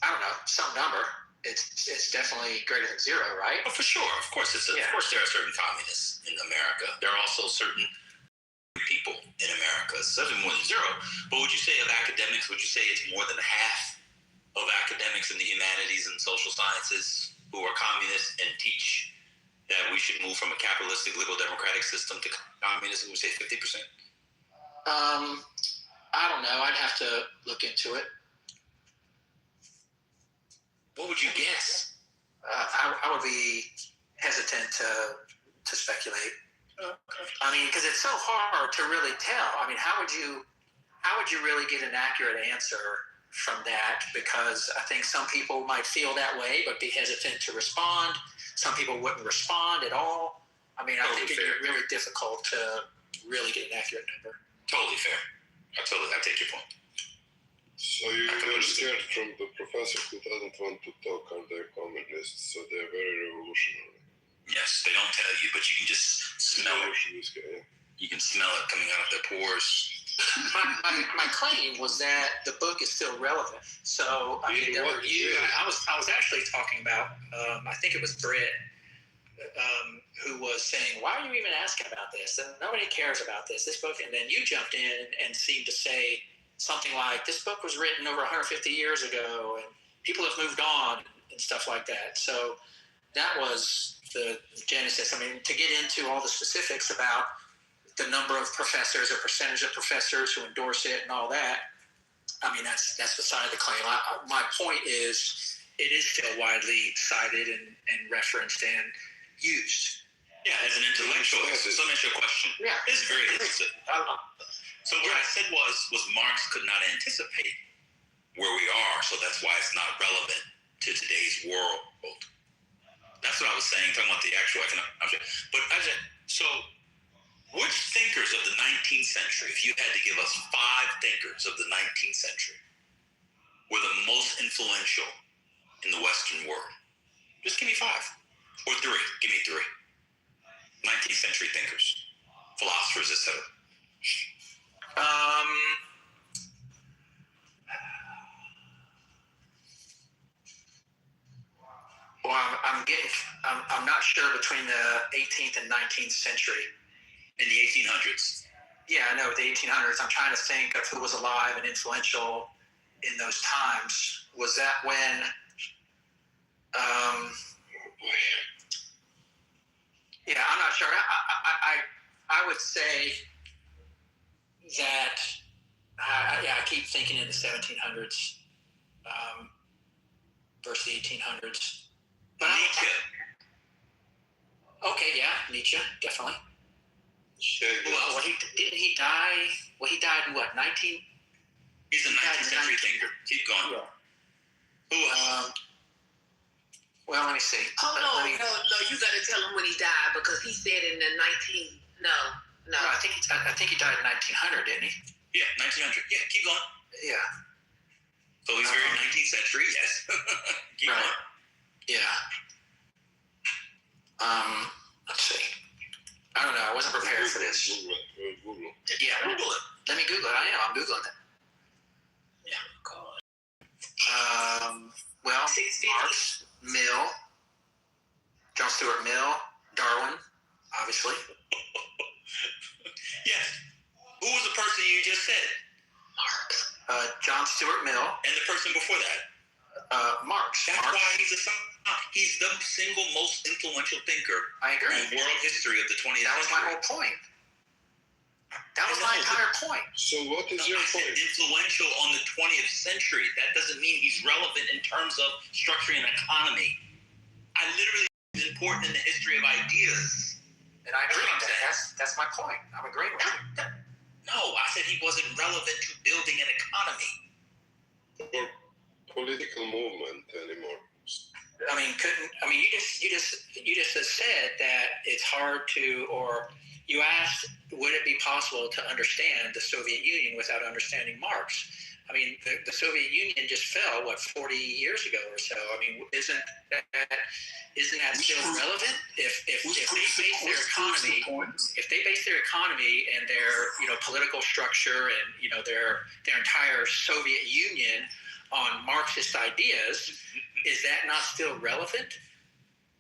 don't know, some number. It's definitely greater than zero, right? Oh, for sure. Of course, of course, there are certain communists in America. There are also certain people in America. It's certainly more than zero. But would you say of academics, would you say it's more than half of academics in the humanities and social sciences who are communists and teach that we should move from a capitalistic liberal democratic system to communism? Would you say 50%? I don't know. I'd have to look into it. What would you guess? I would be hesitant to speculate. I mean, because it's so hard to really tell. I mean, how would you really get an accurate answer from that? Because I think some people might feel that way but be hesitant to respond. Some people wouldn't respond at all. I mean, I think it'd be really difficult to really get an accurate number. Totally fair. I take your point. So you understand from the professor who doesn't want to talk, are they communists? So they're very revolutionary. Yes, they don't tell you, but you can just smell it. You can smell it coming out of their pores. My claim was that the book is still relevant. So I mean, there were you. I was actually talking about. I think it was Britt, who was saying, "Why are you even asking about this? And nobody cares about this book." And then you jumped in and seemed to say something like, "This book was written over 150 years ago, and people have moved on," and stuff like that. So that was the genesis. I mean, to get into all the specifics about the number of professors or percentage of professors who endorse it and all that, I mean, that's beside the claim. My point is, it is still widely cited and referenced and used. Yeah, as an intellectual. So let me ask you a question. Yeah. It's very interesting. So what I said was Marx could not anticipate where we are, so that's why it's not relevant to today's world. That's what I was saying, talking about the actual economic object. But I said, so which thinkers of the 19th century, if you had to give us 5 thinkers of the 19th century, were the most influential in the Western world? Just give me 5. Or 3. Give me 3. 19th century thinkers, philosophers, etc. Well, I'm not sure between the 18th and 19th century. In the 1800s. Yeah, I know, the 1800s. I'm trying to think of who was alive and influential in those times. Was that when? Yeah, I'm not sure. I would say that. I keep thinking in the 1700s versus the 1800s. But okay, yeah. Nietzsche, definitely. Well, didn't he die? Well, he died in what, 19? He's a 19th century thinker. Keep going. Yeah. Who else? Well, let me see. Oh, no, you got to tell him when he died because he said in the 19. No. I think he died in 1900, didn't he? Yeah, 1900. Yeah, keep going. Yeah. So he's very 19th century, yes. Keep going. Yeah. Let's see. I don't know. I wasn't prepared for this. Google. Yeah, Google it. Let me Google it. I'm Googling it. Yeah. God. Well, Marx, Mill, John Stuart Mill, Darwin, obviously. Yes. Who was the person you just said? Marx. John Stuart Mill. And the person before that? Marx. That's why he's the single most influential thinker I agree. in world history of the 20th century. That was my whole point. That was my entire point. So what is your point? Influential on the 20th century. That doesn't mean he's relevant in terms of structuring an economy. I literally think he's important in the history of ideas. And I agree with that. That's my point. I'm agreeing with you. No, I said he wasn't relevant to building an economy. Or political movement anymore. You just said that it's hard to, or you asked, would it be possible to understand the Soviet Union without understanding Marx? I mean, the Soviet Union just fell, 40 years ago or so? I mean, isn't that still relevant? If they base their economy and their political structure and their entire Soviet Union on Marxist ideas, is that not still relevant?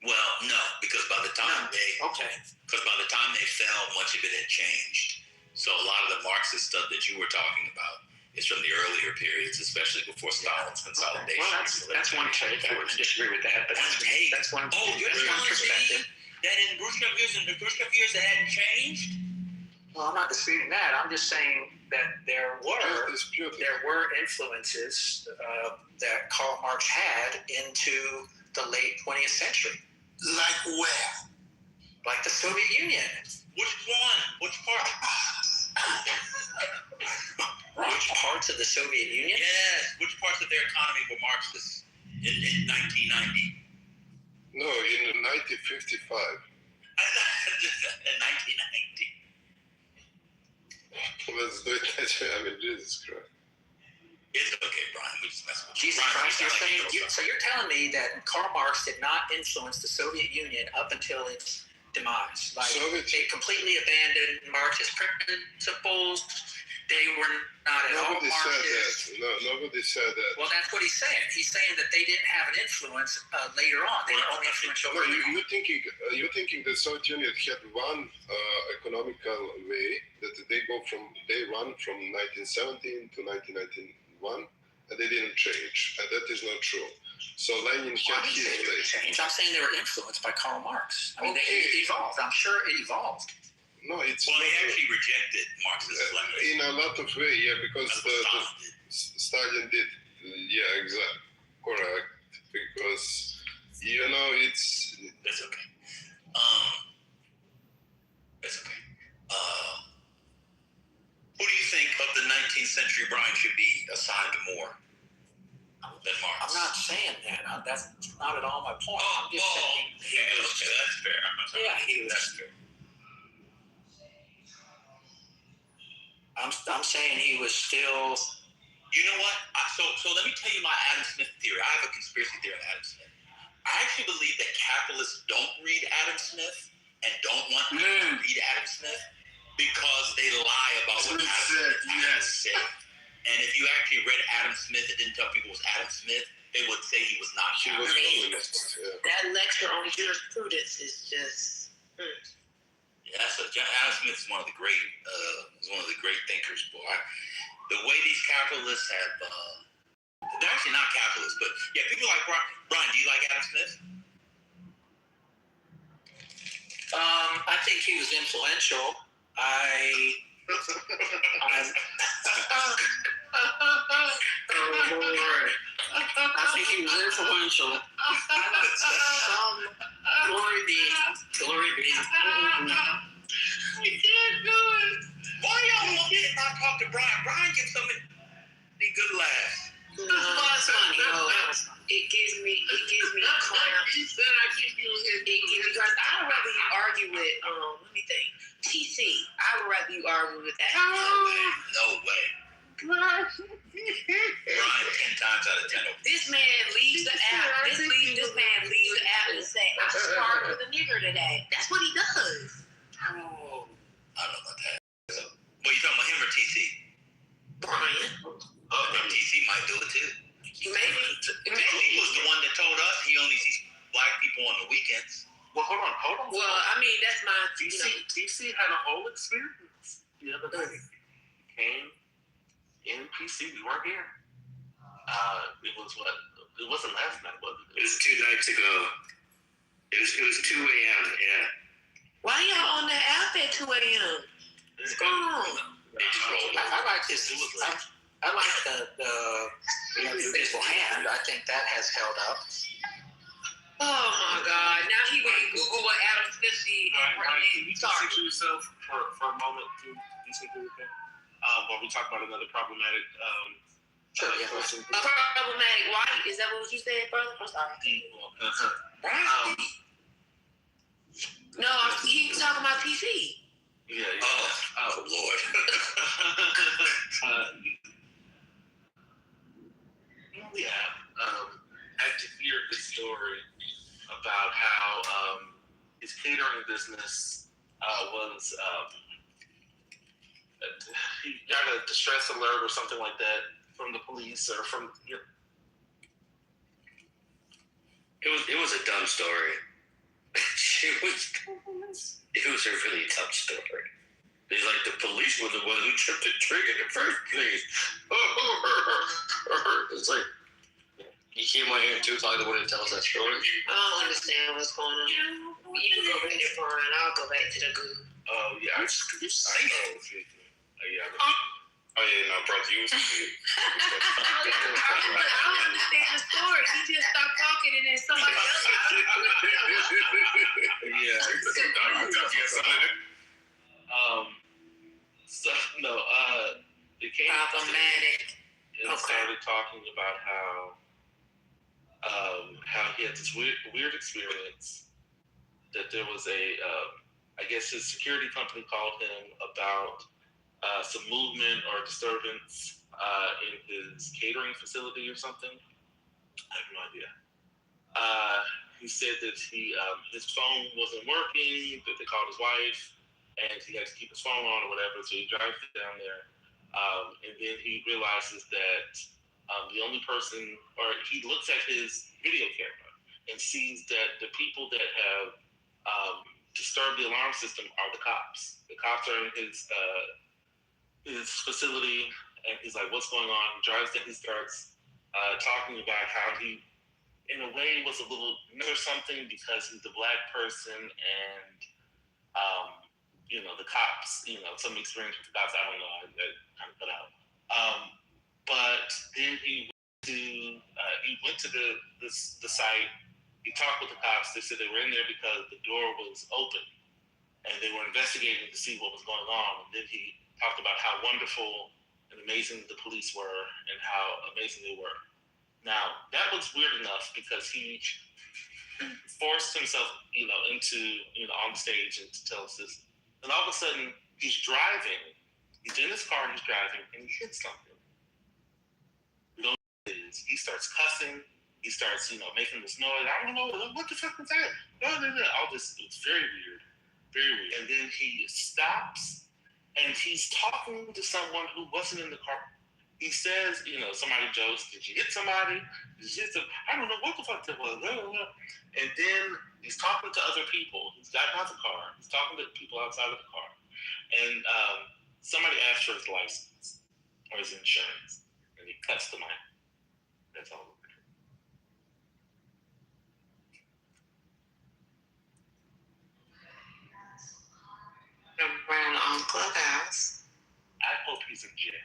Well, no, because by the time they fell, much of it had changed. So a lot of the Marxist stuff that you were talking about is from the earlier periods, especially before Stalin's consolidation. Well, that's one take. I wouldn't disagree with that, but that's one. Oh, you're telling me that in Khrushchev years it hadn't changed? Well, I'm not disputing that. I'm just saying that there were influences that Karl Marx had into the late 20th century. Like where? Like the Soviet Union. Which one? Which part? Which parts of the Soviet Union? Yes. Which parts of their economy were Marxist in 1990? No, in 1955. In 1990. Let's do it that way. I mean, Jesus Christ. It's okay, Brian. We just mess with Jesus Christ, you're telling me that Karl Marx did not influence the Soviet Union up until its demise. They completely abandoned Marxist principles. They were not at all Marxist. Nobody said that. Well, that's what he's saying. He's saying that they didn't have an influence later on. They were only influential. No, you're thinking the Soviet Union had one economical way that they run from 1917 to 1991, and they didn't change, and that is not true. So Lenin had his way. I'm saying they were influenced by Karl Marx. I mean, they evolved. I'm sure it evolved. No, it's well, they actually rejected Marxism in a lot of ways, yeah, because Stalin did. Yeah, exactly, correct. Because it's that's okay. That's okay. Who do you think of the 19th century Brian should be assigned more than Marx? I'm not saying that. That's not at all my point. I'm just saying. Okay, that's fair. That's fair. I'm saying he was still. You know what? So let me tell you my Adam Smith theory. I have a conspiracy theory on Adam Smith. I actually believe that capitalists don't read Adam Smith and don't want to read Adam Smith because they lie about what Adam Smith said. And if you actually read Adam Smith and didn't tell people it was Adam Smith, they would say he was not. That lecture on jurisprudence is just. Adam Smith is one of the great thinkers, boy. The way these capitalists have, they're actually not capitalists, but yeah, people like Brian. Do you like Adam Smith? I think he was influential. I think he was influential. Glory be. We can't do it. Why y'all won't get not talk to Brian? Brian gives something a good laugh. No, it's funny. It gives me cramps. It gives me cramps. I'd rather you argue with let me think. TC. I would rather you argue with that. No way. Brian 10 times out of 10. This man leaves the app. This man leaves the app and say, I sparred with a nigger today. That's what he does. Oh, I don't know about that. Well, you talking about him or TC? Brian. TC might do it too. Maybe. He was the one that told us he only sees black people on the weekends. Well, hold on. Well, I mean, that's my. DC had a whole experience the other day. He came in PC. We weren't here. It was what? It wasn't last night, was it? It was 2 nights ago. It was 2 a.m. Yeah. Why y'all on the app at 2 a.m.? What's going on? I like this. I like the invisible hand. I think that has held up. Oh my God! Now he went Google what Adam Smith said. Can you just sit yourself for a moment to disagree with him? While we talk about another problematic person. A problematic white? Is that what you said, brother? I'm sorry. No, he's talking about PC. Yeah. Oh Lord. I had to hear his story about how his catering business was. He got a distress alert or something like that from the police or from. It was a dumb story. It was a really tough story. He's like, the police were the one who tripped the trigger in the first place. It's like, you came out here too, like the one that tells that story. I don't understand what's going on. You can go in there, Brian. I'll go back to the goo. Oh, yeah. I know. No, brother, you was I don't understand the story. He just stopped talking and then somebody else. It came problematic. And started talking about how he had this weird experience that there was I guess his security company called him about some movement or disturbance in his catering facility or something. I have no idea. He said that his phone wasn't working, that they called his wife, and he had to keep his phone on or whatever, so he drives down there. And then he realizes that the only person, or he looks at his video camera and sees that the people that have disturbed the alarm system are the cops. The cops are in his facility, and he's like, what's going on? He drives down, he starts talking about how he, in a way, was a little or something because he's a black person and, the cops, some experience with the cops, I don't know, I kind of cut out. But then he went to the site, he talked with the cops, they said they were in there because the door was open and they were investigating to see what was going on. And then he talked about how wonderful and amazing the police were and how amazing they were. Now, that was weird enough because he forced himself, into, on the stage and to tell us this. And all of a sudden, he's driving. He's in his car, he's driving, and he hits something. We don't know what it is. He starts cussing. He starts, making this noise. I don't know. What the fuck was that? All this, it's very weird. Very weird. And then he stops, and he's talking to someone who wasn't in the car. He says, somebody jokes, did you hit somebody? Did you hit I don't know what the fuck that was. And then he's talking to other people. He's gotten out the car. He's talking to people outside of the car. And somebody asked for his license or his insurance. And he cuts the mic. That's all. Around on Clubhouse. I hope he's in jail.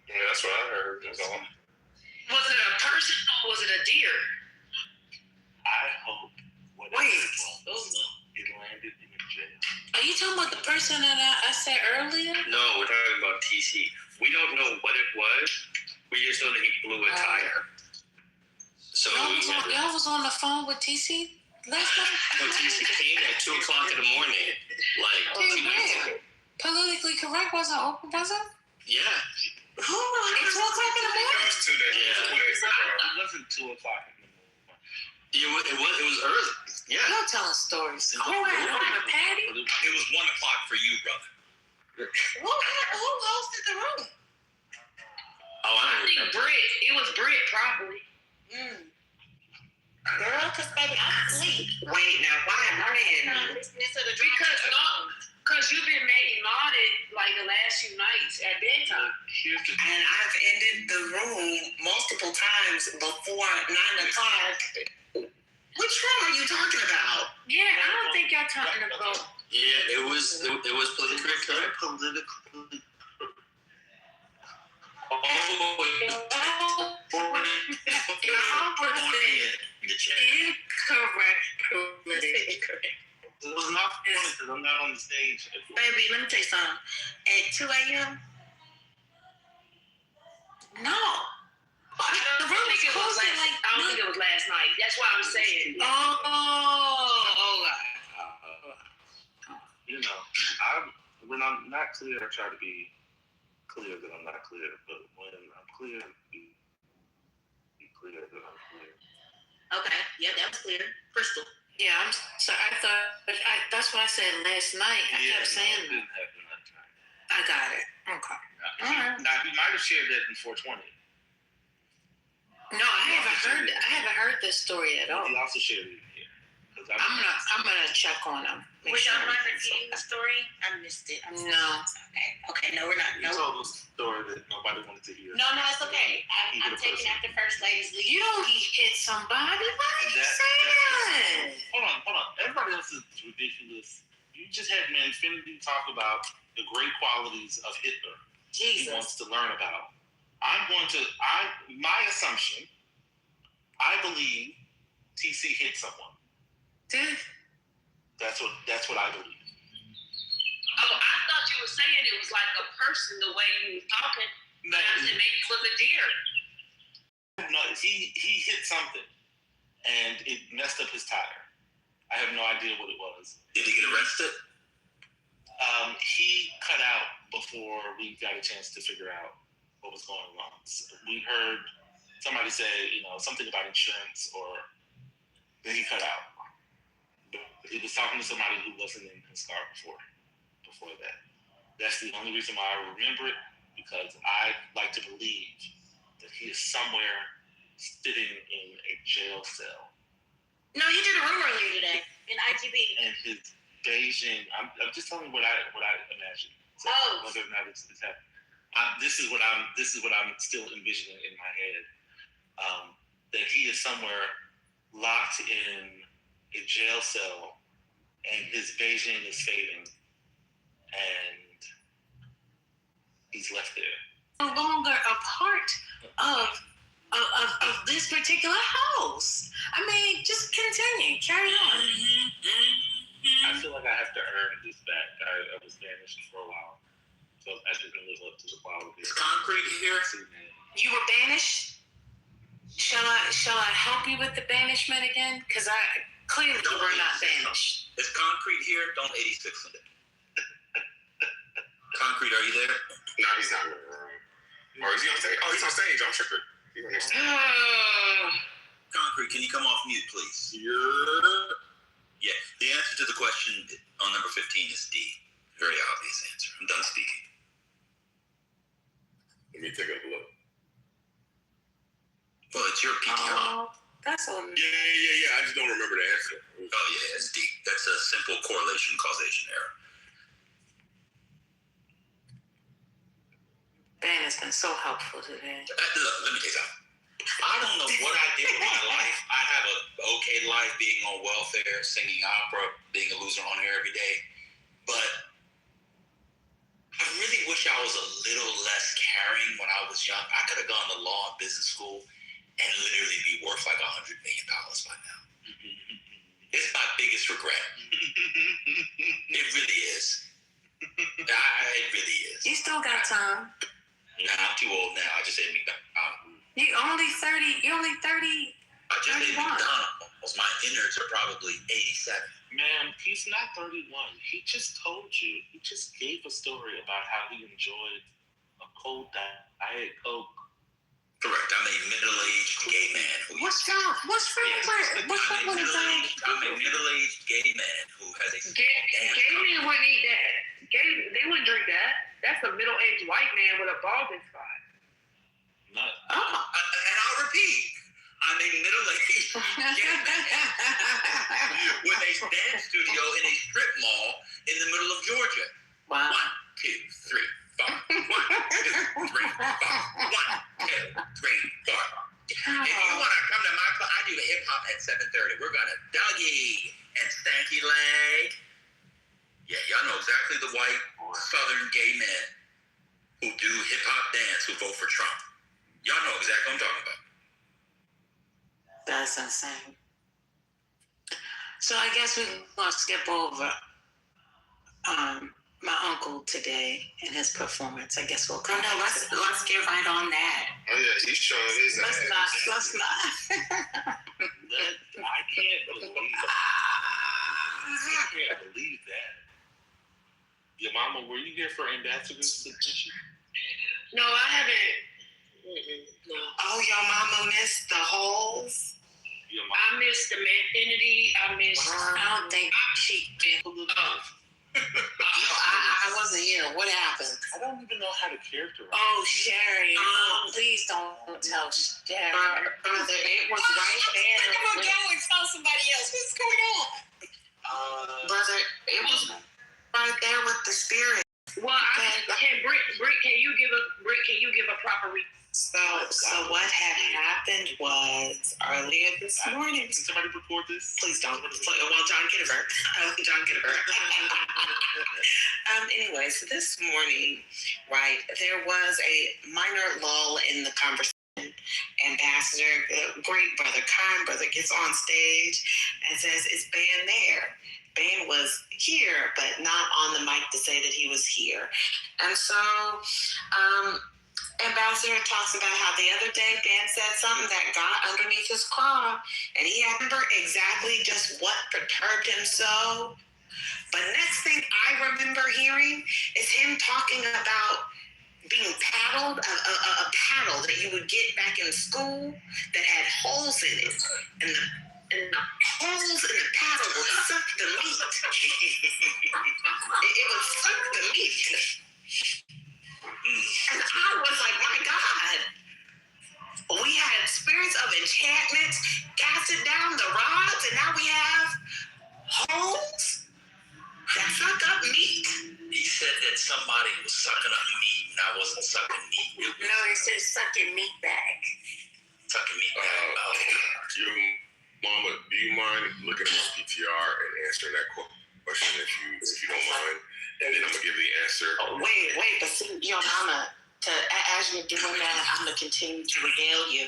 Yeah, that's what I heard. That's all. Was it a person or was it a deer? I hope whatever it was, it landed in a Are you talking about the person that I said earlier? No, we're talking about TC. We don't know what it was. We just know that he blew a tire. So y'all was on the phone with TC last night? No, TC came at 2 o'clock in the morning. Like, 2 nights ago. Politically Correct wasn't open, was it? Yeah. Who? At 2 o'clock in the morning? It was 2 days. Yeah. 2 days ago. It wasn't 2 o'clock in the morning. It was early. Yeah. Y'all telling stories. Oh, wow. Patty? It was 1 o'clock for you, brother. Who hosted the room? Oh, I think Britt. It was Britt, probably. Girl, because baby, I'm asleep. Wait, now why am I Because you've been making modded like the last few nights at bedtime. And I've ended the room multiple times before 9 o'clock. Which room are you talking about? Yeah, I don't think y'all talking about. Yeah, it was politically correct. Politically. It was not funny because I'm not on the stage. Baby, let me tell you something. At 2 a.m.? No. I don't think it was last night. That's why I'm saying. You know, when I'm not clear, I try to be clear that I'm not clear. But when I'm clear, be clear that I'm clear. Okay, yeah, that was clear. Crystal. Yeah, I'm sorry. That's what I said last night. I kept saying it didn't happen that time. I got it. Okay. Now, you might have shared that in 420. No, I haven't heard this story at all. He also shared it here. I'm gonna check on him. Was y'all not repeating the story? I missed it. No. Okay, no, we're not. You told a story that nobody wanted to hear. No, it's okay. I'm taking after First Lady's lead. You don't hit somebody. Why are you saying? Hold on. Everybody else is ridiculous. You just had Manfinity talk about the great qualities of Hitler. Jesus. He wants to learn about. My assumption, I believe TC hit someone. Dude. That's what I believe. Oh, I thought you were saying it was like a person the way you was talking. No, I said maybe it was a deer. No, he hit something, and it messed up his tire. I have no idea what it was. Did he get arrested? He cut out before we got a chance to figure out what was going on. So we heard somebody say, something about insurance, or then he cut out. But he was talking to somebody who wasn't in his car before that. That's the only reason why I remember it, because I like to believe that he is somewhere sitting in a jail cell. No, he did a room earlier today in ITB. And his Beijing, I'm just telling you what I imagine. So whether or not it's happening. This is what I'm still envisioning in my head. That he is somewhere locked in a jail cell, and his Beijing is fading, and he's left there. No longer a part of this particular house. I mean, just continue, carry on. I feel like I have to earn this back. I was banished for a while, so I didn't live up to the quality. Is concrete here? You were banished? Shall I help you with the banishment again? Because clearly you were not banished. Is concrete here? Don't 86 in it. Concrete, are you there? No, he's not in the room. Or is he on stage? Oh, he's on stage. I'm tripping. He's on stage. Concrete, can you come off mute, please? Yeah. The answer to the question on number 15 is D. Very obvious answer. I'm done speaking. Let me take a look. Well, it's your PTR. That's all. Yeah. I just don't remember the answer. Oh, yeah, it's D. That's a simple correlation causation error. Ben has been so helpful today. Look, let me tell you something. I don't know what I did with my life. I have an okay life being on welfare, singing opera, being a loser on here every day. But I really wish I was a little less caring when I was young. I could have gone to law and business school and literally be worth like $100 million by now. It's my biggest regret. still got time. Nah, I'm too old now. I just ate McDonald's. You only 30. I just ate McDonald's. My innards are probably 87. Man, he's not 31. He just told you. He just gave a story about how he enjoyed a cold Diet Coke. Correct. I'm a middle-aged gay man. What's wrong? What's wrong with that? I'm a middle-aged gay man who has a Gay men wouldn't eat that. They wouldn't drink that. That's a middle-aged white man with a balding spot. And I'll repeat, I'm a middle-aged gay man with a dance studio in a strip mall in the middle of Georgia. Wow. 1, 2, 3, 4. 1, 2, 3, 4. 1, 2, 3, 4. If you want to come to my club, I do hip hop at 7:30. We're gonna Dougie and Stanky Leg. Yeah, y'all know exactly the white Southern gay men who do hip hop dance who vote for Trump. Y'all know exactly what I'm talking about. That's insane. So I guess we're gonna skip over my uncle today and his performance. I guess we'll come. No, let's get right on that. Oh yeah, he's showing his Let's ass. not. I can't believe that. Your mama, were you here for Ambassador's petition? No, I haven't. No. Oh, your mama missed the holes? I missed the Manfinity. I don't think she did. I wasn't here. What happened? I don't even know how to characterize. Oh, Sherry. Please don't tell Sherry. Brother, it was right there. Come on, go and tell somebody else. What's going on? Brother, it was right there with the spirit. Well, can you give a proper read? So what had happened was earlier this morning. Can somebody report this? Please don't. Well, John Kitover. Anyway, so this morning, right, there was a minor lull in the conversation. Ambassador, great brother, kind brother, gets on stage and says, "Is Ben there?" Ben was here, but not on the mic to say that he was here. And so, Ambassador talks about how the other day Ben said something that got underneath his craw, and he had to remember exactly just what perturbed him so. But next thing I remember hearing is him talking about being paddled, a paddle that you would get back in school that had holes in it, and the holes in the paddle would suck the meat. It would suck the meat. And I was like, my God, we had spirits of enchantment casted down the rods, and now we have holes that suck up meat. He said that somebody was sucking up meat, and I wasn't sucking meat. No, he said sucking meat back. Sucking meat back. Mama, do you mind looking at my PTR and answering that question if you don't mind? And then I'm gonna give the answer. Wait, but see, your mama, as you're doing that, I'm gonna continue to regale you.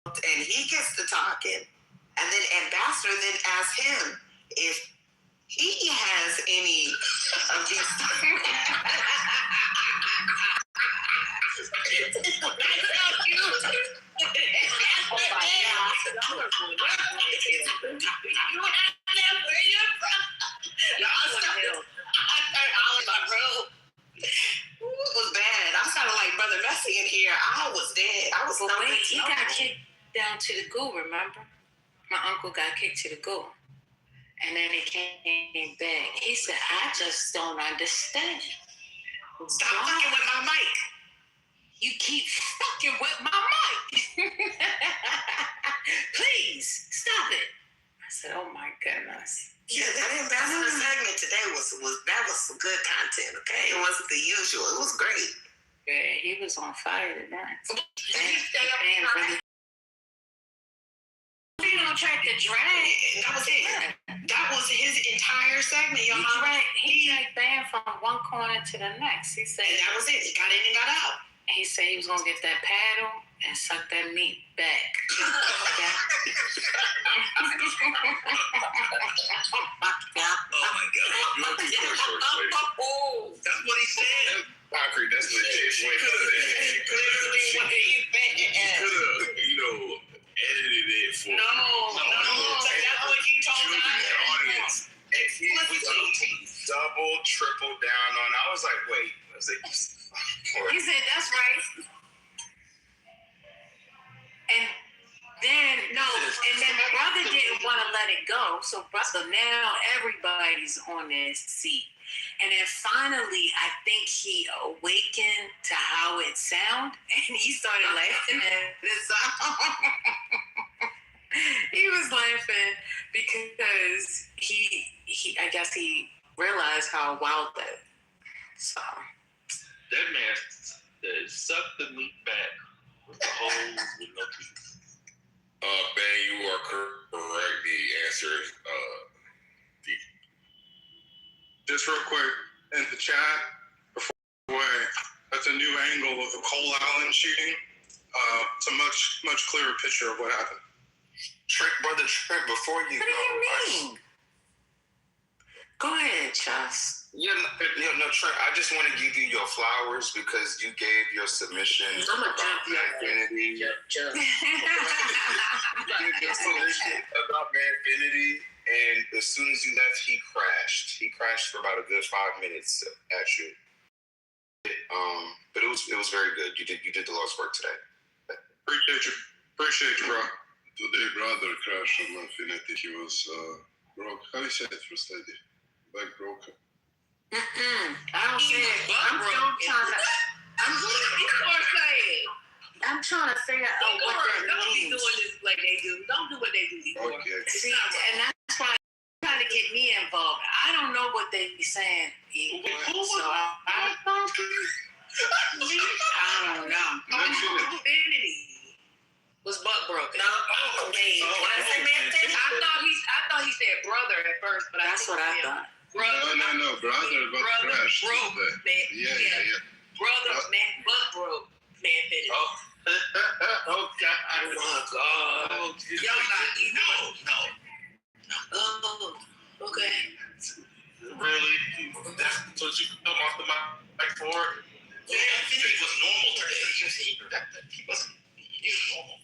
And he gets to talking, and then Ambassador then asks him if he has any of these. It was bad. I sounded like Brother Messi in here. I was dead. I was He got kicked down to the goo, remember? My uncle got kicked to the goo. And then he came back. He said, I just don't understand. Stop fucking with my mic. You keep fucking with my mic. Please, stop it. I said, oh my goodness. Yeah, that Ambassador segment today was some good content, okay? It wasn't the usual. It was great. Yeah, he was on fire tonight. He don't track the drag. That was it. That was his entire segment, y'all. He dragged Dan from one corner to the next. He said, and that was it. He got in and got out. He said he was gonna get that paddle and suck that meat back. Oh my God! You want to be short, lady? That's what he said. concrete. That's legit. She could have, edited it for No. That's what you told the audience. And he was double, triple down on. I was like, wait. I was like, He said, that's right. And then brother didn't want to let it go. So now everybody's on their seat. And then finally, I think he awakened to how it sounded, and he started laughing at the song. He was laughing because he I guess he realized how wild that. So that man sucked the meat back with the holes with no teeth. Ben, you are correct. The answer is D. Just real quick, in the chat, before that's a new angle of the Cole Allen shooting. It's a much clearer picture of what happened. Brother Trent, before you what do you mean? Go ahead, Chas. No, Trent, I just want to give you your flowers because you gave your submission about Manfinity. You gave your submission about Manfinity, and as soon as you left, he crashed. He crashed for about a good 5 minutes at you. But it was very good. You did the Lord's work today. Appreciate you, bro. Today, brother crashed on Manfinity. He was broke. How do you say it first lady? Like broken. I don't say it. I'm trying to figure out what that Don't be means. doing this like they do. Don't do what they do before. Okay. See, and that's why they're trying to get me involved. I don't know what they be saying. So I don't know. Infinity was butt broken. No, okay. I thought he said brother at first, but That's what I thought. Brother, No, brother, but crashed. broke, man. Yeah. Brother, man, butt broke, man. Oh God! Oh my God! Y'all not No. Oh, okay. Really? That's what you come off the mic for? Yeah, Infinity was normal today. He wasn't. He was normal.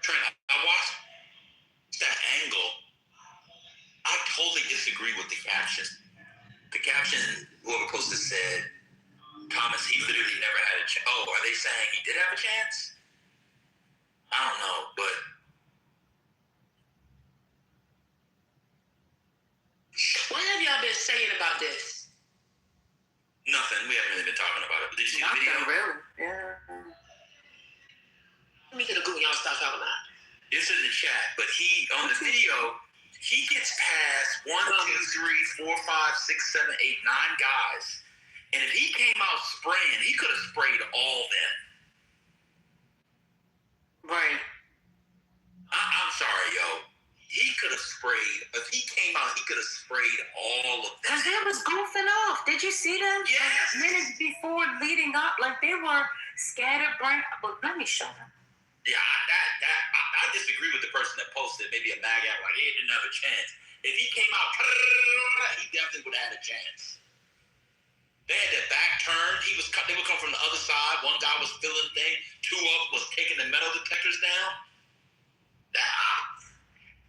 Trent, I watched that angle. I totally disagree with the caption. The caption, whoever posted said, Thomas, he literally never had a chance. Oh, are they saying he did have a chance? I don't know, but What have y'all been saying about this? nothing. We haven't really been talking about it. But did you see the video? Really? Yeah. Let me get a good y'all stop talking about. It's in the chat, but on the video, he gets past 1, 2, 3, 4, 5, 6, 7, 8, 9 guys. And if he came out spraying, he could have sprayed all them. Right. I'm sorry, yo. He could have sprayed. If he came out, he could have sprayed all of them. Because they was goofing off. Did you see them? Yes. Minutes before leading up, like they were scattered brain. But let me show them. Yeah, I disagree with the person that posted maybe a mag out like he didn't have a chance. If he came out, he definitely would have had a chance. They had that back turn. They would come from the other side. One guy was filling thing. Two of them was taking the metal detectors down.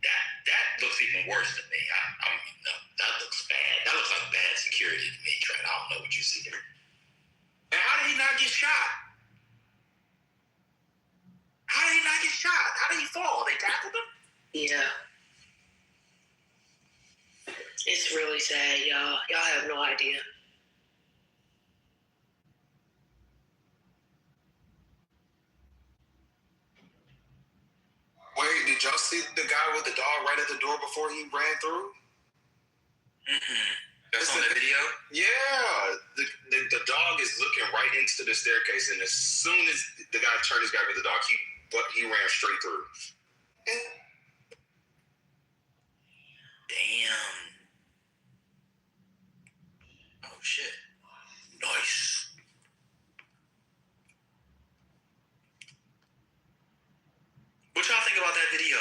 That looks even worse to me. No, that looks bad. That looks like bad security to me, Trent. I don't know what you see there. And how did he not get shot? How did he not get shot? How did he fall? They tackled him? Yeah. It's really sad, y'all. Y'all have no idea. Wait, did y'all see the guy with the dog right at the door before he ran through? That's on the video? Yeah. The dog is looking right into the staircase, and as soon as the guy turned his back with the dog, he ran straight through. Damn. Oh, shit. Nice. What y'all think about that video?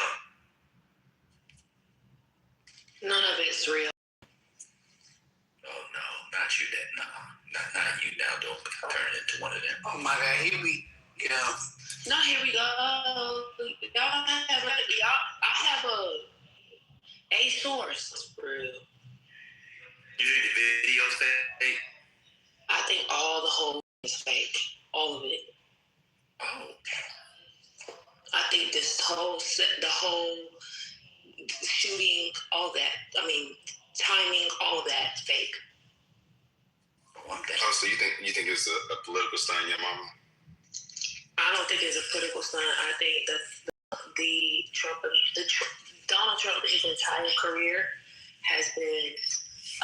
whole shooting, all that. I mean, timing, all of that fake. Oh, so you think it's a political stunt, your mama? I don't think it's a political stunt. I think that Donald Trump, his entire career, has been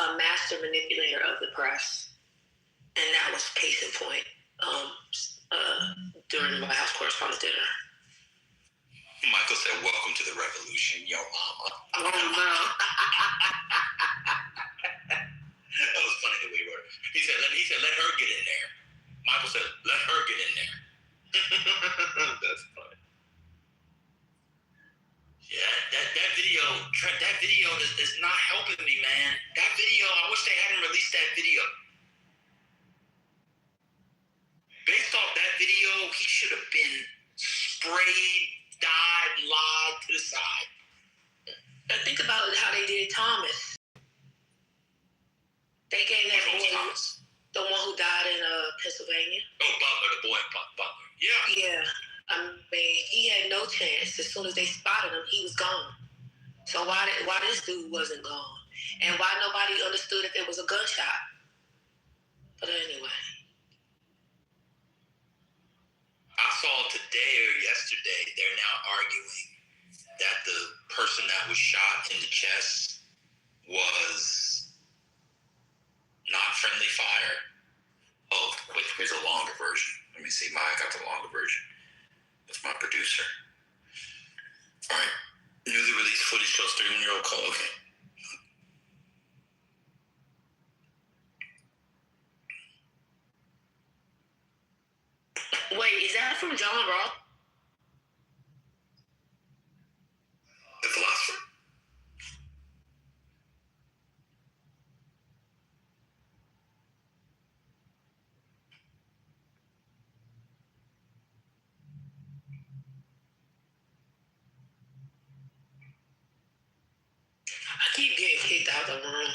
a master manipulator of the press, and that was case in point during the White House Correspondents' Dinner. Michael said, "Welcome to the revolution, yo mama." Oh no. That was funny the way we were. He said, let her get in there. Michael said, let her get in there. That's funny. Yeah, that video is not helping me, man. That video, I wish they hadn't released that video. Based off that video, he should have been sprayed, died, lied to the side. And think about how they did Thomas. They gave that boy, Thomas? The one who died in Pennsylvania. Oh, Butler, the boy in Butler. Yeah. Yeah. I mean, he had no chance. As soon as they spotted him, he was gone. So why this dude wasn't gone? And why nobody understood if it was a gunshot? But anyway. I saw today or yesterday, they're now arguing that the person that was shot in the chest was not friendly fire. Oh, wait, here's a longer version. Let me see. I got the longer version. That's my producer. All right. Newly released footage shows 31-year-old call. Okay. Wait, is that from John Roth? The philosopher? I keep getting kicked out of the room.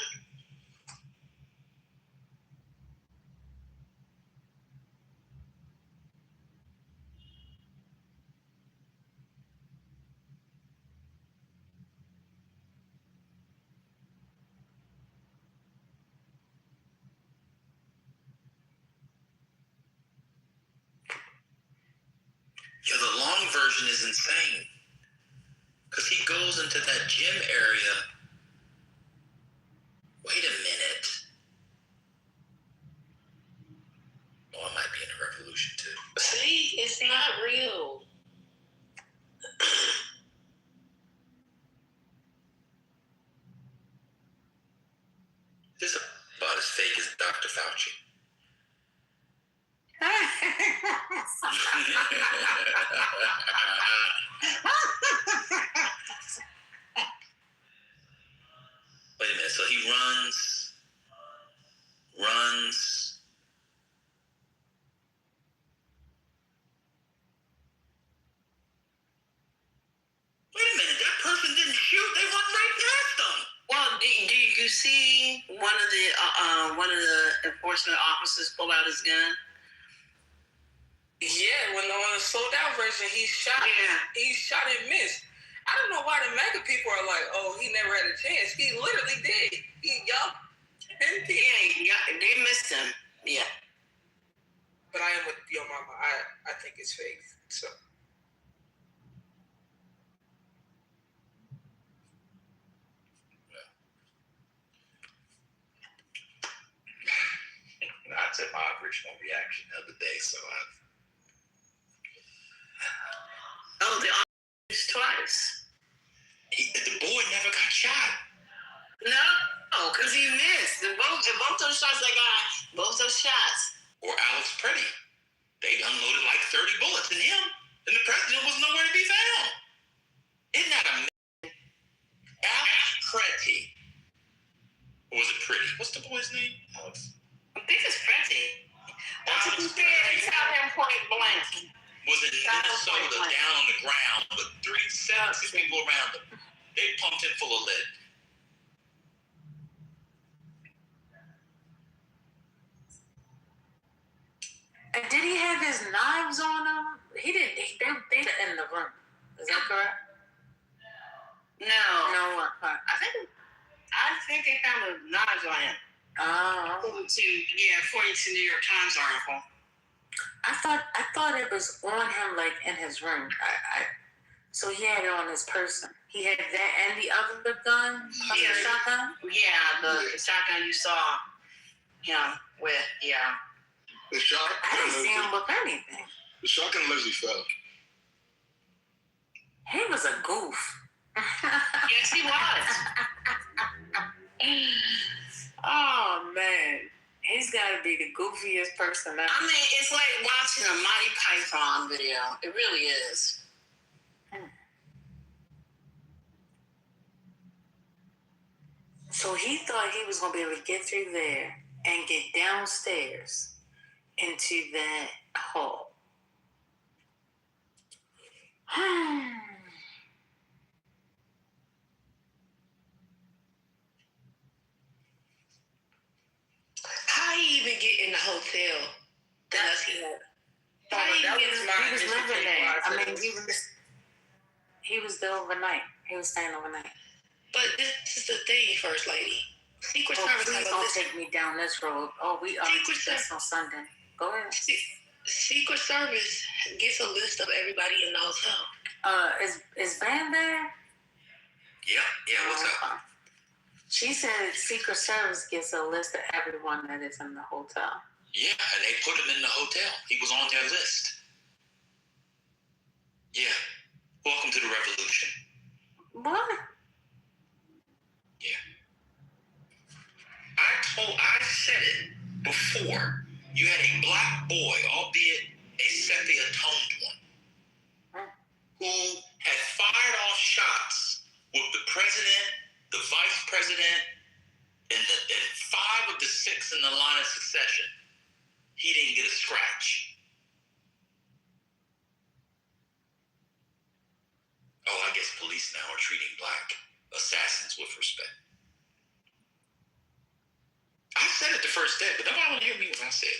Yeah, the long version is insane. Because he goes into that gym area. Wait a minute. Oh, I might be in a revolution too. See, it's not real. This is about as fake as Dr. Fauci. Wait a minute, so he runs. Wait a minute, that person didn't shoot, they went right past them. Well, do you see one of the enforcement officers pull out his gun? Yeah, when on the slowed down version, he shot and missed. I don't know why the MAGA people are like, oh, he never had a chance. He literally did. They missed him. Yeah. But I am with your mama. I think it's fake. So. I said my original reaction the other day, so the officers twice. The boy never got shot. No, because he missed. Both those shots Or Alex Pretty. They unloaded like 30 bullets in him, and the president was nowhere to be found. Isn't that amazing? Alex Pretty. Or was it Pretty? What's the boy's name? Alex. I think it's Pretty. Alex Pretty. Tell him point blank. Was in Minnesota down on the ground with 376 people around him. They pumped him full of lead. And did he have his knives on him? He didn't. They were in the room. Is that correct? No. No, what part? I think they found the knives on him. Oh. According to New York Times article. I thought it was on him, like in his room. So he had it on his person. He had that and the other gun, the shotgun. Yeah, the shotgun you saw him with. Yeah. The shotgun. I didn't see him with anything. The shotgun literally fell. He was a goof. Yes, he was. Oh man, he's got to be the goofiest person ever. I mean, it's like watching a Monty Python video. It really is. So he thought he was going to be able to get through there and get downstairs into that hall. How he even get in the hotel? Unless he had. He was living there. I mean, he was there overnight. He was staying overnight. But this is the thing, First Lady. Secret Service. Please don't take me down this road. Oh, we are this on Sunday. Go ahead. Secret Service gets a list of everybody in the hotel. Is Van there? Yeah. What's up? She said Secret Service gets a list of everyone that is in the hotel. Yeah, and they put him in the hotel. He was on their list. Yeah. Welcome to the revolution. What? Yeah. I said it before. You had a black boy, albeit a sepia-toned one, who had fired off shots with the president, the vice president, and 5 of the 6 in the line of succession. He didn't get a scratch. Oh, I guess police now are treating black assassins with respect. I said it the first day, but nobody would hear me when I said it.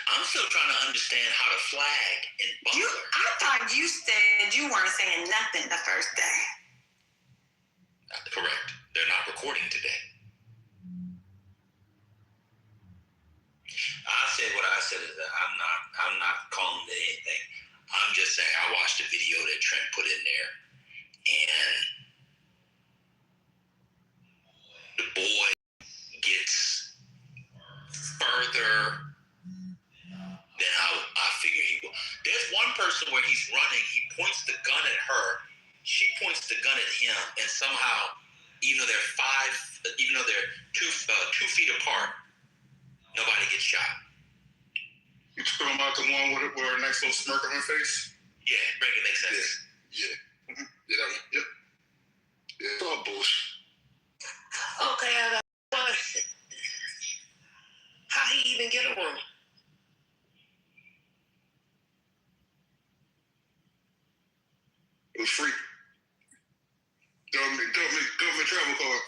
I'm still trying to understand how to flag in Butler. I thought you said you weren't saying nothing the first day. Correct. They're not recording today. I said what I said is that I'm not calling it anything. I'm just saying I watched the video that Trent put in there, and the boy gets further than I figured he would. There's one person where he's running, he points the gun at her, she points the gun at him, and somehow, even though they're 2 feet apart, nobody gets shot. You talking about the one with a nice little smirk on her face? Yeah, make it make sense. Yeah. Mm-hmm. Yeah, that one. Yep. Yeah, it's all bullshit. Okay, I got a question. How he even get a room? It was free. Government travel card.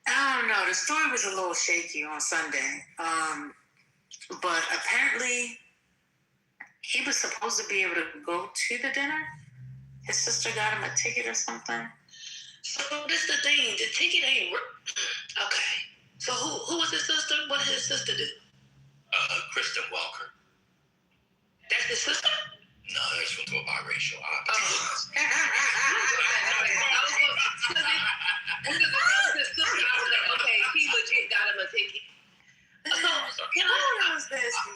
I don't know. The story was a little shaky on Sunday. But apparently he was supposed to be able to go to the dinner. His sister got him a ticket or something. So this the thing. The ticket ain't okay. So who was his sister? What did his sister do? Kristen Welker. That's his sister? No, that's from a biracial. Okay, he legit got him a ticket. So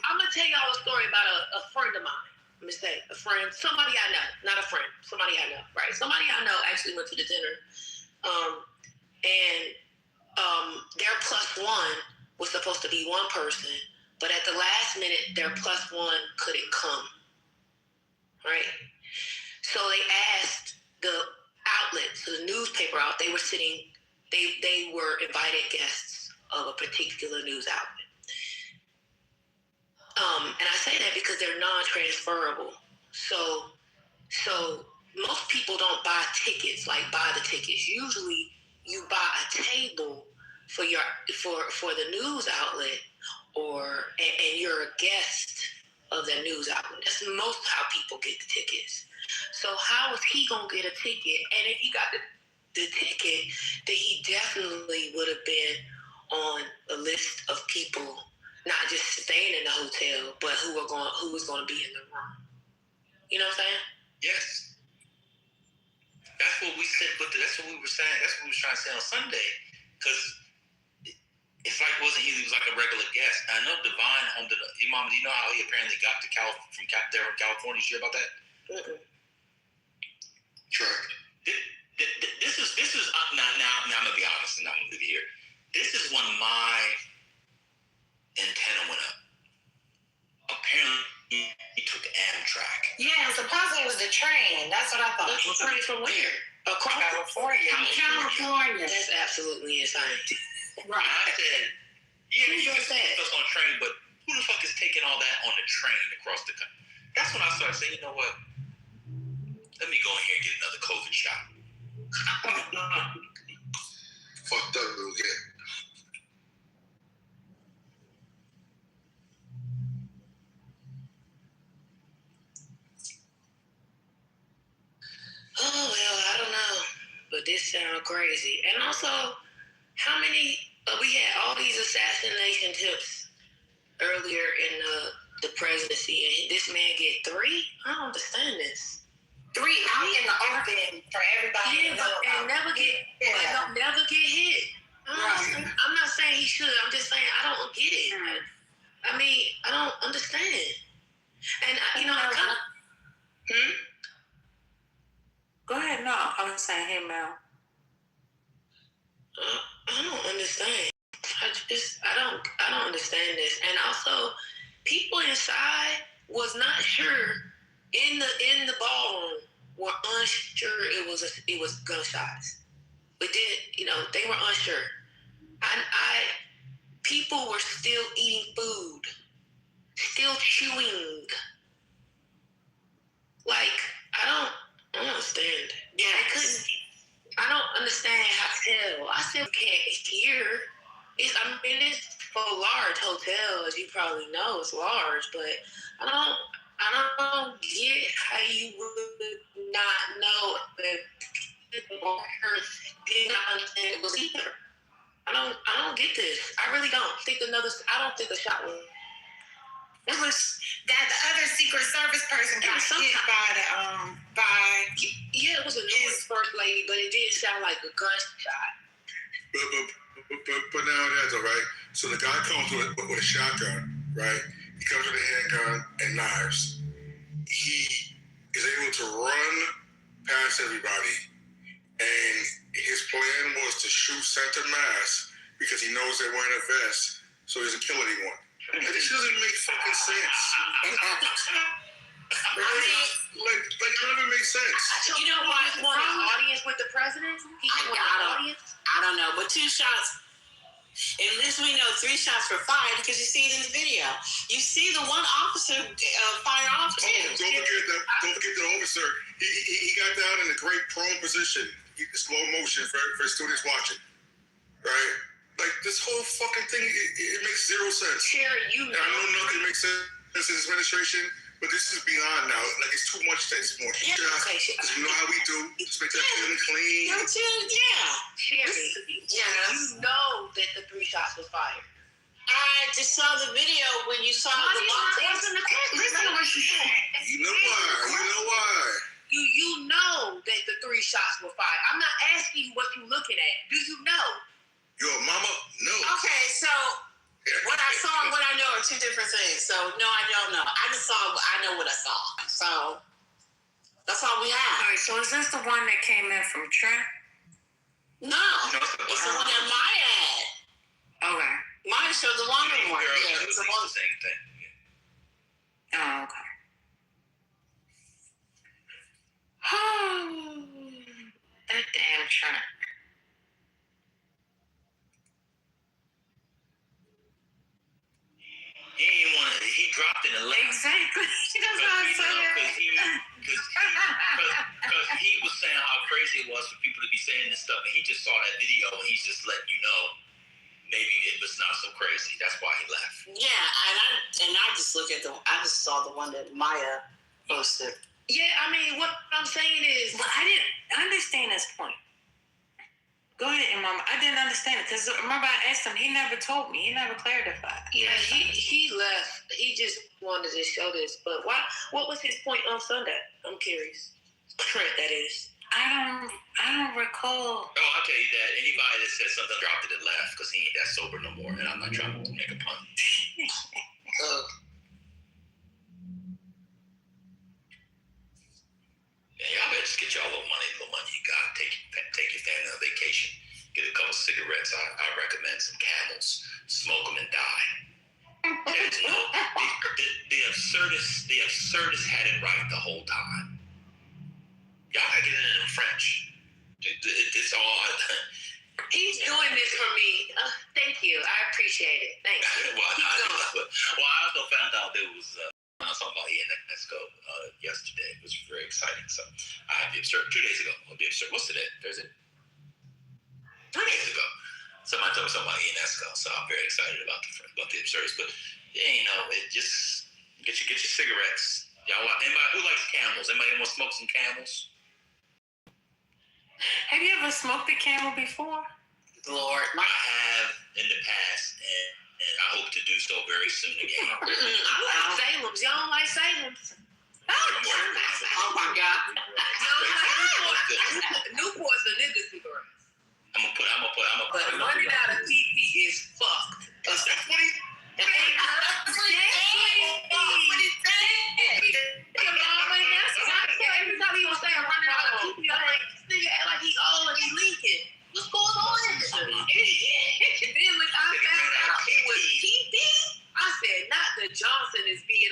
I'm gonna tell y'all a story about a friend of mine. Let me say a friend, somebody I know, not a friend, somebody I know, right? Somebody I know actually went to the dinner, and their +1 was supposed to be one person, but at the last minute, their +1 couldn't come. Right? So they asked the outlet, so the newspaper out, they were invited guests of a particular news outlet. And I say that because they're non-transferable. So most people don't buy tickets, like buy the tickets. Usually you buy a table for the news outlet, and you're a guest of that news outlet. That's most how people get the tickets. So how is he gonna get a ticket? And if he got the ticket, then he definitely would have been on a list of people, not just staying in the hotel, but who was going to be in the room. You know what I'm saying? Yes. That's what we said, but that's what we were saying. That's what we were trying to say on Sunday. Because it's like he was like a regular guest. I know Divine home to Imam. Do you know how he apparently got to from California? You hear about that? Mm-mm. Sure. This is now I'm gonna be honest, and I'm gonna leave it here. This is when my antenna went up. Apparently, he took Amtrak. Yeah, supposedly it was the train. That's what I thought. That's a train from where? Across California. California. That's absolutely insane. Right. I said, yeah, you can see us on a train, but who the fuck is taking all that on the train across the country? That's when I started saying, you know what? Let me go in here and get another COVID shot. Fucked up little kid. Oh, well, I don't know. But this sounds crazy. And also, how many, we had all these assassination tips earlier in the presidency, and this man get 3? I don't understand this. 3 out in the open for everybody to know about. And never get hit. I'm not saying he should. I'm just saying I don't get it. I mean, I don't understand. And, I kind of... Go ahead. No, I was saying, hey, Mel. I don't understand. I don't understand this. And also, people inside was not sure in the ballroom were unsure it was gunshots. We did, they were unsure. People were still eating food, still chewing. Like, I don't understand. Yeah, I don't understand how I still can't hear. It's for a large hotel, as you probably know, it's large, but I don't get how you would not know if people did not understand it was either. I don't get this. I really don't. I don't think the shot was. It was that the other Secret Service person got hit by Yeah, it was a new first lady, but it did sound like a gunshot. But now that's all right. So the guy comes with a shotgun, right? He comes with a handgun and knives. He is able to run past everybody, and his plan was to shoot center mass because he knows they're wearing a vest, so he doesn't kill anyone. And this doesn't make fucking sense. Like it doesn't make sense. You know what? He want an audience with the president? I don't know, but 2 shots. At least we know 3 shots were fired because you see it in the video. You see the one officer fire off too. Don't forget the officer. He got down in a great prone position, slow motion for students watching, right? Like this whole fucking thing, it makes 0 sense. Sherry, I know nothing makes sense in this administration, but this is beyond now. Like it's too much. It's more shots. You know how we do. Just make that clean. Sherry, you know that the 3 shots was fired. I just saw the video when you saw the Listen to what she said. You know why? You know that the 3 shots were fired. I'm not asking you what you're looking at. Do you know? Your mama? No. Okay, so what I saw and what I know are 2 different things. So no, I don't know. I know what I saw. So that's all we have. All right, so is this the one that came in from Trent? No, it's the one that Maya had. Okay. Maya showed the longer one. Yeah, it's the same thing. Oh, okay. That damn Trent. He dropped it and left. Exactly. That's what I'm saying. Because he was saying how crazy it was for people to be saying this stuff, and he just saw that video, and he's just letting you know maybe it was not so crazy. That's why he left. Yeah, and I just I just saw the one that Maya posted. Yeah, I mean, what I'm saying is, But I didn't understand this point. Go ahead, Mama. I didn't understand it because remember I asked him. He never told me. He never clarified. yeah, he left. He just wanted to show this. But why? What was his point on Sunday? I'm curious. Trent, that is. I don't recall. Oh, I'll tell you that. Anybody that said something dropped it and left because he ain't that sober no more. And I'm not trying to make a pun. Yeah, y'all better just get y'all little money you got. Take your family on vacation. Get a couple cigarettes. I recommend some Camels. Smoke them and die. The absurdists had it right the whole time. Y'all gotta get it in French. It's all. He's doing this for me. Thank you. I appreciate it. Thank you. I also found out there was. I was talking about Ionesco yesterday. It was very exciting. So I had the absurd 2 days ago. What's today? Thursday? 3 days ago. Somebody told me something about Ionesco. So I'm very excited about the absurds. But it just get your cigarettes. Y'all want anybody who likes Camels? Anybody want to smoke some Camels? Have you ever smoked a Camel before? Lord, I have in the past, and I hope to do so very soon again. I like Salem's. Y'all don't like Salem's? Oh my God. Newport's a nigga cigarette. I'm gonna put. But running out of TP is fucked. That's what he. Every time he was saying running out of TP, I'm like, this nigga act like he old and he leaking. What's going on? Then when I found out it was TP, I said, not that Johnson is being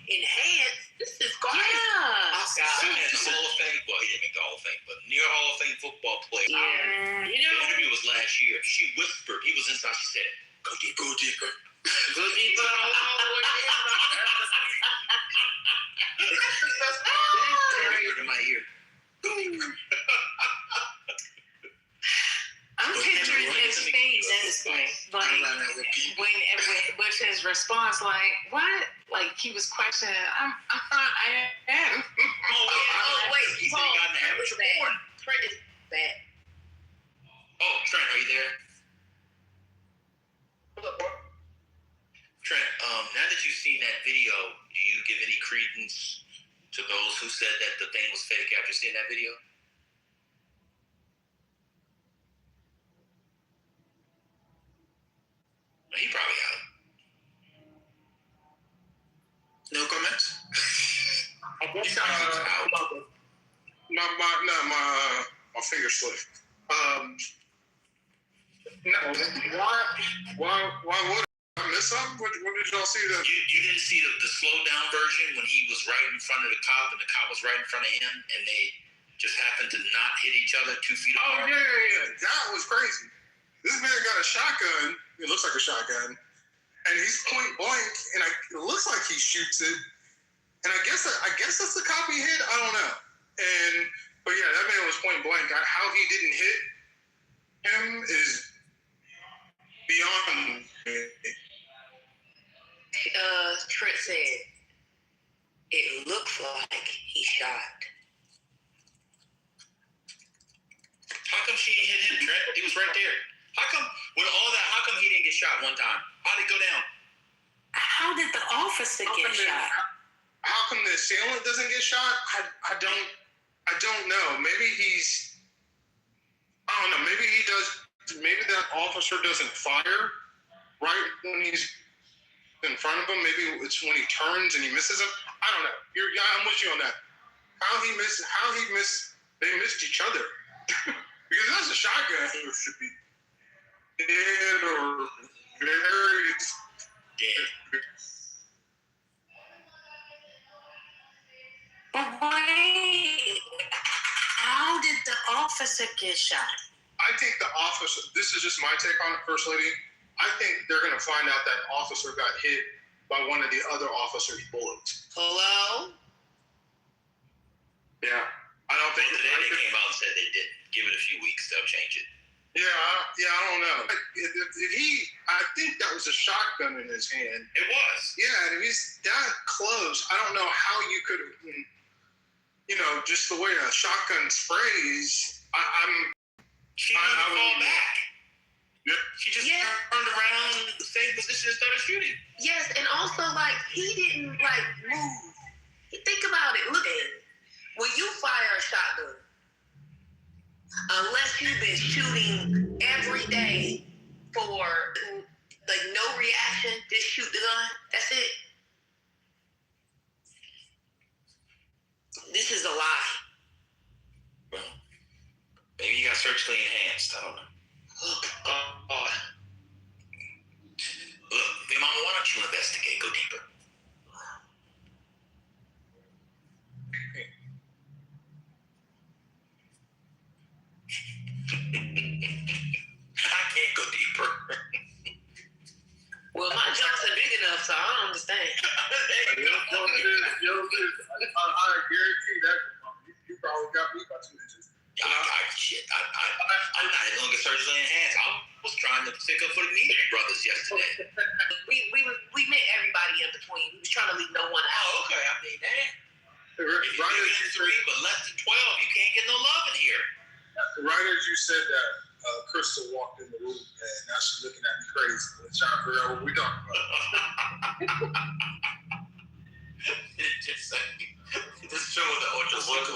enhanced. This is crazy. Yeah. Oh, God. The Hall of Fame. Well, he didn't make the Hall of Fame, but near Hall of Fame football player. Yeah. The interview was last year. She whispered. He was inside. She said, "Go deeper, go deeper." Go deeper all the way in. In my ear. Go deeper. I'm picturing his face, like when with his response, like what? Like he was questioning. I am. Wait. He said he got an average report. Trent is back. Oh, Trent, are you there? Trent, now that you've seen that video, do you give any credence to those who said that the thing was fake after seeing that video? He probably out. No comments? He sounds out. My finger slipped. No, why would I miss something? What did y'all see? You didn't see the slow down version when he was right in front of the cop and the cop was right in front of him and they just happened to not hit each other 2 feet apart? Oh, yeah. That was crazy. This man got a shotgun. It looks like a shotgun. And he's point blank, and it looks like he shoots it. And I guess that's the cop he hit. I don't know. But yeah, that man was point blank. How he didn't hit him is beyond me. Trent said, it looks like he shot. How come she didn't hit him, Trent? He was right there. How come he didn't get shot one time? How'd it go down? How did the officer get shot? How come the assailant doesn't get shot? I don't know. Maybe I don't know. Maybe he does. Maybe that officer doesn't fire right when he's in front of him. Maybe it's when he turns and he misses him. I don't know. I'm with you on that. They missed each other. Because that's a shotgun who should be dead or very dead. But wait, how did the officer get shot? I think the officer, this is just my take on it, First Lady. I think they're going to find out that officer got hit by one of the other officers' bullets. Hello? Yeah. I don't think today they came out and said they didn't. Give I don't know. If he, I think that was a shotgun in his hand. It was. Yeah, and if he's that close, I don't know how you could, just the way a shotgun sprays. She didn't fall back. Yeah. She just turned around in the same position and started shooting. Yes, and also he didn't move. Think about it. Look at it. When you fire a shotgun, unless you've been shooting every day for no reaction, just shoot the gun. That's it. This is a lie. Well, maybe you got surgically enhanced. I don't know. Look, Mama, why don't you investigate? Go deeper. I can't go deeper. Well, my jumps are big enough, so I don't understand. I guarantee that you probably got me by 2 inches. I'm not even gonna get surgically enhanced. I was trying to pick up for the Media Brothers yesterday. we met everybody in between. We was trying to leave no one out. Oh, okay. I mean, damn. If you get 3, but less than 12, you can't get no love in here. Right as you said that, Crystal walked in the room, and now she's looking at me crazy. I'm trying to figure out what we're talking about. Just show the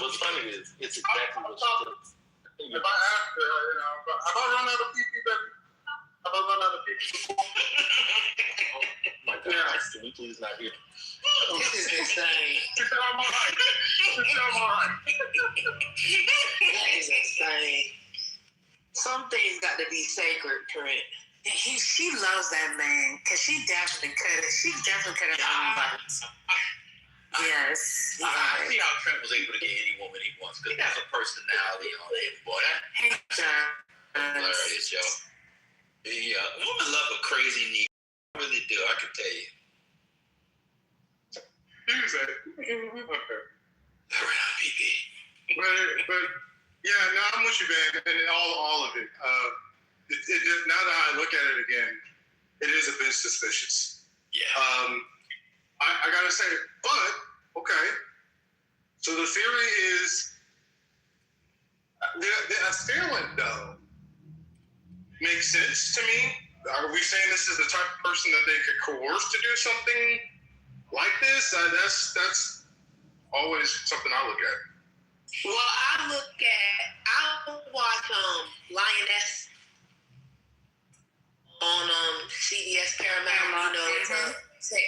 What's funny is it's exactly what she did. If I ask her, have I run out of pee-pee, baby? Have I run out of pee-pee? Oh my God, can we please not hear? This is insane. She said, I'm all right. That is insane. Some things got to be sacred, Trent. She loves that man because she definitely could have done violence. Yes. I see how Trent was able to get any woman he wants because he has a personality on him, boy. Hilarious, yo. Women love a crazy nigga. I really do. I can tell you. Okay. R.I.P. But yeah, no, I'm with you, man, and all of it. Now that I look at it again, it is a bit suspicious. Yeah. I gotta say, but okay. So the theory is the assailant, though, makes sense to me. Are we saying this is the type of person that they could coerce to do something like this? That's always something I look at. Well, I'll watch Lioness on CBS Paramount.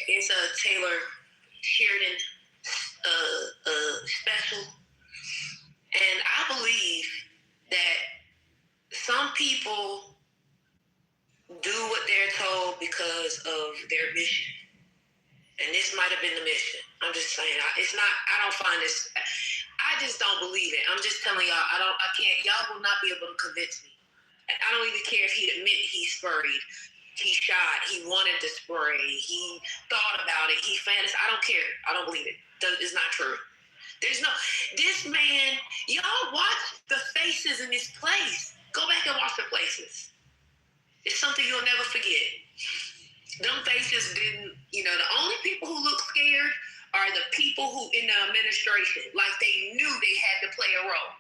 It's a Taylor Sheridan special, and I believe that some people do what they're told because of their mission, and this might have been the mission. I'm just saying, I don't find this. I just don't believe it. I'm just telling y'all, I can't. Y'all will not be able to convince me. I don't even care if he admit he sprayed. He shot. He wanted to spray. He thought about it. He fantasized. I don't care. I don't believe it. It's not true. This man, y'all watch the faces in this place. Go back and watch the places. It's something you'll never forget. Them faces didn't, the only people who look scared are the people who in the administration, like they knew they had to play a role.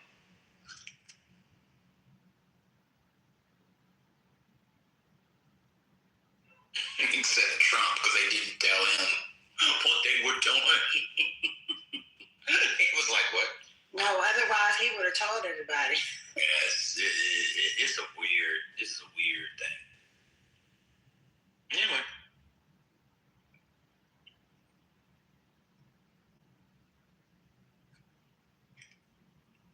Except Trump, because they didn't tell him what they were doing. He was like, what? No, otherwise he would have told everybody. Yes, it's a weird thing. Anyway.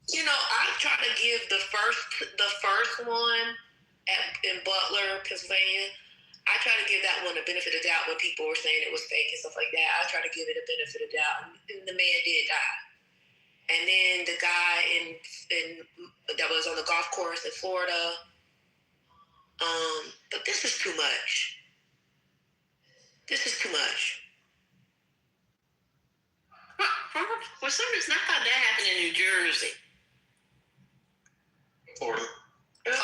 I try to give the first one in Butler, Pennsylvania. I try to give that one a benefit of doubt when people were saying it was fake and stuff like that. I try to give it a benefit of doubt, and the man did die. And then the guy that was on the golf course in Florida. But this is too much. This is too much. For some reason, I thought that happened in New Jersey. Florida. Okay.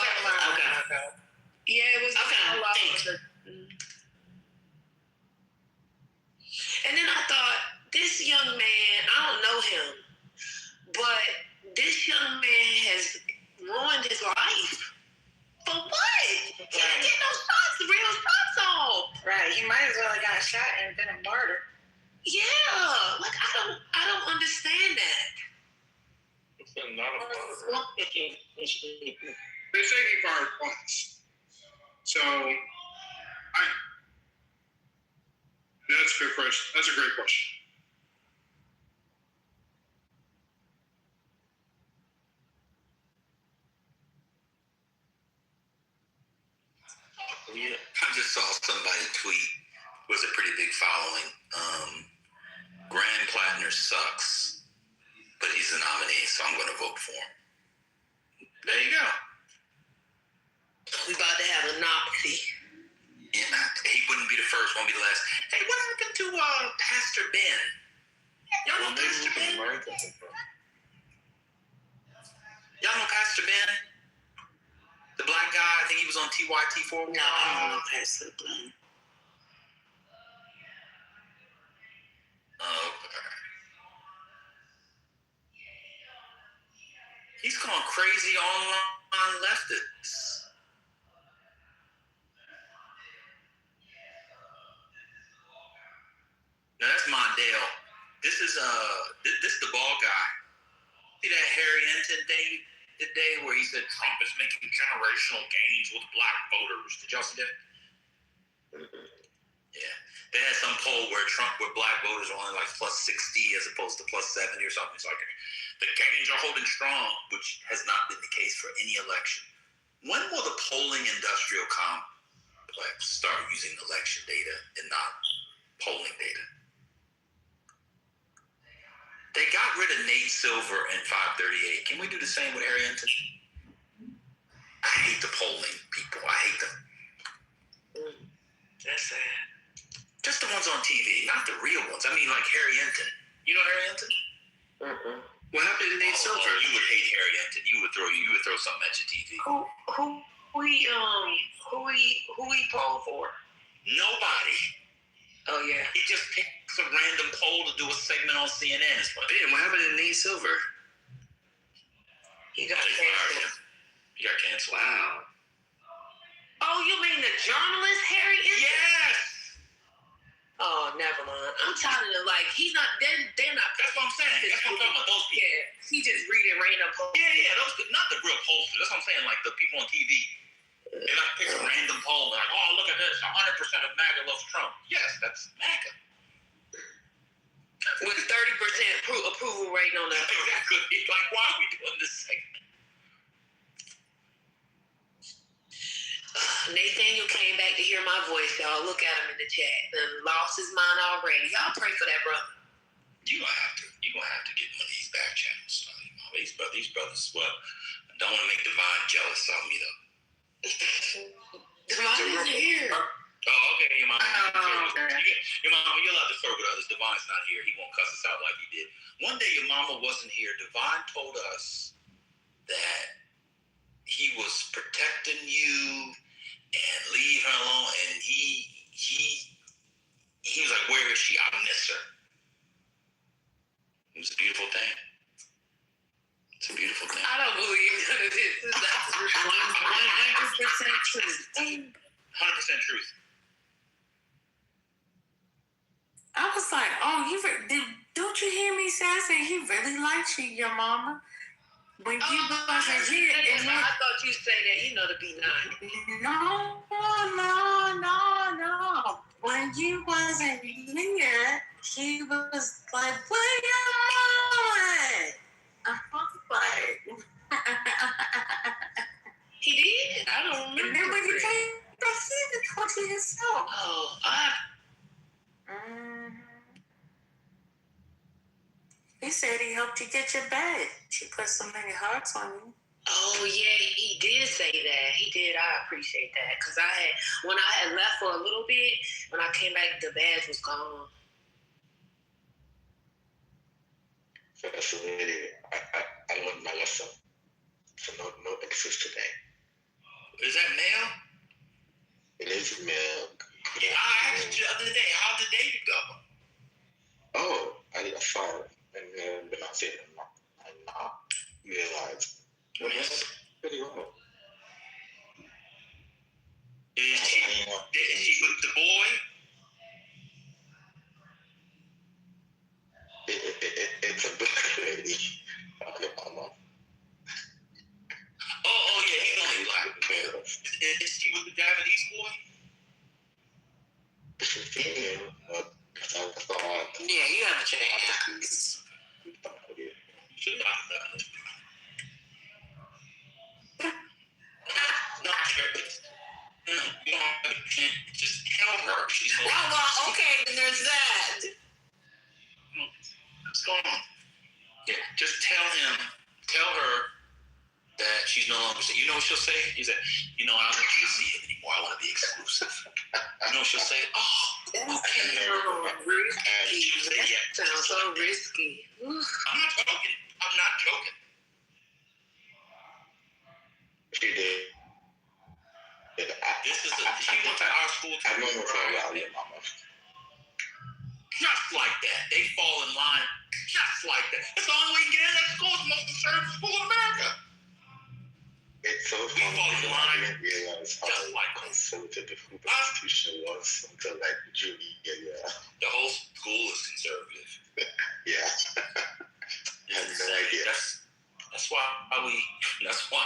They say he fired once. So, that's a good question. That's a great question. Yeah, I just saw somebody tweet. Was a pretty big following. Grand Plattner sucks, but he's a nominee, so I'm going to vote for him. There you go. We about to have a Nazi. Yeah, he wouldn't be the first, won't be the last. Hey, what happened to Pastor Ben? Y'all know Pastor Ben? Y'all know Pastor Ben? The black guy, I think he was on TYT for a while. No, I don't know Pastor Ben. He's gone crazy online leftists. Now that's Mondale. This is the ball guy. See that Harry Enton thing today where he said Trump is making generational gains with black voters. Did y'all see that? Yeah. They had some poll where black voters are only like plus 60 as opposed to plus 70 or something. It's like the gains are holding strong, which has not been the case for any election. When will the polling industrial complex start using election data and not polling data? They got rid of Nate Silver and 538. Can we do the same with Harry Enton? I hate the polling people. I hate them. That's sad. Just the ones on TV, not the real ones. I mean, like Harry Enton. You know Harry Enton? What happened to Nate Silver? You would hate Harry Enton. You would throw something at your TV. Who he polled for? Nobody. Oh yeah. He just picks a random poll to do a segment on CNN. It's funny. Man, what happened to Nate Silver? He got canceled. He got canceled. Wow. Oh, you mean the journalist Harry Enton? Yes. Oh, never mind. I'm tired of he's not. They're not. That's what I'm saying. That's what I'm talking about. Those people. Yeah, he just reading random posts. Yeah. Those not the real pollsters. That's what I'm saying. Like the people on TV. They pick a random poll. They're like, oh, look at this. 100% of MAGA loves Trump. Yes, that's MAGA. With 30% approval rating on that. Exactly. Like, why are we doing this segment? Nathaniel came back to hear my voice, y'all. Look at him in the chat. And lost his mind already. Y'all pray for that brother. You're gonna have to get one of these back channels. These brothers, well, I don't want to make Divine jealous of me though. Divine isn't here. Oh, okay, your mama. Your mama, you're allowed to serve with others. Divine's not here. He won't cuss us out like he did. One day your mama wasn't here. Divine told us that he was protecting you and leave her alone. And he was like, where is she? I miss her. It was a beautiful thing. It's a beautiful thing. I don't believe none of this. That's 100% truth. 100% truth. I was like, oh, don't you hear me say? I said, he really likes you, your mama. When you wasn't here. I thought you say that, to be nice. No. When you wasn't here, he was like, where your mama? I was like... He did? I don't remember. And then when you came back here, he told you himself. Oh, He said he helped you get your bed. She put so many hearts on you. Oh, yeah, he did say that. He did. I appreciate that. Because when I had left for a little bit, when I came back, the badge was gone. That's really, I learned my lesson. So no excuse today. Is that male? It is male. Yeah, I asked you the other day, how did the date go? Oh, I saw it. And then I said, I realized what happened pretty well. Is she with the boy? It's a black lady. Is she with the Japanese boy? Yeah, you have a chance. Should not have done it. Not careless. You don't have to just tell her she's no longer. Well, okay, then there's that. What's going on? Yeah, just tell her that she's no longer. You know what she'll say? He said, I don't want you to see him anymore. I want to be exclusive. You know what she'll say? Oh, okay. Risky. That sounds so risky. I'm not joking. I'm not joking. She did. She went to our school too. I know about your mama. Just like that. They fall in line just like that. That's the only way you get in that school. It's the most conservative school in America. It's so funny. I didn't realize how conservative the food institution was until like junior year. The whole school is conservative. Yeah. I had no idea. That's why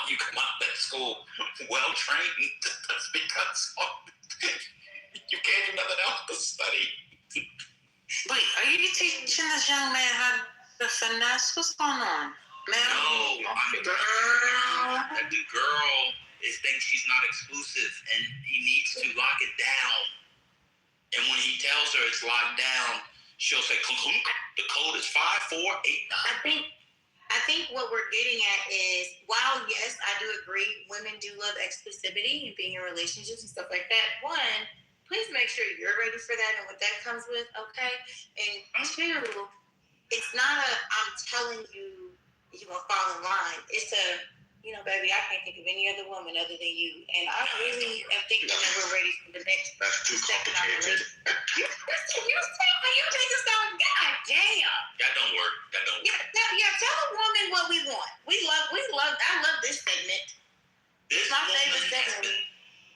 you come out of that school well trained. That's because you can't do nothing else but study. Wait, are you teaching this young man how to finesse? What's going on? No, that the girl thinks she's not exclusive, and he needs to lock it down. And when he tells her it's locked down, she'll say, "The code is 5489." I think what we're getting at is, while yes, I do agree, women do love exclusivity and being in relationships and stuff like that. One, please make sure you're ready for that and what that comes with, okay? And two, it's not I'm telling you you're going to fall in line. It's baby, I can't think of any other woman other than you. And I really am thinking that we're ready for the next step in our relationship. You niggas don't, god damn. That don't work. Yeah, tell a woman what we want. I love this segment. This my woman favorite has segment.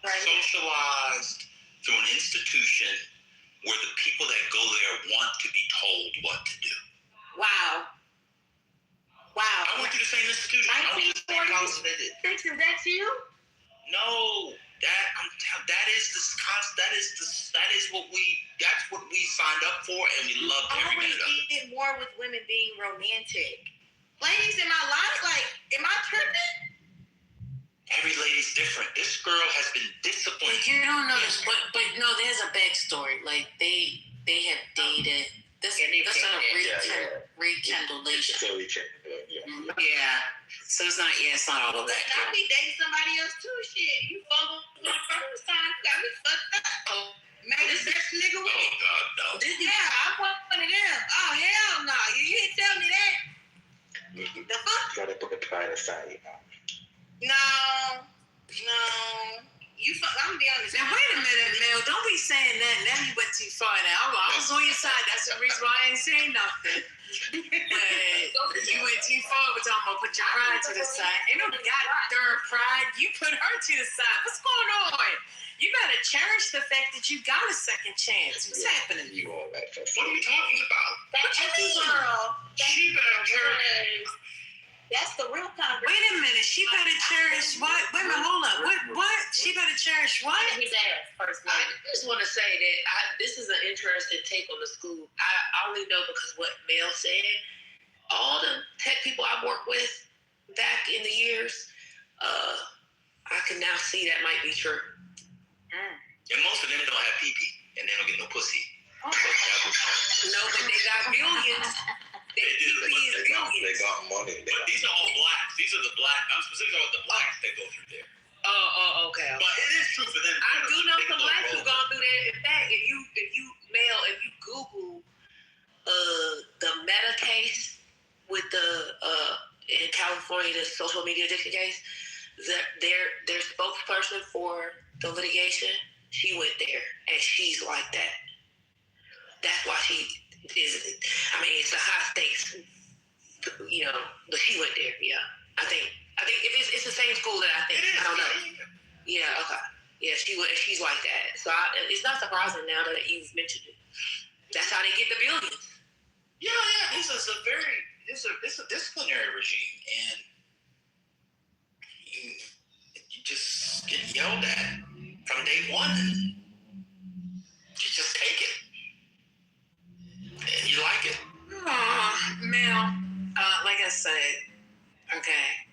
been socialized through an institution where the people that go there want to be told what to do. Wow. I went to the same institution. I went to the same college that did. Is that you? No, that is what we signed up for, and we loved every minute of it. Did more with women being romantic. Ladies in my life, am I tripping? Every lady's different. This girl has been disciplined. You don't know this, but no, there's a backstory. Like they have dated. This is a rekindlation. Yeah. So it's not all of that. I be dating somebody else too. Shit, you fumbled the first time, got me fucked up. Made the best nigga with it. Oh God, no. Yeah, I'm one of them. Oh hell no, you didn't tell me that. The fuck? You gotta put the pride aside. No. I'm gonna be honest. Now wait a minute, Mel. Don't be saying that. Now you went too far. Now I was on your side. That's the reason why I ain't saying nothing. But you went too far. We're talking about put your pride to the side. Ain't no goddamn pride. You put her to the side. What's going on? You gotta cherish the fact that you got a second chance. What's happening? What are you talking about? What you mean, girl? She better cherish. That's the real conversation. Wait a minute. She better cherish what? Wait a minute. Hold up. What? She better cherish what? His ass first. I just want to say that this is an interesting take on the school. I only know because what Mel said. All the tech people I worked with back in the years, I can now see that might be true. And most of them don't have pee-pee, and they don't get no pussy. No, but they got millions. They do. They got money. But these are all blacks. These are the black. I'm specifically about the blacks that go through there. Oh, okay. But it is true for them. I do know some blacks who've gone through that. In fact, if you Google the Meta case with in California, the social media addiction case, their spokesperson for the litigation, she went there, and she's like that. That's why she is. I mean, it's a high stakes, but she went there. Yeah, I think if it's the same school that I think. I don't know. Yeah. Okay. Yeah, she went. She's like that. So it's not surprising now that you've mentioned it. That's how they get the billions. Yeah. This is a disciplinary regime, and you just get held that from day one. You just take it. And you like it. Mel, like I said, okay,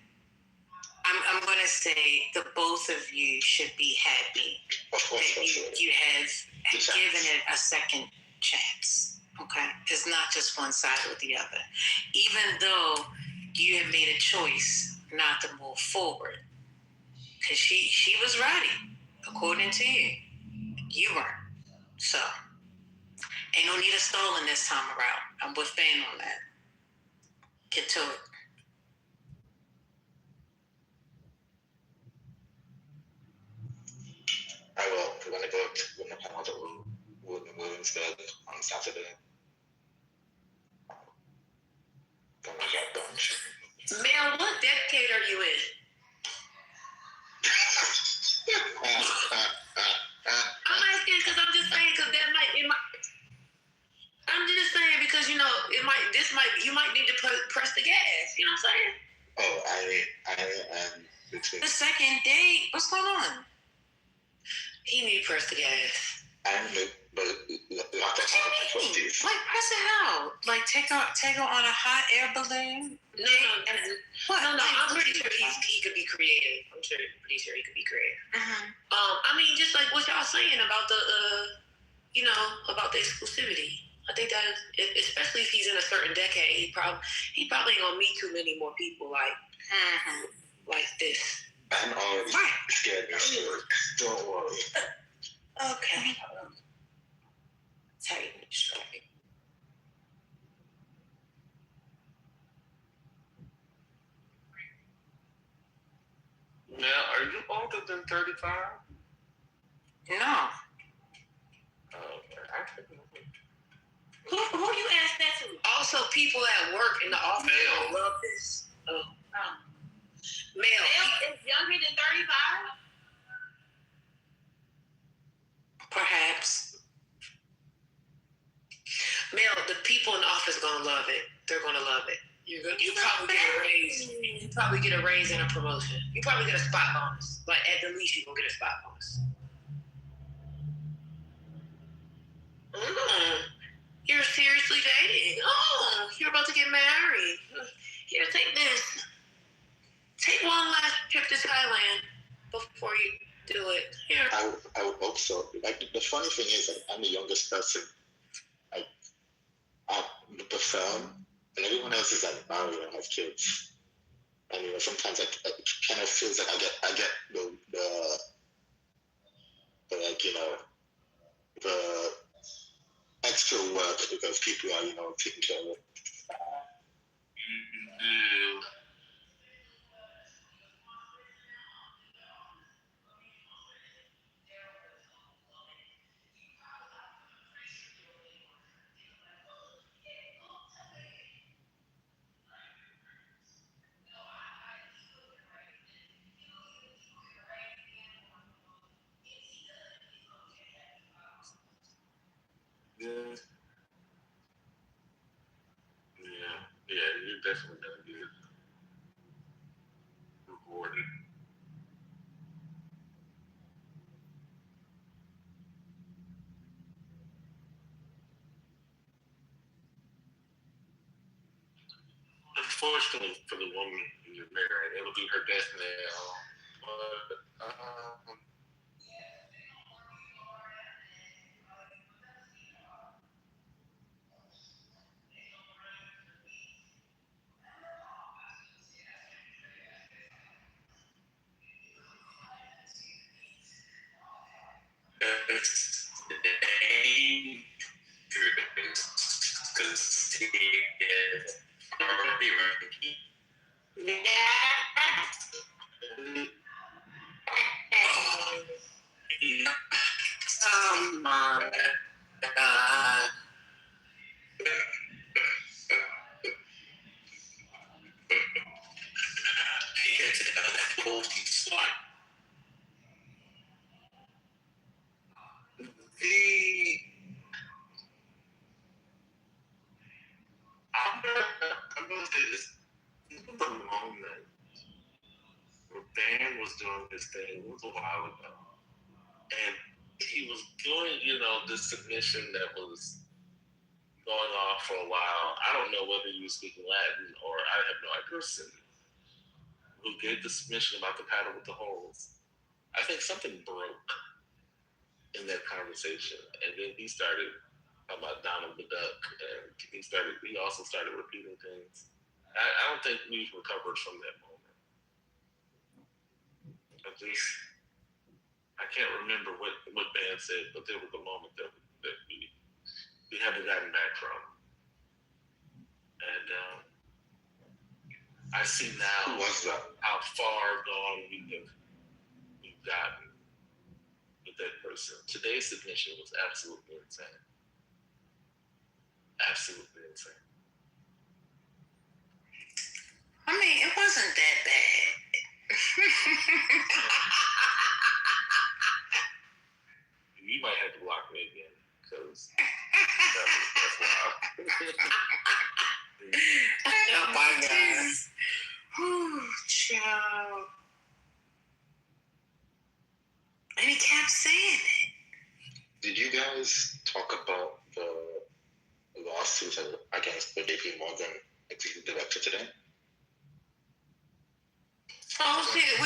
I'm going to say the both of you should be happy that you have given it a second chance. Okay, it's not just one side or the other. Even though you have made a choice not to move forward, because she was ready, according to you. You weren't. So, ain't no need of stalling this time around. I'm with Fan on that. Get to it. I will. We're going to go to the panel to Williamsburg on Saturday. Mel, what decade are you in? I'm asking because I'm just saying because I'm just saying because you might need to press the gas. You know what I'm saying? Oh, I am between. The second date. What's going on? He need to press the gas. I'm but not the Like press it out. Like take her on a hot air balloon. No. I'm pretty sure he could be creative. I'm pretty sure he could be creative. I mean, just like what y'all saying about the, about the exclusivity. I think that, especially if he's in a certain decade, he probably ain't gonna meet too many more people like this. I'm already scared. Don't worry. Okay. Tight and straight. Now, are you older than 35? No. Who you ask that to? Also, people at work in the office love this. Male is younger than 35? Perhaps. Mel, the people in the office gonna love it. They're gonna love it. You probably get a raise. You probably get a raise and a promotion. You probably get a spot bonus. Like at the least, you gonna get a spot bonus. You're seriously dating. Oh, you're about to get married. Here, take this. Take one last trip to Thailand before you do it. Here. I would hope so. Like the funny thing is, like, I'm the youngest person. Like at the firm, and everyone else is like married and has kids. And sometimes it kind of feels like I get the extra work because people are taking care of it. Yeah, you're definitely gonna get rewarded. Unfortunately for the woman who you're married, it'll be her destiny. It's dangerous because he is already ready. Oh my God. He gets it out of that old spot. I'm gonna say this. This was a moment doing his thing. It was a while ago. And he was doing, this submission that was going on for a while. I don't know whether he was speaking Latin or I have no idea. Person who gave the submission about the paddle with the holes. I think something broke in that conversation. And then he started talking about Donald the Duck. And he also started repeating things. I don't think we've recovered from that moment. I can't remember what band said, but there was a moment that we haven't gotten back from. And I see now how far gone we've gotten with that person. Today's submission was absolutely insane. Absolutely insane. I mean, it wasn't that bad. You might have to block me again because that's wild. Oh my God. Oh, child. And he kept saying it. Did you guys talk about the lawsuit against the JP Morgan executive director today? Oh shit!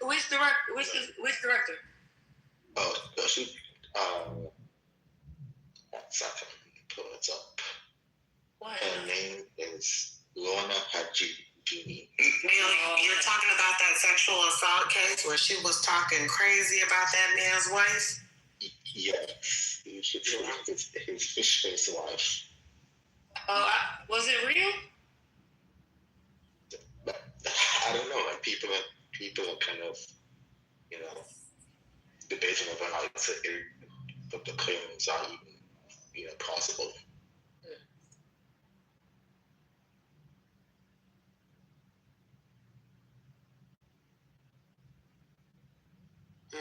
Which director? Oh, she. One second, pull it up. What? Her name is Lorna Hajini. You're talking about that sexual assault case where she was talking crazy about that man's wife? Yes, his fish face wife. Was it real? I don't know. Like people are kind of, debating over how the claims are even, possible.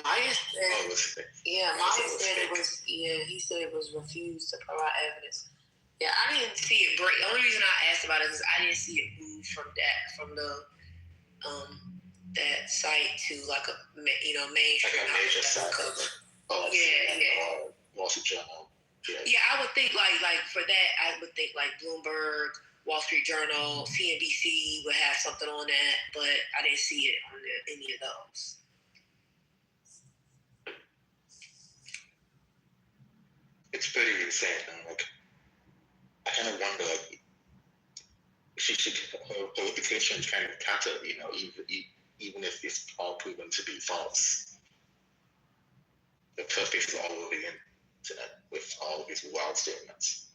Maya said, Maya said it was, he said it was refused to provide evidence. Yeah, I didn't see it break. The only reason I asked about it is I didn't see it move from the that site to like a mainstream. Like a major site. Oh, yeah. Wall Street Journal. Yeah, I would think like for that, I would think like Bloomberg, Wall Street Journal, CNBC would have something on that, but I didn't see it on any of those. It's pretty insane. Like, I kind of wonder, like, her reputation is kind of tattered, even if it's all proven to be false. The her face is all over the internet with all of these wild statements.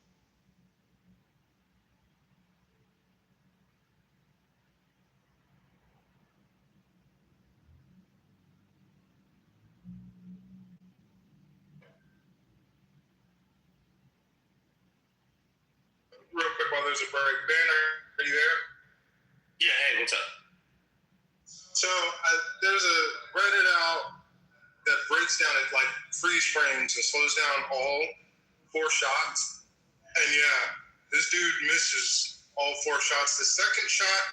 Real quick while there's a break. Ben, are you there? Yeah, hey, what's up? So there's a Reddit out that breaks down it like freeze frames and slows down all 4 shots. And yeah, this dude misses all 4 shots. The second shot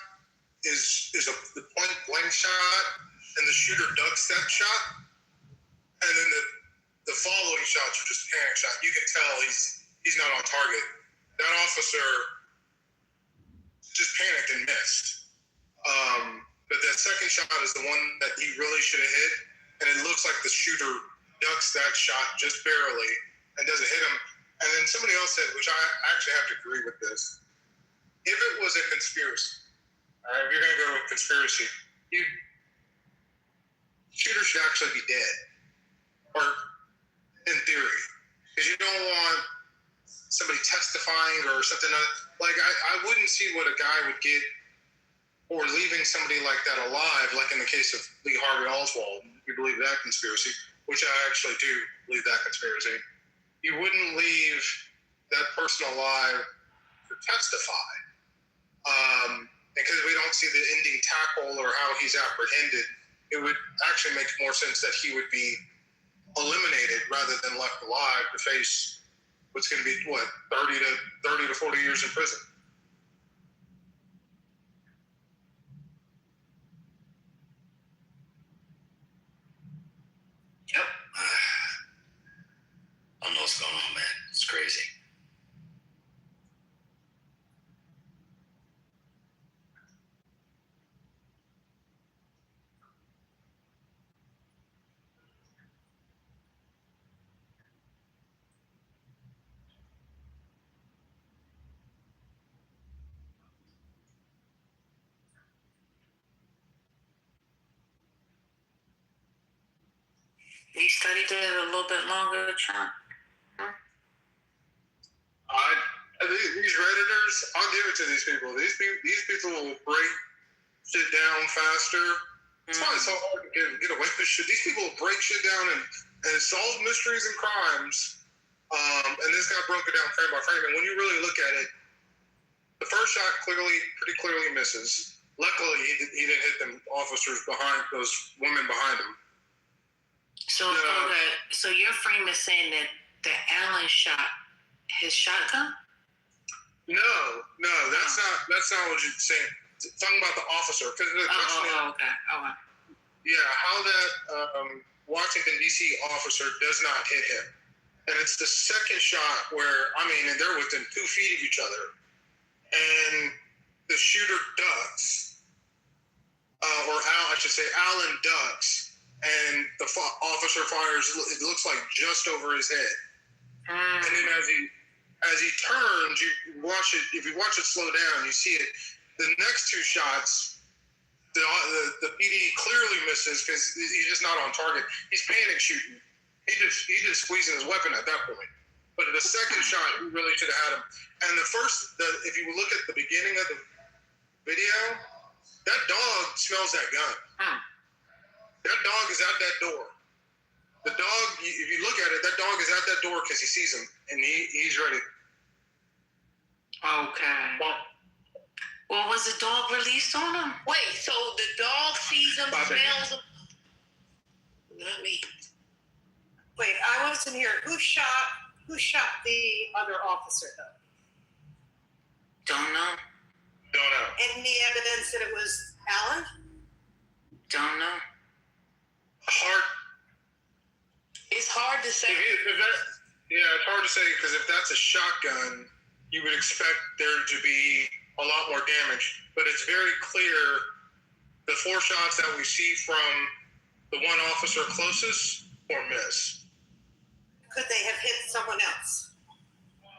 is the point blank shot, and the shooter ducks that shot. And then the following shots are just panic shot. You can tell he's not on target. That officer just panicked and missed. But that second shot is the one that he really should have hit. And it looks like the shooter ducks that shot just barely and doesn't hit him. And then somebody else said, which I actually have to agree with this, if it was a conspiracy, all right, if you're going to go with conspiracy, shooter should actually be dead. Or in theory. Because you don't want somebody testifying or something like I wouldn't see what a guy would get or leaving somebody like that alive, like in the case of Lee Harvey Oswald. You believe that conspiracy, which I actually do believe that conspiracy. You wouldn't leave that person alive to testify because we don't see the ending tackle or how he's apprehended. It would actually make more sense that he would be eliminated rather than left alive to face what's going to be 30 to 40 years in prison. You studied it a little bit longer, Sean? These Redditors, I'll give it to these people. These people will break shit down faster. It's why it's so hard to get away with shit. These people will break shit down and solve mysteries and crimes. And this guy broke it down frame by frame. And when you really look at it, the first shot pretty clearly misses. Luckily, he didn't hit them officers behind, those women behind him. So, okay, so your frame is saying that Allen shot his shotgun? No, that's not what you're saying. Talking about the officer, because the question is, okay. Yeah, how that Washington D.C. officer does not hit him, and it's the second shot where and they're within 2 feet of each other, and the shooter ducks, Allen ducks, and the officer fires. It looks like just over his head, and then as he turns, you watch it. If you watch it slow down, you see it. The next 2 shots, the PD clearly misses because he's just not on target. He's panic shooting. He just squeezing his weapon at that point. But the second shot, he really should have had him. And if you look at the beginning of the video, that dog smells that gun. That dog is at that door. The dog, if you look at it, that dog is at that door because he sees him and he's ready. Okay. Well, was the dog released on him? Wait, so the dog sees him, smells him? Not me. Wait, I wasn't here. Who shot the other officer, though? Don't know. Any evidence that it was Allen? Don't know. It's hard to say. It's hard to say because if that's a shotgun, you would expect there to be a lot more damage. But it's very clear the 4 shots that we see from the one officer closest or miss. Could they have hit someone else?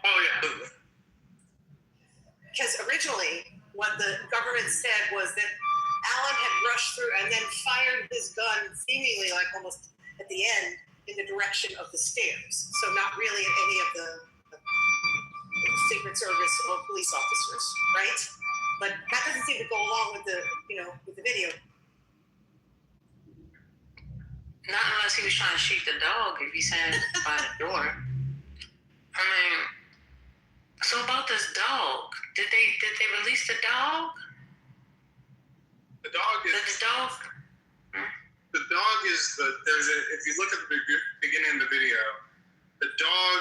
Oh, yeah. Because originally, what the government said was that Allen had rushed through and then fired his gun seemingly like almost at the end in the direction of the stairs. So not really in any of the Secret Service or police officers, right? But that doesn't seem to go along with the video. Not unless he was trying to shoot the dog, if he's saying by the door. So about this dog, did they release the dog? The dog is if you look at the beginning of the video, the dog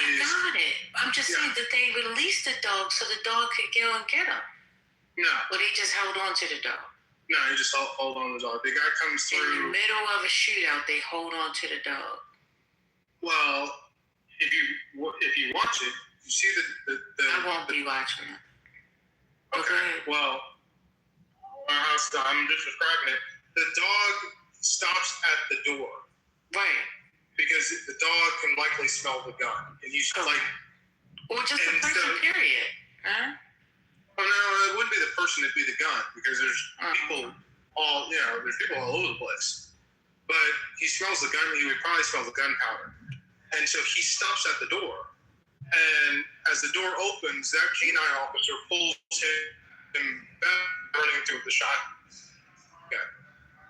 is. I got it. I'm just saying that they released the dog so the dog could go and get him. No. Or they just held on to the dog. No, he just hold on to the dog. The guy comes through. In the middle of a shootout, they hold on to the dog. Well, if you watch it, you see the I won't be watching it. Okay. Well, I'm just describing it. The dog stops at the door. Right. Because the dog can likely smell the gun. And you or just the person, period. Huh? Well, no, it wouldn't be the person, it'd be the gun. Because there's people all over the place. But he smells the gun, he would probably smell the gunpowder. And so he stops at the door. And as the door opens, that K9 officer pulls him back, running to the shot. Yeah.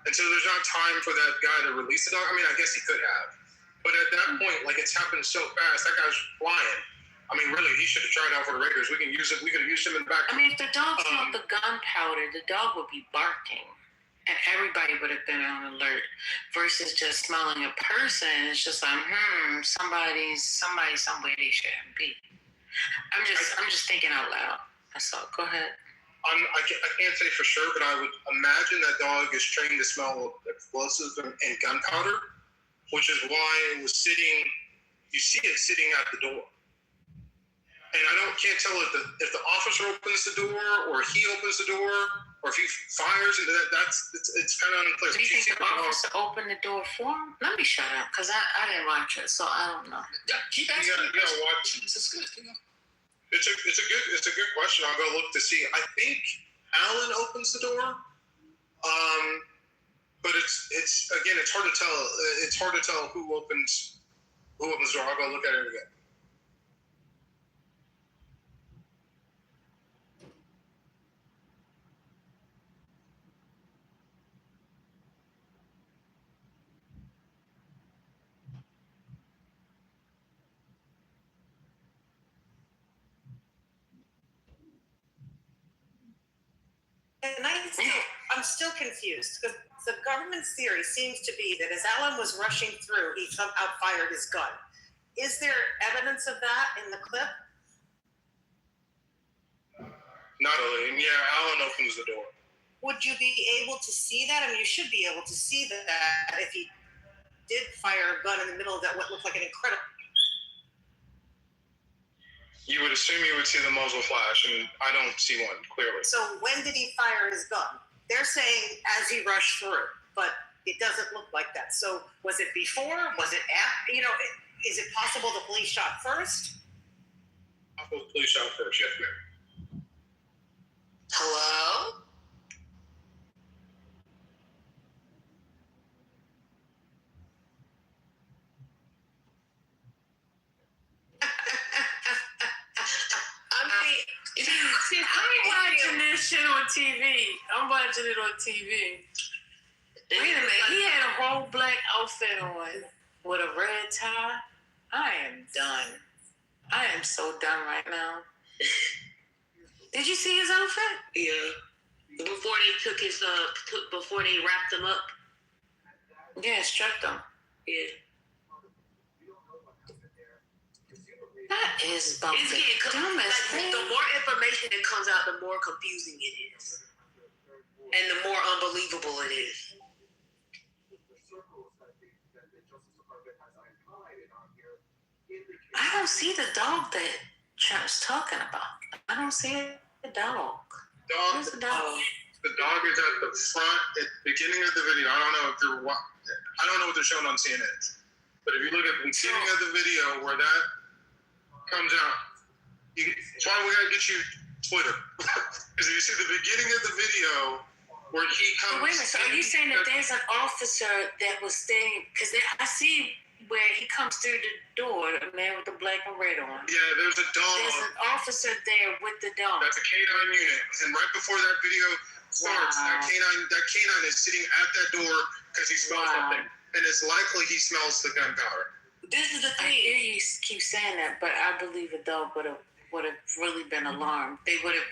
And so there's not time for that guy to release the dog. I mean, I guess he could have. But at that point, it's happened so fast, that guy's flying. I mean, really, he should have tried out for the Raiders. We could use him in the back. I mean, if the dog smelled the gunpowder, the dog would be barking. And everybody would have been on alert. Versus just smelling a person, it's just like, somebody somewhere they shouldn't be. I'm just thinking out loud. That's all. Go ahead. I can't say for sure, but I would imagine that dog is trained to smell explosives and gunpowder, which is why it was sitting. You see it sitting at the door, and I can't tell if the officer opens the door or he opens the door or if he fires into that. It's kind of unclear. Do you think the officer opened the door for him? Let me shut up because I didn't watch it, so I don't know. Keep asking. You gotta watch. It's good. It's a good question. I'll go look to see. I think Allen opens the door. But it's again, it's hard to tell. It's hard to tell who opens the door. I'll go look at it again. And I'm still confused because the government's theory seems to be that as Alan was rushing through, he somehow fired his gun. Is there evidence of that in the clip? Not really. Yeah, Alan opens the door. Would you be able to see that? I mean, you should be able to see that if he did fire a gun in the middle of that, what looked like an incredible... You would assume you would see the muzzle flash, and I don't see one, clearly. So when did he fire his gun? They're saying as he rushed through, but it doesn't look like that. So was it before? Was it after? You know, is it possible the police shot first? Possible the police shot first, yes, ma'am. Hello? I'm watching this shit on TV. I'm watching it on TV. Wait a minute, he had a whole black outfit on with a red tie. I am done. I am so done right now. Did you see his outfit? Yeah. Before they took his before they wrapped him up. Yeah, struck them. Yeah. That is bumping. It's getting the more information that comes out, the more confusing it is. And the more unbelievable it is. I don't see the dog that Trump's talking about. I don't see the dog. Where's the dog? The dog is at the front, at the beginning of the video. I don't know what they're showing on CNN. But if you look at the beginning of the video where that comes out, that's why we gotta get you Twitter. Because if you see the beginning of the video where he comes... Wait a minute, so are you saying that there's an officer that was staying... Because I see where he comes through the door, the man with the black and red on. Yeah, there's a dog. There's an officer there with the dog. That's a K-9 unit. And right before that video starts, that K-9 is sitting at that door because he smells something. And it's likely he smells the gunpowder. This is the thing. I hear you keep saying that, but I believe a dog would have really been alarmed. They would have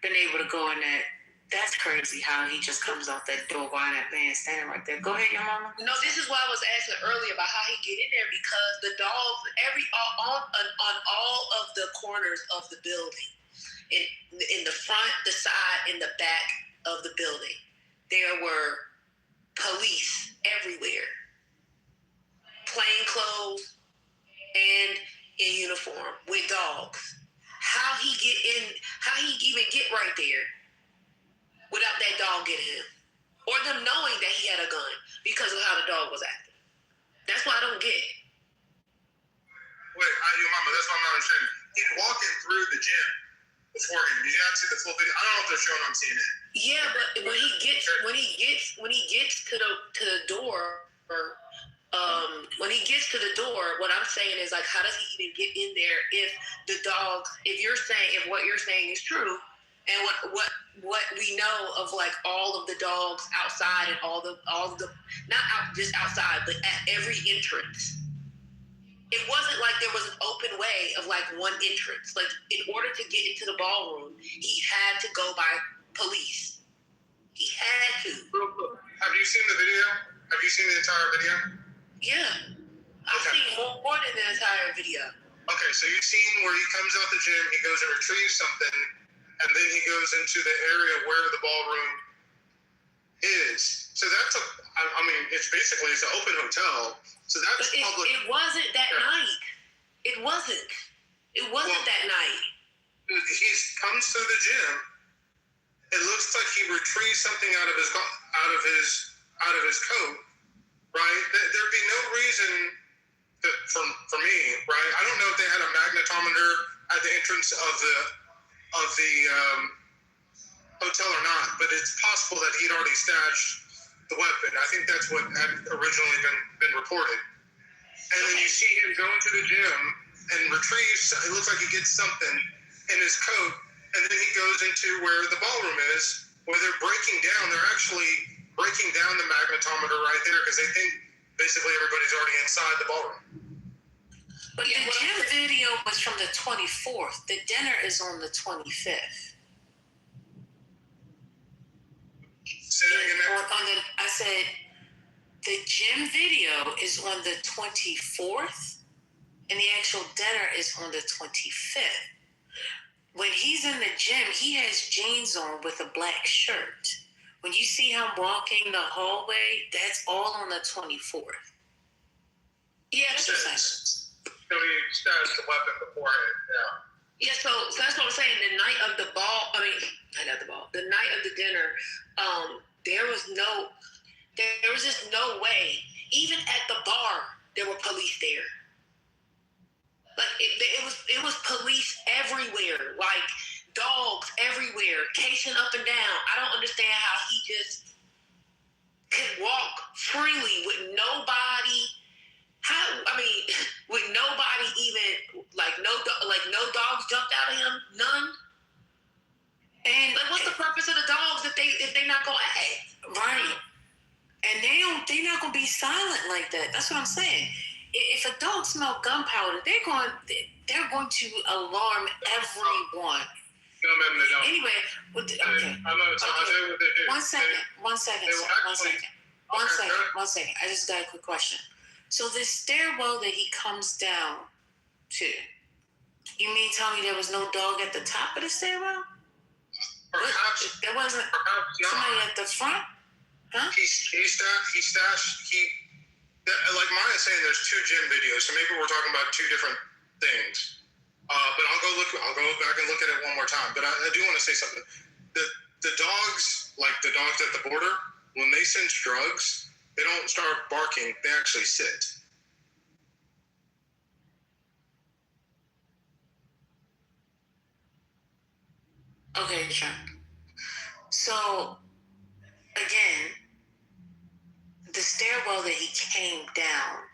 been able to go in that. That's crazy how he just comes out that door while that man standing right there. Go ahead, your mama. No, this is why I was asking earlier about how he get in there, because the dogs on all of the corners of the building, in the front, the side, and the back of the building, there were police everywhere, plain clothes and in uniform with dogs. How he even get right there without that dog getting him, or them knowing that he had a gun because of how the dog was acting? That's what I don't get. Wait, your mama, that's what I'm not understanding. He's walking through the gym before him. Did you not see the full video? I don't know if they're showing on CNN. Yeah, but when he gets to the door, when he gets to the door, what I'm saying is, like, how does he even get in there if the dog? If what you're saying is true, and what we know of, like, all of the dogs outside and all the not out just outside, but at every entrance. It wasn't like there was an open way of, like, one entrance. Like, in order to get into the ballroom, he had to go by police. He had to. Have you seen the video? Have you seen the entire video? Yeah. I've seen more than the entire video. Okay, so you've seen where he comes out the gym, he goes and retrieves something, and then he goes into the area where the ballroom is. So that's it's an open hotel. So that's public. It wasn't that night. It wasn't that night. He comes to the gym. It looks like he retrieves something out of his coat, right? Thered be no reason for me, right? I don't know if they had a magnetometer at the entrance of the hotel or not, but it's possible that he'd already stashed the weapon. I think that's what had originally been reported. And then you see him go into the gym and retrieve, it looks like he gets something in his coat, and then he goes into where the ballroom is, where they're breaking down. They're actually breaking down the magnetometer right there because they think basically everybody's already inside the ballroom. But the gym video was from the 24th. The dinner is on the 25th. Say that again. I said the gym video is on the 24th, and the actual dinner is on the 25th. When he's in the gym, he has jeans on with a black shirt. When you see him walking the hallway, that's all on the 24th. Yeah, So he stashed the weapon beforehand, Yeah, so that's what I'm saying. The night of the night of the dinner, there was just no way. Even at the bar, there were police there. Like it was police everywhere, like dogs everywhere, casing up and down. I don't understand how he just could walk freely with nobody. With nobody even no dogs jumped out of him, none. And what's the purpose of the dogs if they not gonna act? Right. And they're not gonna be silent like that. That's what I'm saying. If a dog smells gunpowder, they're going to alarm everyone. Anyway, okay. One second. I just got a quick question. So this stairwell that he comes down to, you mean tell me there was no dog at the top of the stairwell? Perhaps there wasn't somebody at the front? Huh? Like Maya's saying, there's two gym videos, so maybe we're talking about two different things. But I'll go back and look at it one more time. But I do want to say something. The dogs, like the dogs at the border, when they sense drugs, they don't start barking. They actually sit. Okay, sure. So, again, the stairwell that he came down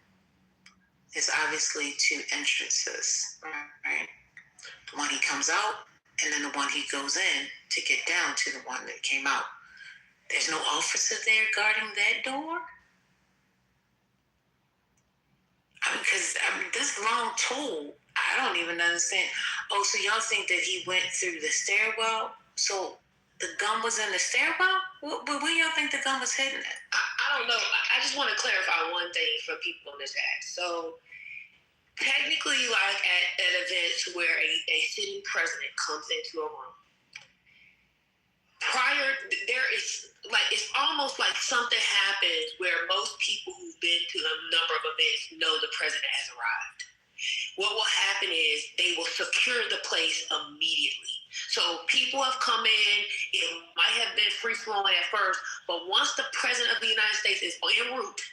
is obviously two entrances, right? The one he comes out, and then the one he goes in to get down to the one that came out. There's no officer there guarding that door? Because this long tool, I don't even understand. Oh, so y'all think that he went through the stairwell? So the gun was in the stairwell? Where y'all think the gun was hidden at? I don't know. I just want to clarify one thing for people in the chat. So technically, like at events where a sitting president comes into a room, there is like, it's almost like something happens where most people who've been to a number of events know the president has arrived. What will happen is they will secure the place immediately. So people have come in, it might have been free flowing at first, but once the president of the United States is en route,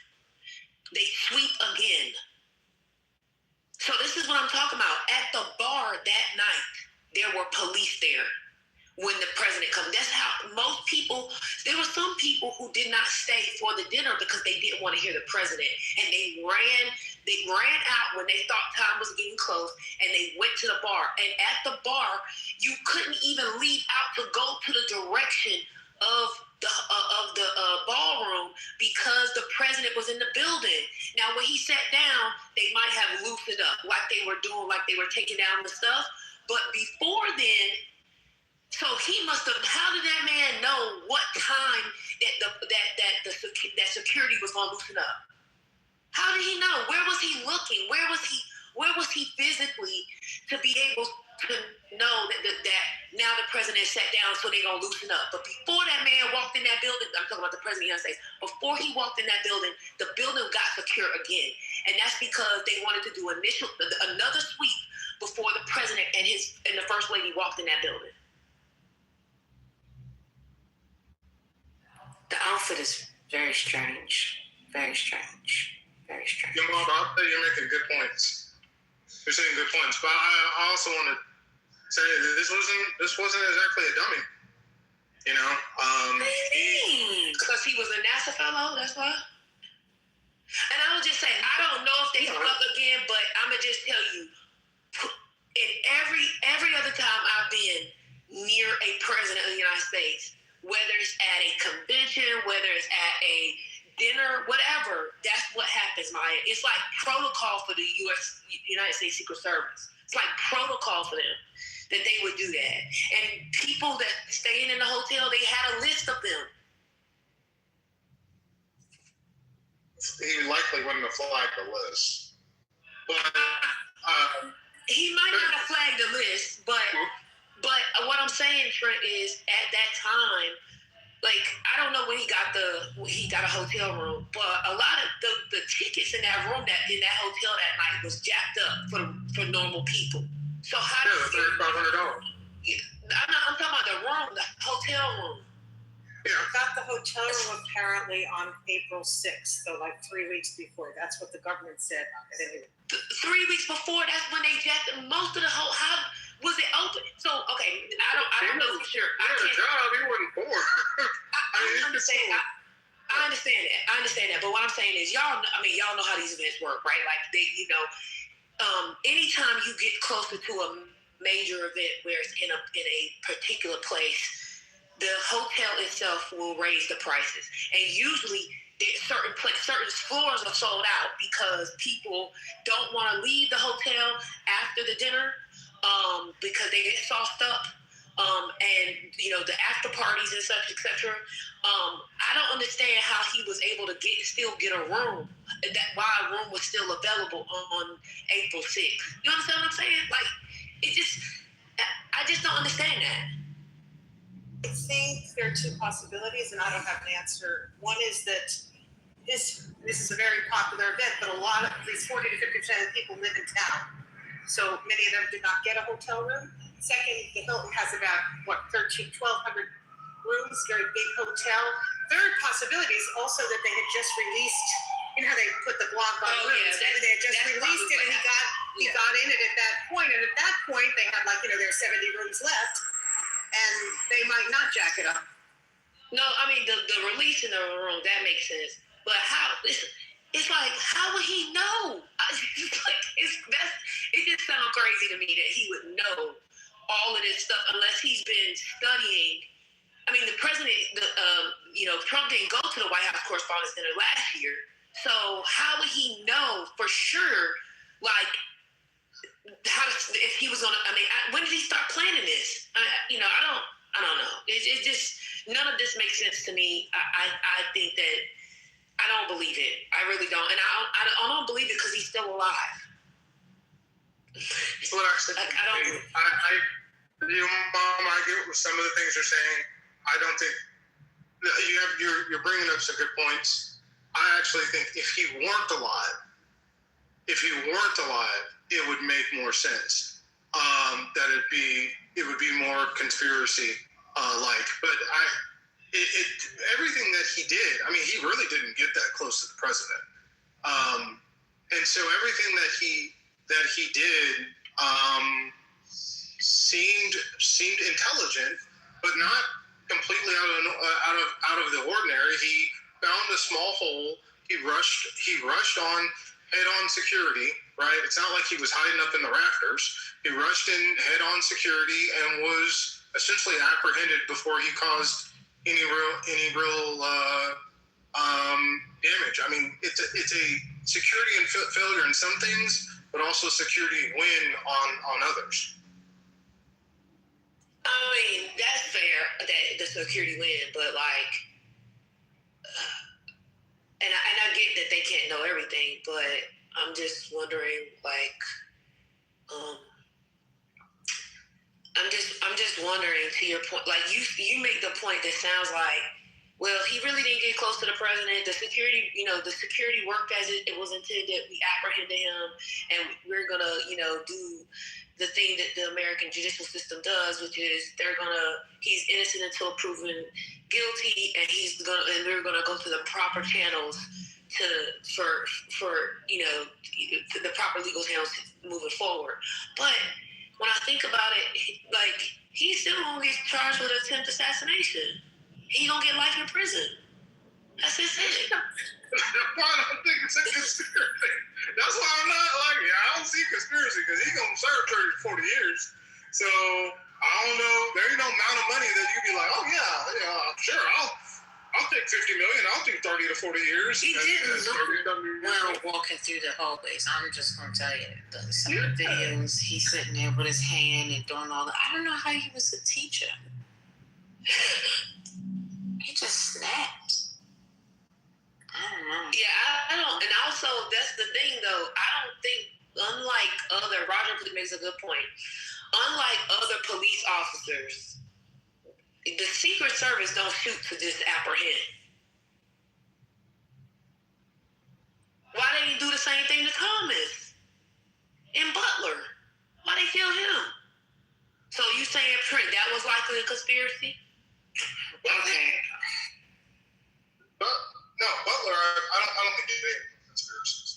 they sweep again. So this is what I'm talking about. At the bar that night, there were police there when the president comes. That's how most people, there were some people who did not stay for the dinner because they didn't want to hear the president. And they ran out when they thought time was getting close, and they went to the bar. And at the bar, you couldn't even leave out to go to the direction of the ballroom because the president was in the building. Now, when he sat down, they might have loosened up like they were doing, like they were taking down the stuff. But before then, so he must have. How did that man know what time that security was going to loosen up? How did he know? Where was he looking? Where was he physically to be able to know that now the president sat down, so they're going to loosen up? But before that man walked in that building, I'm talking about the president of the United States. Before he walked in that building, the building got secure again, and that's because they wanted to do another sweep before the president and the first lady walked in that building. The outfit is very strange. Very strange. Very strange. Yeah, Bob, I'll say you're making good points. You're saying good points. But I also want to say that this wasn't exactly a dummy. You know, because he was a NASA fellow. That's why. And I would just say, I don't know if they fuck again, but I'm gonna just tell you, in every other time I've been near a president of the United States, whether it's at a convention, whether it's at a dinner, whatever, that's what happens, Maya. It's like protocol for the United States Secret Service. It's like protocol for them that they would do that. And people that staying in the hotel, they had a list of them. He likely wouldn't have flagged the list. But he might not have flagged the list, but what I'm saying, Trent, is at that time, like, I don't know when he got a hotel room, but a lot of the tickets in that room in that hotel that night was jacked up for normal people. So how $500. I'm talking about the room, the hotel room. Yeah. I got the hotel room apparently on April 6th, so like 3 weeks before. That's what the government said. 3 weeks before, that's when they jacked most of the whole. How was it open? So okay, I don't know for sure. He had a job. He wasn't poor. I understand that. But what I'm saying is, y'all know how these events work, right? Like they, anytime you get closer to a major event where it's in a particular place, the hotel itself will raise the prices, and usually certain floors are sold out because people don't want to leave the hotel after the dinner because they get sauced up, and the after parties and such, etc. I don't understand how he was able to still get a room. Why a room was still available on April 6th. You understand what I'm saying? Like, I just don't understand that. I think there are two possibilities, and I don't have an answer. One is that this is a very popular event, but a lot of these 40 to 50% of people live in town. So many of them did not get a hotel room. Second, the Hilton has about, 1,200 rooms, very big hotel. Third possibility is also that they had just released, you know how they put the blog on rooms? They had just released it, and he got in it at that point. And at that point, they had there are 70 rooms left. And they might not jack it up. No, I mean the release in the room, that makes sense. But how? It's like, how would he know? It just sounds crazy to me that he would know all of this stuff unless he's been studying. I mean, the president, Trump didn't go to the White House Correspondents' Dinner last year, so how would he know for sure? Like, if he was gonna, when did he start planning this? I don't know. It just, none of this makes sense to me. I think that I don't believe it. I really don't, and I don't believe it because he's still alive. That's what I get with some of the things you're saying. I don't think you're bringing up some good points. I actually think if he weren't alive, it would make more sense. That it would be more conspiracy like. But everything that he did, he really didn't get that close to the president. And so everything that he did seemed intelligent, but not completely out of the ordinary. He found a small hole. He rushed on head-on security, right? It's not like he was hiding up in the rafters. He rushed in head-on security and was essentially apprehended before he caused any real damage. It's a security and failure in some things, but also security win on others. That's fair that the security win, but and I get that they can't know everything, but I'm just wondering, I'm just wondering, to your point, you make the point that sounds like, well, he really didn't get close to the president. The security worked as it was intended. We apprehended him, and we're gonna, do the thing that the American judicial system does, which is he's innocent until proven guilty, and we're gonna go to the proper channels for the proper legal channels moving forward. But when I think about it, He's still gonna get charged with attempted assassination. He gonna get life in prison. That's it. That's why I don't think it's a conspiracy. That's why I'm not like, I don't see conspiracy because he's gonna serve 30 to 40 years. So I don't know. There ain't no amount of money that you'd be like, oh yeah, sure, I'll take 50 million. I'll do 30 to 40 years. He didn't look well walking through the hallways. I'm just gonna tell you, some of the videos he's sitting there with his hand and doing all that. I don't know how he was a teacher. He just snapped. I don't know. Yeah, I don't. And also, that's the thing, though. I don't think, unlike Roger makes a good point. Unlike other police officers, the Secret Service don't shoot to just apprehend. Why they didn't do the same thing to Thomas and Butler? Why they kill him? So you saying that was likely a conspiracy? Okay. No, Butler, I don't think it's any conspiracies.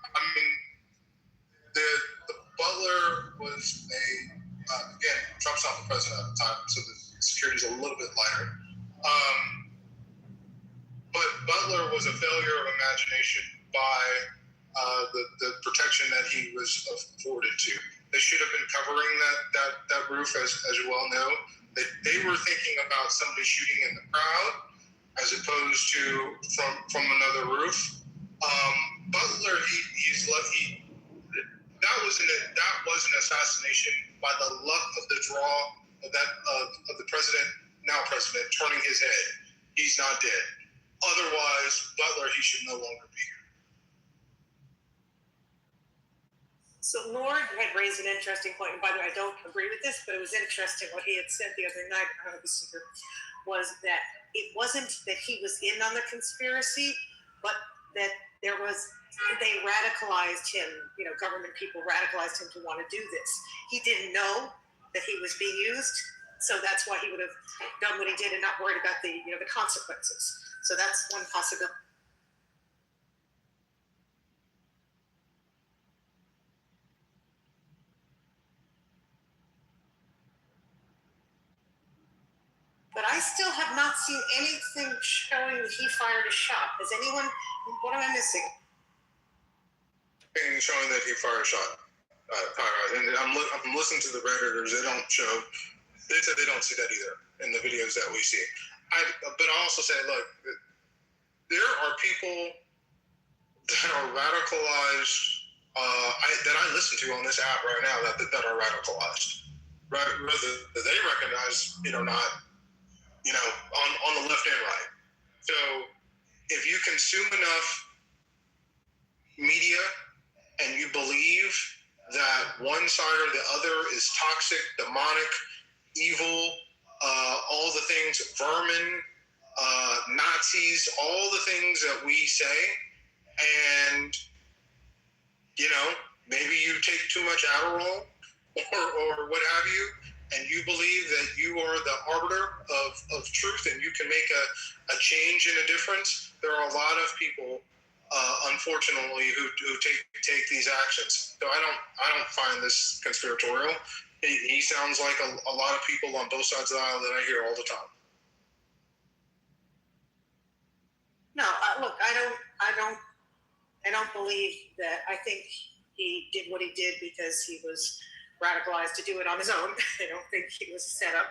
I mean, the Butler was again, Trump's not the president at the time, so the security's a little bit lighter. But Butler was a failure of imagination by the protection that he was afforded to. They should have been covering that roof, as you well know. They were thinking about somebody shooting in the crowd as opposed to from another roof. Butler, he's lucky. That was an assassination by the luck of the draw of the now president turning his head. He's not dead. Otherwise, Butler, he should no longer be here. So Lord had raised an interesting point, and by the way, I don't agree with this, but it was interesting what he had said the other night, was that it wasn't that he was in on the conspiracy, but that they radicalized him, government people radicalized him to want to do this. He didn't know that he was being used, so that's why he would have done what he did and not worried about the consequences. So that's one possibility. But I still have not seen anything showing that he fired a shot. Has anyone? What am I missing? Showing that he fired a shot. And I'm listening to the Redditors. They don't show. They said they don't see that either in the videos that we see. But I also say, look, there are people that are radicalized. That I listen to on this app right now that are radicalized. Right? Whether they recognize it or not. On the left and right. So if you consume enough media and you believe that one side or the other is toxic, demonic, evil, all the things, vermin, Nazis, all the things that we say, and, maybe you take too much Adderall or what have you, and you believe that you are the arbiter of truth and you can make a change and a difference, there are a lot of people, unfortunately, who take these actions. So I don't find this conspiratorial. He sounds like a lot of people on both sides of the aisle that I hear all the time. No, look, I don't believe that. I think he did what he did because he was radicalized to do it on his own. I don't think he was set up.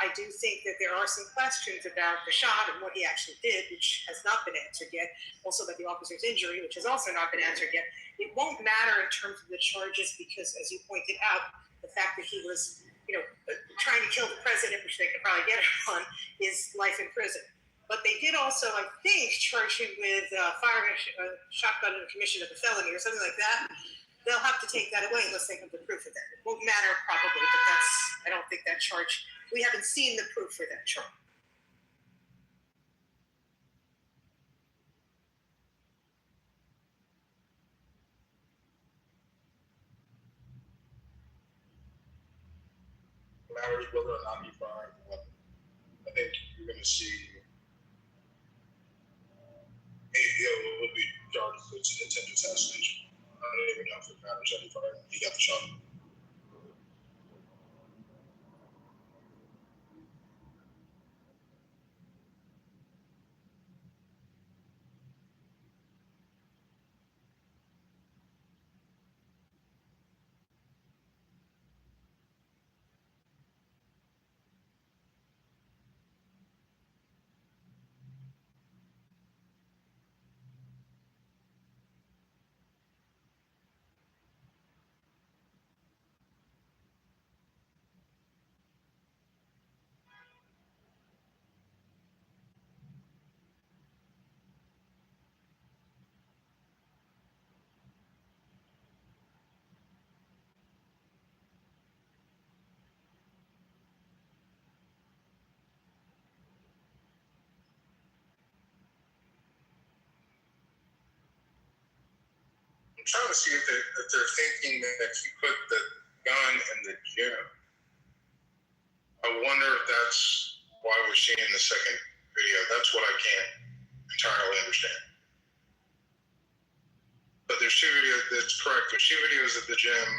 I do think that there are some questions about the shot and what he actually did, which has not been answered yet. Also about the officer's injury, which has also not been answered yet. It won't matter in terms of the charges because, as you pointed out, the fact that he was, trying to kill the president, which they could probably get him on, is life in prison. But they did also, I think, charge him with firing a shotgun in the commission of a felony or something like that. They'll have to take that away unless they have the proof of that. It won't matter probably, but I don't think that charge, we haven't seen the proof for that charge. Matters whether or not he fired a weapon. I think you're going to see will be charged with attempted assassination. I don't even know if it matters that he got the shot. trying to see if they're thinking that he put the gun in the gym. I wonder if that's why we're seeing the second video. That's what I can't entirely understand. But there's two videos, that's correct. There's two videos at the gym,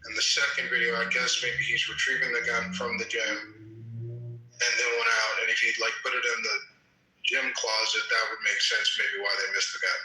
and the second video, I guess maybe he's retrieving the gun from the gym and then went out, and if he'd like put it in the gym closet, that would make sense maybe why they missed the gun.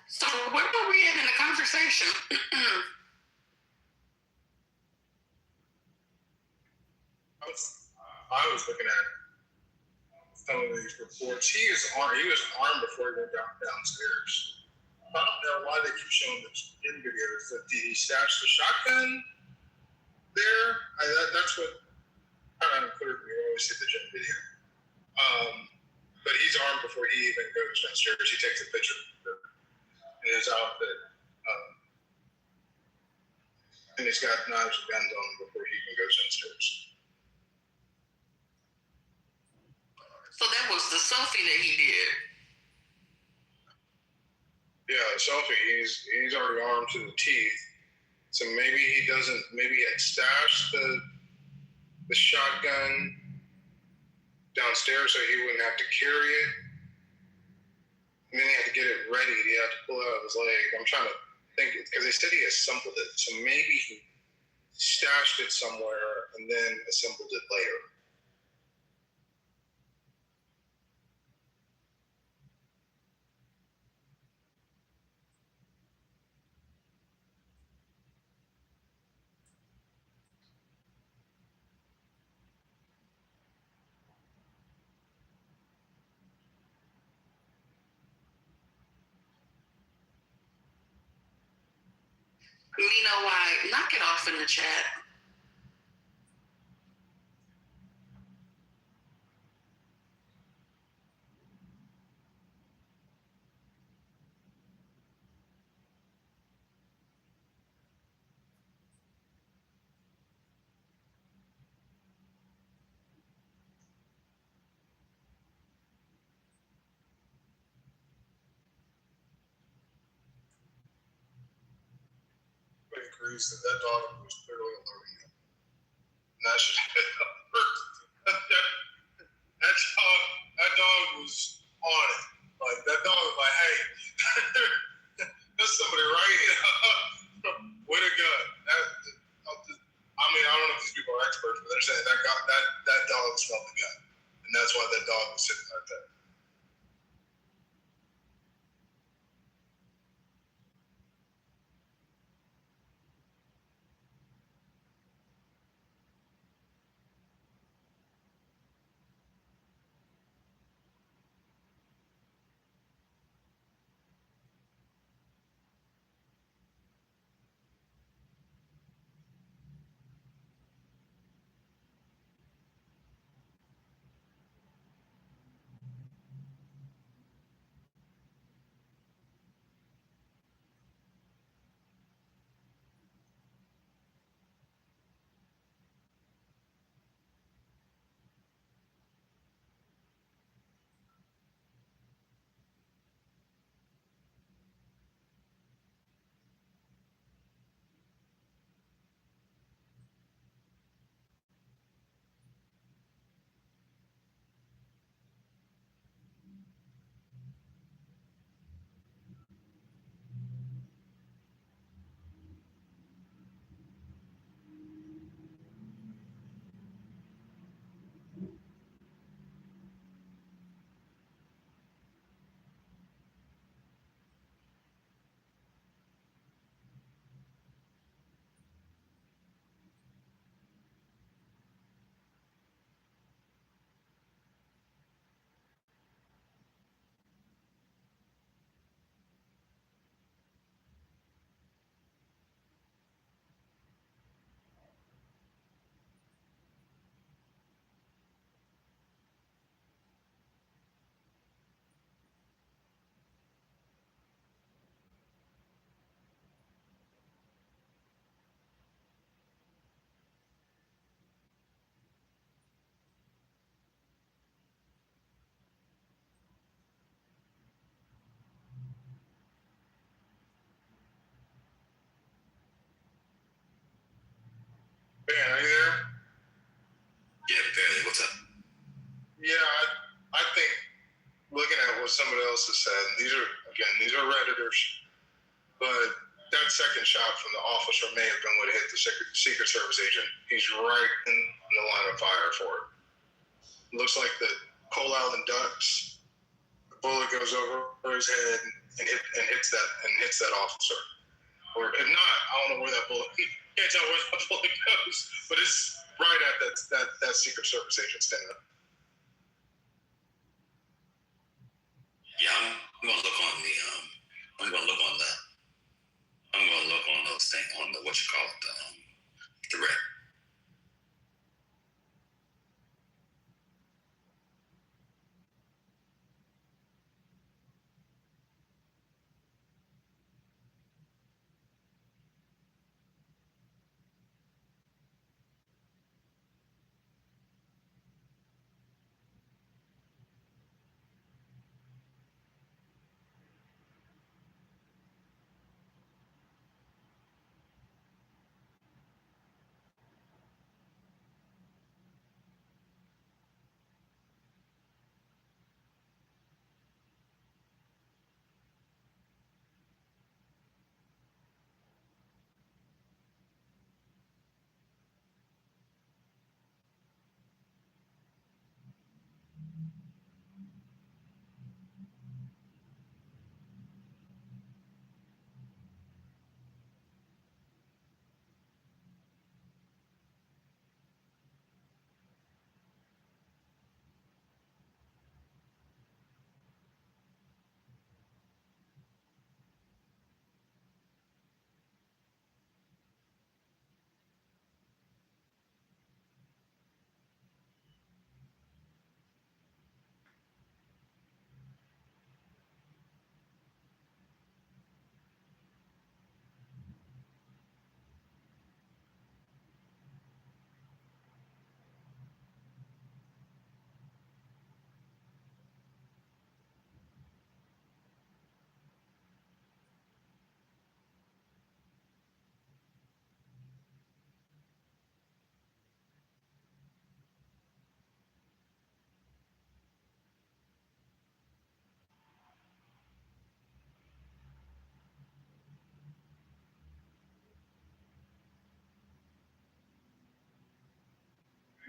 So where were we at in the conversation? I was looking at some of these reports. He was armed before he went downstairs. I don't know why they keep showing the gym videos. Did he stash the shotgun there? That's what kind of unclear to me. I always see the gym video. But he's armed before he even goes downstairs. He takes a picture in his outfit. And he's got knives and guns on him before he even goes downstairs. So that was the selfie that he did. Yeah, selfie. He's already armed to the teeth. So maybe he doesn't. Maybe he had stashed the shotgun downstairs so he wouldn't have to carry it. And then he had to get it ready. He had to pull it out of his leg. I'm trying to think because they said he assembled it. So maybe he stashed it somewhere and then assembled it later. Nino White, knock it off in the chat. Agrees that that dog was clearly alerting him. And that should have been the first. That dog was on it. Like that dog was like, hey, there's somebody right here with a gun. I mean, I don't know if these people are experts, but they're saying that dog smelled the gun. And that's why that dog was sitting right there. Ben, are you there? Yeah, barely. What's up? Yeah, I think looking at what somebody else has said, these are Redditors, but that second shot from the officer may have been what hit the Secret Service agent. He's right in the line of fire for it. Looks like the Coal Island Ducks. The bullet goes over his head and hits that officer. Or if not, I don't know where that bullet. Can't tell where that bullet goes, but it's right at that Secret Service agent standing up. Yeah, I'm gonna look on the I'm gonna look on those things on the what you call it, the red.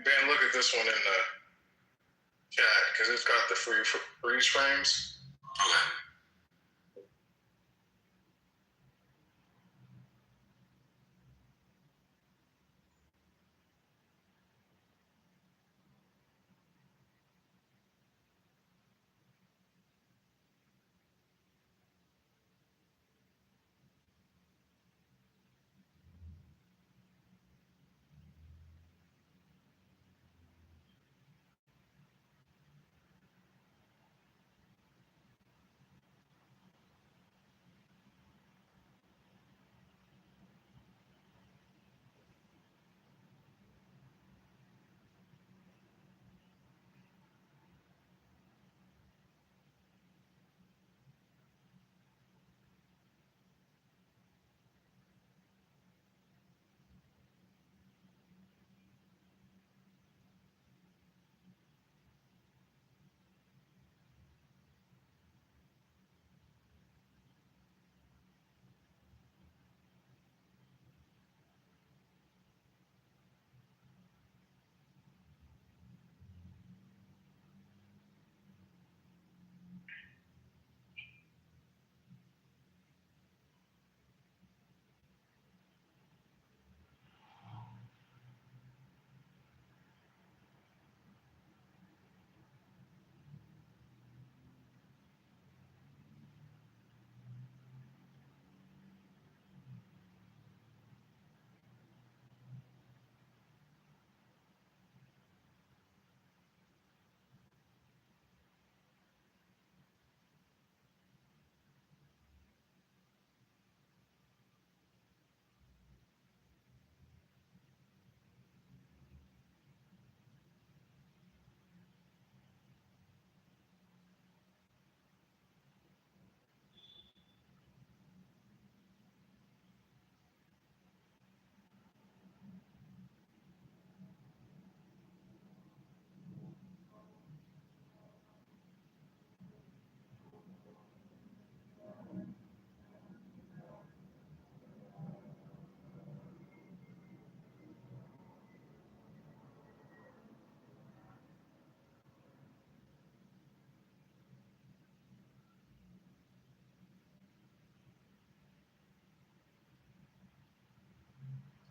Ben, look at this one in the chat because it's got the freeze frames. Okay.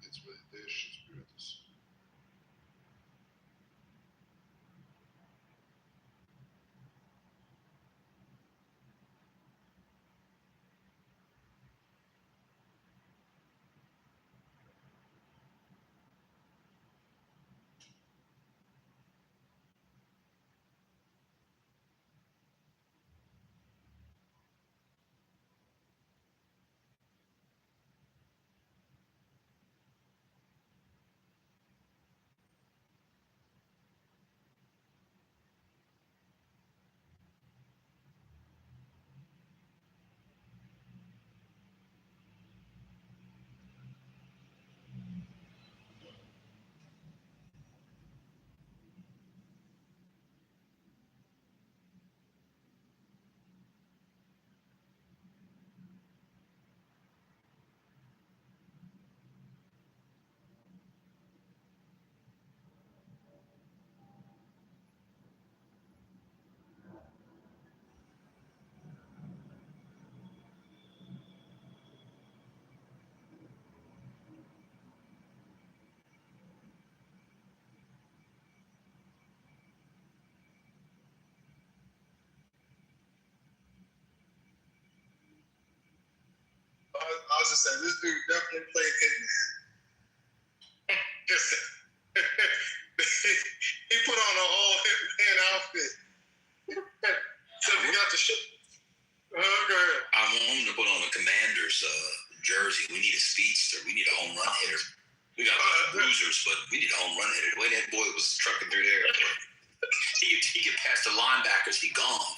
It's meditation, spiritus. I was just saying, this dude definitely played Hitman. He put on a whole Hitman outfit. So he got the shit. Go ahead. I want him to put on a Commander's jersey. We need a speedster. We need a home run hitter. We got bruisers, but we need a home run hitter. The way that boy was trucking through there, he get past the linebackers, he gone.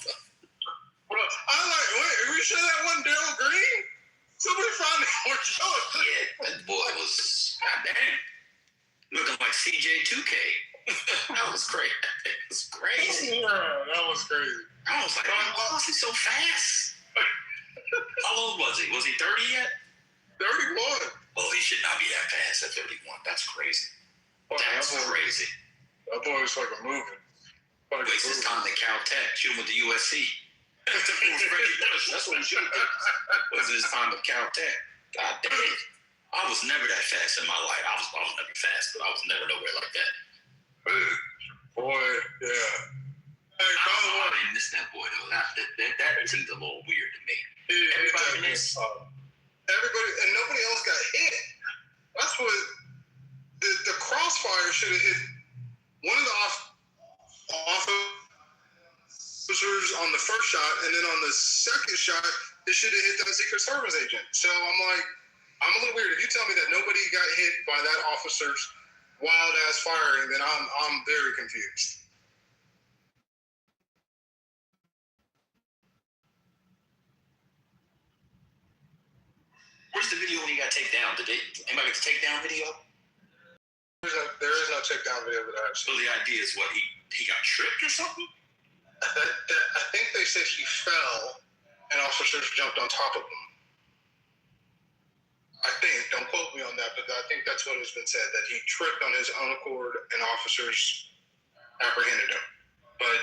Well, I like, wait, are we sure that wasn't Daryl Green? Somebody found out where Joe. Yeah, that boy was, goddamn, looking like CJ2K. That was crazy. It was crazy. Yeah, that was crazy. I was like, why was he so fast? How old was he? Was he 30 yet? 31. Well, he should not be that fast at 31. That's crazy. That's crazy. That boy's fucking moving. Wastes his time at Caltech. Should have went to USC. That's what he should have done. Was his time at Caltech. God damn it. I was never that fast in my life. I was never fast, but I was never nowhere like that. Boy, yeah. Hey, by the way, I missed that boy though. That seemed a little weird to me. Everybody missed. Everybody, and nobody else got hit. That's what the crossfire should have hit. One of the officers on the first shot, and then on the second shot, it should have hit that Secret Service agent. So I'm like, I'm a little weird. If you tell me that nobody got hit by that officer's wild ass firing, then I'm very confused. Where's the video when he got taken down? Anybody get the takedown video? There is no takedown video that I've seen. So the idea is what, he got tripped or something? I think they said he fell and officers jumped on top of him. I think, don't quote me on that, but I think that's what has been said, that he tripped on his own accord and officers apprehended him. But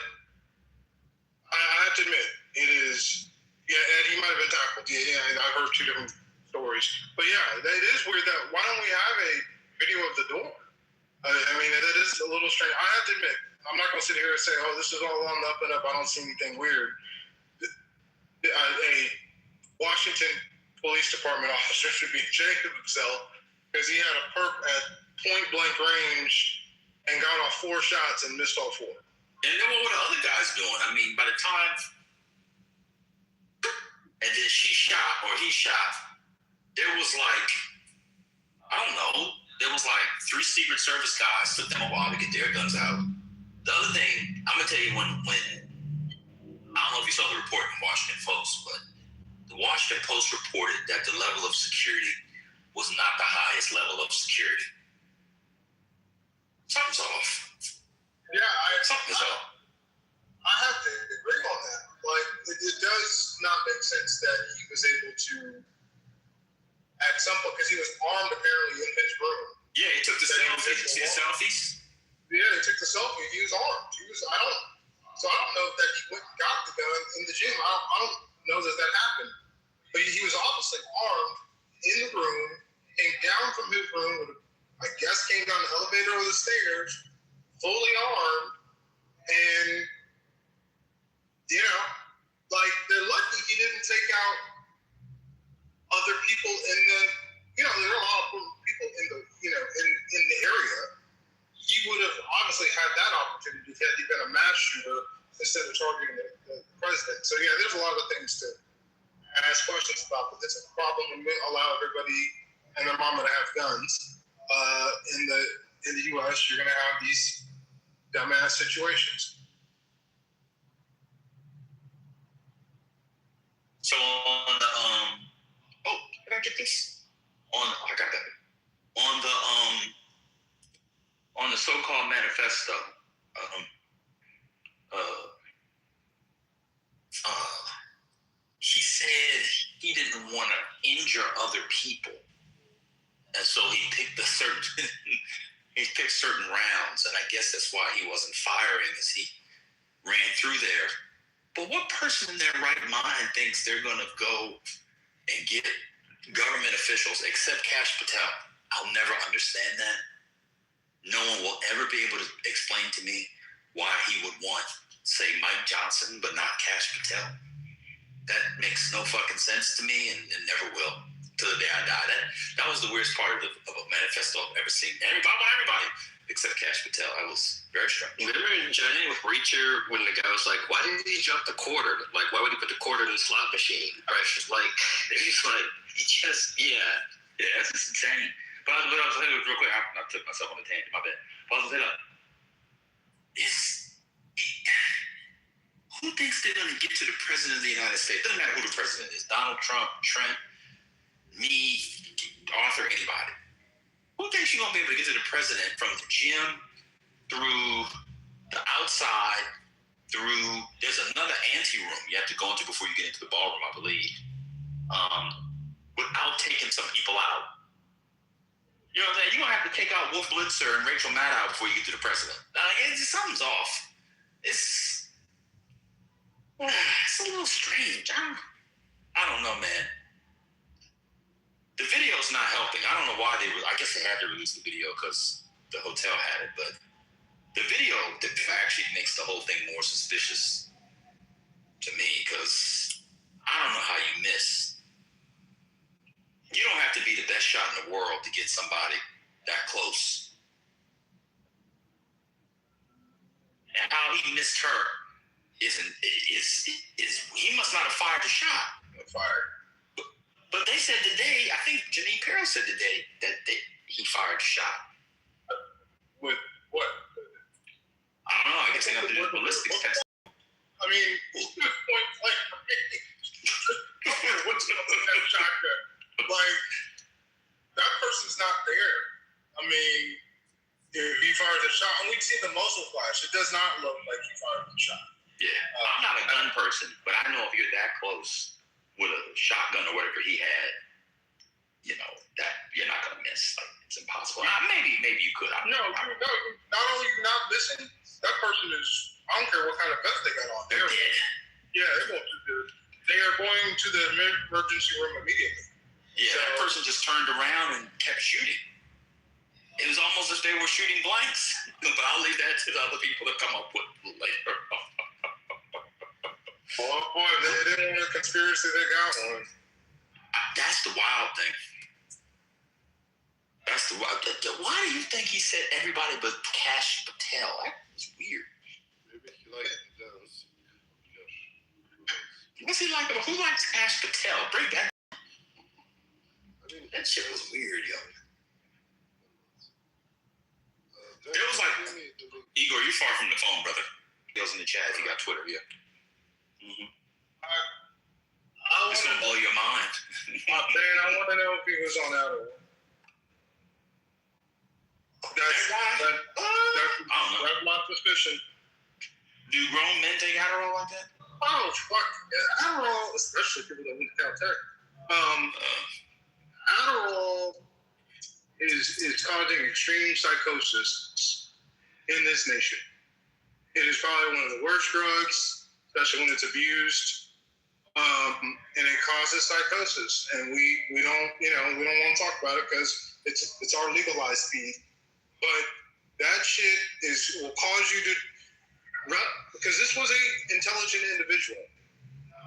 I have to admit, it is, Ed, he might have been tackled. Yeah, I've heard two different stories. But yeah, it is weird that, why don't we have a video of the door? I mean, that is a little strange. I have to admit, I'm not going to sit here and say, oh, this is all on the up and up. I don't see anything weird. A Washington Police Department officer should be ashamed of himself because he had a perp at point blank range and got off 4 shots and missed all 4. And then what were the other guys doing? I mean, by the time and then he shot, there was like, I don't know, there was like 3 Secret Service guys. Took them a while to get their guns out. The other thing, I'm gonna tell you when I don't know if you saw the report in Washington Post, but the Washington Post reported that the level of security was not the highest level of security. Something's off. Yeah, something's off. I have to agree on that. Like, it does not make sense that he was able to, at some point, because he was armed apparently in his room. Yeah, he took the selfies. You see the selfies? Yeah, he took the selfie. He was armed. So I don't know that he went and got the gun in the gym. I don't know that happened. But he was obviously armed in the room, came down from his room, I guess came down the elevator or the stairs, fully armed, and, you know, like, they're lucky he didn't take out other people in the, you know, there are a lot of people in the, you know, in the area. He would have obviously had that opportunity had he been a mass shooter instead of targeting the president. So, yeah, there's a lot of things to ask questions about, but this is a problem when we allow everybody and their mama to have guns. In the U.S., you're going to have these dumbass situations. So on the can I get this? I got that. On the so-called manifesto, he said he didn't want to injure other people, and so he picked certain rounds, and I guess that's why he wasn't firing as he ran through there. But what person in their right mind thinks they're going to go and get government officials, except Kash Patel? I'll never understand that. No one will ever be able to explain to me why he would want, say, Mike Johnson, but not Kash Patel. That makes no fucking sense to me, and never will till the day I die. That was the weirdest part of a manifesto I've ever seen. Everybody except Kash Patel. I was very struck. Remember in Journey with Reacher when the guy was like, why didn't he jump the quarter? Like, why would he put the quarter in the slot machine? Right? It's like, yeah, that's just insane. But I was saying real quick, I took myself on a tangent, my bad. But I was saying, who thinks they're going to get to the president of the United States? Doesn't matter who the president is. Donald Trump, Trent, me, Arthur, anybody. Who thinks you're going to be able to get to the president from the gym through the outside, there's another ante room you have to go into before you get into the ballroom, I believe, without taking some people out? You know what I'm saying? You're going to have to take out Wolf Blitzer and Rachel Maddow before you get to the president. Something's off. It's a little strange. I don't know, man. The video's not helping. I don't know why I guess they had to release the video because the hotel had it, but the video actually makes the whole thing more suspicious to me because I don't know how you miss. You don't have to be the best shot in the world to get somebody that close. And how he missed her is he must not have fired the shot. But they said today, I think Janine Carroll said today that he fired a shot. With what? I don't know. I guess they have to do ballistics test. I mean, point blank. What's going on that shotgun? Like, that person's not there. I mean, if he fires a shot, and we see the muzzle flash, it does not look like he fired the shot. Yeah. I'm not a gun person, but I know if you're that close with a shotgun or whatever he had, that you're not gonna miss. Like, it's impossible. Maybe you could. No. Not only you not missing, that person is. I don't care what kind of vest they got on. They're dead. Yeah, they are going to the emergency room immediately. Yeah, so, that person just turned around and kept shooting. It was almost as if they were shooting blanks. But I'll leave that to the other people to come up with later. Oh boy, they didn't want a conspiracy, they got one. That's the wild thing. Why do you think he said everybody but Kash Patel? That was weird. Maybe he liked the dance. What's he like? Who likes Kash Patel? Break that. That shit was weird, yo. It was like, Igor, you're far from the phone, brother. It was in the chat if you got Twitter, yeah. Mm-hmm. It's gonna blow your mind. Man, I want to know if he was on Adderall. That's my suspicion. Do grown men take Adderall like that? Oh, fuck. Adderall, especially people that went to Caltech. Adderall is causing extreme psychosis in this nation. It is probably one of the worst drugs, especially when it's abused. And it causes psychosis, and we don't want to talk about it because it's our legalized speed. But that shit will cause you to, because this was a intelligent individual,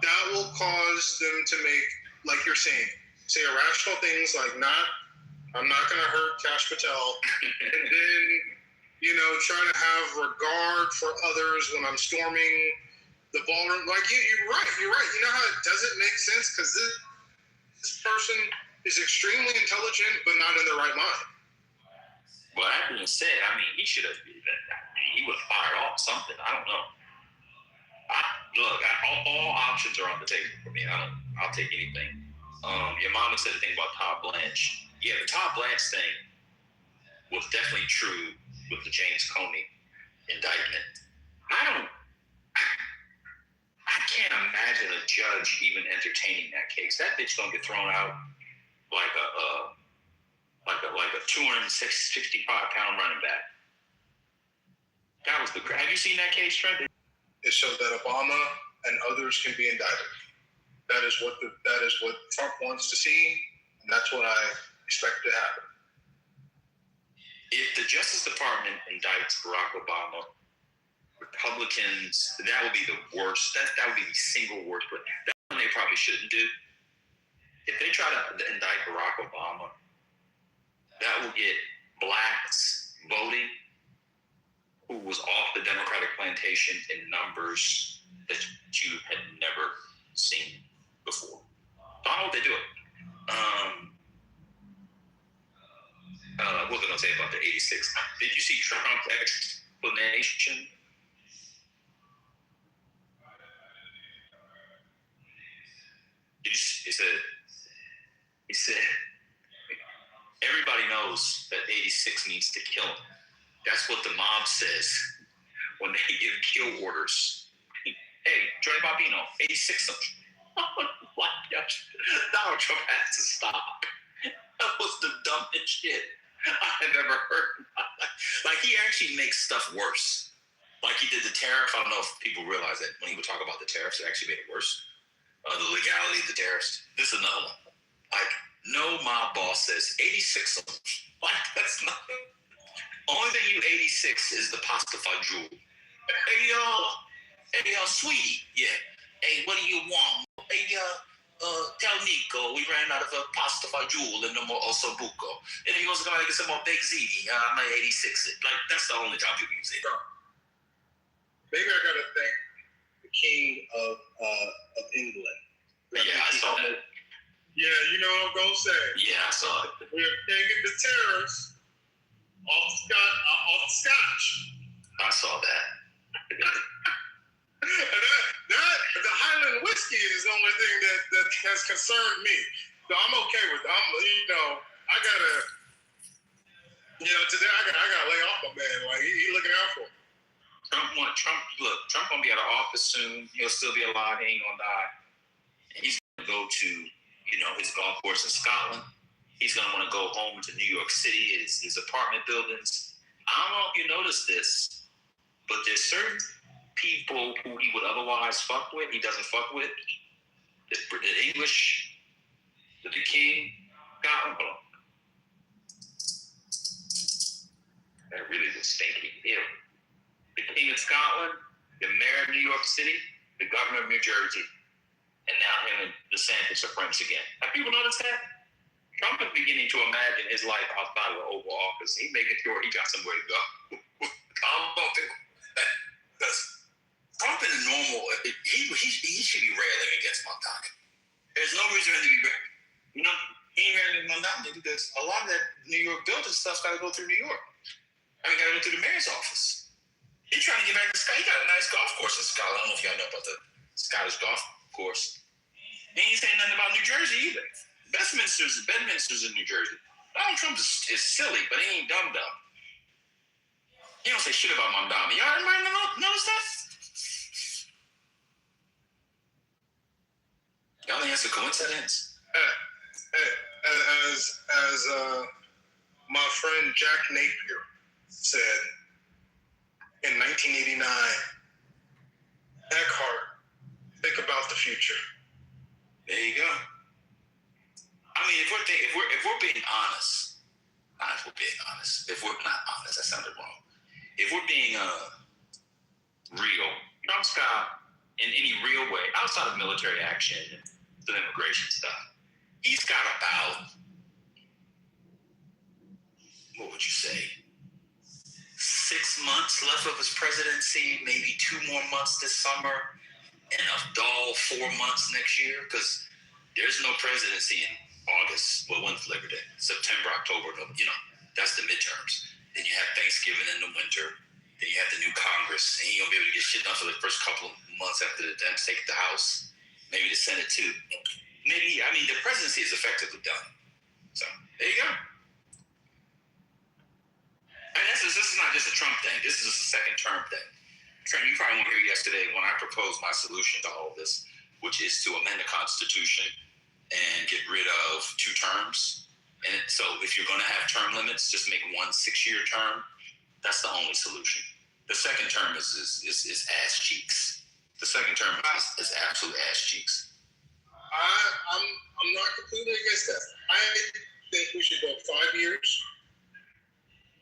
that will cause them to make, like you're saying, say irrational things like I'm not going to hurt Kash Patel, and then try to have regard for others when I'm storming the ballroom. Like you're right. You know how it doesn't make sense because this person is extremely intelligent but not in their right mind. Well, that being said, he should have. He would have fired off something. I don't know. All options are on the table for me. I'll take anything. Your mama said the thing about Todd Blanche. Yeah, the Todd Blanche thing was definitely true with the James Comey indictment. I can't imagine a judge even entertaining that case. That bitch gonna get thrown out like a 265-pound running back. That was have you seen that case, Trent? It showed that Obama and others can be indicted. That is what Trump wants to see, and that's what I expect to happen. If the Justice Department indicts Barack Obama, Republicans, that would be the worst. That would be the single worst. But that's one they probably shouldn't do. If they try to indict Barack Obama, that will get blacks voting who was off the Democratic plantation in numbers that you had never seen before. So I hope they do it. What was I going to say about the 86? Did you see Trump's explanation? He said, everybody knows that 86 needs to kill him. That's what the mob says when they give kill orders. Hey, Joey Barbino, 86 Donald Trump had to stop. That was the dumbest shit. I've ever heard in my life. Like, he actually makes stuff worse. Like, he did the tariff. I don't know if people realize that when he would talk about the tariffs, it actually made it worse. The legality of the tariffs. This is another one. Like, no, my boss says 86 of them. Like, that's not. Only thing you 86 is the pasta fagioli. Hey, sweetie. Yeah. Hey, what do you want? Hey, tell Nico we ran out of a pasta fagioli and no more ossobuco. And he goes to come out and get some more baked ziti. I'm at 86. Like, that's the only time people use it. Maybe I gotta thank the king of England. Yeah, I saw that. Yeah, you know what I'm gonna say. Yeah, I saw it. We're taking the terrorists off the scotch. I saw that. that the Highland whiskey is the only thing that has concerned me. So I'm okay with it. Today I gotta lay off my man. Like, he looking out for me. Trump gonna be out of office soon. He'll still be alive. He ain't gonna die. And he's gonna go to, his golf course in Scotland. He's gonna want to go home to New York City, his apartment buildings. I don't know if you noticed this, but there's certain people who he would otherwise fuck with, he doesn't fuck with. The English, the king, Scotland. That really was stinking ill. The king of Scotland, the mayor of New York City, the governor of New Jersey, and now him and DeSantis are friends again. Have people noticed that? Trump is beginning to imagine his life outside of the Oval Office. He's making sure he got somewhere to go. I don't think that's Trump in a normal. He should be railing against Mondani. There's no reason for him to be railing. He ain't railing against Mondani because a lot of that New York building stuff's got to go through New York. Got to go through the mayor's office. He's trying to get back to Scotland. He got a nice golf course in Scotland. I don't know if y'all know about the Scottish golf course. He ain't saying nothing about New Jersey either. Bedminster's in New Jersey. Donald Trump is silly, but he ain't dumb. He don't say shit about Mondani. Y'all might notice that? Y'all think that's a coincidence? As my friend Jack Napier said in 1989, Eckhart, think about the future. There you go. I mean, if we're being honest, if we're not honest, that sounded wrong. If we're being real, Trump's got, in any real way, outside of military action and the immigration stuff, he's got about, what would you say, 6 months left of his presidency, maybe 2 more months this summer, and a dull 4 months next year, because there's no presidency in August. Well, when's Labor Day? September, October, that's the midterms. Then you have Thanksgiving in the winter. Then you have the new Congress, and you're going to be able to get shit done for the first couple of months after the Dems take the House, maybe the Senate too. The presidency is effectively done. So, there you go. And this is not just a Trump thing. This is just a second term thing. Trent, you probably weren't here yesterday when I proposed my solution to all of this, which is to amend the Constitution and get rid of 2 terms. And so if you're going to have term limits, just make 1 6-year term. That's the only solution. The second term is ass cheeks. The second term is absolute ass cheeks. I'm not completely against that. I think we should go 5 years.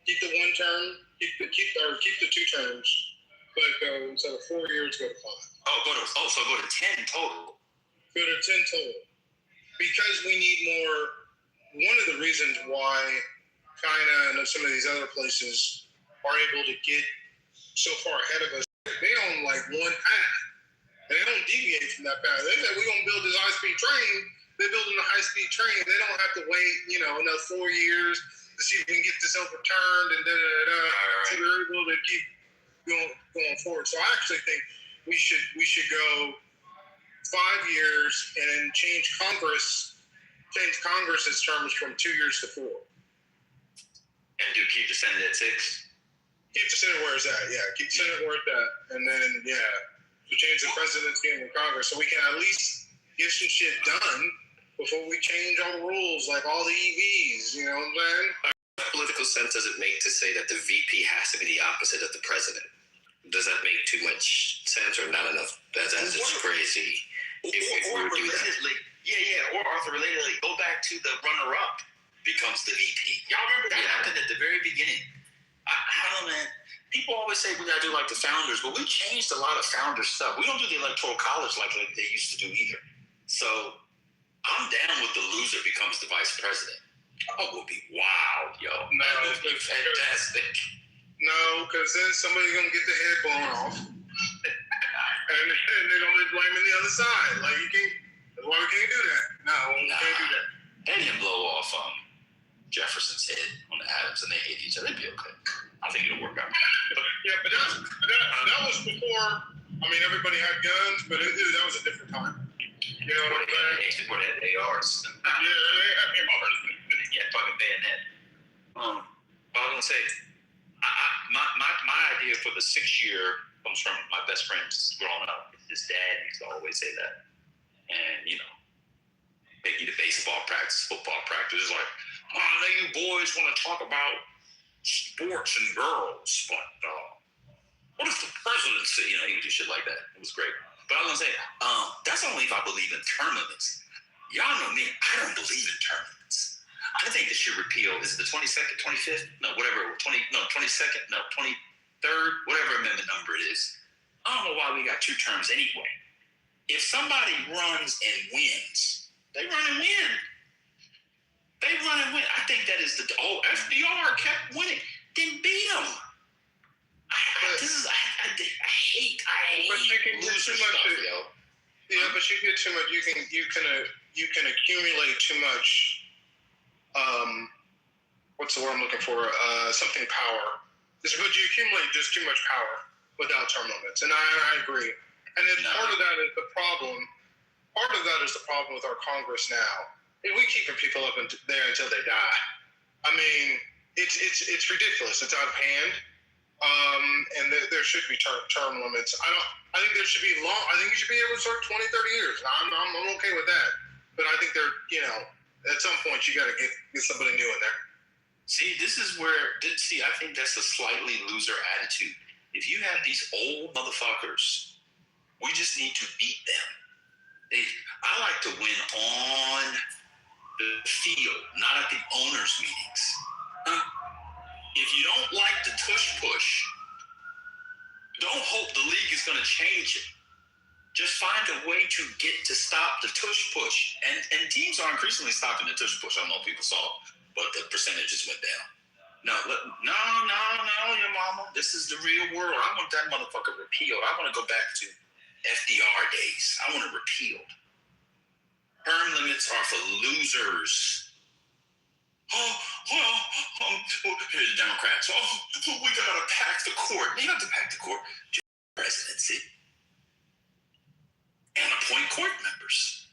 Keep the 1 term. Keep the 2 terms. But go instead of 4 years, go to 5. So go to 10 total. Go to 10 total. Because we need more. One of the reasons why China and some of these other places are able to get so far ahead of us, they on like one path. And they don't deviate from that path. They say we're gonna build this high-speed train. They're building a high-speed train. They don't have to wait, another 4 years to see if we can get this overturned and da-da-da-da. So they're able to keep going forward. So I actually think we should go 5 years and change Congress's terms from 2 years to 4. And keep the Senate at 6? Keep the Senate where it's at, yeah. Keep the Senate where it's at. And then, to change the presidency and the Congress so we can at least get some shit done before we change all the rules, like all the EVs, you know what I'm saying? political sense does it make to say that the VP has to be the opposite of the president? Does that make too much sense or not enough? That's just crazy. If we would do that. Or relatedly, go back to the runner-up becomes the VP. Y'all remember that happened at the very beginning. I don't know, man. People always say we gotta do like the founders, but we changed a lot of founder stuff. We don't do the electoral college like they used to do either. So I'm down with the loser becomes the vice president. Oh, will be wild, yo. No, that would be fantastic. No, because then somebody's gonna get the head blown off, and they're gonna be blaming the other side. Like you can't. That's why we can't do that. No, we can't do that. They didn't blow off Jefferson's head on the Adams, and they hate each other. They'd be okay. I think it'll work out. But that was before. I mean, everybody had guns, but that was a different time. You know what I'm saying? People had ARs. Yeah, they had ARs. Yeah, fucking bayonet. I was gonna say, my idea for the 6 year comes from my best friends growing up. His dad used to always say that, and take you to baseball practice, football practice. It's like, I know you boys want to talk about sports and girls, but what if the president said, he would do shit like that. It was great. But I was going to say, that's only if I believe in term limits. Y'all know me, I don't believe in term limits. I think this should repeal, is it the 22nd, 25th? No, whatever, 22nd, no, 23rd, whatever amendment number it is. I don't know why we got 2 terms anyway. If somebody runs and wins, they run and win. They run and win. I think that is FDR kept winning. Then beat them. I hate loser stuff, yo. Yeah, but you get too much. You can accumulate too much. What's the word I'm looking for? Something power. But you accumulate just too much power without term limits, and I agree. And then part of that is the problem. Part of that is the problem with our Congress now. We keeping people up there until they die. I mean, it's ridiculous. It's out of hand. And there should be term limits. I think there should be long. I think you should be able to serve 20, 30 years. I'm okay with that. But I think at some point you got to get somebody new in there. See, this is where I think that's a slightly loser attitude. If you have these old motherfuckers, we just need to beat them. I like to win on the field, not at the owners' meetings. If you don't like the tush push, don't hope the league is going to change it. Just find a way to stop the tush push. And teams are increasingly stopping the tush push. I don't know if people saw, but the percentages went down. No, your mama. This is the real world. I want that motherfucker repealed. I want to go back to FDR days. I want it repealed. Term limits are for losers. Here's the Democrats. We gotta pack the court. You don't have to pack the court. Just presidency. And appoint court members.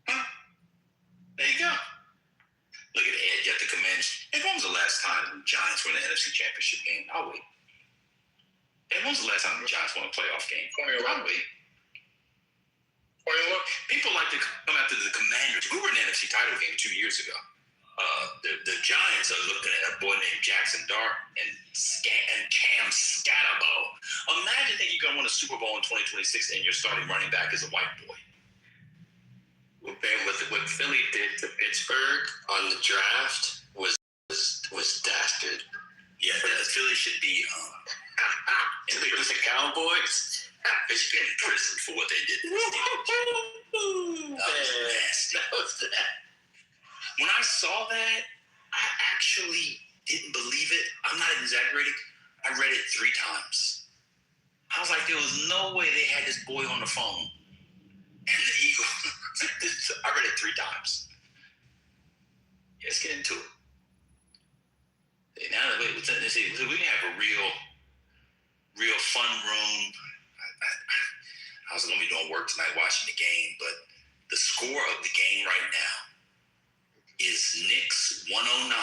There you go. Look at Ed, you have to commend. And when was the last time the Giants won the NFC Championship game? I'll wait. And when was the last time the Giants won a playoff game? I'll wait. People like to come after the Commanders. We were in the NFC title game 2 years ago. The Giants are looking at a boy named Jackson Dart and Cam Scatterbo. Imagine thinking you're going to win a Super Bowl in 2026 and your starting running back is a white boy. What Philly did to Pittsburgh on the draft was dastard. Yeah, Philly should be with the Cowboys. They should be in prison for what they did to the Steelers. That was nasty. That was that. When I saw that, I actually didn't believe it. I'm not exaggerating. I read it 3 times. I was like, there was no way they had this boy on the phone. And the Eagles. I read it 3 times. Yeah, let's get into it. Now that we can have a real fun room. I was going to be doing work tonight watching the game, but the score of the game right now is Knicks 109,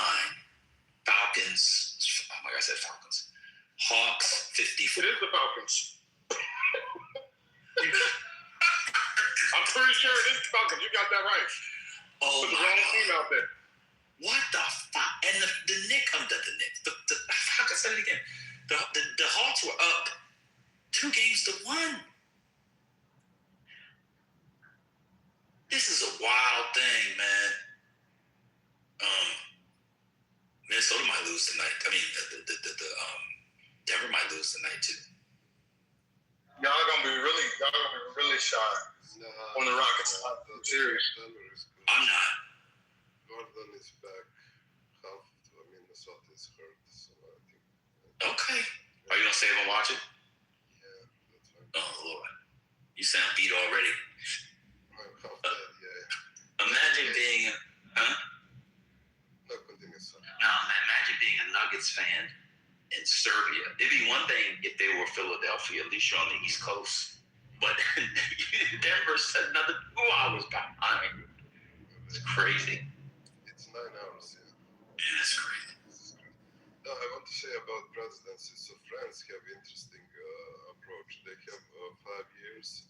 Falcons. Oh my God, I said Falcons. Hawks 54. It is the Falcons. I'm pretty sure it is the Falcons. You got that right. Oh, put the wrong team out there. What the fuck? And And the Knicks, fuck, I said it again. The Hawks were up 2-1. This is a wild thing, man. Minnesota might lose tonight. I mean, Denver might lose tonight too. Y'all gonna be really shocked when the Rockets are serious. I'm not. Gordon is back. Half of Minnesota is hurt, so I think. Okay. Are you gonna save and watch it? Yeah, that's fine. Oh Lord, you sound beat already. I'm half dead. Yeah. Imagine being, No, continue, son. Imagine being a Nuggets fan in Serbia. It'd be one thing if they were Philadelphia, at least you're on the East Coast. But Denver's another 2 hours behind. It's crazy. It's 9 hours, yeah. Yeah, that's crazy. No, I want to say about presidency. So France have interesting approach. They have 5 years,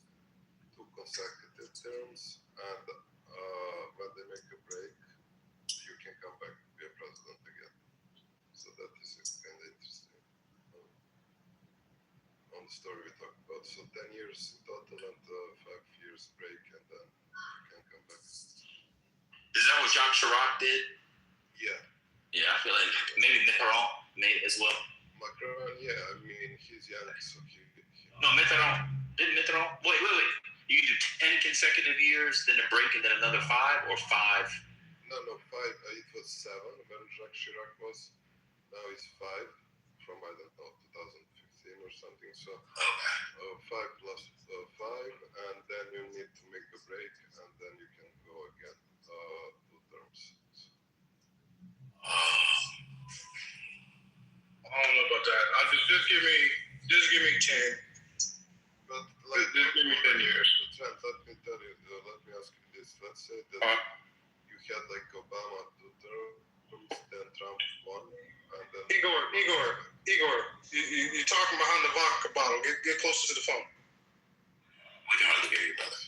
2 consecutive terms, and when they make a break, you can come back to be a president again. So that is kind of interesting. On the story we talked about. So 10 years in total and 5 years break, and then you can come back. Is that what Jacques Chirac did? Yeah. Yeah, I feel like maybe Mitterrand made as well. Macron, yeah, I mean, he's young, so he No, Mitterrand. Didn't Mitterrand? Wait. You do 10 consecutive years, then a break, and then another 5, or 5? No, 5. It was 7 when Jacques Chirac was. Now it's 5 from, I don't know, 2015 or something. So 5 plus 5, and then you need to make a break, and then you can go again 2 terms. I don't know about that. Just give me 10. But like, just give me 10 years. Trent, let me tell you. Let me ask you this. Let's say that you had like Obama 2 terms, then Trump 1, and then Igor, you're talking behind the vodka bottle. Get closer to the phone. We can hardly hear you, brother.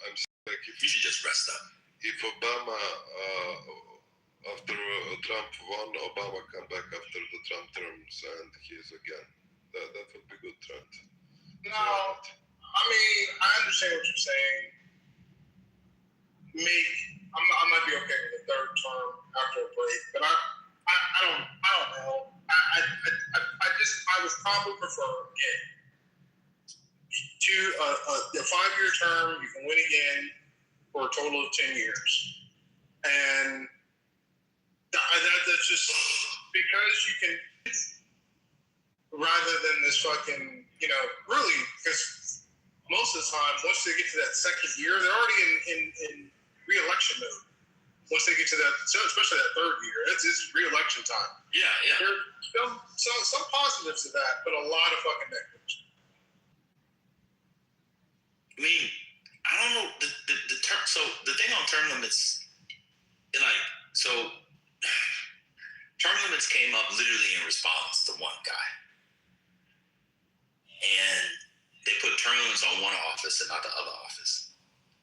I'm saying, like, if You should just rest up. If Obama after Trump won, Obama come back after the Trump terms, and he is again. That would be good, Trent. No, I mean, I understand what you're saying. I might be okay with a 3rd term after a break, but I don't know. I would probably prefer again to a 5-year term. You can win again for a total of 10 years, and that's just because you can, rather than this fucking, really, because most of the time, once they get to that 2nd year, they're already in re-election mode. Once they get to that, especially that 3rd year, it's re-election time. Yeah. There's some positives to that, but a lot of fucking negatives. I mean, I don't know the term. So the thing on term limits, term limits came up literally in response to one guy, and they put term limits on one office and not the other office.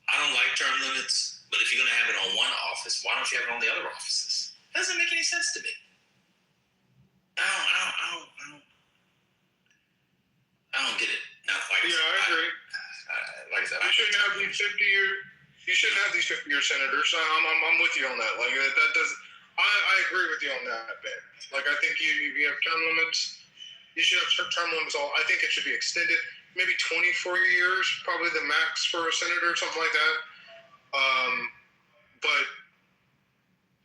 I don't like term limits, but if you're gonna have it on one office, why don't you have it on the other offices? Doesn't make any sense to me. I don't get it. Now, I agree. Like I said, you shouldn't have these 50-year senators. I'm with you on that. Like that does. I agree with you on that, Ben. Like I think you have term limits. You should have term limits. I think it should be extended. Maybe 24 years, probably the max for a senator, something like that. But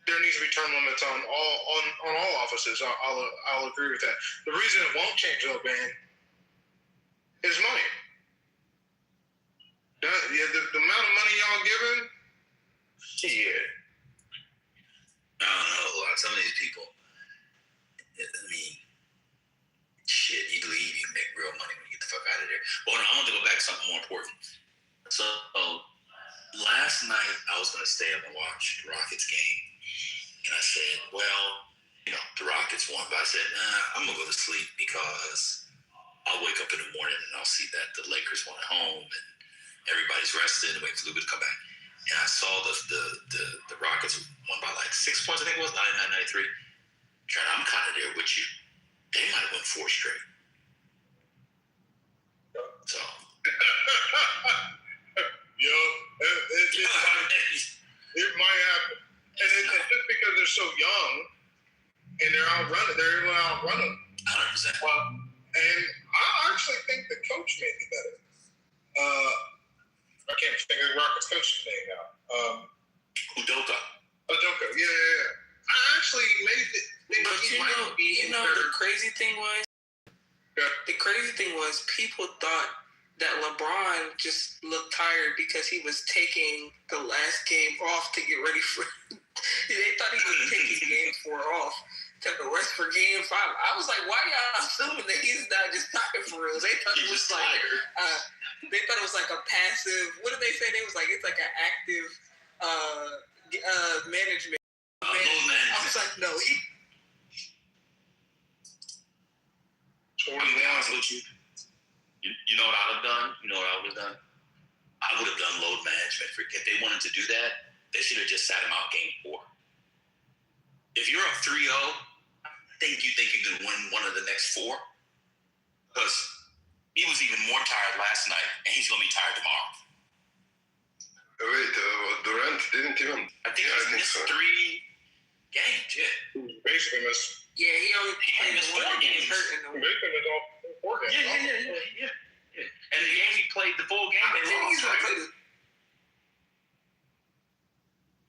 there needs to be term limits on all offices. I'll agree with that. The reason it won't change though, Ben, is money. The amount of money y'all giving, yeah. I don't know. Some of these people, I mean, shit, you leave, you make real money when you get the fuck out of there. Well, I want to go back to something more important. So, last night I was going to stay up and watch the Rockets game. And I said, well, the Rockets won. But I said, I'm going to go to sleep because I'll wake up in the morning and I'll see that the Lakers won at home and everybody's rested and wait for Luka to come back. and I saw the Rockets won by like 6 points. I think it was 99-93. Trent, I'm kind of there with you. They might have won 4 straight. So. Yo, it might happen, and it's just because they're so young and they're able to outrun them. 100%. And I actually think the coach may be better. I can't think of the Rockets coach's name now. Udoka, yeah. I actually made it. But you know the crazy thing was? Yeah. The crazy thing was people thought that LeBron just looked tired because he was taking the last game off to get ready for they thought he was taking game 4 off to rest for game 5. I was like, why y'all assuming that he's not just tired for real? They thought it was like they thought it was like a passive, what did they say? They was like, it's like an active management. I was like, no, I'm gonna be honest with you. You know what I would have done? I would have done load management. If they wanted to do that, they should have just sat him out game 4. If you're up 3-0, I think you can win one of the next 4. Because he was even more tired last night, and he's going to be tired tomorrow. Wait, Durant didn't even... I think he missed 3 games, yeah. Basically missed... Yeah, he only missed 4 games. Basically missed all 4 games. Yeah. And the game he played, the full game, they lost, right?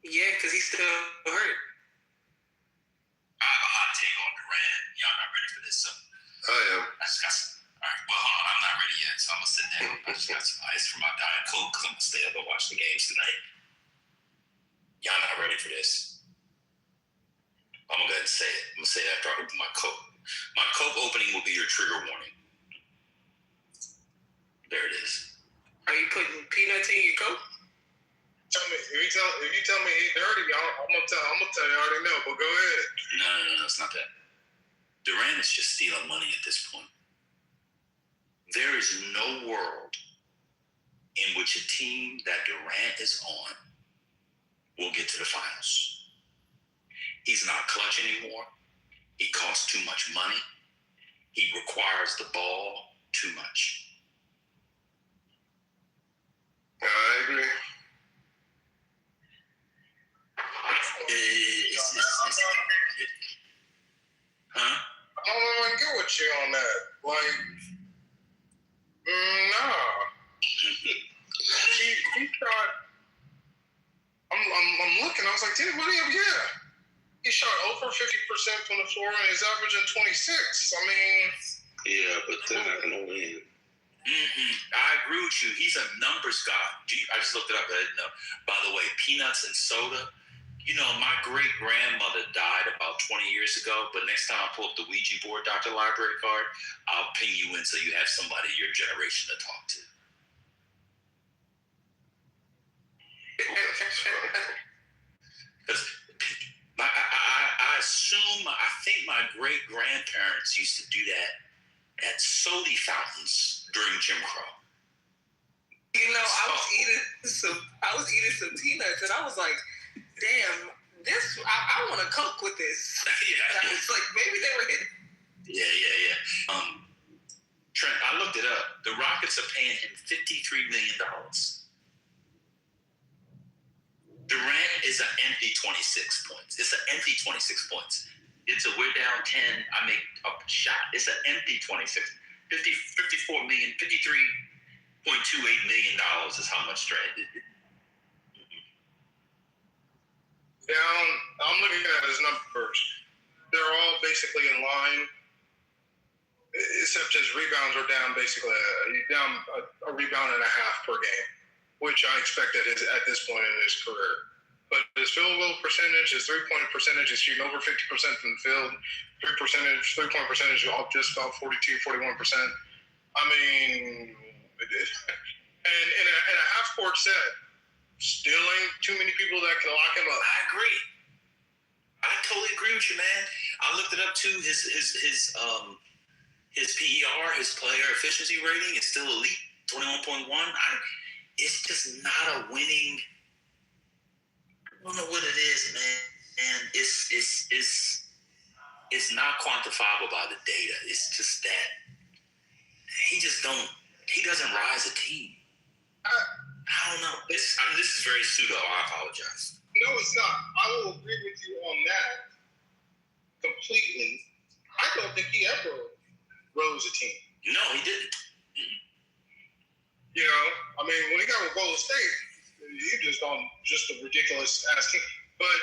Yeah, because he's still hurt. I have a hot take on Durant. Y'all not ready for this, so. I am. I just got some. All right, well, I'm not ready yet, so I'm going to sit down. I just got some ice for my Diet Coke because I'm going to stay up and watch the games tonight. Y'all not ready for this. I'm going to go ahead and say it. I'm going to say it after I open my Coke. My Coke opening will be your trigger warning. There it is. Are you putting peanuts in your Coke? Tell me if you tell me he's dirty, I'm gonna tell you I already know. But go ahead. No, it's not that. Durant is just stealing money at this point. There is no world in which a team that Durant is on will get to the finals. He's not clutch anymore. He costs too much money. He requires the ball too much. I agree. Huh? I don't get with you on that. Like, nah. He shot. I'm looking. I was like, did what? Yeah. He shot over 50% from the floor and he's averaging 26. I mean. Yeah, but they're not gonna win. I agree with you. He's a numbers guy. I just looked it up. I didn't know. By the way, peanuts and soda. You know, my great-grandmother died about 20 years ago, but next time I pull up the Ouija board, Dr. Library card, I'll ping you in so you have somebody your generation to talk to. Because I think my great-grandparents used to do that at soda fountains during Jim Crow. You know, I was eating some peanuts, and I was like, damn, I want to coke with this. Yeah. It's like, maybe they were hitting. Yeah. Trent, I looked it up. The Rockets are paying him $53 million. Durant is an empty 26 points. It's an empty 26 points. We're down 10. I make a shot. It's an empty 26. $54 million, $53.28 million is how much Durant did. Down, I'm looking at his numbers. They're all basically in line, except his rebounds are down basically. He's down a rebound and a half per game, which I expect at this point in his career. But his field goal percentage, his 3-point percentage is shooting over 50% from the field. 3-point percentage off just about 42, 41%. I mean, and in a half-court set, still ain't too many people that can lock him up. I agree. I totally agree with you, man. I looked it up too. His PER, his player efficiency rating is still elite, 21.1. It's just not a winning don't know what it is, man. And it's not quantifiable by the data. It's just that he doesn't rise a team. I don't know. This is very pseudo. I apologize. No, it's not. I will agree with you on that completely. I don't think he ever rose a team. No, he didn't. You know, I mean, when he got with Golden State, he just a ridiculous ass team. But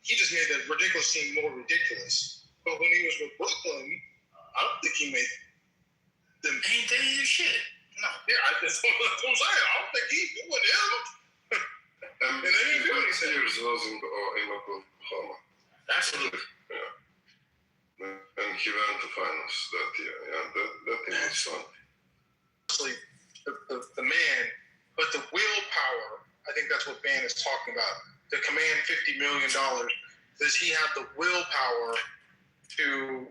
he just made that ridiculous team more ridiculous. But when he was with Brooklyn, I don't think he made them. Ain't they do shit? No. Yeah, that's what I'm saying. I don't think he doing them. And they didn't do anything. Years was in Oklahoma. Absolutely. Yeah. And he went to finals that year. Yeah, that thing was fun. Honestly, the man, but the willpower, I think that's what Ban is talking about. To command $50 million, does he have the willpower to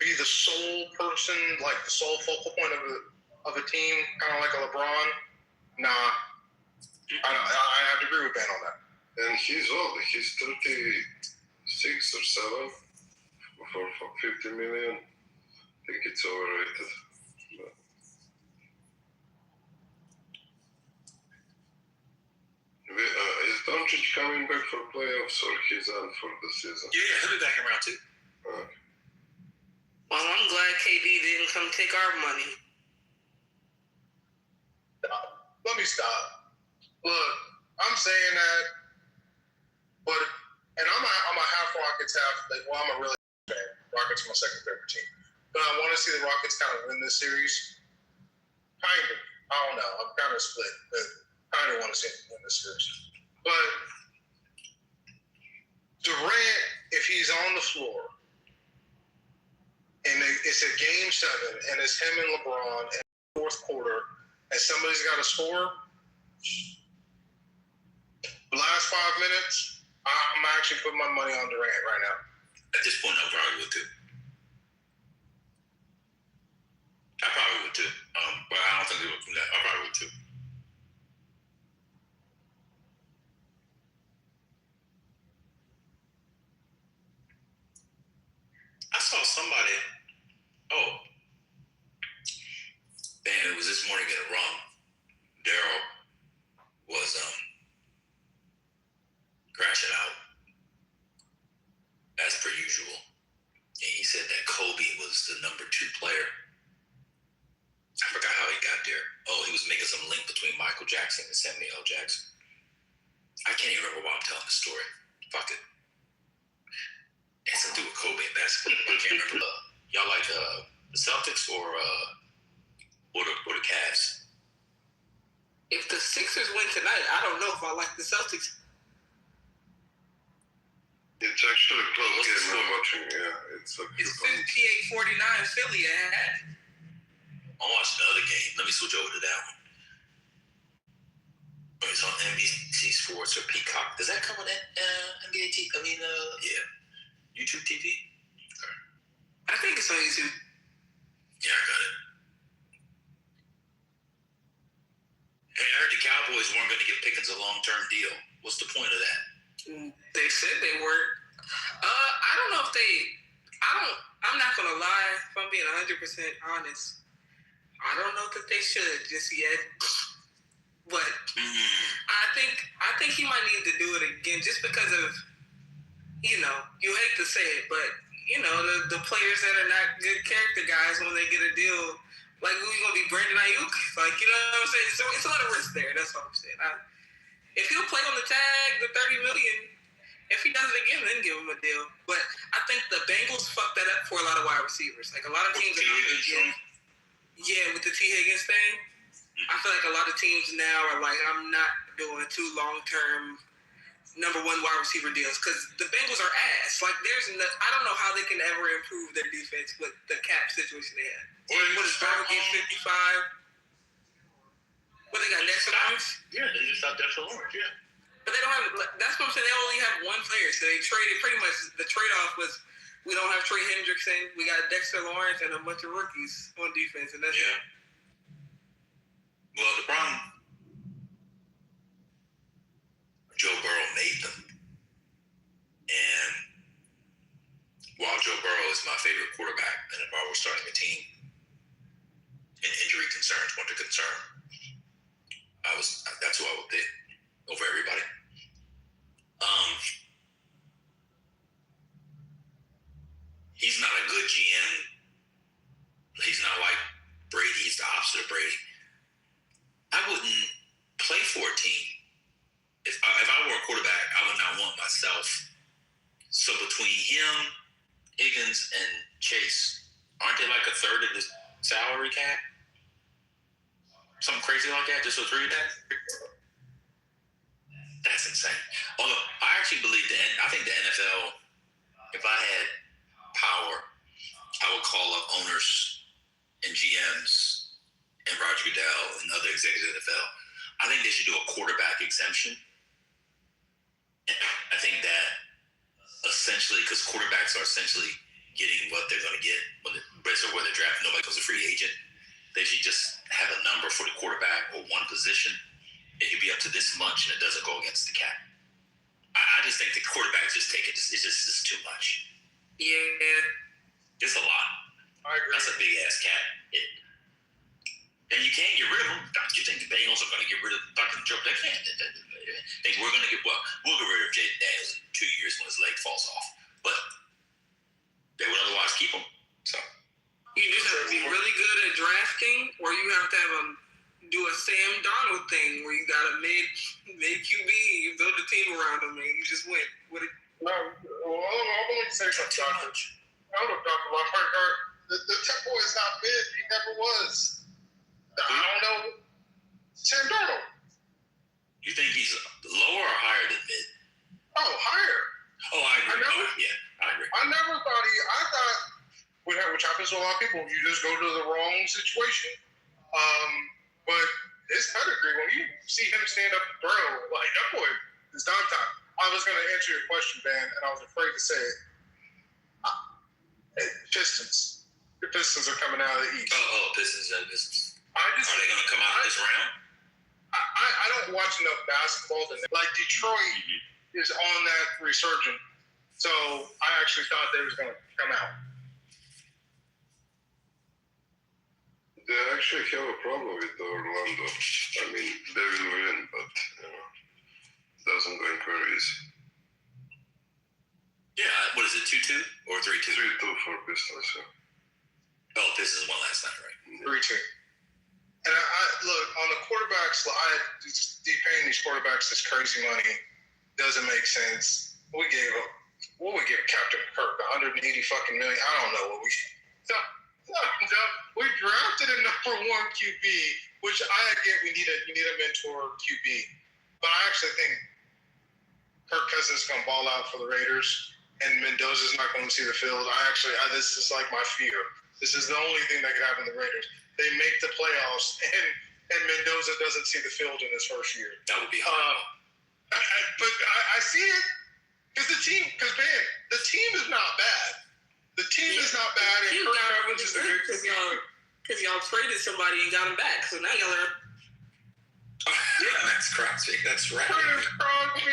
be the sole person, like the sole focal point of a team, kind of like a LeBron? Nah, I have to agree with Ben on that. And he's old. He's 36 or 7 for $50 million. I think it's overrated. Is Doncic coming back for playoffs or he's on for the season? Yeah, he'll be back in round 2. Well, I'm glad KD didn't come take our money. Let me stop. Look, I'm saying that, and I'm a half Rockets, I'm a really fan. Rockets are my second favorite team. But I want to see the Rockets kind of win this series. Kind of. I don't know. I'm kind of split. But I don't want to see him win this series. But Durant, if he's on the floor, and it's a game 7, and it's him and LeBron in the fourth quarter, and somebody's got to score, the last 5 minutes, I'm actually putting my money on Durant right now. At this point, I probably would too. But I don't think they would do that. I probably would too. I saw somebody. Man, it was this morning in a rum. Daryl was crashing out as per usual, and he said that Kobe was the number 2 player. I forgot how he got there. He was making some link between Michael Jackson and Samuel L. Jackson. I can't even remember why I'm telling the story. Fuck it. It has to do with Kobe and basketball. I can't remember. Y'all like the Celtics or the Cavs? If the Sixers win tonight, I don't know if I like the Celtics. It's actually a close game I'm watching. Yeah, it's 58-49 Philly. I'll watch another game. Let me switch over to that one. It's on NBC Sports or Peacock. Does that come on NBA TV? Yeah. YouTube TV? Okay. I think it's on YouTube. Yeah, I got it. Hey, I heard the Cowboys weren't going to give Pickens a long-term deal. What's the point of that? They said they weren't. I don't know if I'm not going to lie. If I'm being 100% honest, I don't know that they should just yet. But I think he might need to do it again just because of, you hate to say it, but, the players that are not good character guys when they get a deal, like who's going to be Brandon Ayuk? Like, you know what I'm saying? So it's a lot of risk there. That's what I'm saying. If he'll play on the tag, the $30 million, if he does it again, then give him a deal. But I think the Bengals fucked that up for a lot of wide receivers. Like a lot of teams are not going to give. Yeah, with the T. Higgins thing, I feel like a lot of teams now are like, I'm not doing 2 long-term number 1 wide receiver deals because the Bengals are ass. Like, I don't know how they can ever improve their defense with the cap situation they have. What is Burrow get 55? What they got, Dexter Lawrence? Yeah, they just got Dexter Lawrence, yeah. But they don't have, that's what I'm saying, they only have 1 player. So they traded, pretty much, the trade-off was, we don't have Trey Hendrickson, we got Dexter Lawrence and a bunch of rookies on defense, and that's it. Well, the problem, Joe Burrow or starting a team. And injury concerns weren't a concern. That's who I would pick over everybody. He's not a good GM. He's not like Brady. He's the opposite of Brady. I wouldn't play for a team. If I were a quarterback, I would not want myself. So between him, Higgins, and Chase, aren't they like a third of the salary cap? Something crazy like that, just with 3 of that? That's insane. Although I actually believe I think the NFL, if I had power, I would call up owners and GMs and Roger Goodell and other executives of the NFL. I think they should do a quarterback exemption. I think that essentially, because quarterbacks are essentially getting what they're going to get based on where they're drafted. Nobody goes a free agent. They should just have a number for the quarterback or one position. It could be up to this much, and it doesn't go against the cap. I just think the quarterbacks just take it. It's just too much. Yeah, it's a lot. I agree. That's a big ass cap. And you can't get rid of them. Don't you think the Bengals are going to get rid of fucking Joe? They can't. Think we're going to we'll get rid of Jaden Daniels in 2 years when his leg falls off. But they would otherwise keep him. So you just have to be really good at drafting, or you have to have do a Sam Darnold thing where you got a mid QB, you build a team around him, and you just win. No, well, I'm going to say something, Doctor. I don't know, Dr. Lockhart. The Tempo is not mid. He never was. I don't know. Sam Darnold. You think he's lower or higher than mid? Oh, higher. Oh, I agree. I agree. I never thought I thought, which happens to a lot of people, you just go to the wrong situation. But his pedigree, when you see him stand up and throw, like, that boy is done time. I was going to answer your question, Ben, and I was afraid to say it. Pistons. The Pistons are coming out of the East. Pistons. Are they going to come out of this round? I don't watch enough basketball to know. Like, Detroit is on that resurgence. So I actually thought they was going to come out. They actually have a problem with Orlando. I mean, they will win, but it doesn't go very easy. Yeah, what is it, 2-2 or 3-2? 3-2 for Pistons, yeah. Oh, Pistons won last night, right? 3-2. And I look, on the quarterbacks, paying these quarterbacks this crazy money doesn't make sense. We gave Captain Kirk $180 fucking million. I don't know what we. We drafted a number 1 QB, which I get. We need a mentor QB, but I actually think Kirk Cousins is going to ball out for the Raiders, and Mendoza's not going to see the field. This is like my fear. This is the only thing that could happen to the Raiders. They make the playoffs, and Mendoza doesn't see the field in his first year. That would be hard. But I see it because the team is not bad. The team is not bad. And Kirk Cousins is good because y'all traded somebody and got him back. So now y'all are. That's Crosby. That's right. Crosby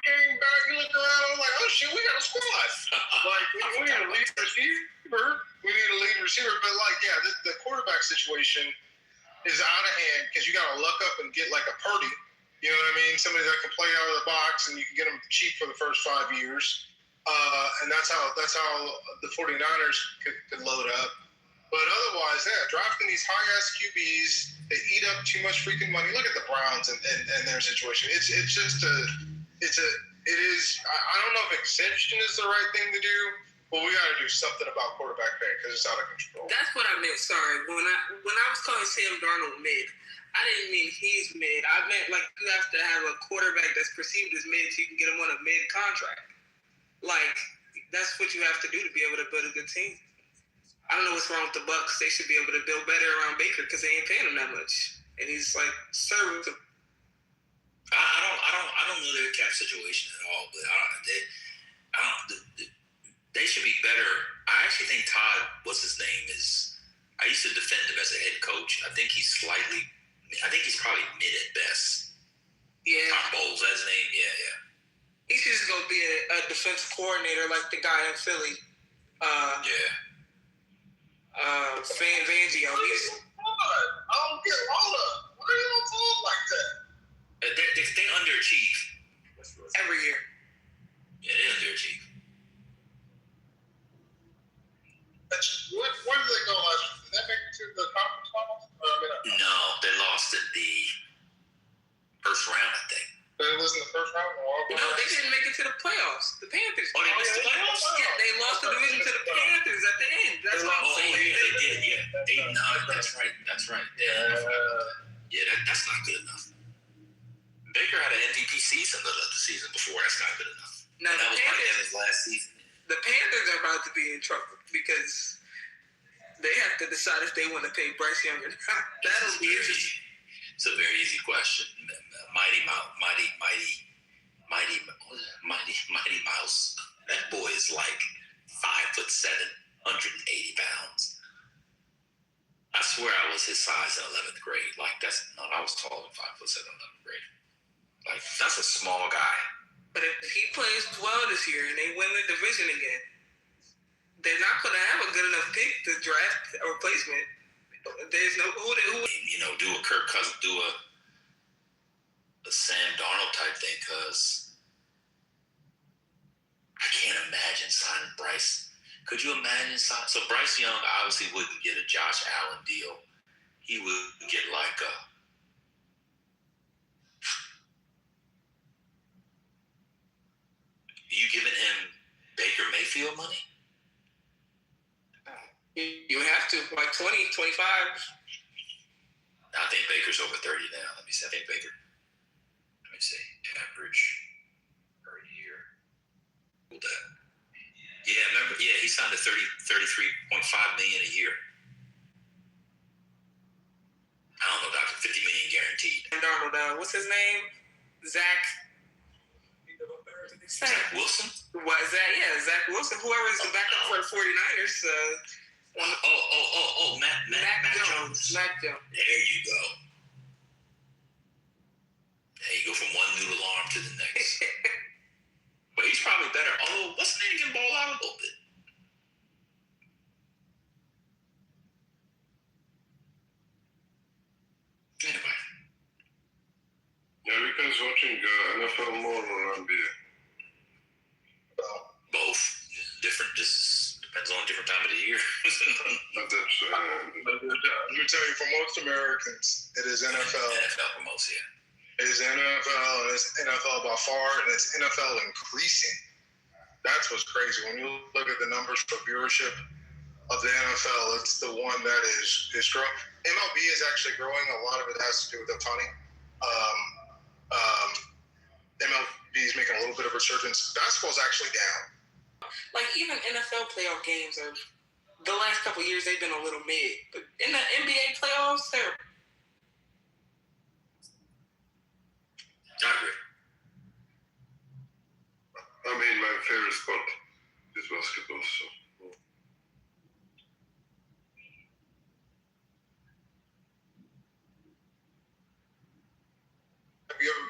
came back. He looked around. I was like, oh shit, we got a squad. Like we need a lead receiver. But like, yeah, the quarterback situation is out of hand because you got to luck up and get like a Purdy. You know what I mean? Somebody that can play out of the box and you can get them cheap for the first 5 years. And that's how the 49ers could load up. But otherwise, drafting these high-ass QBs, they eat up too much freaking money. Look at the Browns and their situation. It is. I don't know if exemption is the right thing to do, but we got to do something about quarterback pay because it's out of control. That's what I meant. Sorry, when I was calling Sam Darnold mid, I didn't mean he's mid. I meant like you have to have a quarterback that's perceived as mid so you can get him on a mid contract. Like that's what you have to do to be able to build a good team. I don't know what's wrong with the Bucs. They should be able to build better around Baker because they ain't paying him that much, and he's like serving. I don't know their cap situation at all, but they should be better. I actually think Todd, what's his name, is. I used to defend him as a head coach. I think he's probably mid at best. Yeah. Tom Bowles, that's his name. Yeah. He should just go be a defensive coordinator like the guy in Philly. Yeah. Fangio. I don't get hold up. Why are you on talk like that? They underachieve Every year. Yeah, they underachieve. Where did they go last year? Did they make it to the conference finals? No, they lost in the first round, I think. They lost in the first round? No, they didn't make it to the playoffs. The Panthers. Oh, they missed the playoffs? Yeah, they lost the division to the Panthers at the end. That's what I'm saying. Yeah, they did. Yeah, that's right. That's right. That's not good enough. Baker had an MVP season the season before. That's not good enough. Now, that was probably his last season. The Panthers are about to be in trouble because they have to decide if they want to pay Bryce Young or not. That'll be interesting. It's a very easy question. Mighty Mouse. That boy is like 5'7", 180 pounds. I swear I was his size in 11th grade. Like I was taller than 5'7", 11th grade. Like that's a small guy. But if he plays well this year and they win the division again, they're not going to have a good enough pick to draft a replacement. There's no who. Do a Kirk Cousins, do a Sam Darnold type thing, because I can't imagine signing Bryce. Could you imagine signing? So Bryce Young obviously wouldn't get a Josh Allen deal. He would get like a. You giving him Baker Mayfield money? You have to, like 20, 25. I think Baker's over 30 now. Let me see. Average per year. Hold that. Yeah, remember? Yeah, he signed a $33.5 million a year. I don't know, Dr. $50 million guaranteed. And Darnold, what's his name? Zach Wilson? What is that? Yeah, Zach Wilson. Whoever is the backup for the 49ers. Mac Jones. Mac Jones. There you go. There you go from one noodle arm to the next. But he's probably better. Although, what's the name can ball out a little bit? Anyway. Yeah, because watching NFL more or NBA? Both. Different, just depends on a different time of the year. Let me tell you, for most Americans, it is NFL. NFL for most, yeah. It is NFL, and it's NFL by far, and it's NFL increasing. That's what's crazy. When you look at the numbers for viewership of the NFL, it's the one that is growing. MLB is actually growing. A lot of it has to do with the funding. MLB is making a little bit of resurgence. Basketball's actually down. Like even NFL playoff games of the last couple of years, they've been a little mid. But in the NBA playoffs, they're. I agree. I mean, my favorite sport is basketball, so. Have you ever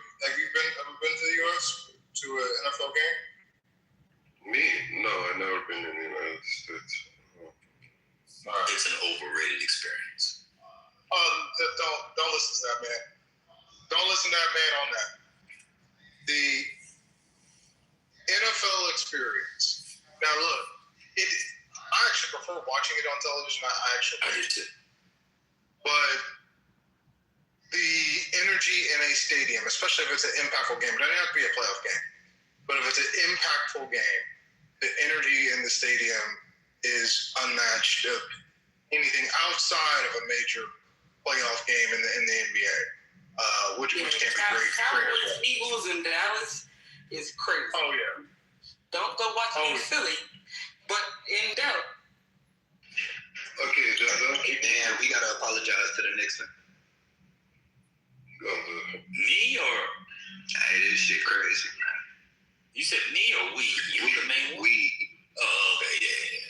been to the U.S. to an NFL game? Me? No, I've never been in the United States. It's an overrated experience. Don't listen to that man. Don't listen to that man on that. The NFL experience. Now look, I actually prefer watching it on television. I do too. But the energy in a stadium, especially if it's an impactful game, it doesn't have to be a playoff game, but if it's an impactful game, the energy in the stadium is unmatched of anything outside of a major playoff game in the NBA, which can be great. Cowboys, Eagles, and Dallas is crazy. Oh yeah. Don't go watch it in Philly, but in doubt. Okay, man, we gotta apologize to the Knicks. Me or? Hey, this shit crazy, man. You said me or we? You the main one? We. Oh, okay, yeah.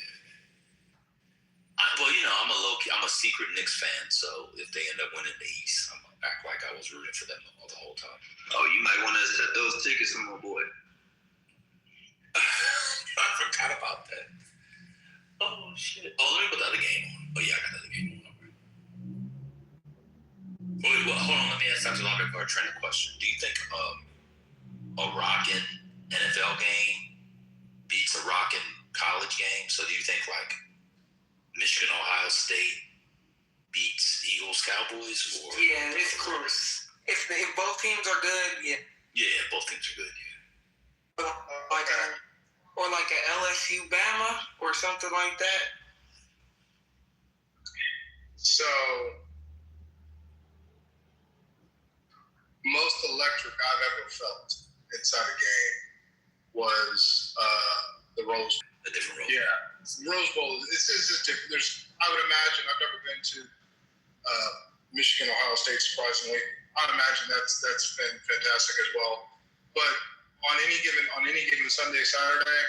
Well, I'm a secret Knicks fan, so if they end up winning the East, I'm gonna act like I was rooting for them the whole time. Oh, you might want to set those tickets on my boy. I forgot about that. Oh, shit. Oh, let me put the other game on. Oh yeah, I got another game. Well, hold on. Let me ask Dr. Lambert for a training question. Do you think a rockin' NFL game beats a rockin' college game? So do you think like Michigan, Ohio State beats Eagles, Cowboys, or Yeah, it's close. If both teams are good, yeah. Yeah, both teams are good. Yeah. Like a LSU Bama or something like that. So, most electric I've ever felt inside a game was the Rose Bowl. A different Rose Bowl. Yeah, Rose Bowl. It's just different. I would imagine, I've never been to Michigan, Ohio State, surprisingly. I imagine that's been fantastic as well. But on any given Sunday, Saturday,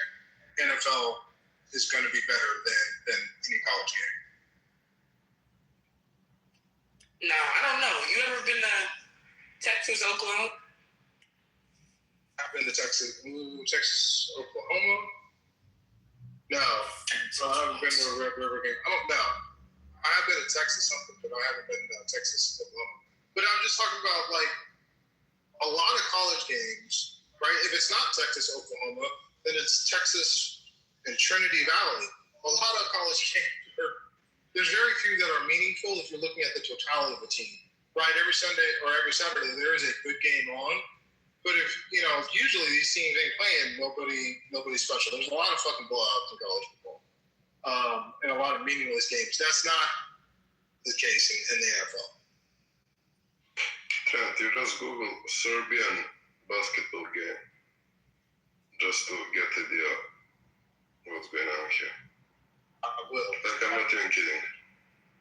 NFL is going to be better than any college game. No, I don't know. You ever been to Texas, Oklahoma? I've been to Texas, Oklahoma. No, I haven't been to a river game. I don't know. I have been to Texas something, but I haven't been to Texas, Oklahoma. But I'm just talking about like a lot of college games, right? If it's not Texas, Oklahoma, then it's Texas and Trinity Valley. A lot of college games there's very few that are meaningful if you're looking at the totality of the team, right? Every Sunday or every Saturday there is a good game on, but if usually these teams ain't playing nobody special. There's a lot of fucking blowouts in college football, and a lot of meaningless games. That's not the case in the NFL. Trent, you just Google Serbian basketball game just to get an idea what's going on here. I will. Like, I'm not even kidding.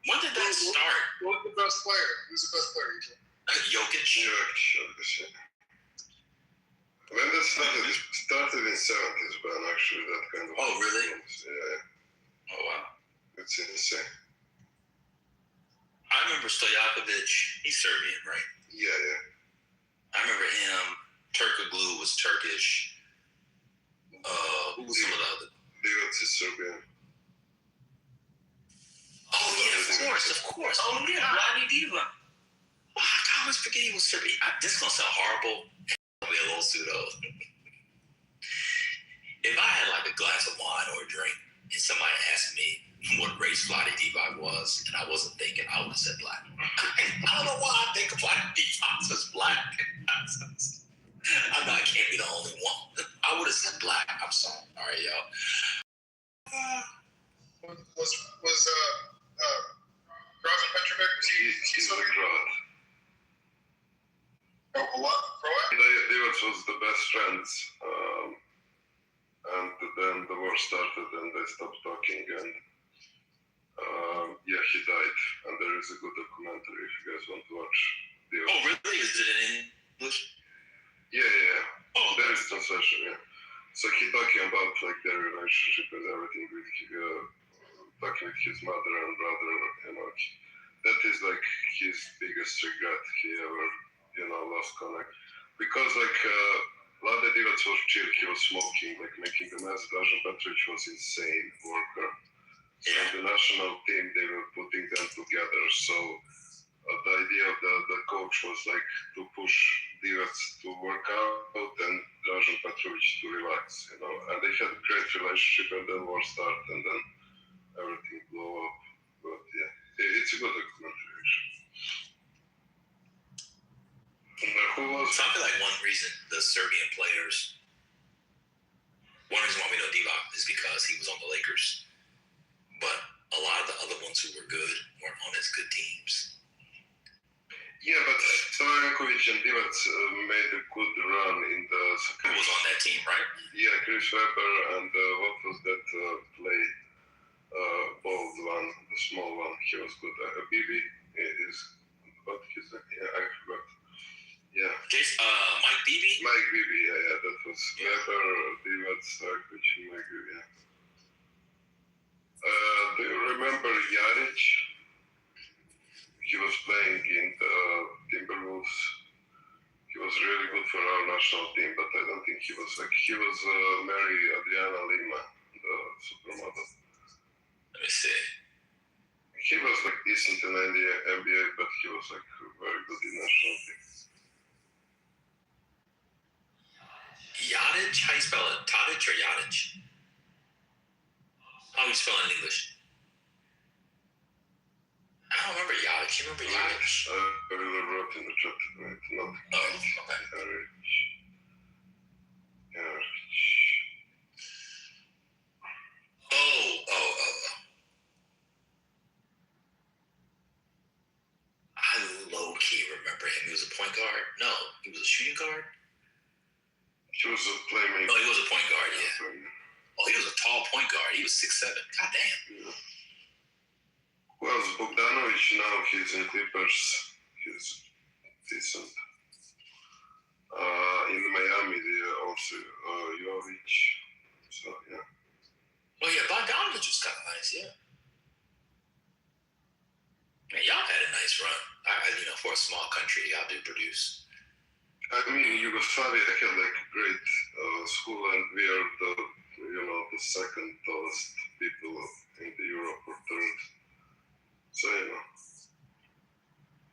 When did that start? Who's the best player? Who's the best player usually? Jokic. Jokic. When that started, it started in 70s, but actually that kind of... Oh, really? Yeah. Oh, wow. It's insane. I remember Stojakovic. He's Serbian, right? Yeah. I remember him. Turkoglu was Turkish. Who was some of the other? Divac is Serbian. Oh, yeah, of course. Oh, yeah, Vlade Diva. Oh, I always forget he was Serbian. This is going to sound horrible. I'll be a little pseudo. If I had like a glass of wine or a drink and somebody asked me what race Vlade Divac was and I wasn't thinking, I would have said black. I don't know why I think Vlade Divac was black. I can't be the only one. I would have said black. I'm sorry. All right, y'all. Was Drazen Petrovic, he's a Croat. A lot? Croat? Divac was the best friends, and then the war started and they stopped talking, and he died. And there is a good documentary if you guys want to watch. Oh, really? Is it in English? Yeah. Oh, there is translation, yeah. So he talking about like their relationship and everything with talking with his mother and brother, that is like his biggest regret. He ever, lost connect. Because like Vlade Divac was chill, he was smoking, like making a mess. Drazen Petrovic was insane worker. So the national team, they were putting them together. So the idea of the coach was like to push Divac to work out and Drazen Petrovic to relax, And they had a great relationship, and then war started, and then everything blew up. But yeah, it's a good documentary. So I feel like one reason the Serbian players, one reason why we know Divac is because he was on the Lakers, but a lot of the other ones who were good weren't on as good teams. Yeah, but Stojakovic and Divac made a good run in the... Who was on that team, right? Yeah, Chris Webber and what was that play? Bald one, the small one, he was good. Bibi is... What is that? Yeah, I forgot. Yeah. Mike Beebe? Mike Beebe, yeah, that was Webber, Divac, Stojakovic, and Mike Beebe, yeah. Do you remember Jaric? He was playing in the Timberwolves. He was really good for our national team, but I don't think he was Mary Adriana Lima, the supermodel. Let me see. He was like decent in NBA, but he was like very good in national team. Yadic? How you spell it? Tadic or Yadic? How you spell it in English? I don't remember Yadic. You remember Yadic? I really wrote in the chat tonight. Not okay. Oh. I low-key remember him. He was a point guard? No, he was a shooting guard? He was a playmaker. Oh, he was a point guard, yeah. Oh, he was a tall point guard. He was 6'7". God damn. Yeah. Well, Bogdanovic now he's in Clippers. He's decent. In Miami, they also Jovic. So yeah. Oh yeah, Bogdanovic was kind of nice, yeah. Man, y'all had a nice run. For a small country, y'all do produce. I mean, Yugoslavia had like great school, and we are the second tallest people in the Europe or third. So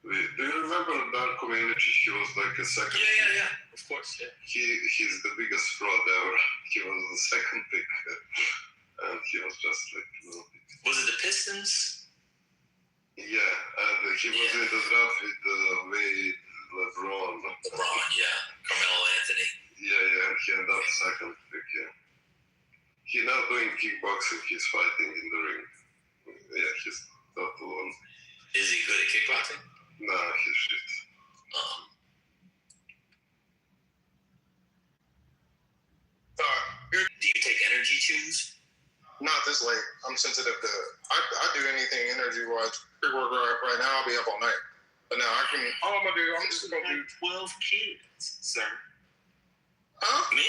do you remember Darko Milic? He was like a second. Yeah. Of course, yeah. He's the biggest fraud ever. He was the second pick, and he was just like. Was it the Pistons? Yeah, and he was in the draft with Wade, LeBron, Carmelo Anthony. Yeah, he ended up second pick, yeah. He's now doing kickboxing, he's fighting in the ring. Yeah, he's not alone. Is he good at kickboxing? Nah, he's shit. Do you take energy chews? Not this late. I'm sensitive to I do anything energy-wise. Pre-work right now, I'll be up all night. But now I'm just going to do 12 kids, sir. Huh? Me?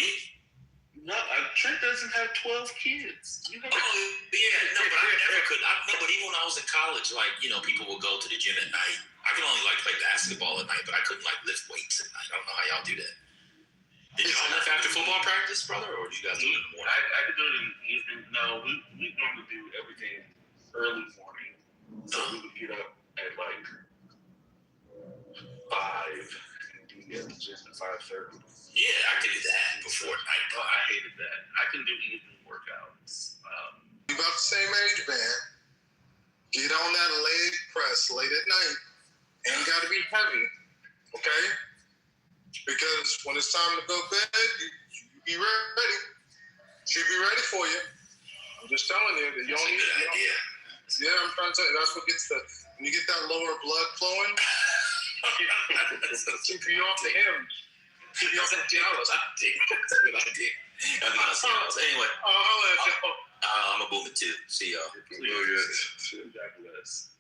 No, Trent doesn't have 12 kids. But I never could. But even when I was in college, people would go to the gym at night. I could only play basketball at night, but I couldn't lift weights at night. I don't know how y'all do that. Did y'all lift after football practice, brother, or did you guys do it in the morning? I could do it in the evening. No, we normally do everything early morning. So we would get up at 5 and be at the gym at 5:30. Yeah, I could do that before night. Oh, I hated that. I can do evening workouts. You about the same age, man. Get on that leg press late at night. Ain't got to be heavy, okay? Because when it's time to go to bed, you be ready. She'll be ready for you. I'm just telling you that you don't need. That's a good idea. Yeah, I'm trying to tell you. That's what gets when you get that lower blood flowing. Keep you off the hymns. Keep you off the jealous. That's a good idea. Anyway, I'm a boomer too. See y'all. God bless.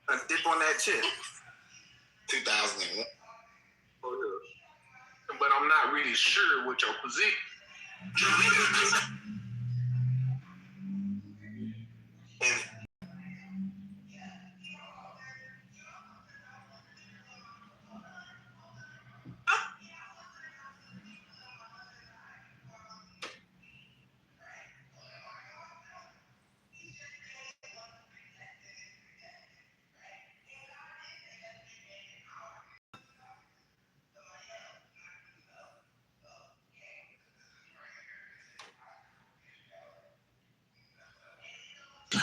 A dip on that chip. 2001. Oh, yeah. But I'm not really sure what your position. And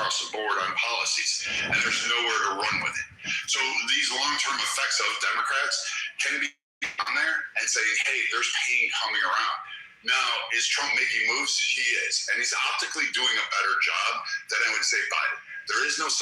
across the board on policies, and there's nowhere to run with it. So these long-term effects of Democrats can be on there and saying, hey, there's pain coming around. Now, is Trump making moves? He is. And he's optically doing a better job than I would say Biden. There is no